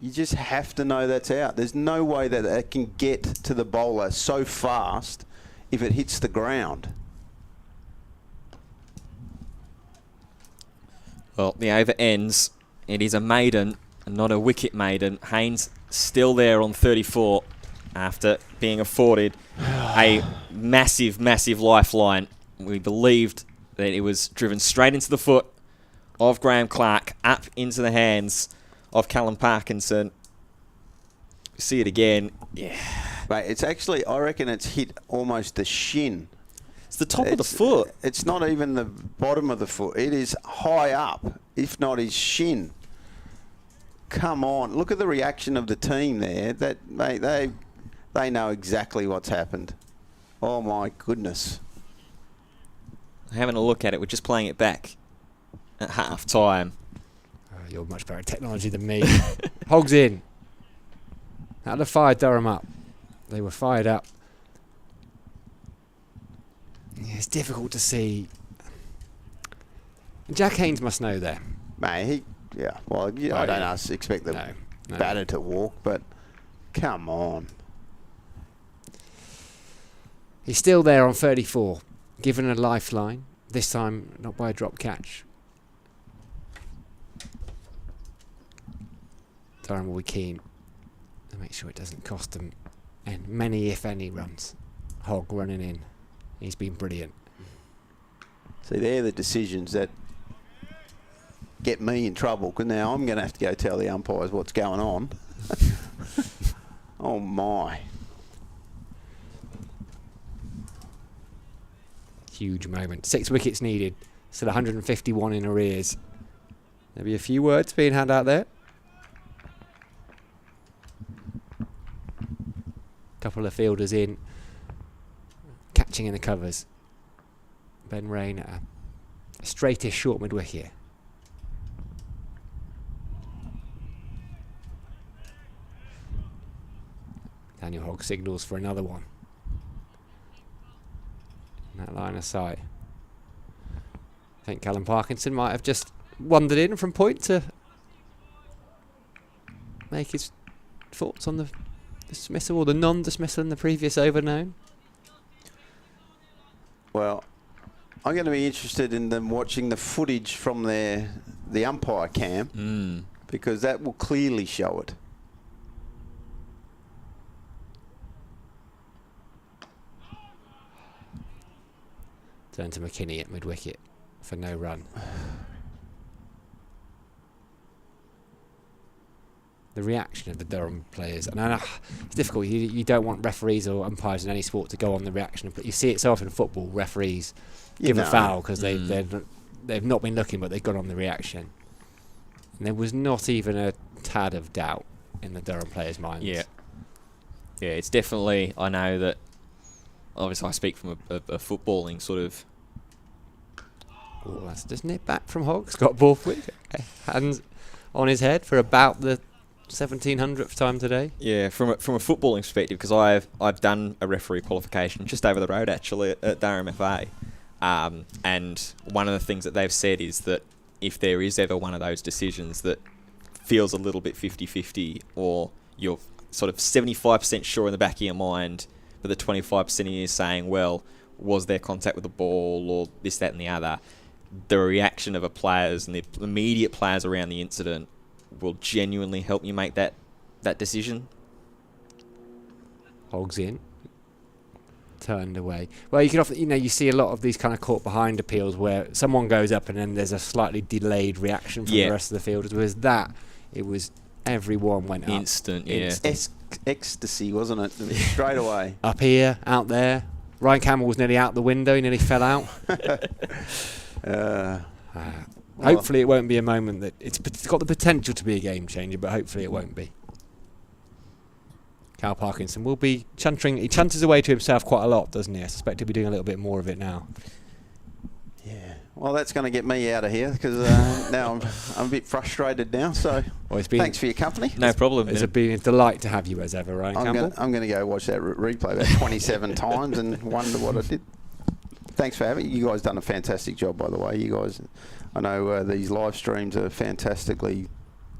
you just have to know that's out. There's no way that it can get to the bowler so fast if it hits the ground. Well, the over ends. It is a maiden, and not a wicket maiden. Haynes still there on 34 after being afforded a massive, massive lifeline. We believed that it was driven straight into the foot of Graham Clark, up into the hands of Callum Parkinson. See it again. Yeah. Mate, it's actually, I reckon it's hit almost the shin. It's the top of the foot. It's not even the bottom of the foot. It is high up, if not his shin. Come on. Look at the reaction of the team there. That, mate, they know exactly what's happened. Oh, my goodness. Having a look at it, we're just playing it back at half time. You're much better at technology than me. Hogs in. That'd have fired Durham up. They were fired up. Yeah, it's difficult to see. Jack Haynes must know there. Mate, well, I don't expect the batter to walk, but come on. He's still there on 34, given a lifeline. This time, not by a drop catch. Durham will be keen to make sure it doesn't cost them and many, if any, runs. Hogg running in. He's been brilliant. See, they're the decisions that get me in trouble, because now I'm going to have to go tell the umpires what's going on. Oh, my. Huge moment. 6 wickets needed. Still 151 in arrears. There'll be a few words being had out there. Couple of fielders in. Catching in the covers. Ben Rain at a straightish short mid-wicket. Daniel Hogg signals for another one. In that line of sight. I think Callum Parkinson might have just wandered in from point to make his thoughts on the dismissal or the non-dismissal in the previous over known. Well, I'm going to be interested in them watching the footage from the umpire cam, because that will clearly show it. Turn to McKinney at mid-wicket for no run. The reaction of the Durham players, and I know it's difficult. You don't want referees or umpires in any sport to go on the reaction, but you see it so often in football. Referees give a foul because they've not been looking, but they've got on the reaction. And there was not even a tad of doubt in the Durham players' minds. Yeah, it's definitely. I know that. Obviously, I speak from a footballing sort of. Oh, that's just nip back from Hogg. Scott Borthwick, hands on his head for about the 1700th time today. Yeah, from a footballing perspective, because I've done a referee qualification just over the road actually at Durham FA, and one of the things that they've said is that if there is ever one of those decisions that feels a little bit 50-50, or you're sort of 75% sure in the back of your mind, but the 25% of you saying, well, was there contact with the ball or this, that and the other, the reaction of the players and the immediate players around the incident will genuinely help you make that decision. Hogs in. Turned away. Well, you can often, you see a lot of these kind of caught behind appeals where someone goes up and then there's a slightly delayed reaction from the rest of the fielders. Whereas that, it was everyone went up. Instant, yeah. Ecstasy, wasn't it? Straight away. Up here, out there. Ryan Campbell was nearly out the window. He nearly fell out. Hopefully it won't be a moment that... It's got the potential to be a game changer, but hopefully it won't be. Cal Parkinson will be chuntering. He chunters away to himself quite a lot, doesn't he? I suspect he'll be doing a little bit more of it now. Yeah. Well, that's going to get me out of here because now I'm a bit frustrated now. So thanks for your company. No problem. It's been a delight to have you as ever, Ryan Campbell. I'm going to go watch that replay about 27 times and wonder what I did. Thanks for having me. You guys done a fantastic job, by the way. You guys, I know these live streams are fantastically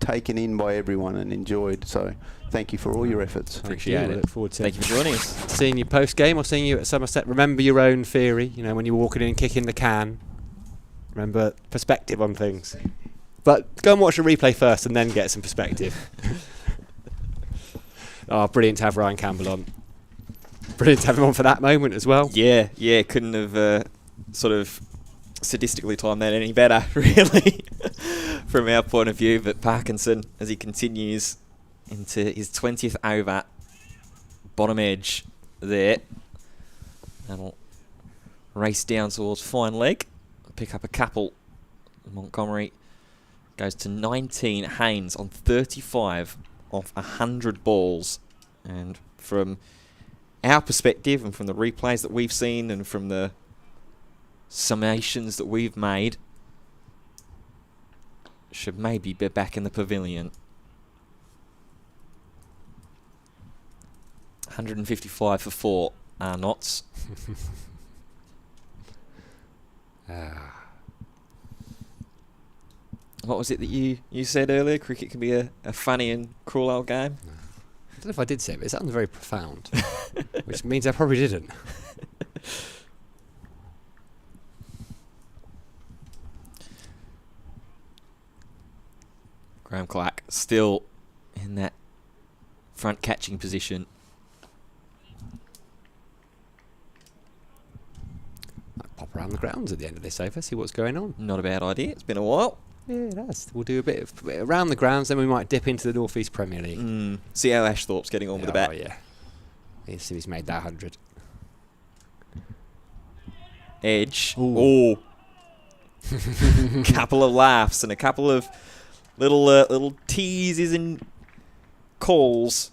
taken in by everyone and enjoyed. So thank you for all your efforts. Appreciate it. Look forward to Thank you for joining us. Seeing you post game or seeing you at Somerset. Remember your own theory. When you're walking in and kicking the can. Remember perspective on things. But go and watch a replay first and then get some perspective. Brilliant to have Ryan Campbell on. Brilliant to have him on for that moment as well. Yeah. Couldn't have sort of sadistically timed that any better, really, from our point of view. But Parkinson, as he continues into his 20th over, bottom edge there, that'll race down towards fine leg, pick up a couple. Montgomery goes to 19. Haynes on 35 off 100 balls. And from our perspective and from the replays that we've seen and from the summations that we've made, should maybe be back in the pavilion. 155 for 4 are knots. What was it that you said earlier? Cricket can be a funny and cruel old game. I don't know if I did say it, but it sounds very profound, which means I probably didn't. Graham Clark still in that front catching position. Might pop around the grounds at the end of this over, see what's going on. Not a bad idea. It's been a while. Yeah, it has. We'll do a bit of around the grounds, then we might dip into the North East Premier League. See how Ashthorpe's getting on with the bat. Oh, yeah. Let's see if he's made that 100. Edge. Oh. Couple of laughs and a couple of little teases and calls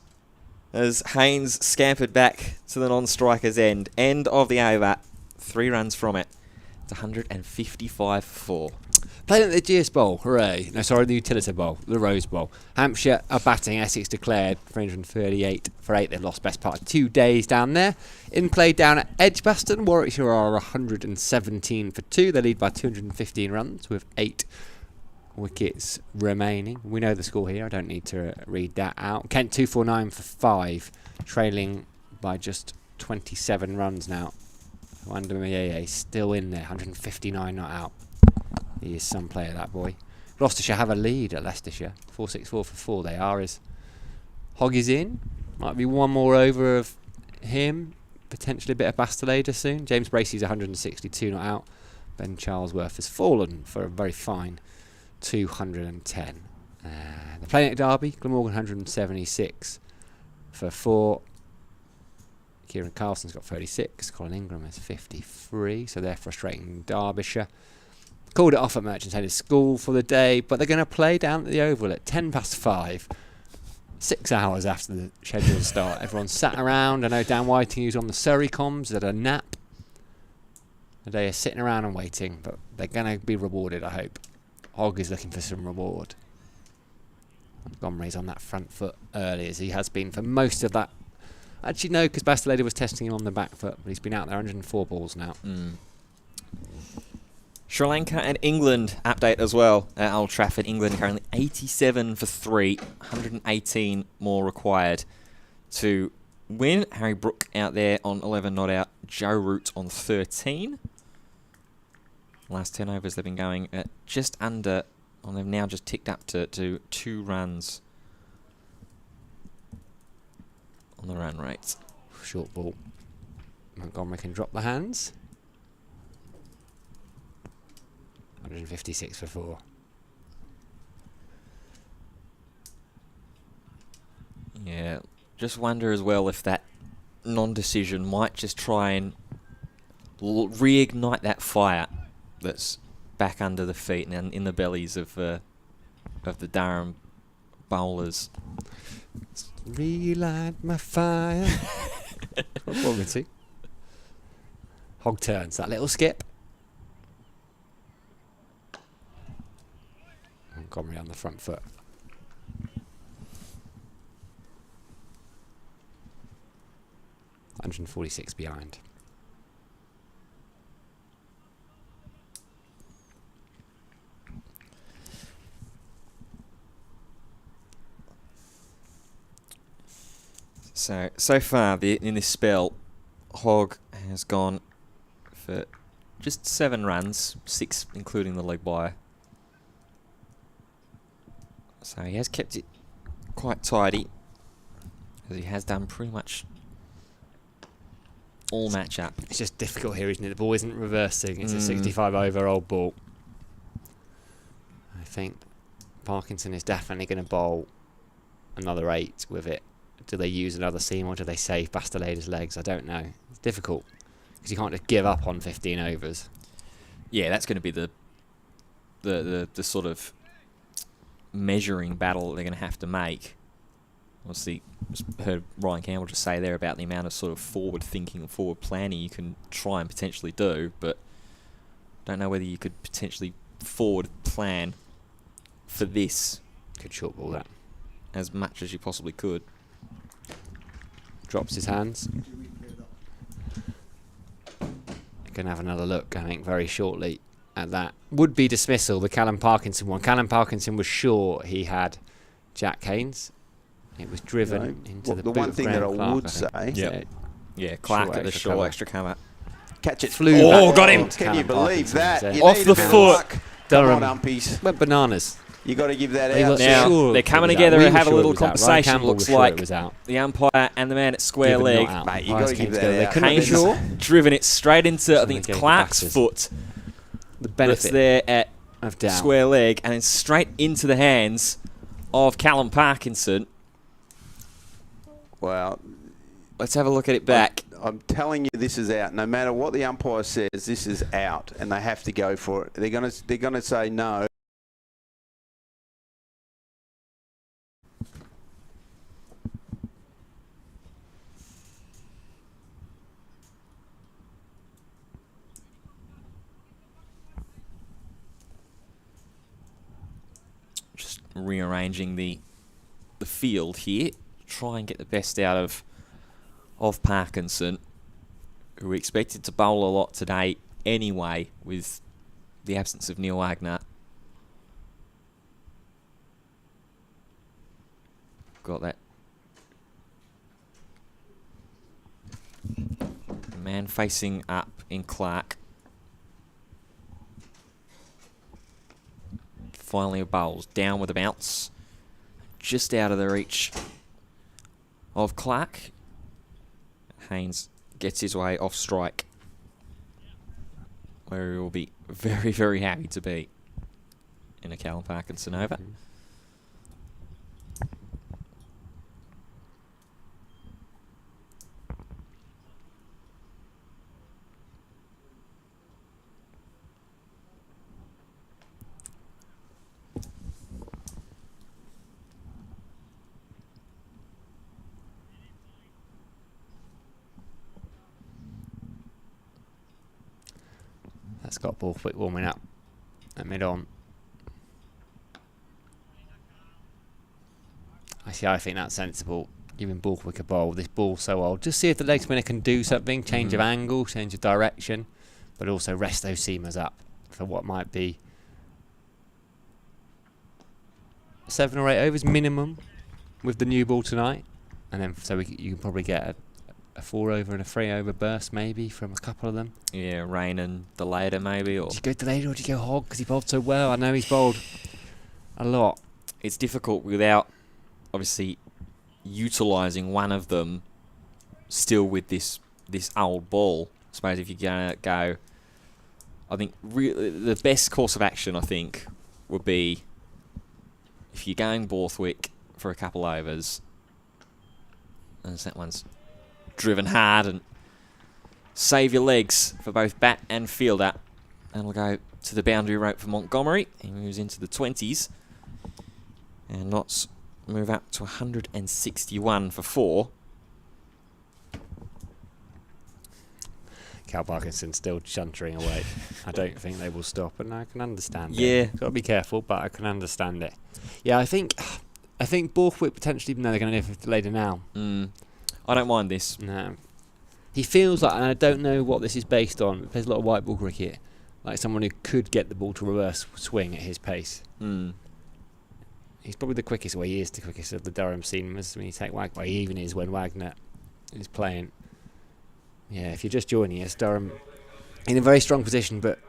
as Haynes scampered back to the non-striker's end. End of the over. 3 runs from it. It's 155 for 4. Playing at the GS Bowl, hooray. No, sorry, the Utilita Bowl, the Rose Bowl. Hampshire are batting, Essex declared 338 for 8. They've lost best part of 2 days down there. In play down at Edgbaston, Warwickshire are 117 for 2. They lead by 215 runs with 8 wickets remaining. We know the score here, I don't need to read that out. Kent 249 for 5, trailing by just 27 runs now. Wanda Mayeye still in there, 159 not out. He is some player, that boy. Gloucestershire have a lead at Leicestershire. 464 for 4 they are. As Hogg is in. Might be one more over of him. Potentially a bit of Basteleda soon. James Bracey's 162 not out. Ben Charlesworth has fallen for a very fine 210. They're playing at Derby. Glamorgan 176 for 4. Kieran Carlson's got 36. Colin Ingram has 53. So they're frustrating Derbyshire. Called it off at Merchants Headed School for the day, but they're going to play down at the Oval at 5:10, 6 hours after the scheduled start. Everyone's sat around. I know Dan Whiting, who's on the Surrey comms, had a nap. They are sitting around and waiting, but they're going to be rewarded, I hope. Hogg is looking for some reward. Montgomery's on that front foot early, as he has been for most of that. Actually, no, because Basteleda was testing him on the back foot, but he's been out there 104 balls now. Sri Lanka and England update as well at Old Trafford. England currently 87 for 3, 118 more required to win. Harry Brook out there on 11 not out. Joe Root on 13. Last 10 overs they've been going at just under, well, they've now just ticked up to 2 runs on the run rate. Short ball. Montgomery can drop the hands. 156 for 4. Yeah, just wonder as well if that non-decision might just try and reignite that fire that's back under the feet and in the bellies of the Durham bowlers. Relight my fire. What want me to? Hog turns, that little skip. Montgomery on the front foot. .146 behind. So far in this spell, Hogg has gone for just 7 runs, 6 including the leg bye. So he has kept it quite tidy, as he has done pretty much all match up. It's just difficult here, isn't it? The ball isn't reversing. It's a 65 over old ball. I think Parkinson is definitely going to bowl another 8 with it. Do they use another seam or do they save Bastileda's legs? I don't know. It's difficult because you can't just give up on 15 overs. Yeah, that's going to be the sort of measuring battle they're going to have to make. Obviously, just heard Ryan Campbell just say there about the amount of sort of forward thinking and forward planning you can try and potentially do, but don't know whether you could potentially forward plan for this. Could short ball that as much as you possibly could. Drops his hands. Going to have another look, I think, very shortly at that. Would be dismissal, the Callum Parkinson one. Callum Parkinson was sure he had Jack Haynes. It was driven into the boot one of thing Graham that I Clark, would think. say. Yeah, Clark Short at the extra short cover. extra cover. Catch it. Flew Oh, back got him. to Can you Callum believe Parkinson's that? end. You Off need the a bit of foot. luck. Durham. Come on, umpies. Went bananas. You got to give that He out. was Now, sure they're it coming was out. together We and were have a sure little it was out. Ryan conversation. Campbell Looks was sure like it was out. the umpire and the man at square Given not leg. out. Mate, you Umpires gotta came give that together. They out. couldn't Haynes ensure driven it straight into, I think it's getting Clark's backwards. foot. the That's benefit there at of down. square leg, and then straight into the hands of Callum Parkinson. Well, Let's have a look at it back. I'm telling you, this is out. No matter what the umpire says, this is out, and they have to go for it. They're gonna say no. Just rearranging the field here. Try and get the best out of Parkinson, who we expected to bowl a lot today anyway with the absence of Neil Wagner. Got that man facing up in Clark. Finally bowls down with a bounce, just out of the reach of Clark. Haynes gets his way off strike, where he will be very, very happy to be in a Callum Parkinson over. That's got Borthwick warming up at mid-on. I think that's sensible, giving Borthwick a bowl. This ball's so old. Just see if the leg spinner can do something, change of angle, change of direction, but also rest those seamers up for what might be 7 or 8 overs minimum with the new ball tonight. and then you can probably get a 4 over and a 3 over burst maybe from a couple of them. Yeah, Rain and Delader maybe. Or Do you go Delaney or do you go Hogg because he bowled so well? I know he's bowled a lot. it's difficult without obviously utilising one of them still with this old ball. I suppose if you're going to go, I think the best course of action, I think, would be if you're going Borthwick for a couple overs, and that one's driven hard, and save your legs for both bat and fielder. And we'll go to the boundary rope for Montgomery. He moves into the 20s. And Notts move up to 161 for 4. Cal Parkinson's still chuntering away. I don't think they will stop, and I can understand it. Yeah. Got to be careful, but I can understand it. Yeah, I think Borthwick potentially, even though they're going to live later now. I don't mind this. No. He feels like, and I don't know what this is based on, he plays a lot of white ball cricket, like someone who could get the ball to reverse swing at his pace. He's probably the quickest, well, he is the quickest of the Durham seamers when you take Wagner. Well, he even is when Wagner is playing. Yeah, if you're just joining us, Durham in a very strong position, but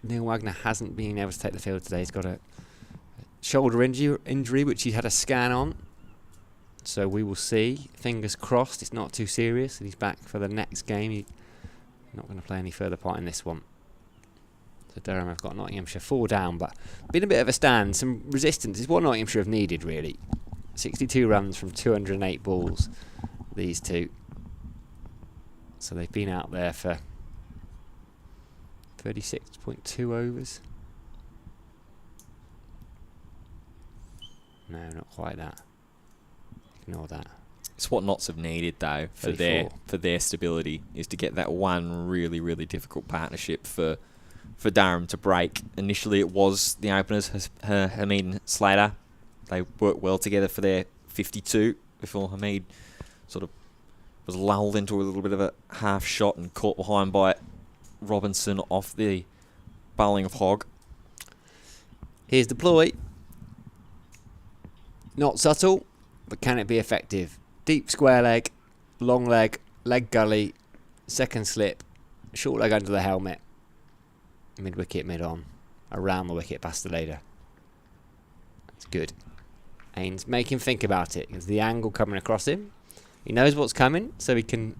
Neil Wagner hasn't been able to take the field today. He's got a shoulder injury, which he had a scan on. So we will see. Fingers crossed it's not too serious and he's back for the next game. He's not going to play any further part in this one. So Durham have got Nottinghamshire 4 down, but been a bit of a stand. Some resistance is what Nottinghamshire have needed, really. 62 runs from 208 balls, these two. So they've been out there for 36.2 overs. No, not quite that. Ignore that. It's what Notts have needed, though, for 34. their stability, is to get that one really, really difficult partnership for Durham to break. Initially, it was the openers, Hamid and Slater. They worked well together for their 52 before Hamid sort of was lulled into a little bit of a half shot and caught behind by Robinson off the bowling of Hogg. Here's the ploy. Not subtle, but can it be effective? Deep square leg, long leg, leg gully, second slip, short leg under the helmet, mid wicket, mid on, around the wicket past the leader. That's good. Ains, make him think about it. There's the angle coming across him. He knows what's coming, so he can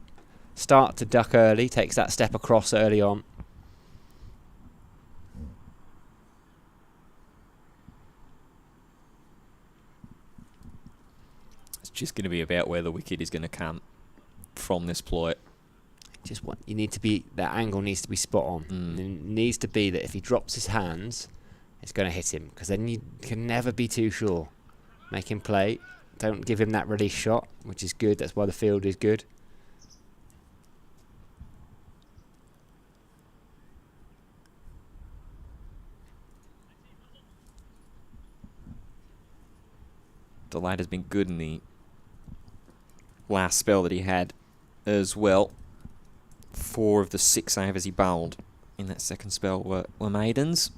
start to duck early, takes that step across early on. It's just going to be about where the wicket is going to come from this ploy. Just what you need to be, that angle needs to be spot on. It needs to be that if he drops his hands, it's going to hit him, because then you can never be too sure. Make him play. Don't give him that release shot, which is good. That's why the field is good. The lad has been good in the last spell that he had as well. 4 of the 6 overs he bowled in that second spell were maidens.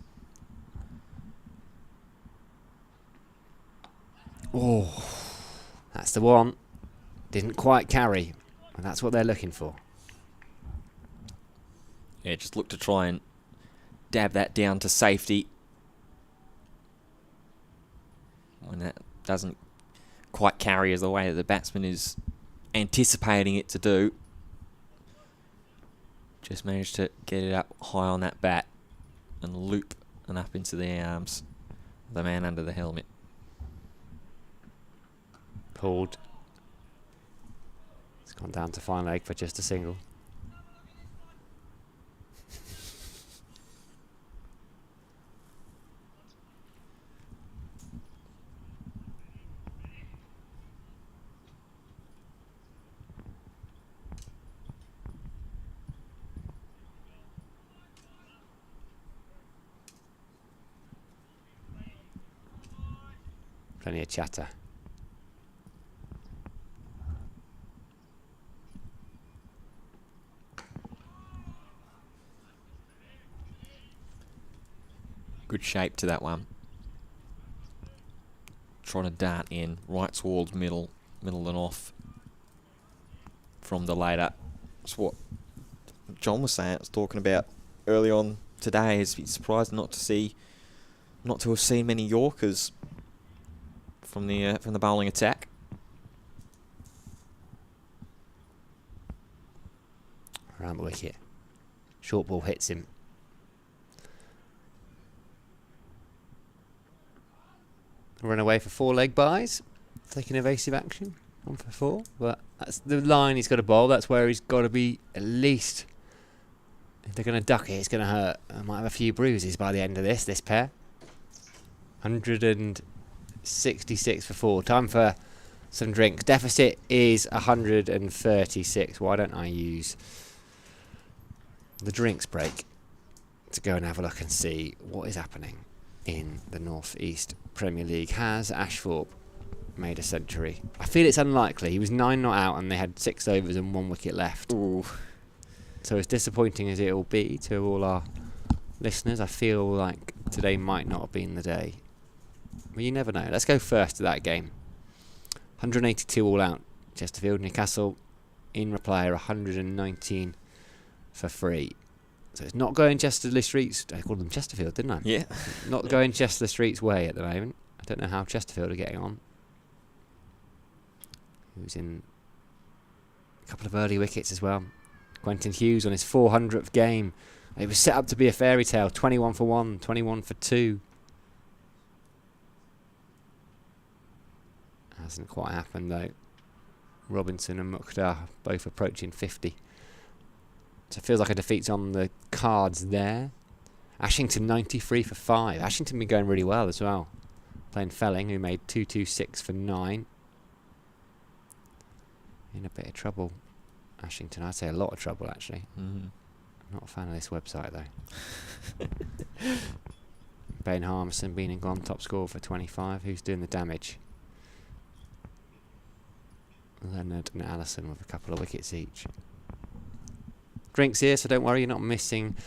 Oh, that's the one. Didn't quite carry, and that's what they're looking for. Yeah, just look to try and dab that down to safety. When that doesn't quite carry as the way that the batsman is anticipating it to do. Just managed to get it up high on that bat and loop and up into the arms of the man under the helmet. Pulled. It's gone down to fine leg for just a single. Plenty of chatter. Good shape to that one. Trying to dart in right towards middle middle and off from the later. That's what John was saying. I was talking about early on today. Is surprised not to have seen many Yorkers from the bowling attack. Around the wicket. Short ball hits him. Run away for 4 leg byes. Taking evasive action. 1 for 4. But that's the line he's got to bowl. That's where he's got to be at least. If they're going to duck it, it's going to hurt. I might have a few bruises by the end of this pair. 166 for 4. Time for some drinks. Deficit is 136. Why don't I use the drinks break to go and have a look and see what is happening in the North East Premier League? Has Ashthorpe made a century? I feel it's unlikely. He was 9 not out and they had 6 overs and 1 wicket left. Ooh. So as disappointing as it will be to all our listeners, I feel like today might not have been the day. But you never know. Let's go first to that game. 182 all out. Chesterfield, Newcastle in reply 119 for 3. So it's not going Chesterfield Streets. I called them Chesterfield, didn't I? Yeah. Not going Chester Street's way at the moment. I don't know how Chesterfield are getting on. Who's in a couple of early wickets as well. Quentin Hughes on his 400th game. It was set up to be a fairy tale. 21 for 1, 21 for 2. Hasn't quite happened though. Robinson and Mukhtar both approaching 50. So it feels like a defeat's on the cards there. Ashington 93 for 5. Ashington been going really well as well. Playing Felling, who made 226 for 9. In a bit of trouble. Ashington, I'd say a lot of trouble actually. Not a fan of this website though. Ben Harmison been and gone, top scorer for 25. Who's doing the damage? Leonard and Allison with a couple of wickets each. Drinks here, so don't worry, you're not missing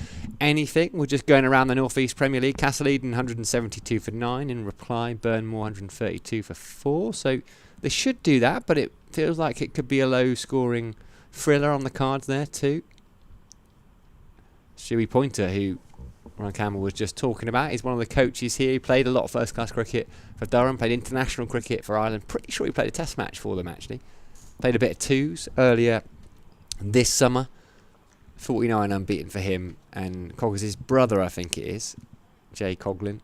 anything. We're just going around the North East Premier League. Castle Eden 172 for 9. In reply, Burnmore 132 for 4. So they should do that, but it feels like it could be a low-scoring thriller on the cards there too. Stewie Pointer, who Ron Campbell was just talking about, is one of the coaches here. He played a lot of first-class cricket for Durham, played international cricket for Ireland. Pretty sure he played a test match for them, actually. Played a bit of twos earlier this summer. 49 unbeaten for him. And Coggins' brother, I think it is, Jay Coughlin,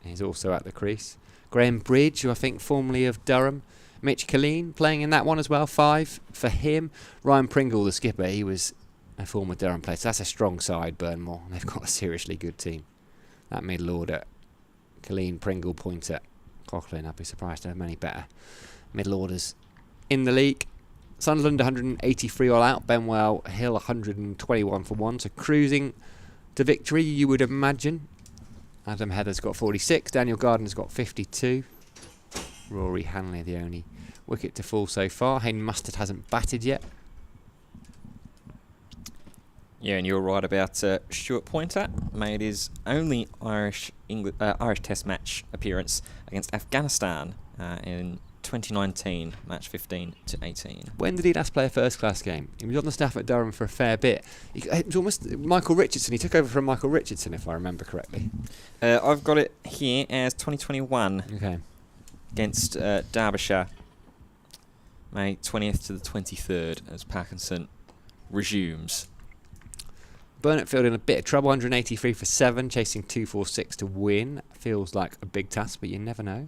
is also at the crease. Graham Bridge, who I think formerly of Durham. Mitch Killeen playing in that one as well, 5 for him. Ryan Pringle, the skipper, he was a former Durham player. So that's a strong side, Burnmore. They've got a seriously good team. That middle order, Killeen, Pringle, Pointer, Coughlin. I'd be surprised to have many better middle orders in the league. Sunderland 183 all out. Benwell Hill 121 for 1. So cruising to victory, you would imagine. Adam Heather's got 46. Daniel Gardner's got 52. Rory Hanley the only wicket to fall so far. Hayden Mustard hasn't batted yet. Yeah, and you're right about Stuart Pointer. Made his only Irish Test match appearance against Afghanistan in 2019, match 15 to 18. When did he last play a first-class game? He was on the staff at Durham for a fair bit. It was almost Michael Richardson. He took over from Michael Richardson, if I remember correctly. I've got it here as 2021 Okay. against Derbyshire, May 20th to the 23rd, as Parkinson resumes. Burnetfield in a bit of trouble, 183 for 7, chasing 246 to win. Feels like a big task, but you never know.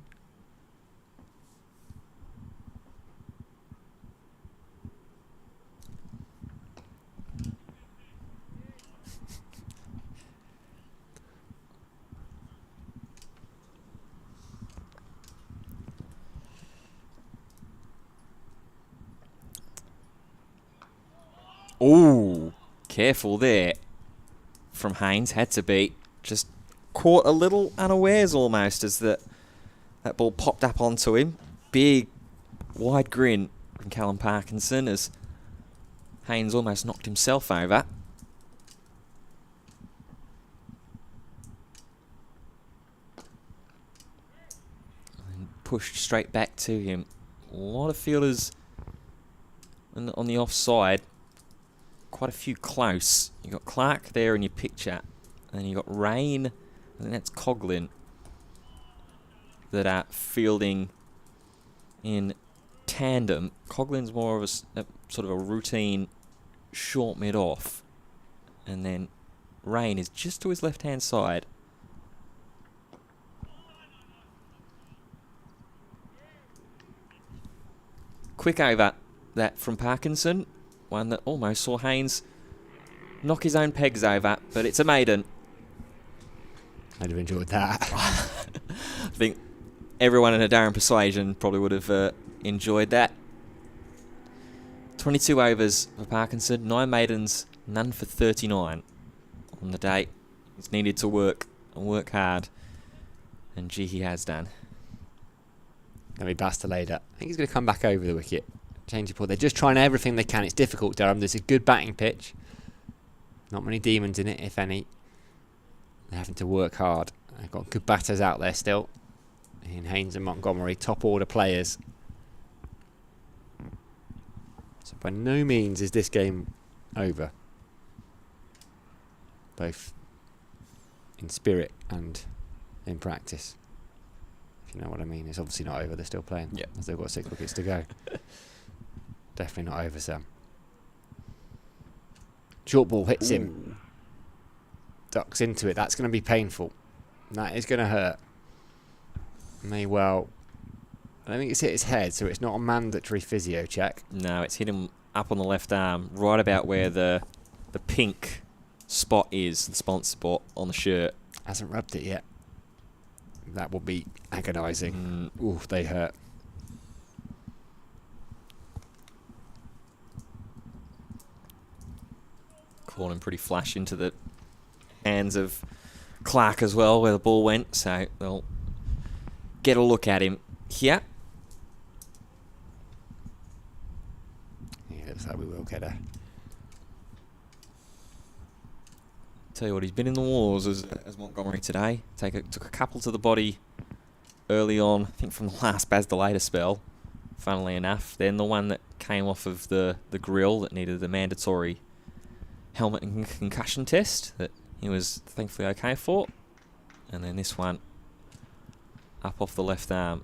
Ooh, careful there from Haynes. Had to be. Just caught a little unawares almost as that ball popped up onto him. Big, wide grin from Callum Parkinson as Haynes almost knocked himself over. And pushed straight back to him A lot of fielders on the offside. Quite a few close. You got Clark there in your picture, and then you got Rain. I think that's Coughlin that are fielding in tandem. Coughlin's more of a sort of a routine short mid off, and then Rain is just to his left hand side. Quick over that from Parkinson, one that almost saw Haynes knock his own pegs over, but it's a maiden. I'd have enjoyed that. I think everyone in a Durham persuasion probably would have enjoyed that. 22 overs for Parkinson, 9 maidens, none for 39 on the day. He's needed to work and work hard, and gee, he has done. Going to be Bastelader. I think he's going to come back over the wicket. Change the ball. They're just trying everything they can. It's difficult, Durham. There's a good batting pitch. Not many demons in it, if any. They're having to work hard. They've got good batters out there still. In Haynes and Montgomery, top order players. So by no means is this game over. Both in spirit and in practice. If you know what I mean. It's obviously not over. They're still playing. Yep. They've got 6 wickets to go. Definitely not over, Sam. Short ball hits him. Ducks into it. That's going to be painful. That is going to hurt. May well. I don't think it's hit his head, so it's not a mandatory physio check. No, it's hit him up on the left arm, right about where the pink spot is, the sponsor spot on the shirt. Hasn't rubbed it yet. That will be agonising. Oof, they hurt. Calling pretty flash into the hands of Clark as well, where the ball went, so they'll get a look at him here. Yeah, looks like we will get a... Tell you what, he's been in the wars as Montgomery today. Took a couple to the body early on, I think from the last Bastelader spell, funnily enough. Then the one that came off of the grill that needed the mandatory helmet and concussion test that he was thankfully okay for. And then this one up off the left arm.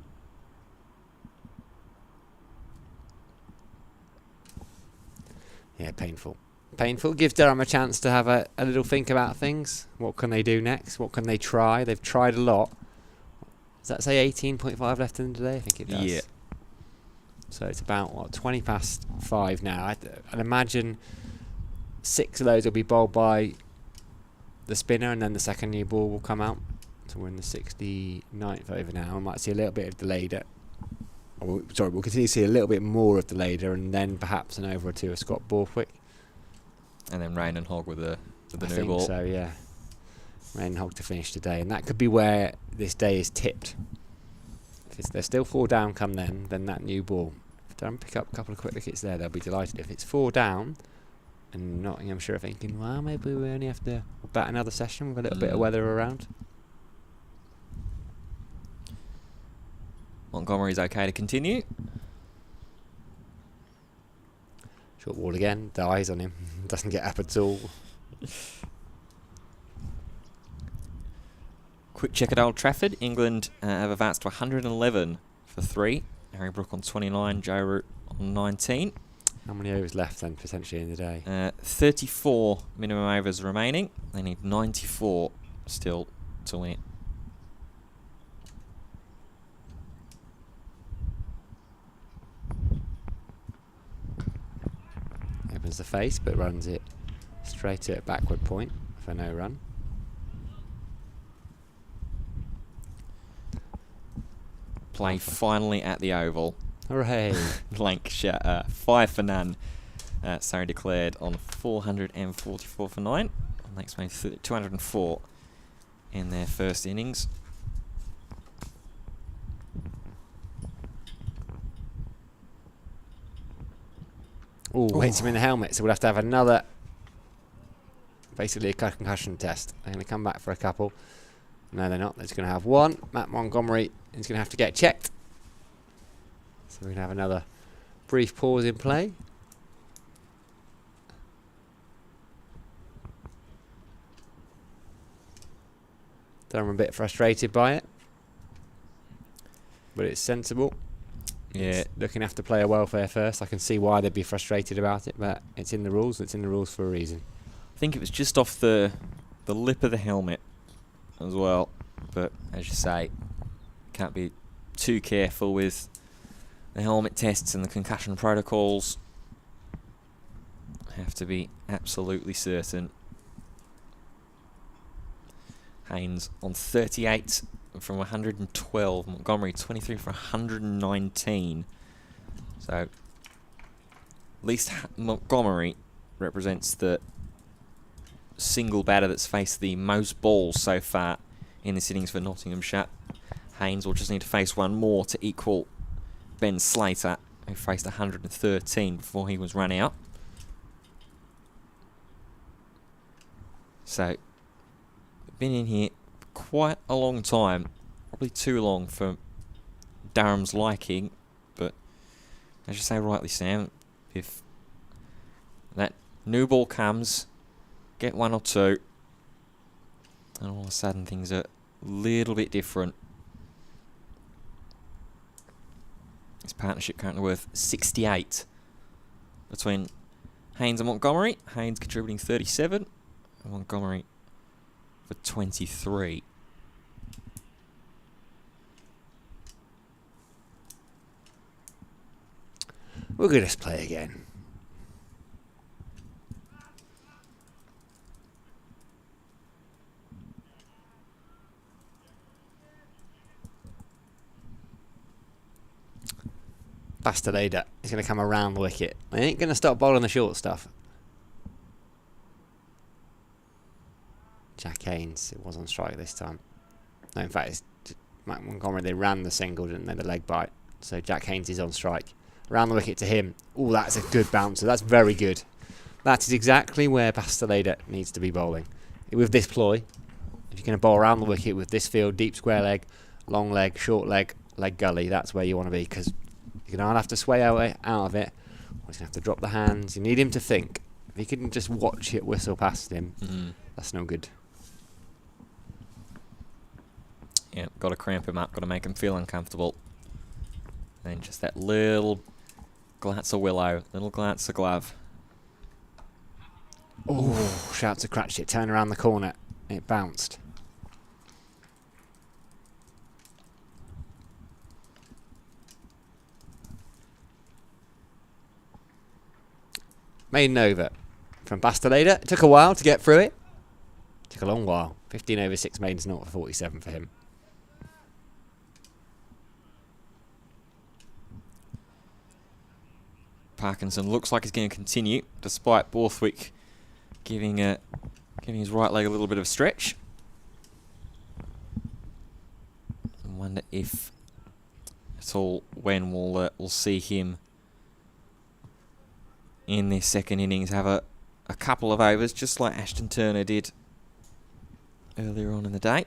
Yeah, painful. Painful. Gives Durham a chance to have a little think about things. What can they do next? What can they try? They've tried a lot. Does that say 18.5 left in the day? I think it does. Yeah. So it's about, what, 20 past 5 now. I'd imagine 6 of those will be bowled by the spinner, and then the second new ball will come out. So we're in the 69th over now. I might see a little bit of delayed. We'll continue to see a little bit more of delayed, and then perhaps an over or two of Scott Borthwick. And then Rain and Hogg with the new think ball. So yeah, Rain and Hogg to finish today, and that could be where this day is tipped. If they're still 4 down come then that new ball. If Durham pick up a couple of quick wickets there, they'll be delighted. If it's 4 down, and Nottinghamshire are thinking, well, maybe we only have to bat another session with a little bit of weather around. Montgomery's okay to continue. Short ball again, dies on him, doesn't get up at all. Quick check at Old Trafford. England have advanced to 111 for 3. Harry Brook on 29, Joe Root on 19. How many overs left then, potentially, in the day? 34 minimum overs remaining. They need 94 still to win. Opens the face, but runs it straight at backward point for no run. Play finally at the Oval. Hooray! Lancashire 5 for none. Surrey declared on 444 for 9. Next made 204 in their first innings. Ooh, hits him in the helmet, so we'll have to have another, basically a concussion test. They're going to come back for a couple. No, they're not. They're just going to have one. Matt Montgomery is going to have to get checked. So we're going to have another brief pause in play. Durham a bit frustrated by it, but it's sensible. Yeah. It's looking after player welfare first. I can see why they'd be frustrated about it, but it's in the rules. It's in the rules for a reason. I think it was just off the lip of the helmet as well. But as you say, can't be too careful with the helmet tests and the concussion protocols. Have to be absolutely certain. Haynes on 38 from 112. Montgomery 23 for 119. So at least Montgomery represents the single batter that's faced the most balls so far in this innings for Nottinghamshire. Haynes will just need to face one more to equal Ben Slater, who faced 113 before he was run out. So been in here quite a long time, probably too long for Durham's liking, but as you say rightly, Sam, if that new ball comes, get one or two, and all of a sudden things are a little bit different. This partnership currently worth 68 between Haynes and Montgomery. Haynes contributing 37 and Montgomery for 23. We're going to play again. Bastarda is going to come around the wicket. They ain't going to stop bowling the short stuff. Jack Haynes, it was on strike this time. No, in fact, it's Matt Montgomery. They ran the single, didn't they? The leg bite. So Jack Haynes is on strike. Around the wicket to him. Oh, that's a good bouncer. That's very good. That is exactly where Bastarda needs to be bowling. With this ploy, if you're going to bowl around the wicket with this field, deep square leg, long leg, short leg, leg gully, that's where you want to be, because you're going to have to sway out of it, or he's going to have to drop the hands. You need him to think. If he can just watch it whistle past him, that's no good. Yeah, got to cramp him up, got to make him feel uncomfortable. And just that little glance of willow, little glance of glove. Oh, shout to Cratchit, turn around the corner. It bounced. Maiden over from Bastarda. It took a while to get through it. Took a long while. 15 over 6 maidens, not for 47 for him. Parkinson looks like he's going to continue, despite Borthwick giving his right leg a little bit of a stretch. I wonder if at all when we'll see him in this second innings have a couple of overs, just like Ashton Turner did earlier on in the day.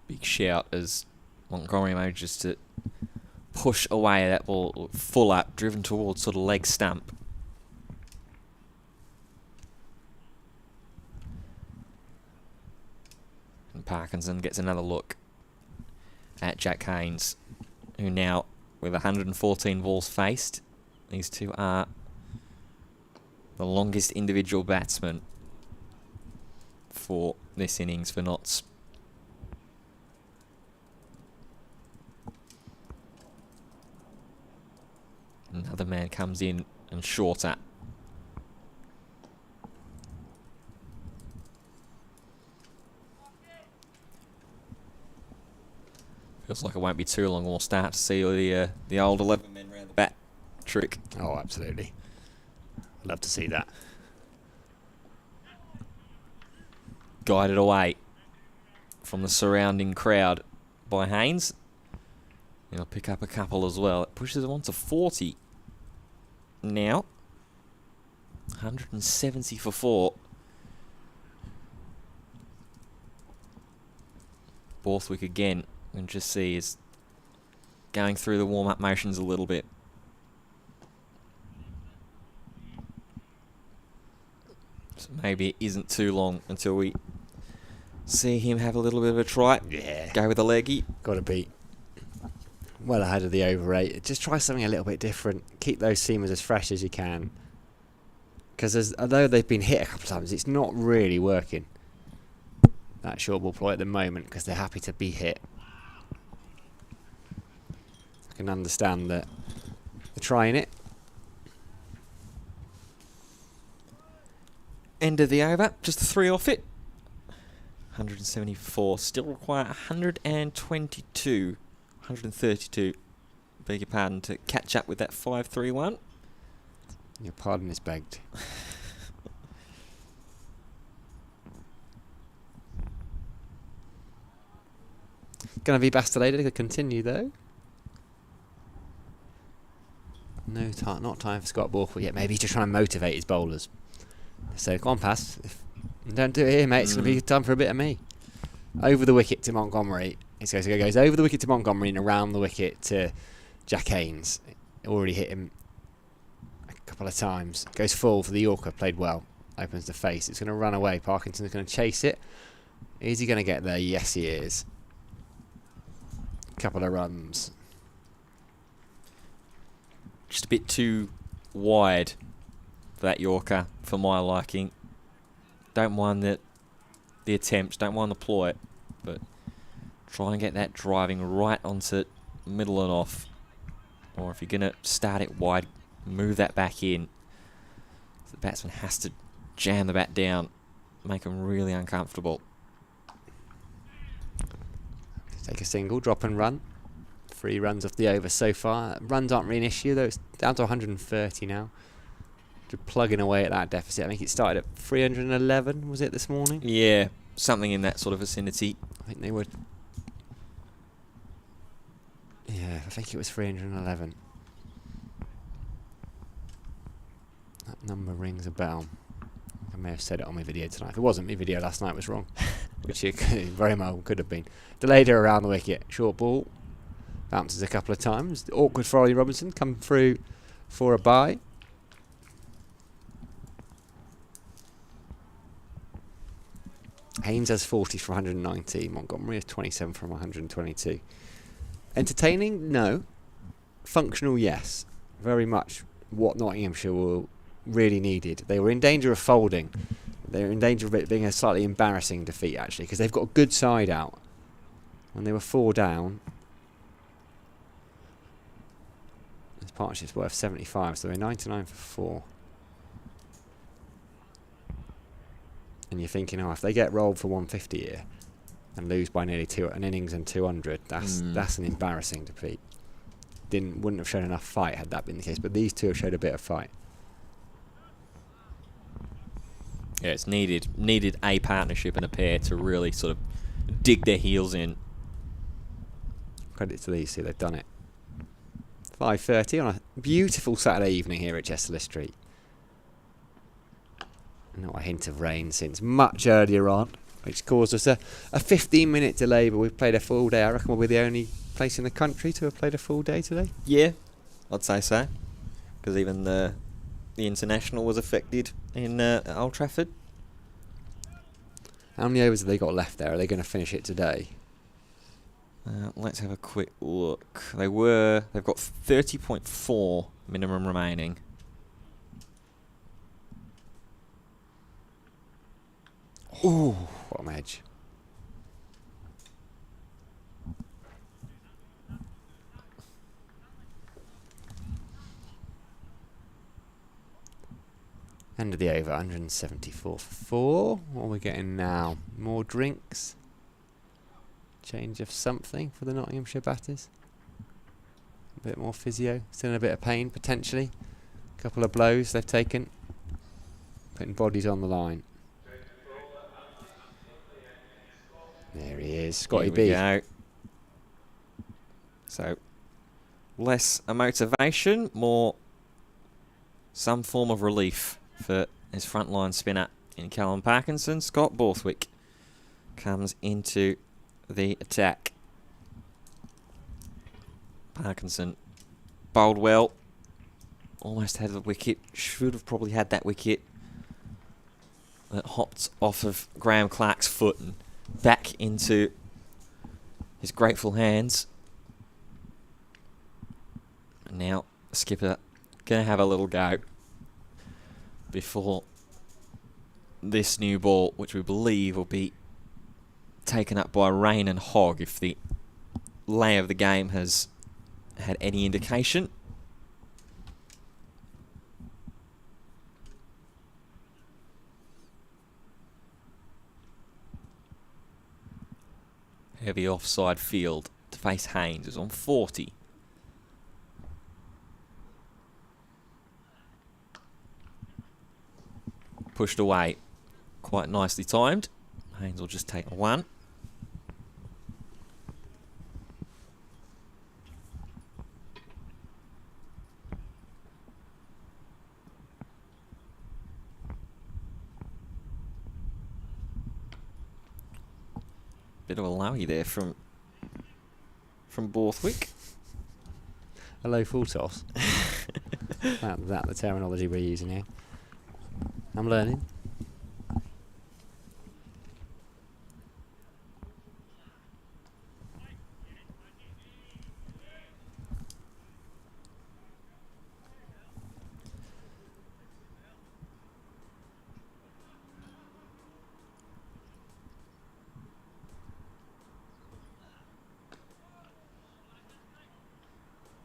Big shout as Montgomery manages to push away that ball full up, driven towards sort of leg stump. And Parkinson gets another look at Jack Haynes, who now, with 114 balls faced, these two are the longest individual batsmen for this innings for Notts. Another man comes in and shorter. Feels like it won't be too long. We'll start to see the old 11 men round the bat trick. Oh, absolutely. I'd love to see that. Guided away from the surrounding crowd by Haynes. He'll pick up a couple as well. It pushes him on to 40 now. 170 for 4. Borthwick again, and just see is going through the warm-up motions a little bit. So maybe it isn't too long until we see him have a little bit of a try. Yeah. Go with a leggy. Got to be well ahead of the over 8. Just try something a little bit different. Keep those seamers as fresh as you can. Because although they've been hit a couple of times, it's not really working. That short ball ploy at the moment, because they're happy to be hit. I can understand that they're trying it. End of the over, just 3 off it. 174, still require 122, 132, beg your pardon, to catch up with that 5-3-1. Your pardon is begged. Going to be Bastidated to continue though. No time, not time for Scott Borthwick yet. Maybe he's just trying to motivate his bowlers. So go on, pass. Don't do it here, mate. It's going to be time for a bit of me. Over the wicket to Montgomery. It goes over the wicket to Montgomery and around the wicket to Jack Haynes. Already hit him a couple of times. Goes full for the Yorker. Played well. Opens the face. It's going to run away. Parkinson's going to chase it. Is he going to get there? Yes, he is. Couple of runs. Just a bit too wide for that Yorker, for my liking. Don't mind the attempts, don't mind the ploy, but try and get that driving right onto middle and off. Or if you're going to start it wide, move that back in. The batsman has to jam the bat down, make them really uncomfortable. Take a single, drop and run. 3 runs off the over so far. Runs aren't really an issue though. It's down to 130 now. Just plugging away at that deficit. I think it started at 311, was it, this morning? Yeah, something in that sort of vicinity. I think they were... Yeah, I think it was 311. That number rings a bell. I may have said it on my video tonight. If it wasn't, my video last night was wrong. Which it very well could have been. Delayed her around the wicket. Short ball. Bounces a couple of times. Awkward for Ollie Robinson. Come through for a bye. Haynes has 40 for 190. Montgomery has 27 from 122. Entertaining? No. Functional? Yes. Very much what Nottinghamshire were really needed. They were in danger of folding. They were in danger of it being a slightly embarrassing defeat, actually, because they've got a good side out. When they were 4 down, this partnership's worth 75, so they're 99 for 4. And you're thinking, oh, if they get rolled for 150 here and lose by nearly an innings and 200, that's an embarrassing defeat. Wouldn't have shown enough fight had that been the case, but these two have showed a bit of fight. Yeah, it's needed a partnership and a pair to really sort of dig their heels in. Credit to these two, they've done it. 5:30 on a beautiful Saturday evening here at Chester Street. Not a hint of rain since much earlier on, which caused us a 15-minute delay, but we've played a full day. I reckon we're the only place in the country to have played a full day today. Yeah, I'd say so. Because even the international was affected in Old Trafford. How many overs have they got left there? Are they going to finish it today? Let's have a quick look. They've got 30.4 minimum remaining. Ooh, bottom edge. End of the over, 174 for 4. What are we getting now? More drinks? Change of something for the Nottinghamshire batters? A bit more physio? Still in a bit of pain, potentially? A couple of blows they've taken. Putting bodies on the line. There he is, Scotty B. Go. So, less a motivation, more some form of relief for his frontline spinner in Callum Parkinson. Scott Borthwick comes into the attack. Parkinson bowled well. Almost had the wicket. Should have probably had that wicket. That hopped off of Graham Clark's foot and back into his grateful hands. And now the skipper going to have a little go before this new ball, which we believe will be taken up by Rain and Hogg if the lay of the game has had any indication. Heavy offside field to face Haynes, who's on 40. Pushed away, quite nicely timed. Haynes will just take one. Bit of a lowy there from Borthwick. A low full toss. that the terminology we're using here. I'm learning.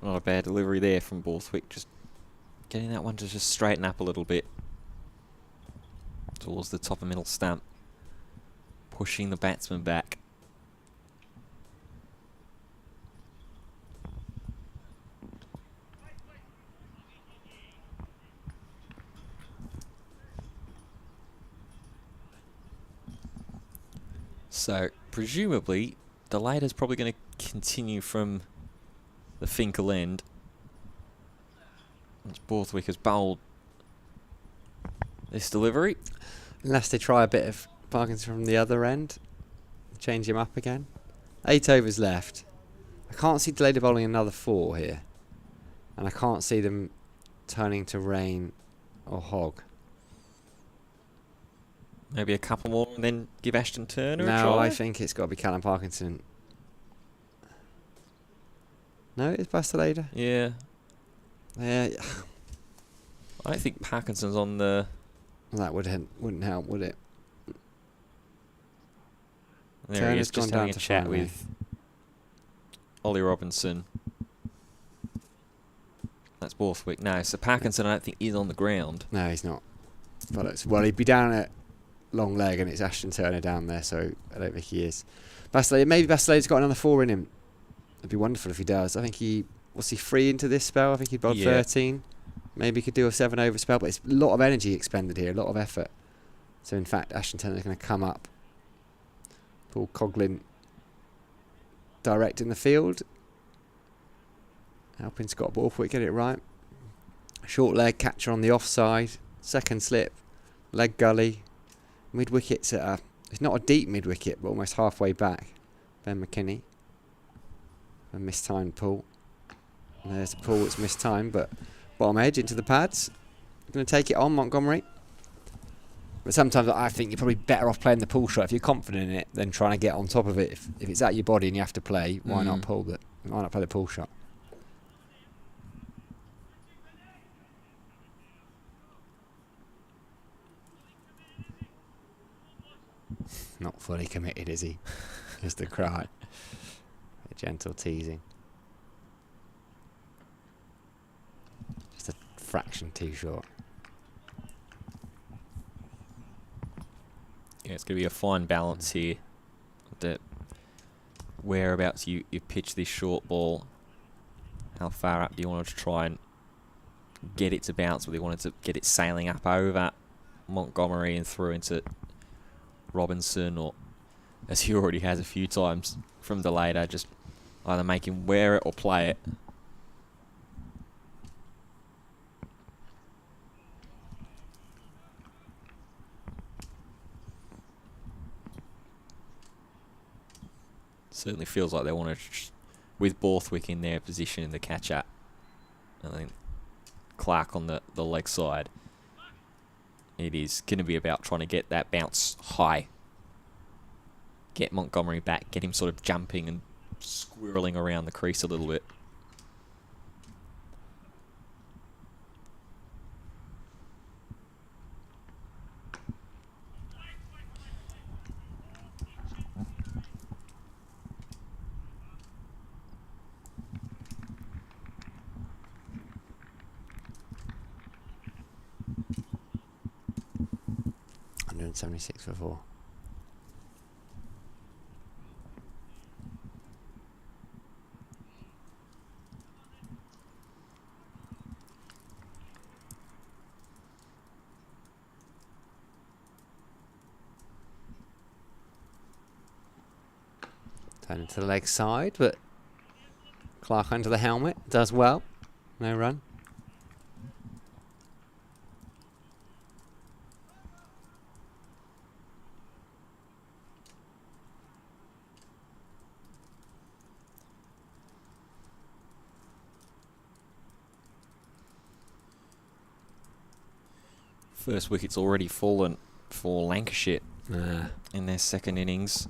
Not a bad delivery there from Borthwick. Just getting that one to just straighten up a little bit towards the top of middle stump, pushing the batsman back. So presumably the Later's probably going to continue from the Finkel end. As Borthwick has bowled this delivery. Unless they try a bit of Parkinson from the other end, change him up again. 8 overs left. I can't see Delayed bowling another 4 here, and I can't see them turning to Rain or Hogg. Maybe a couple more and then give Ashton Turner a try. No, I think it's got to be Callum Parkinson. No, it's Bastelader. Yeah. Yeah. I think Parkinson's on the... That wouldn't help, would it? There Turner's he is, gone just down having a to chat front with Ollie Robinson. That's Borthwick. No, so Parkinson I don't think is on the ground. No, he's not. Well, he'd be down at long leg, and it's Ashton Turner down there, so I don't think he is. Maybe Bastelader's got another 4 in him. It'd be wonderful if he does. I think was he free into this spell? I think he bowled 13. Maybe he could do a 7 over spell, but it's a lot of energy expended here, a lot of effort. So in fact, Ashton Turner's going to come up. Paul Coughlin directing the field, helping Scott Borthwick get it right. Short leg catcher on the offside, second slip, leg gully, mid wicket's it's not a deep mid wicket, but almost halfway back. Ben McKinney. A mistimed pull. And there's a pull that's mistimed, but bottom edge into the pads. Going to take it on, Montgomery. But sometimes I think you're probably better off playing the pull shot if you're confident in it than trying to get on top of it. If it's at your body and you have to play, why not pull it? Why not play the pull shot? Not fully committed, is he? Just a cry. A gentle teasing. Just a fraction too short. Yeah, it's going to be a fine balance here. The whereabouts you pitch this short ball. How far up do you want to try and get it to bounce? Whether you wanted to get it sailing up over Montgomery and through into Robinson, or as he already has a few times from the later, just either make him wear it or play it. Certainly feels like they want to, with Borthwick in their position in the catch-up. I think Clark on the leg side. It is going to be about trying to get that bounce high. Get Montgomery back, get him sort of jumping and squirreling around the crease a little bit. $176 for 4. Turn into the leg side, but Clark under the helmet does well. No run. First wicket's already fallen for Lancashire Nah. in their second innings.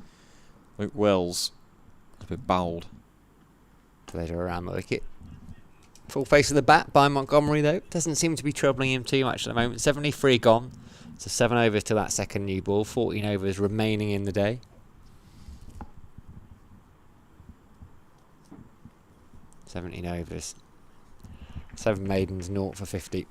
Luke Wells a bit bold. Pleasure around the wicket. Full face of the bat by Montgomery, though. Doesn't seem to be troubling him too much at the moment. 73 gone. So 7 overs to that second new ball. 14 overs remaining in the day. $17 overs. 7 maidens, 0 for 50.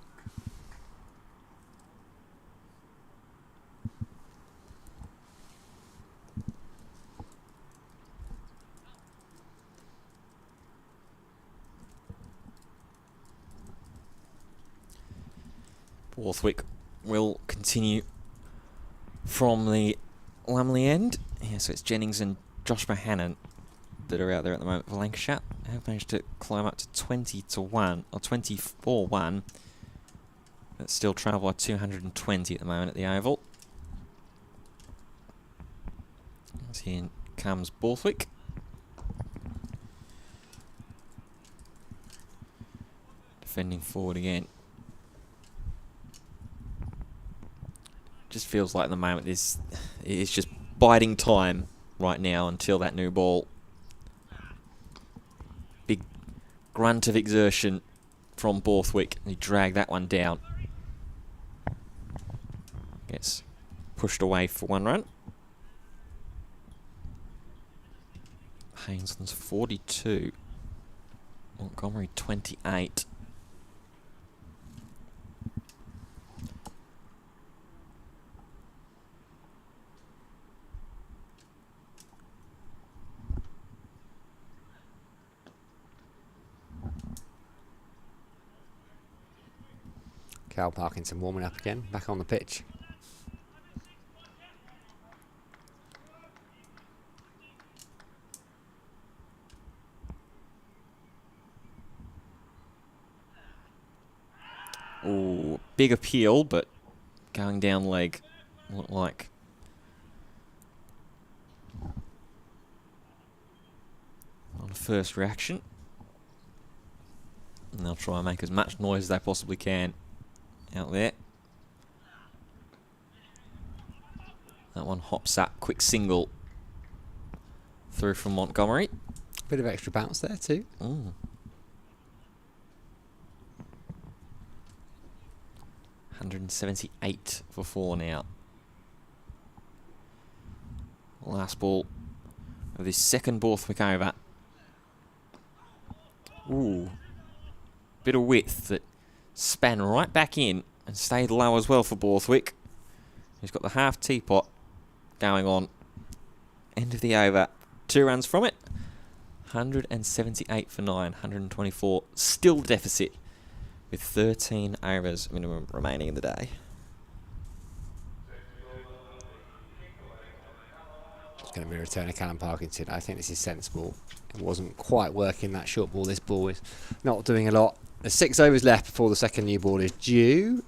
Borthwick will continue from the Lumley end. Yeah, so it's Jennings and Josh Bohannon that are out there at the moment for Lancashire. Have managed to climb up to 20-1 or 24-1. But still trail by 220 at the moment at the Oval. As here comes Borthwick. Defending forward again. Just feels like at the moment it's just biding time right now until that new ball. Big grunt of exertion from Borthwick. He dragged that one down. Gets pushed away for 1 run. Hainsland's 42. Montgomery 28. Cal Parkinson warming up again, back on the pitch. Ooh, big appeal, but going down leg, looked like on a first reaction. And they'll try and make as much noise as they possibly can out there. That one hops up, quick single through from Montgomery. Bit of extra bounce there too. Ooh. 178 for 4 now. Last ball of this second Borthwick over. Ooh. Bit of width that span right back in and stayed low as well for Borthwick. He's got the half teapot going on. End of the over. 2 runs from it. 178 for 9. 124. Still deficit with 13 overs minimum remaining in the day. It's going to be a return of Callum Parkinson. I think this is sensible. It wasn't quite working, that short ball. This ball is not doing a lot. There's 6 overs left before the second new ball is due.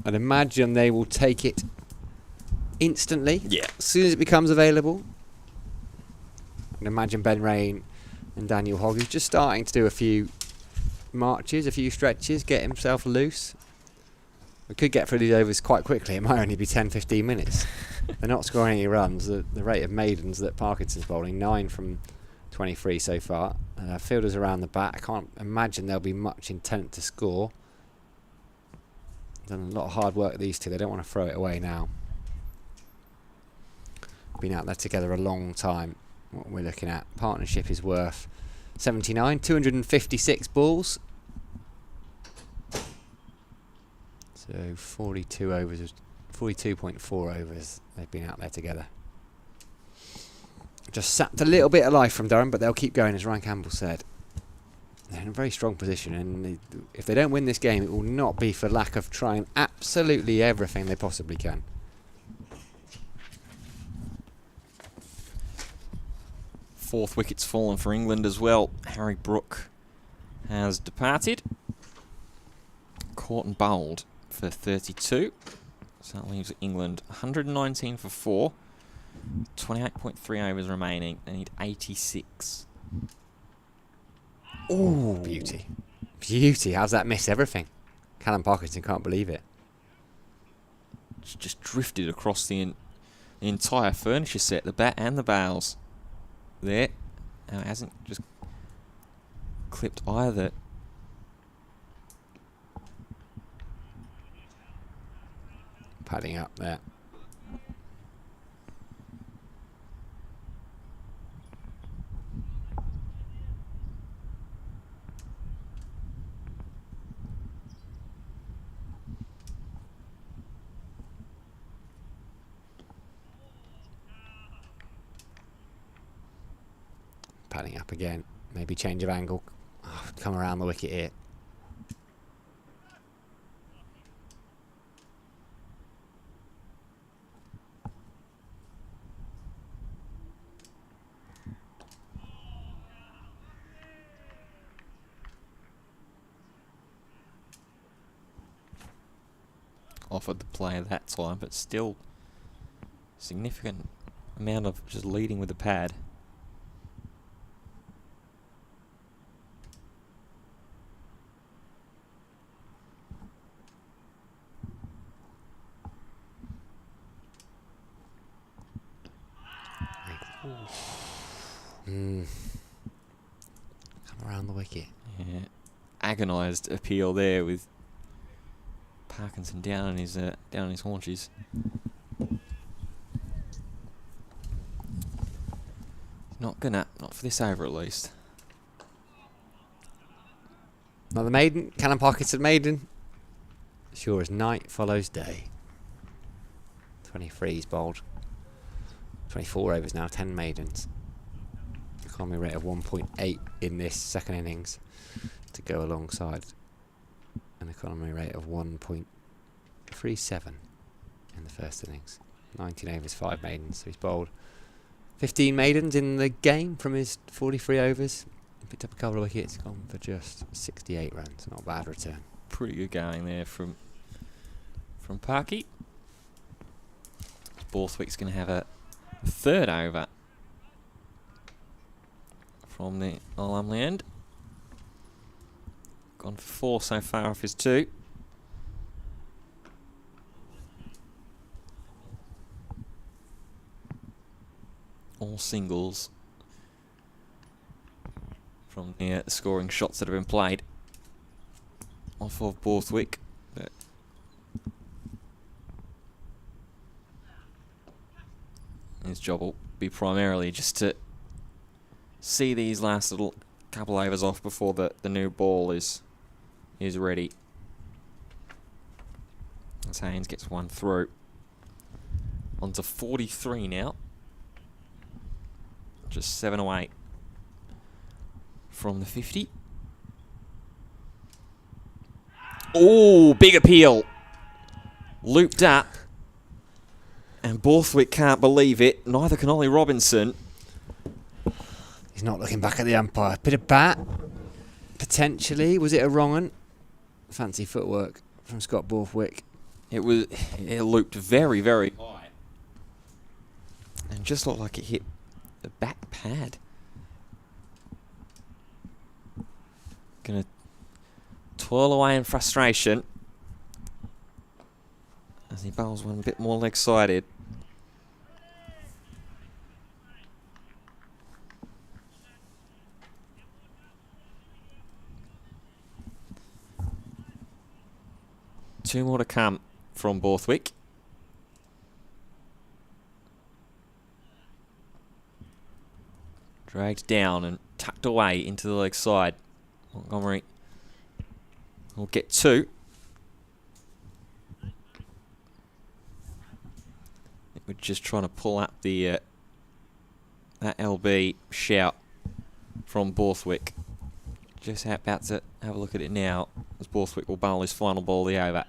I'd imagine they will take it instantly. Yeah. As soon as it becomes available. can imagine Ben Rain and Daniel Hogg, who's just starting to do a few marches, a few stretches, get himself loose. We could get through these overs quite quickly. It might only be 10-15 minutes. They're not scoring any runs. The rate of maidens that Parkinson's bowling, 9 from 23 so far. Fielders around the bat. I can't imagine there'll be much intent to score. Done a lot of hard work, these two. They don't want to throw it away now. Been out there together a long time. What we're looking at, partnership is worth 79, 256 balls. So 42 overs, 42.4 overs they've been out there together. Just sapped a little bit of life from Durham, but they'll keep going, as Ryan Campbell said. They're in a very strong position, and if they don't win this game, it will not be for lack of trying absolutely everything they possibly can. Fourth wicket's fallen for England as well. Harry Brook has departed. Caught and bowled for 32. So that leaves England 119 for 4. 28.3 overs remaining. They need 86. Oh, beauty. Beauty. How's that miss everything? Callum Parkinson can't believe it. It's just drifted across the entire furniture set, the bat and the bails. There. Now it hasn't just clipped either. Padding up there. Padding up again. Maybe change of angle. Oh, come around the wicket here. Offered the play that time, but still significant amount of just leading with the pad. Come around the wicket. Yeah. Agonised appeal there with Parkinson down on his haunches. Not for this over at least. Another maiden. Callum Parkinson maiden. Sure as night follows day. 23's bowled. 24 overs now, 10 maidens. Economy rate of 1.8 in this second innings to go alongside an economy rate of 1.37 in the first innings. 19 overs, 5 maidens. So he's bowled 15 maidens in the game from his 43 overs. Picked up a couple of wickets, gone for just 68 runs. Not a bad return. Pretty good going there from Parky. Borthwick's going to have a third over from the Lumley end. Gone for 4 so far off his 2. All singles from the scoring shots that have been played off of Borthwick. But his job will be primarily just to see these last little couple overs off before the new ball is ready. As Haynes gets one through. On to 43 now. Just 7 away from the 50. Oh, big appeal. Looped up. And Borthwick can't believe it. Neither can Ollie Robinson. He's not looking back at the umpire. Bit of bat. Potentially. Was it a wrong one? Fancy footwork from Scott Borthwick. It looped very, very high. And just looked like it hit the back pad. Going to twirl away in frustration as he bowls one a bit more leg-sided. Two more to come from Borthwick. Dragged down and tucked away into the leg side. Montgomery will get two. We're just trying to pull up the that LB shout from Borthwick. Just about to have a look at it now, as Borthwick will bowl his final ball of the over.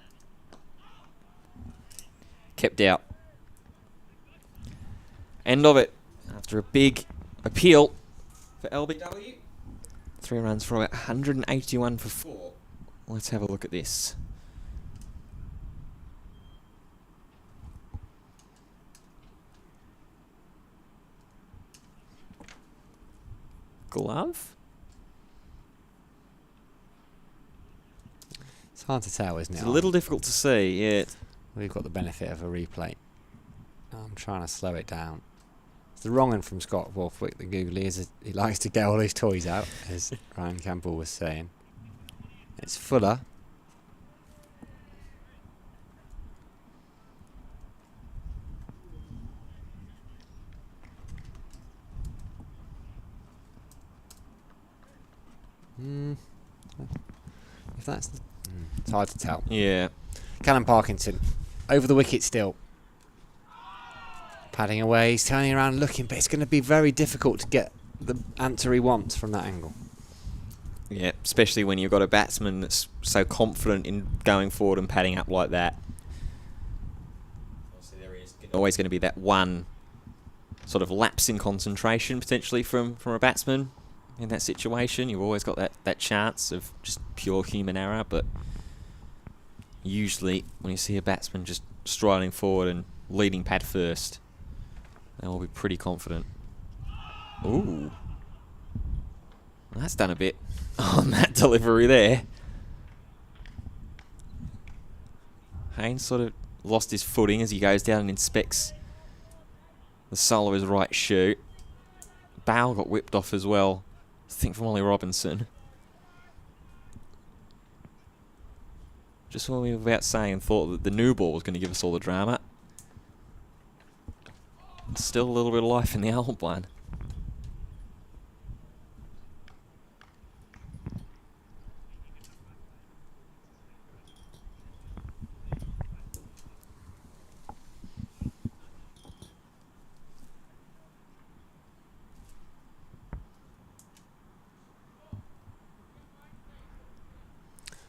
Kept out. End of it. After a big appeal for LBW. 3 runs for 181 for 4. Let's have a look at this. Glove? It's hard to tell, isn't it? It's a little difficult to see, yeah. We've got the benefit of a replay. I'm trying to slow it down. It's the wrong one from Scott Borthwick, the googly, is he likes to get all his toys out, as Ryan Campbell was saying. It's Fuller. If that's... it's hard to tell. Yeah. Callum Parkinson, over the wicket still. Padding away, he's turning around looking, but it's going to be very difficult to get the answer he wants from that angle. Yeah, especially when you've got a batsman that's so confident in going forward and padding up like that. Obviously there is always going to be that one sort of lapse in concentration potentially from a batsman in that situation. You've always got that chance of just pure human error, but usually when you see a batsman just striding forward and leading pad first, they will be pretty confident. Ooh. Well, that's done a bit on that delivery there. Haynes sort of lost his footing as he goes down and inspects the sole of his right shoe. Bale got whipped off as well, I think from Ollie Robinson. Just when we were about saying, thought that the new ball was going to give us all the drama. Still a little bit of life in the old one.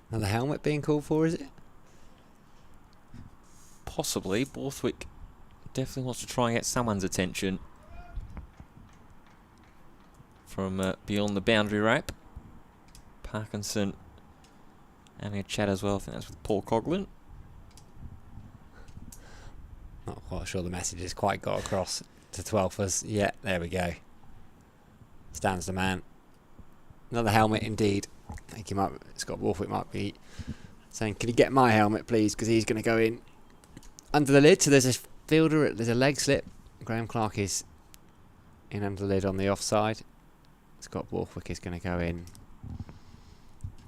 Another helmet being called for, is it? Possibly. Borthwick definitely wants to try and get someone's attention from beyond the boundary rope. Parkinson having a chat as well. I think that's with Paul Coughlin. Not quite sure the message has quite got across to 12ers. Yeah, there we go. Stands the man. Another helmet indeed. I think Scott Borthwick might be saying, can you get my helmet please, because he's going to go in under the lid. So there's a fielder, there's a leg slip. Graham Clark is in under the lid on the offside. Scott Borthwick is going to go in.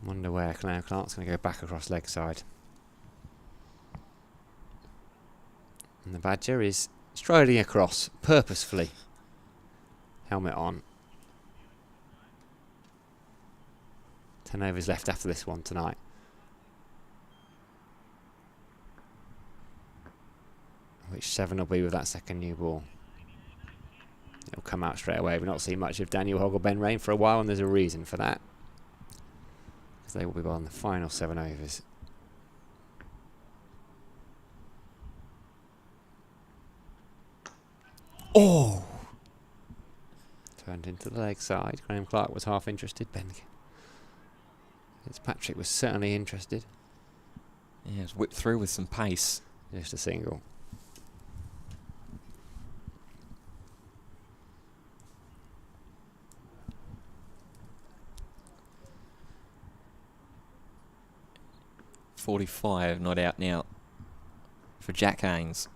Wonder where Graham Clark's going to go back across leg side. And the Badger is striding across purposefully. Helmet on. 10 overs left after this one tonight. Which 7 will be with that second new ball. It'll come out straight away. We've not seen much of Daniel Hogg or Ben Rain for a while, and there's a reason for that. Because they will be on the final 7 overs. Oh! Turned into the leg side. Graham Clark was half interested. Ben Fitzpatrick was certainly interested. Yeah, it's whipped through with some pace. Just a single. 45 not out now for Jack Haynes.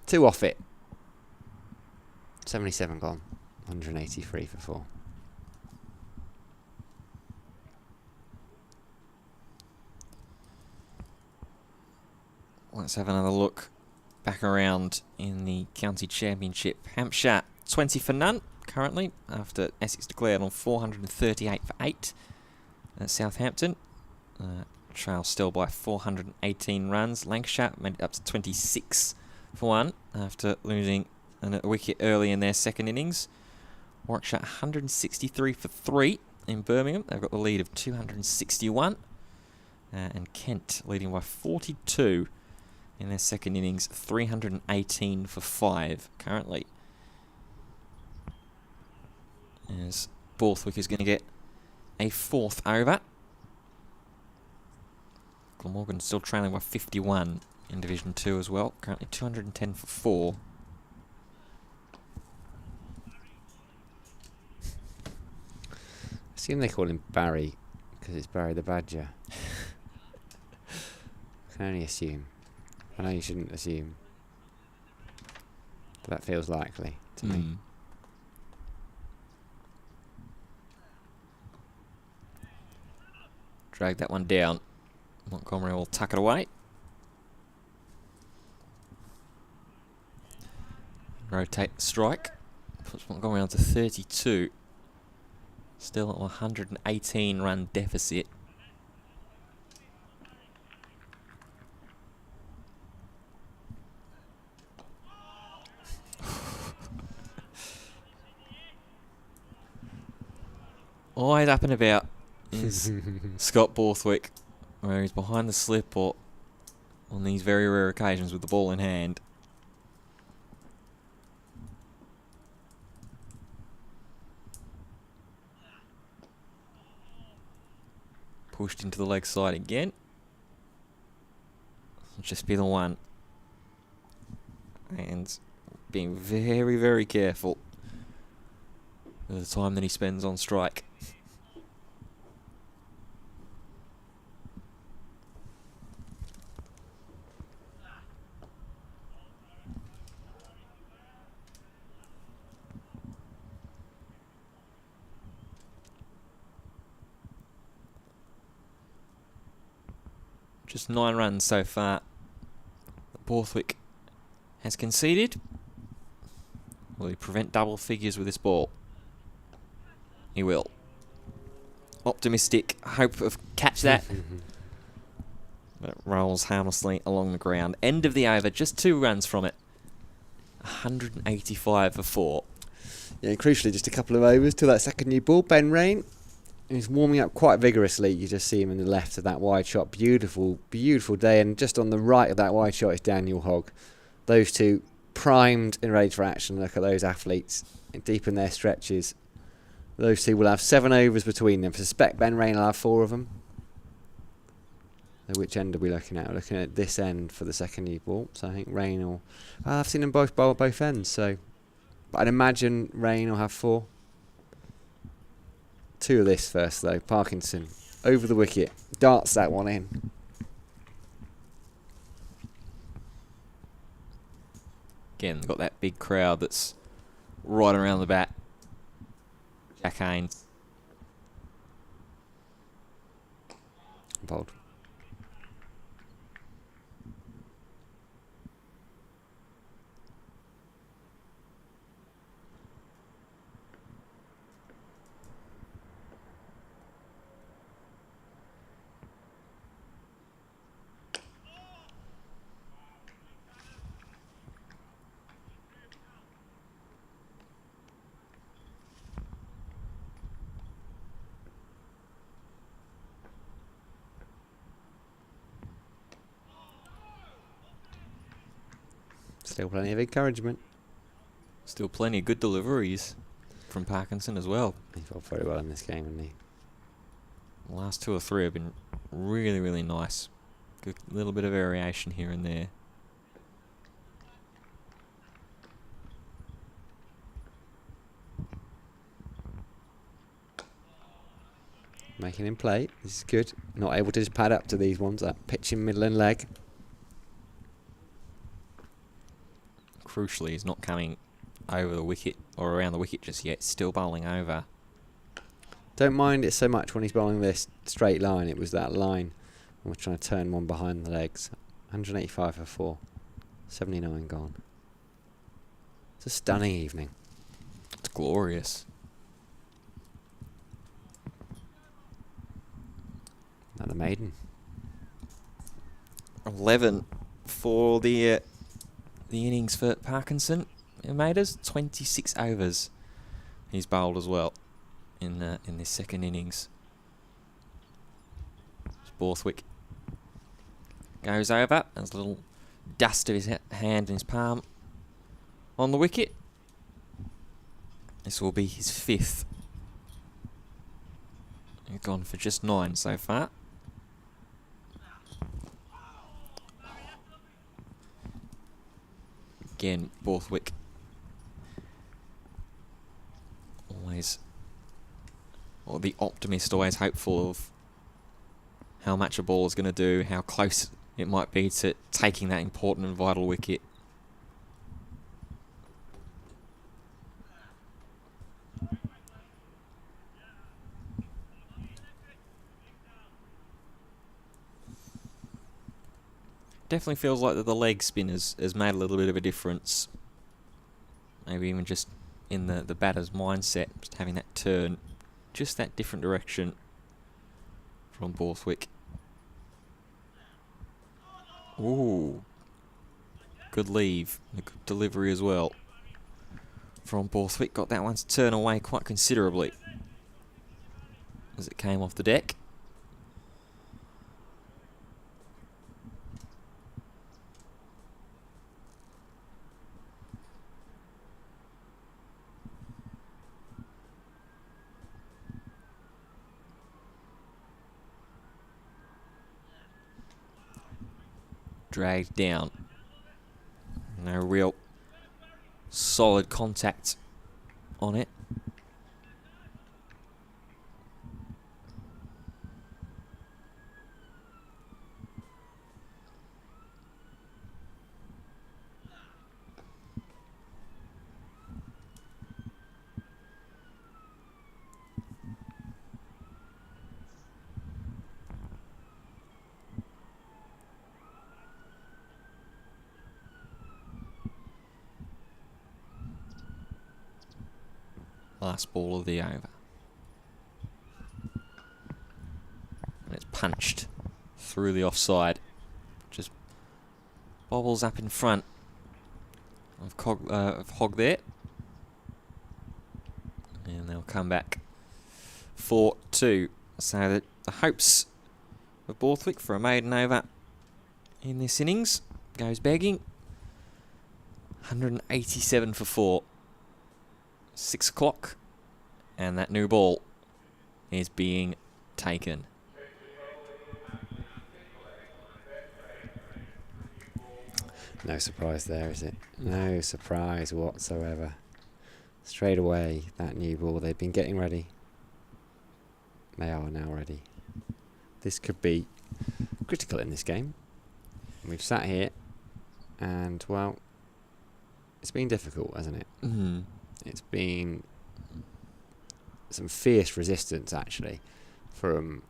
Two off it. 77 gone. 183 for 4. Let's have another look back around in the county championship. Hampshire 20 for none currently after Essex declared on 438 for 8 at Southampton. Trail still by 418 runs. Lancashire made it up to 26 for 1 after losing a wicket early in their second innings. Warwickshire 163 for 3 in Birmingham. They've got the lead of 261. And Kent leading by 42 in their second innings, 318 for 5 currently. As Borthwick is going to get a 4th over. Glamorgan still trailing by 51 in Division 2 as well, currently 210 for 4. I assume they call him Barry because it's Barry the Badger. I can only assume. I know you shouldn't assume. But that feels likely to me. Drag that one down. Montgomery will tuck it away. Rotate the strike. Puts Montgomery on to 32. Still at 118 run deficit. Always up and about is Scott Borthwick, where he's behind the slip or on these very rare occasions with the ball in hand. Pushed into the leg side again. Just be the one. And being very, very careful with the time that he spends on strike. Just 9 runs so far. Borthwick has conceded. Will he prevent double figures with this ball? He will. Optimistic hope of catch that. But it rolls harmlessly along the ground. End of the over, just 2 runs from it. 185 for 4. Yeah, and crucially, just a couple of overs till that second new ball. Ben Rain, he's warming up quite vigorously. You just see him in the left of that wide shot. Beautiful, beautiful day. And just on the right of that wide shot is Daniel Hogg. Those two primed and ready for action. Look at those athletes deep in their stretches. Those two will have 7 overs between them. I suspect Ben Rain will have 4 of them. So which end are we looking at? We're looking at this end for the second new ball. So I think Rain will... I've seen them both bowl at both ends. So but I'd imagine Rain will have 4. 2 of this first though. Parkinson over the wicket. Darts that one in. Again, got that big crowd that's right around the bat. Jack Haynes. Bold. Still plenty of encouragement. Still plenty of good deliveries from Parkinson as well. He fought very well in this game, didn't he? The last 2 or 3 have been really, really nice. Good little bit of variation here and there. Making him play. This is good. Not able to just pad up to these ones. That pitching middle and leg. Crucially, he's not coming over the wicket or around the wicket just yet. Still bowling over. Don't mind it so much when he's bowling this straight line. It was that line. I was trying to turn one behind the legs. 185 for 4. 79 gone. It's a stunning evening. It's glorious. Another maiden. 11 for the innings for Parkinson. It made us 26 overs. He's bowled as well in this second innings. Borthwick goes over. There's a little dust of his hand and his palm on the wicket. This will be his 5th. He's gone for just 9 so far. Again, Borthwick always, or the optimist, always hopeful of how much a ball is going to do, how close it might be to taking that important and vital wicket. Definitely feels like that the leg spin has made a little bit of a difference. Maybe even just in the batter's mindset, just having that turn, just that different direction from Borthwick. Ooh, good leave, a good delivery as well from Borthwick. Got that one to turn away quite considerably as it came off the deck. Dragged down. No real solid contact on it. Last ball of the over. And it's punched through the offside. Just bobbles up in front of Hogg there. And they'll come back for 2. So that the hopes of Borthwick for a maiden over in this innings goes begging. 187 for 4. 6 o'clock, and that new ball is being taken. No surprise there, is it? No surprise whatsoever. Straight away, that new ball. They've been getting ready. They are now ready. This could be critical in this game. We've sat here, and, well, it's been difficult, hasn't it? Mm-hmm. It's been some fierce resistance, actually, from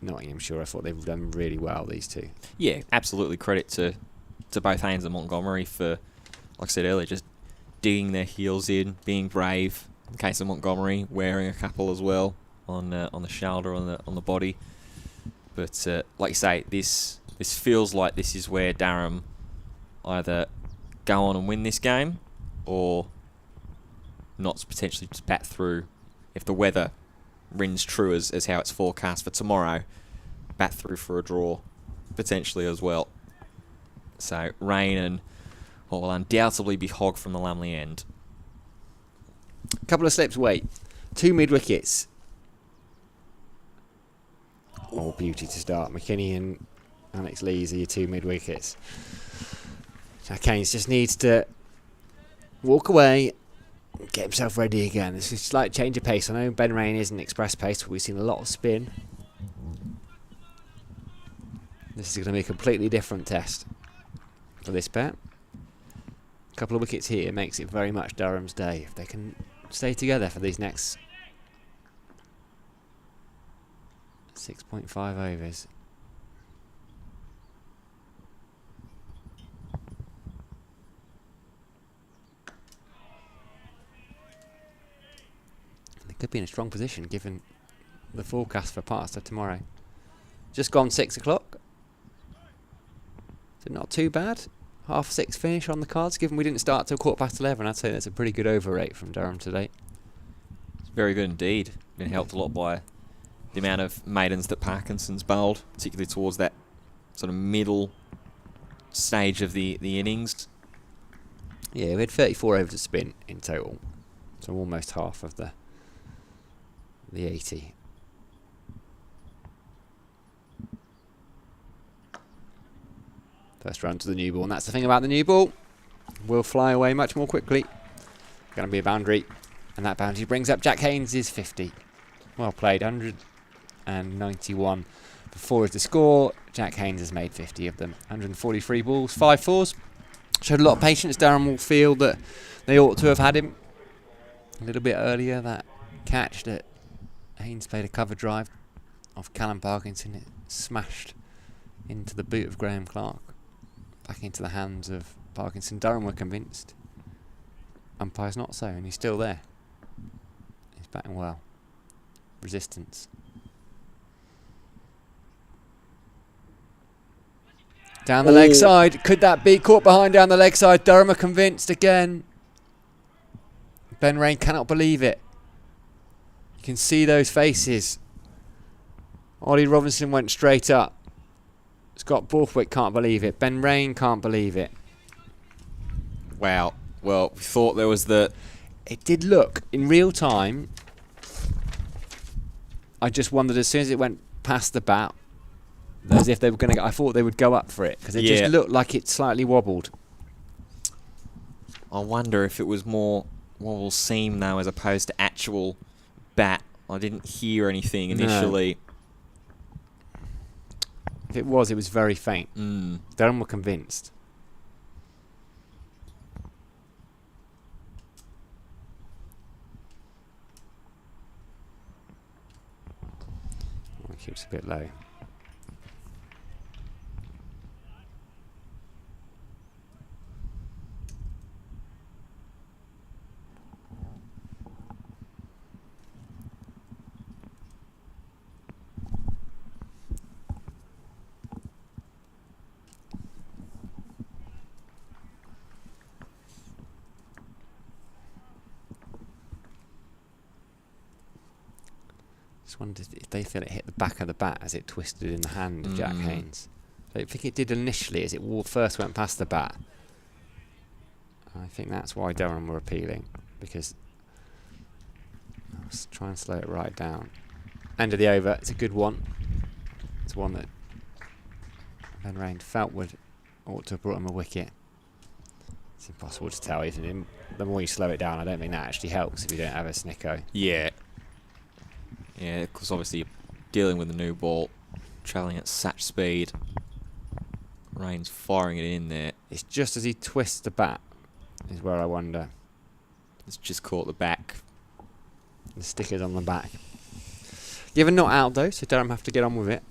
Nottinghamshire. I thought they've done really well, these two. Yeah, absolutely credit to both Haynes and Montgomery for, like I said earlier, just digging their heels in, being brave. In case of Montgomery, wearing a couple as well on the shoulder, on the body. But like you say, this feels like this is where Durham either go on and win this game, or not potentially just bat through. If the weather rings true as how it's forecast for tomorrow, bat through for a draw potentially as well. So rain and what will undoubtedly be Hogg from the Lumley end. A couple of slips wait. 2 mid wickets. Oh, beauty to start. McKinney and Alex Lees are your 2 mid wickets. Jack Haynes just needs to walk away, get himself ready again. This is a slight change of pace. I know Ben Rain isn't express pace, but we've seen a lot of spin. This is going to be a completely different test for this bet. A couple of wickets here makes it very much Durham's day. If they can stay together for these next 6.5 overs. They could be in a strong position given the forecast for parts of tomorrow. Just gone 6 o'clock. So not too bad. 6:30 finish on the cards, given we didn't start till 11:15. I'd say that's a pretty good over rate from Durham today. It's very good indeed. Been helped a lot by the amount of maidens that Parkinson's bowled, particularly towards that sort of middle stage of the innings. Yeah, we had 34 overs to spin in total, so almost half of the 80. First run to the new ball, and that's the thing about the new ball. Will fly away much more quickly. Going to be a boundary, and that boundary brings up Jack Haynes' 50. Well played, 191 for 4 is the score. Jack Haynes has made 50 of them. 143 balls, 5 fours. Showed a lot of patience. Durham will feel that they ought to have had him a little bit earlier. That catch that Haynes played a cover drive off Callum Parkinson, it smashed into the boot of Graham Clark. Back into the hands of Parkinson. Durham were convinced. Umpire's not so, and he's still there. He's batting well. Resistance. Down the leg side. Could that be caught behind down the leg side? Durham are convinced again. Ben Rain cannot believe it. You can see those faces. Ollie Robinson went straight up. Scott Borthwick can't believe it. Ben Rain can't believe it. Wow. Well, we thought there was the... It did look, in real time, I just wondered as soon as it went past the bat, as if they were going to... I thought they would go up for it, because it just looked like it slightly wobbled. I wonder if it was more wobble seam, though, as opposed to actual bat. I didn't hear anything initially. No. If it was very faint. Durham were convinced. It keeps a bit low. Just wondered if they feel it hit the back of the bat as it twisted in the hand of Jack Haynes. So I think it did initially as it first went past the bat. I think that's why Durham were appealing, because I'll try and slow it right down. End of the over. It's a good one. It's one that Ben Rain felt ought to have brought him a wicket. It's impossible to tell, isn't it? The more you slow it down, I don't think that actually helps if you don't have a snicko. Yeah. Yeah, because obviously you're dealing with a new ball, travelling at such speed. Rain's firing it in there. It's just as he twists the bat is where I wonder. It's just caught the back. The sticker's on the back. Given not out though, so Durham have to get on with it.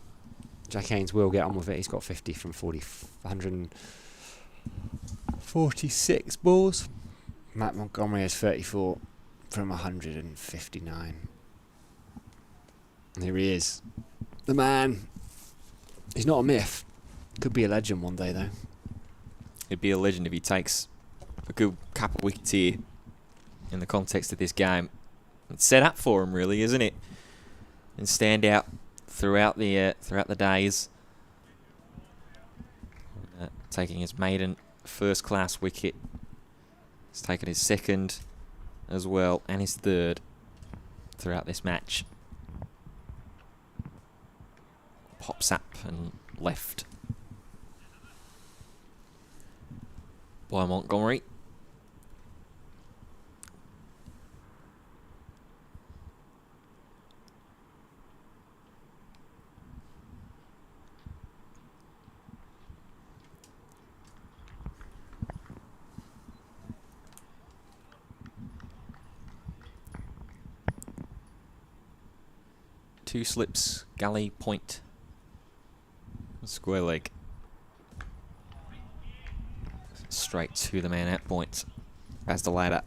Jack Haynes will get on with it. He's got 50 from 146 balls. Matt Montgomery has 34 from 159. Here he is. The man. He's not a myth. Could be a legend one day, though. He'd be a legend if he takes a good couple of wickets here in the context of this game. It's set up for him, really, isn't it? And stand out throughout the days. Taking his maiden first-class wicket. He's taken his second as well, and his third throughout this match. Pops up and left by Montgomery. 2 slips, gully, point. Square leg. Straight to the man at point. As the ladder.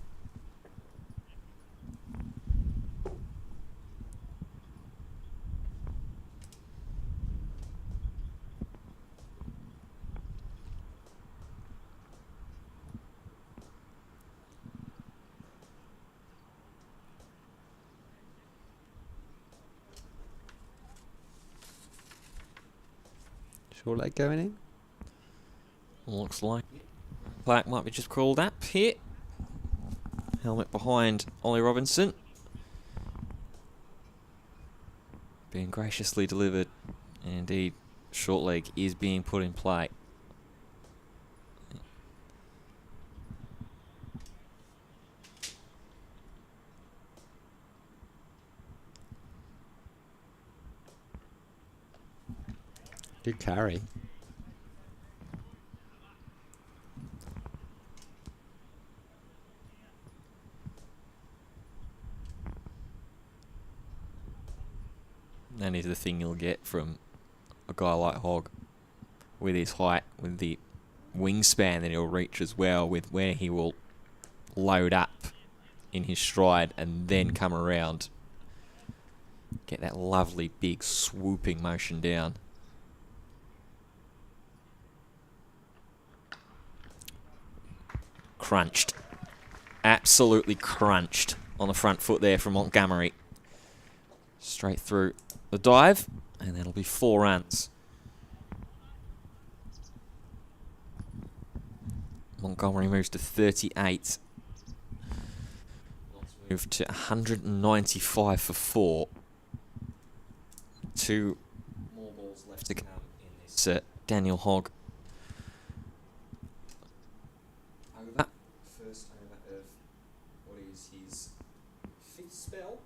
Short leg going in. Looks like Black might be just crawled up here. Helmet behind Ollie Robinson. Being graciously delivered. And indeed, short leg is being put in play. Good carry. That is the thing you'll get from a guy like Hogg, with his height, with the wingspan that he'll reach as well, with where he will load up in his stride and then come around. Get that lovely big swooping motion down. Crunched. Absolutely crunched on the front foot there from Montgomery. Straight through the dive, and that'll be 4 runs. Montgomery moves to 38. Move to 195 for 4. 2 more balls left to come in this Daniel Hogg. Over. First over of what is his 5th spell.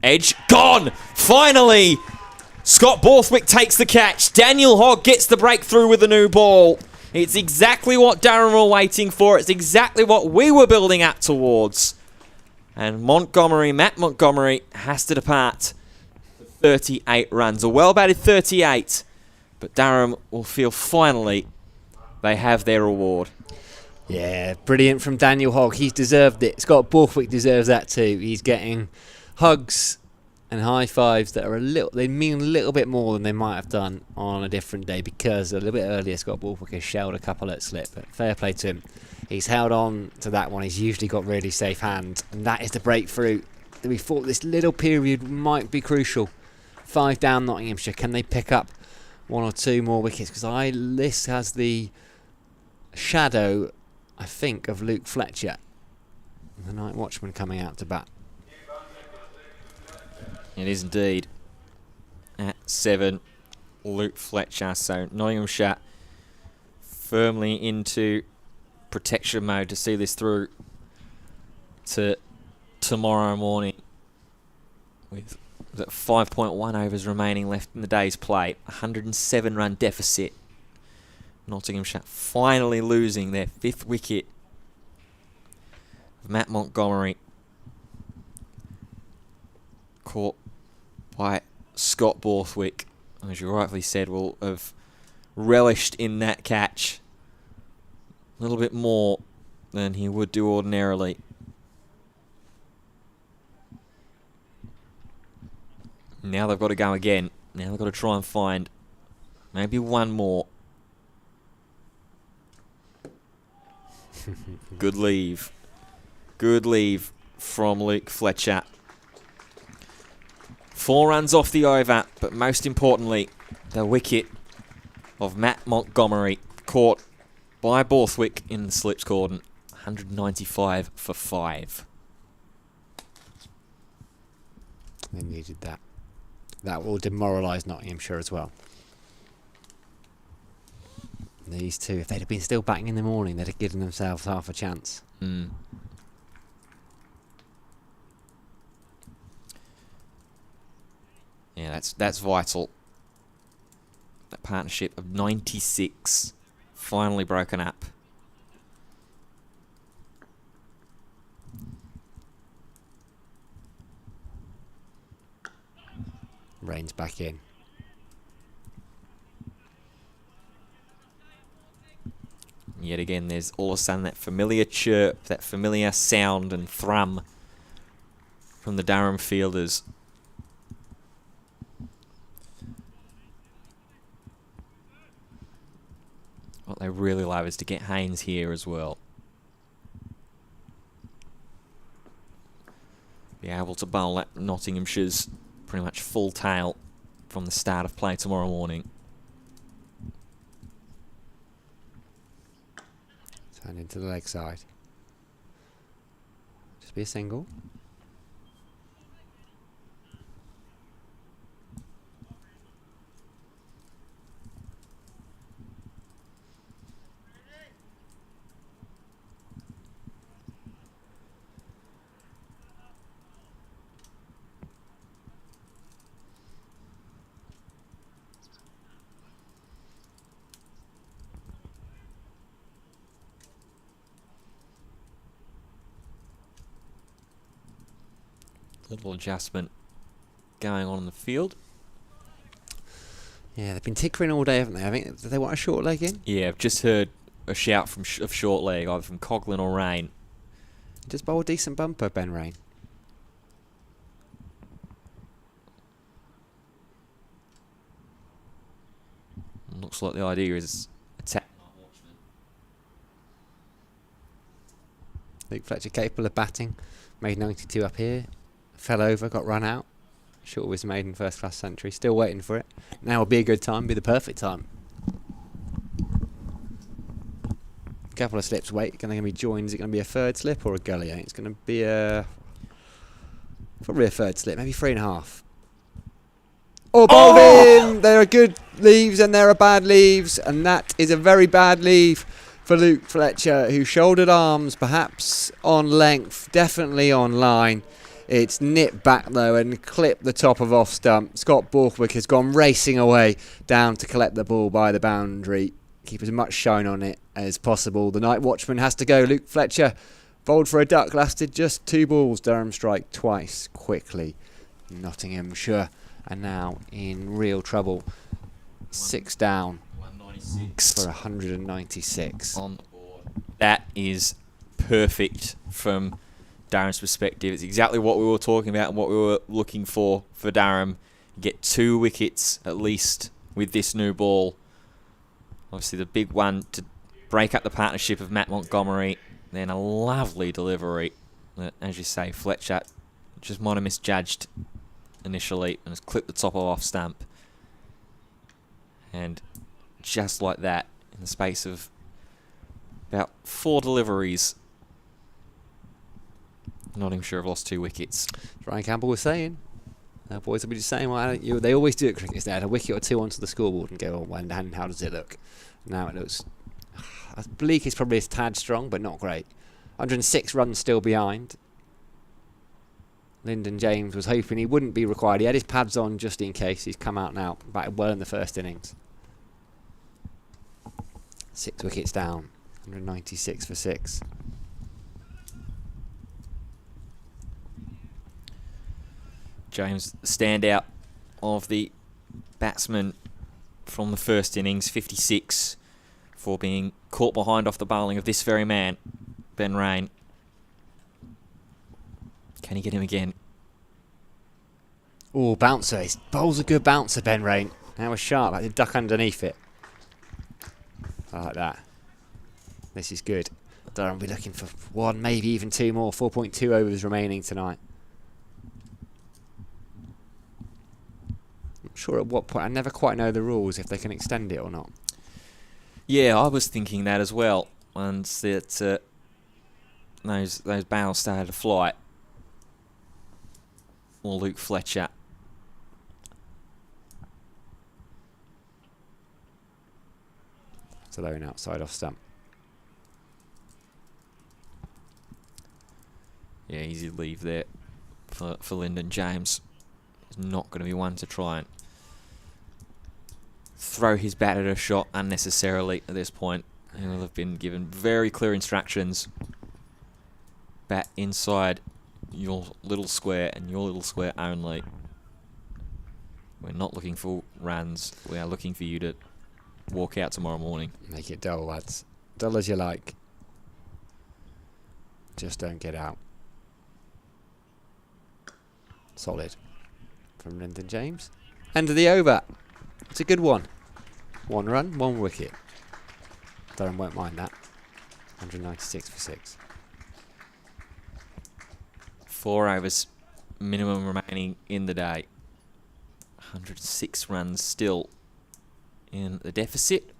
Edge gone! Finally! Scott Borthwick takes the catch. Daniel Hogg gets the breakthrough with the new ball. It's exactly what Durham were waiting for. It's exactly what we were building up towards. And Matt Montgomery has to depart for 38 runs. A well-batted 38. But Durham will feel finally they have their reward. Yeah, brilliant from Daniel Hogg. He's deserved it. Scott Borthwick deserves that too. He's getting hugs and high fives that are they mean a little bit more than they might have done on a different day, because a little bit earlier Scott Borthwick has shelled a couple at slip, but fair play to him. He's held on to that one. He's usually got really safe hand, and that is the breakthrough that we thought this little period might be crucial. 5 down Nottinghamshire. Can they pick up 1 or 2 more wickets? Because this has the shadow, I think, of Luke Fletcher, the night watchman, coming out to bat. It is indeed. At 7, Luke Fletcher. So Nottinghamshire firmly into protection mode to see this through to tomorrow morning, with 5.1 overs remaining left in the day's play. 107 run deficit. Nottinghamshire finally losing their 5th wicket. Matt Montgomery caught by Scott Borthwick, as you rightly said, will have relished in that catch a little bit more than he would do ordinarily. Now they've got to go again. Now they've got to try and find maybe 1 more. Good leave. Good leave from Luke Fletcher. 4 runs off the over, but most importantly, the wicket of Matt Montgomery, caught by Borthwick in the slips cordon. 195 for 5. They needed that. That will demoralise Nottinghamshire as well. These two, if they'd have been still batting in the morning, they'd have given themselves half a chance. Yeah, that's vital. That partnership of 96 finally broken up. Rain's back in. Yet again, there's all of a sudden that familiar chirp, that familiar sound and thrum from the Durham fielders. What they really love is to get Haynes here as well. Be able to bowl at Nottinghamshire's pretty much full tail from the start of play tomorrow morning. Turn into the leg side. Just be a single. Little adjustment going on in the field. Yeah, they've been tickering all day, haven't they? I think, do they want a short leg in? Yeah, I've just heard a shout from of short leg, either from Coughlin or Rain. Just bowl a decent bumper, Ben Rain. Looks like the idea is attack. Luke Fletcher capable of batting. Made 92 up here. Fell over, got run out. Short of his maiden first class century. Still waiting for it. Now will be a good time, be the perfect time. Couple of slips wait. Going to be joined. Is it going to be a third slip or a gully? I think it's going to be probably a third slip, maybe 3.5. Oh, bowled in! There are good leaves and there are bad leaves, and that is a very bad leave for Luke Fletcher, who shouldered arms, perhaps on length, definitely on line. It's nipped back though and clipped the top of off stump. Scott Borthwick has gone racing away down to collect the ball by the boundary. Keep as much shine on it as possible. The night watchman has to go. Luke Fletcher bowled for a duck, lasted just 2 balls. Durham strike twice quickly. Nottinghamshire are now in real trouble. 6 down 196 for 196 on the board. That is perfect from Durham's perspective. It's exactly what we were talking about and what we were looking for Durham. Get 2 wickets at least with this new ball. Obviously the big one to break up the partnership of Matt Montgomery. Then a lovely delivery. As you say, Fletcher just might have misjudged initially and has clipped the top of off stump. And just like that, in the space of about 4 deliveries, Nottinghamshire have lost 2 wickets. Ryan Campbell was saying, our boys will be just saying, well, they always do at cricket. They add a wicket or 2 onto the scoreboard and go, oh, and how does it look? Now it looks, bleak is probably a tad strong, but not great. 106 runs still behind. Lyndon James was hoping he wouldn't be required. He had his pads on just in case. He's come out now, batted well in the first innings. 6 wickets down, 196 for 6. James, standout of the batsman from the first innings, 56, for being caught behind off the bowling of this very man, Ben Rain. Can he get him again? Oh, bouncer. He bowls a good bouncer, Ben Rain. That was sharp, like the duck underneath it. I like that. This is good. Durham will be looking for 1, maybe even 2 more. 4.2 overs remaining tonight. Not sure at what point. I never quite know the rules, if they can extend it or not. Yeah, I was thinking that as well. Once that those bails started to fly. Or Luke Fletcher. It's alone outside off stump. Yeah, easy leave there for Lyndon James. He's not going to be one to try and throw his bat at a shot unnecessarily at this point. He will have been given very clear instructions. Bat inside your little square and your little square only. We're not looking for runs. We are looking for you to walk out tomorrow morning. Make it dull, lads. Dull as you like. Just don't get out. Solid. From Lyndon James. End of the over. It's a good one. 1 run, 1 wicket. Durham won't mind that. 196 for 6. 4 overs minimum remaining in the day. 106 runs still in the deficit.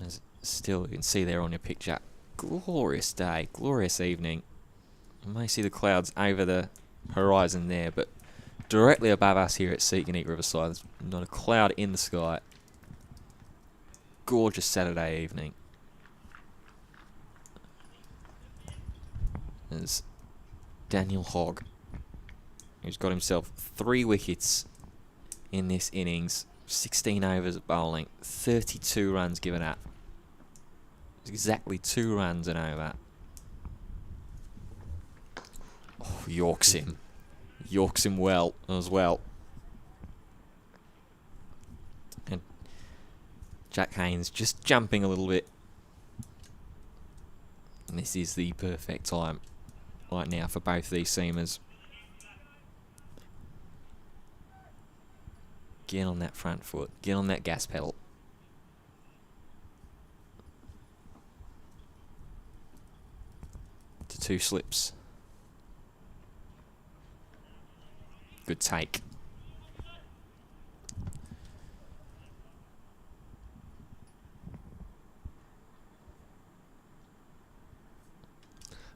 As still, you can see there on your picture. Glorious day, glorious evening. You may see the clouds over the horizon there, but directly above us here at Seek Riverside, there's not a cloud in the sky. Gorgeous Saturday evening. There's Daniel Hogg, who's got himself 3 wickets in this innings, 16 overs of bowling, 32 runs given up. Exactly 2 runs an over. Oh, Yorks him. Yorks him well as well. And Jack Haynes just jumping a little bit. And this is the perfect time right now for both these seamers. Get on that front foot. Get on that gas pedal. To 2 slips. Good take.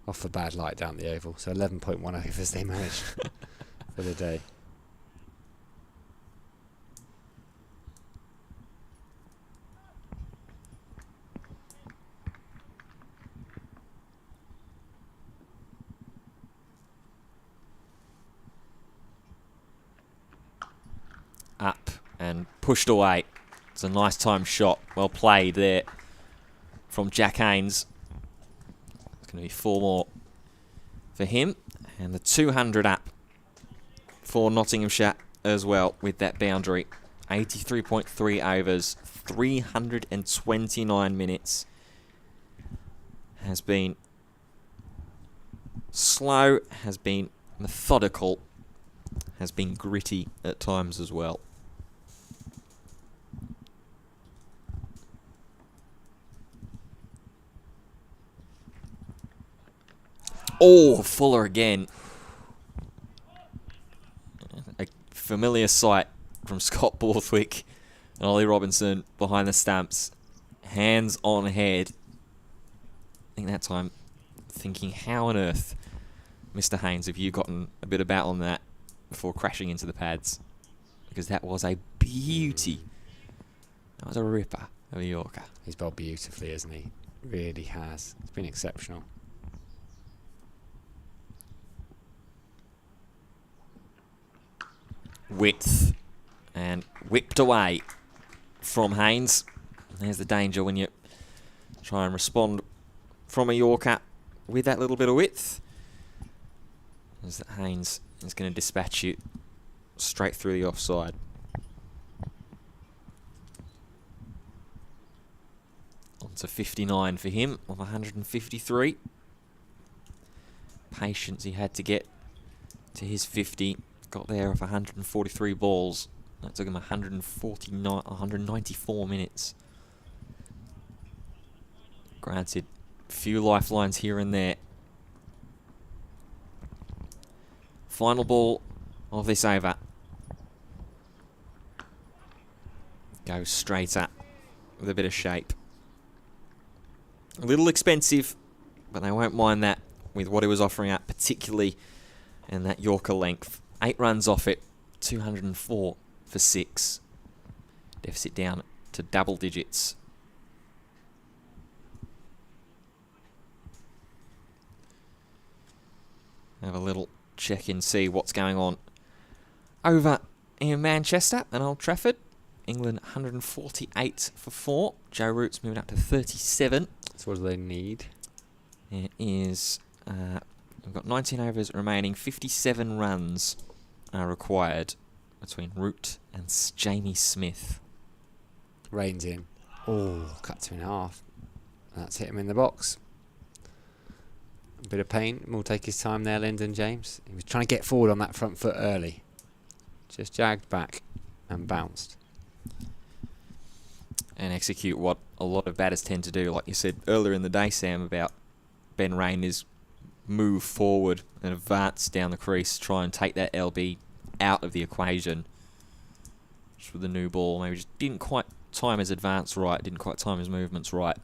Off the bad light down the oval. So 11.1 overs they managed for the day. Up and pushed away. It's a nice timed shot. Well played there from Jack Haynes. It's going to be 4 more for him. And the 200 up for Nottinghamshire as well with that boundary. 83.3 overs, 329 minutes. Has been slow, has been methodical, has been gritty at times as well. Oh, Fuller again. A familiar sight from Scott Borthwick and Ollie Robinson behind the stumps. Hands on head. I think that time thinking, how on earth, Mr. Haynes, have you gotten a bit about on that before crashing into the pads? Because that was a beauty. That was a ripper of a Yorker. He's bowled beautifully, hasn't he? Really has. It's been exceptional. Width and whipped away from Haynes. There's the danger when you try and respond from a Yorker with that little bit of width. As that Haynes is going to dispatch you straight through the offside. On to 59 for him of 153. Patience he had to get to his 50. Got there of 143 balls. That took him 194 minutes. Granted, few lifelines here and there. Final ball of this over. Goes straight up with a bit of shape. A little expensive, but they won't mind that with what he was offering up, particularly in that Yorker length. 8 runs off it, 204 for 6. Deficit down to double digits. Have a little check and see what's going on over in Manchester and Old Trafford. England 148 for 4. Joe Root's moving up to 37. So what do they need? It is... we've got 19 overs remaining. 57 runs are required between Root and Jamie Smith. Reins in. Oh, cut 2.5. That's hit him in the box. A bit of pain. Will take his time there, Lyndon James. He was trying to get forward on that front foot early. Just jagged back and bounced. And execute what a lot of batters tend to do. Like you said earlier in the day, Sam, about Ben Rain, is move forward and advance down the crease, try and take that LB out of the equation. Just with the new ball, maybe just didn't quite time his advance right, didn't quite time his movements right.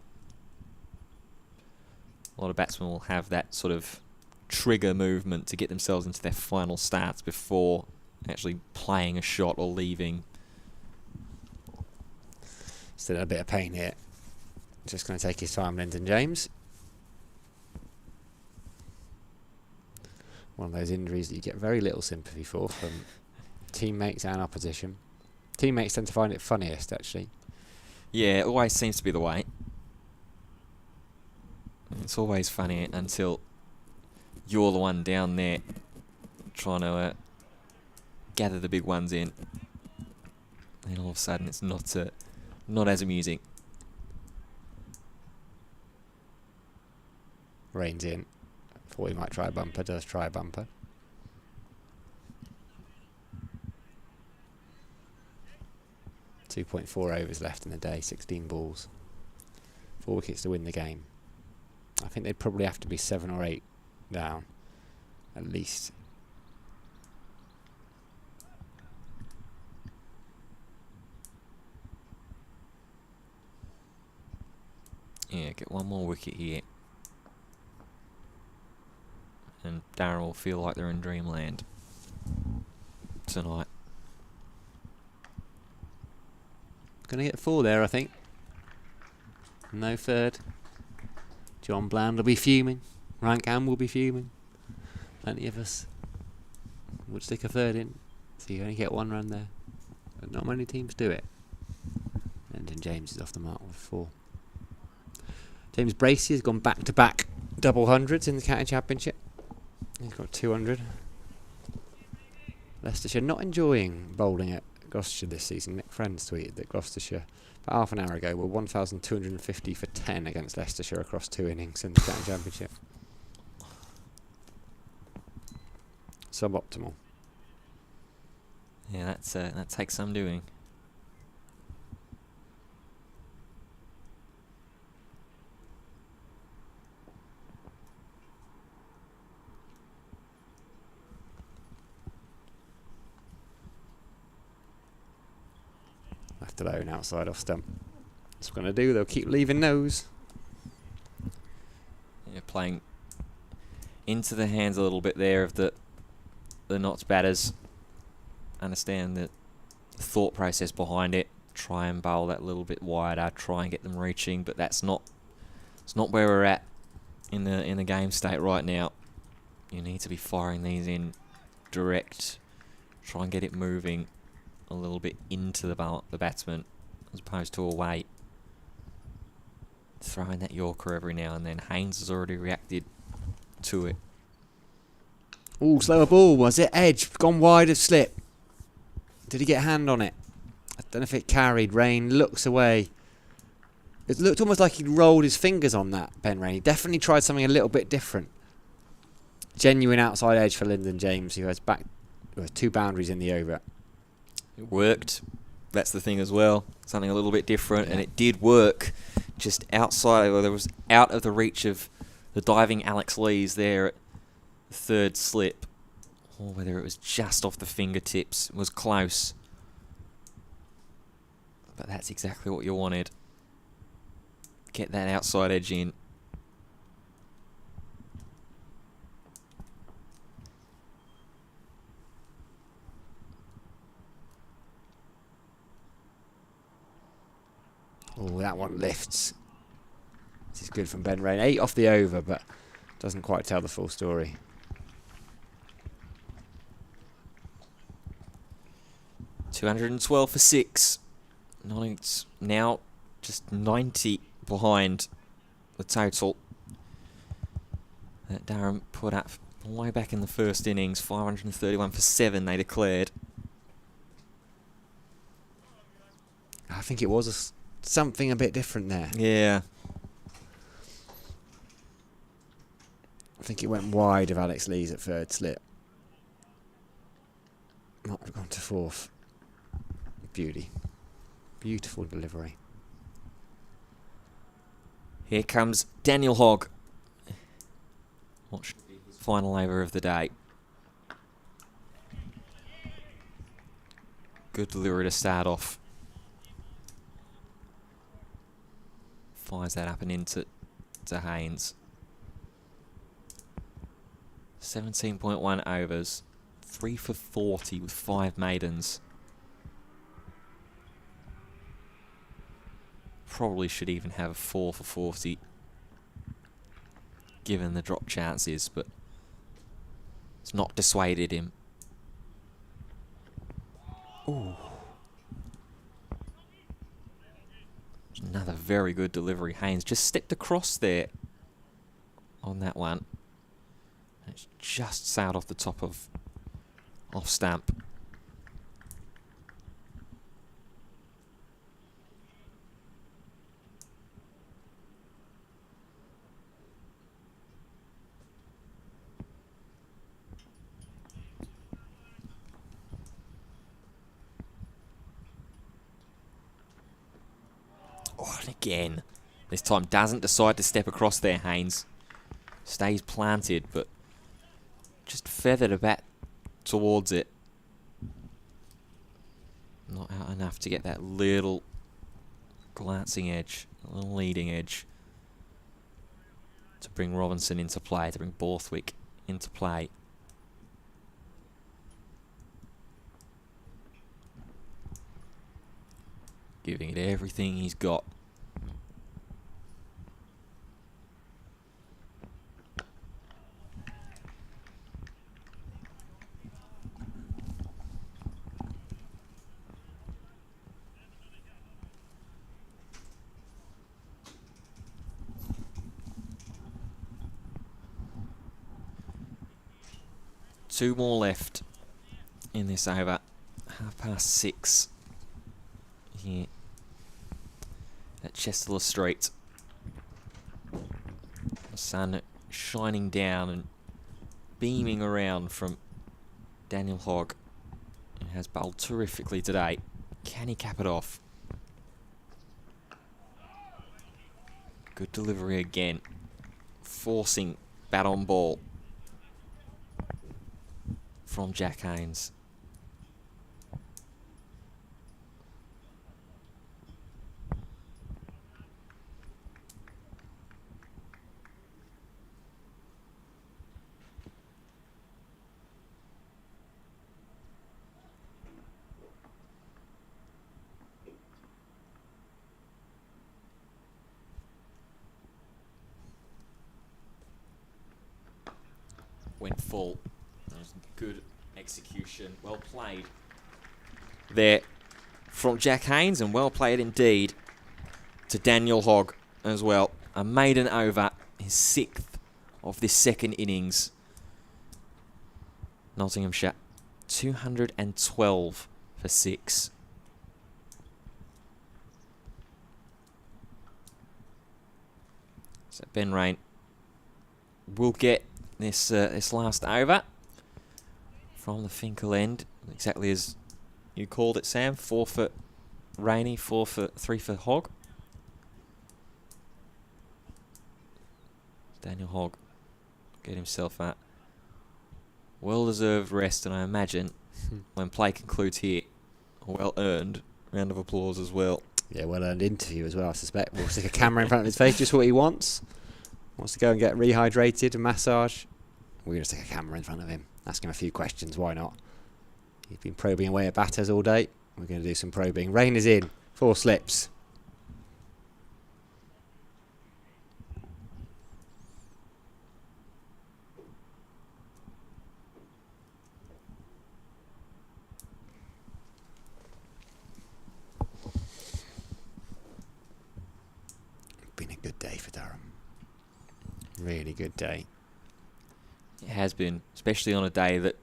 A lot of batsmen will have that sort of trigger movement to get themselves into their final starts before actually playing a shot or leaving. Still a bit of pain here. Just going to take his time, Lyndon James. One of those injuries that you get very little sympathy for from teammates and opposition. Teammates tend to find it funniest, actually. Yeah, it always seems to be the way. It's always funny until you're the one down there trying to gather the big ones in. And all of a sudden it's not as amusing. Reins in. Thought he might try a bumper. Does try a bumper. .4 overs left in the day. 16 balls. 4 wickets to win the game. I think they'd probably have to be 7 or 8 down, at least. Yeah, get one more wicket here. And Darren will feel like they're in dreamland tonight. Gonna get 4 there, I think. No third. John Bland will be fuming. Rank Ham will be fuming. Plenty of us would stick a third in. So you only get 1 run there. But not many teams do it. Lyndon James is off the mark with 4. James Bracey has gone back-to-back double hundreds in the county championship. He's got 200. Leicestershire not enjoying bowling at Gloucestershire this season. Nick Friends tweeted that Gloucestershire, about half an hour ago, were 1,250 for 10 against Leicestershire across 2 innings in the county championship. Suboptimal. Yeah, that takes some doing. Left alone outside off stump. That's what we're going to do. They'll keep leaving those. Yeah, playing into the hands a little bit there of the Notts batters. Understand the thought process behind it. Try and bowl that little bit wider. Try and get them reaching, but it's not where we're at in the game state right now. You need to be firing these in direct. Try and get it moving a little bit into the batsman as opposed to away. Throwing that Yorker every now and then. Haynes has already reacted to it. Ooh, slower ball, was it? Edge, gone wide of slip. Did he get a hand on it? I don't know if it carried. Rain looks away. It looked almost like he'd rolled his fingers on that, Ben Rain. He definitely tried something a little bit different. Genuine outside edge for Lyndon James, who has 2 boundaries in the over. It worked. That's the thing as well. Something a little bit different, and it did work. Just outside, or there was out of the reach of the diving Alex Lees there at the 3rd slip. Or whether it was just off the fingertips. It was close. But that's exactly what you wanted. Get that outside edge in. Oh, that one lifts. This is good from Ben Rain. 8 off the over, but doesn't quite tell the full story. $212 for 6. Nottingham's now just 90 behind the total that Durham put up way back in the first innings. 531 for 7 they declared. think it was something a bit different there. Yeah. I think it went wide of Alex Lees at third slip. Might have gone to fourth. Beauty. Beautiful delivery. Here comes Daniel Hogg. What should be his final over of the day. Good delivery to start off. Fires that up and into Haynes. 17.1 overs. 3 for 40 with 5 maidens. Probably should even have a 4 for 40 given the drop chances, but it's not dissuaded him. Ooh. Another very good delivery. Haynes just stepped across there on that one. It's just sailed off the top of off stamp. Oh, and again. This time doesn't decide to step across there, Haynes. Stays planted, but just feathered a bat towards it. Not out enough to get that little glancing edge, a little leading edge to bring Robinson into play, to bring Borthwick into play. Giving it everything he's got. Two more left in this over. 6:30 here at Chester Street. The sun shining down and beaming around from Daniel Hogg. He has bowled terrifically today. Can he cap it off? Good delivery again. Forcing bat on ball from Jack Haynes. Went full. That was good execution. Well played there from Jack Haynes, and well played indeed to Daniel Hogg as well. A maiden over, his 6th of this second innings. Nottinghamshire 212 for 6. So Ben Rain will get this last over from the Finkel end, exactly as you called it, Sam. 4 for Rainey, 3 for Hogg. Daniel Hogg get himself a well-deserved rest, and I imagine when play concludes here, a well-earned round of applause as well. Yeah, well-earned interview as well, I suspect. We'll stick a camera in front of his face, just what he wants. Wants to go and get rehydrated and massage. We're going to stick a camera in front of him, ask him a few questions, why not? He's been probing away at batters all day. We're going to do some probing. Rain is in, 4 slips. Been a good day for Durham. Really good day. It has been, especially on a day that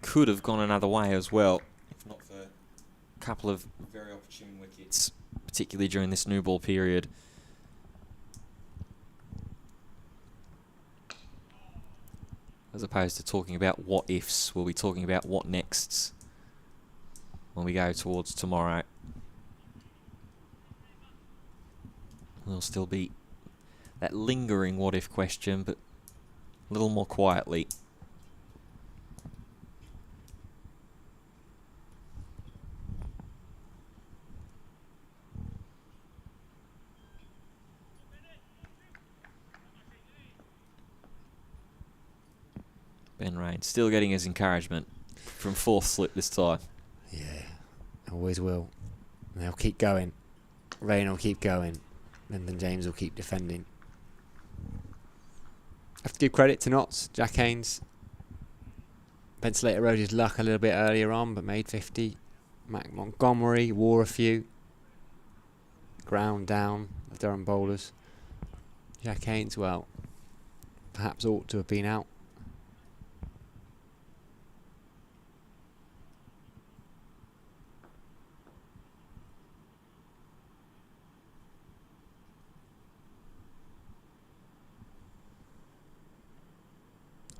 could have gone another way as well, if not for a couple of very opportune wickets, particularly during this new ball period. As opposed to talking about what ifs, we'll be talking about what nexts when we go towards tomorrow. There'll still be that lingering what if question, but a little more quietly. Ben Rain still getting his encouragement from fourth slip this time. Yeah, always will. They'll keep going. Rain will keep going. And then James will keep defending. Have to give credit to Notts. Jack Haynes. Ben Slater rode his luck a little bit earlier on, but made 50. Mac Montgomery wore a few. Ground down the Durham bowlers. Jack Haynes, well, perhaps ought to have been out.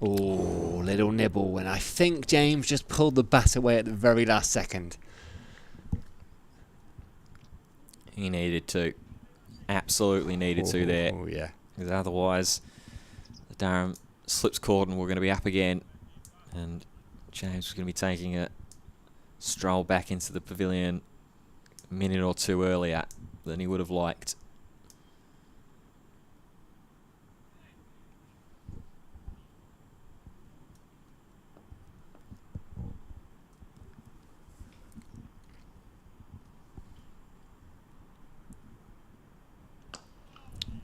Oh, little nibble, and I think James just pulled the bat away at the very last second. He needed to. Absolutely needed to there. Oh, yeah. Because otherwise, the Durham slips cordon were going to be up again. And James was going to be taking a stroll back into the pavilion a minute or two earlier than he would have liked.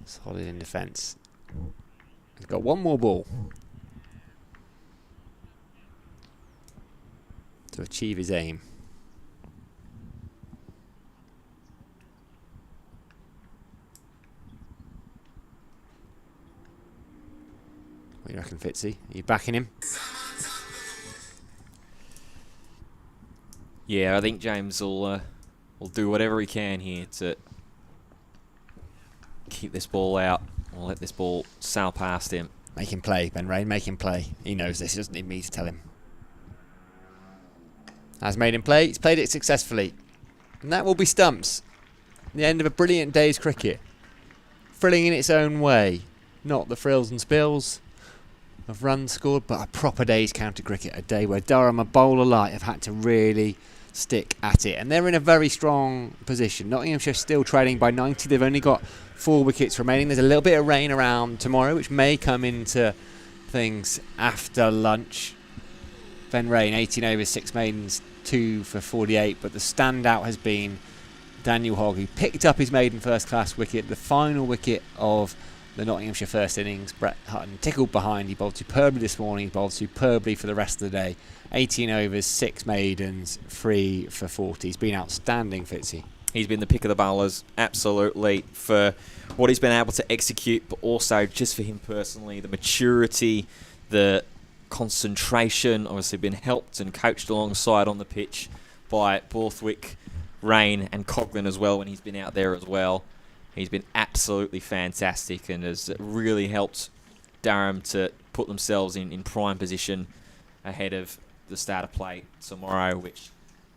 Solid in defence. He's got one more ball to achieve his aim. What do you reckon, Fitzy? Are you backing him? Yeah, I think James will do whatever he can here to keep this ball out or let this ball sail past him. Make him play, Ben Rain, make him play. He knows this, he doesn't need me to tell him. Has made him play, he's played it successfully. And that will be stumps. The end of a brilliant day's cricket. Thrilling in its own way. Not the frills and spills of runs scored, but a proper day's county cricket. A day where Durham, a bowler light, have had to really stick at it. And they're in a very strong position. Nottinghamshire still trailing by 90. They've only got 4 wickets remaining. There's a little bit of rain around tomorrow, which may come into things after lunch. Ben Rain, 18 overs, 6 maidens, 2 for 48. But the standout has been Daniel Hogg, who picked up his maiden first-class wicket, the final wicket of the Nottinghamshire first innings. Brett Hutton tickled behind. He bowled superbly this morning. He bowled superbly for the rest of the day. 18 overs, 6 maidens, 3 for 40. He's been outstanding, Fitzy. He's been the pick of the bowlers, absolutely, for what he's been able to execute, but also just for him personally, the maturity, the concentration, obviously been helped and coached alongside on the pitch by Borthwick, Rain and Coghlan as well when he's been out there as well. He's been absolutely fantastic and has really helped Durham to put themselves in prime position ahead of the start of play tomorrow, which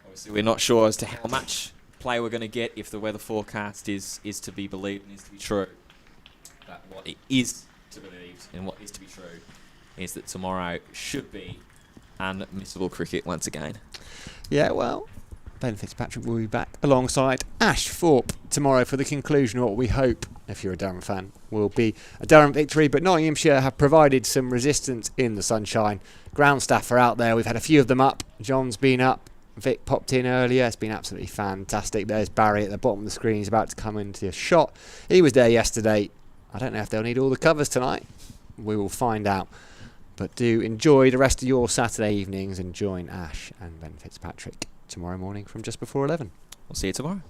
obviously we're not sure as to how much play we're going to get if the weather forecast is to be believed and is to be true. But what it is to believe and what is to be true is that tomorrow should be unmissable cricket once again. Yeah, well, Ben Fitzpatrick will be back alongside Ash Thorpe tomorrow for the conclusion of what we hope, if you're a Durham fan, will be a Durham victory. But Nottinghamshire have provided some resistance in the sunshine. Ground staff are out there. We've had a few of them up. John's been up. Vic popped in earlier. It's been absolutely fantastic. There's Barry at the bottom of the screen. He's about to come into a shot. He was there yesterday. I don't know if they'll need all the covers tonight. We will find out. But do enjoy the rest of your Saturday evenings and join Ash and Ben Fitzpatrick tomorrow morning from just before 11. We'll see you tomorrow.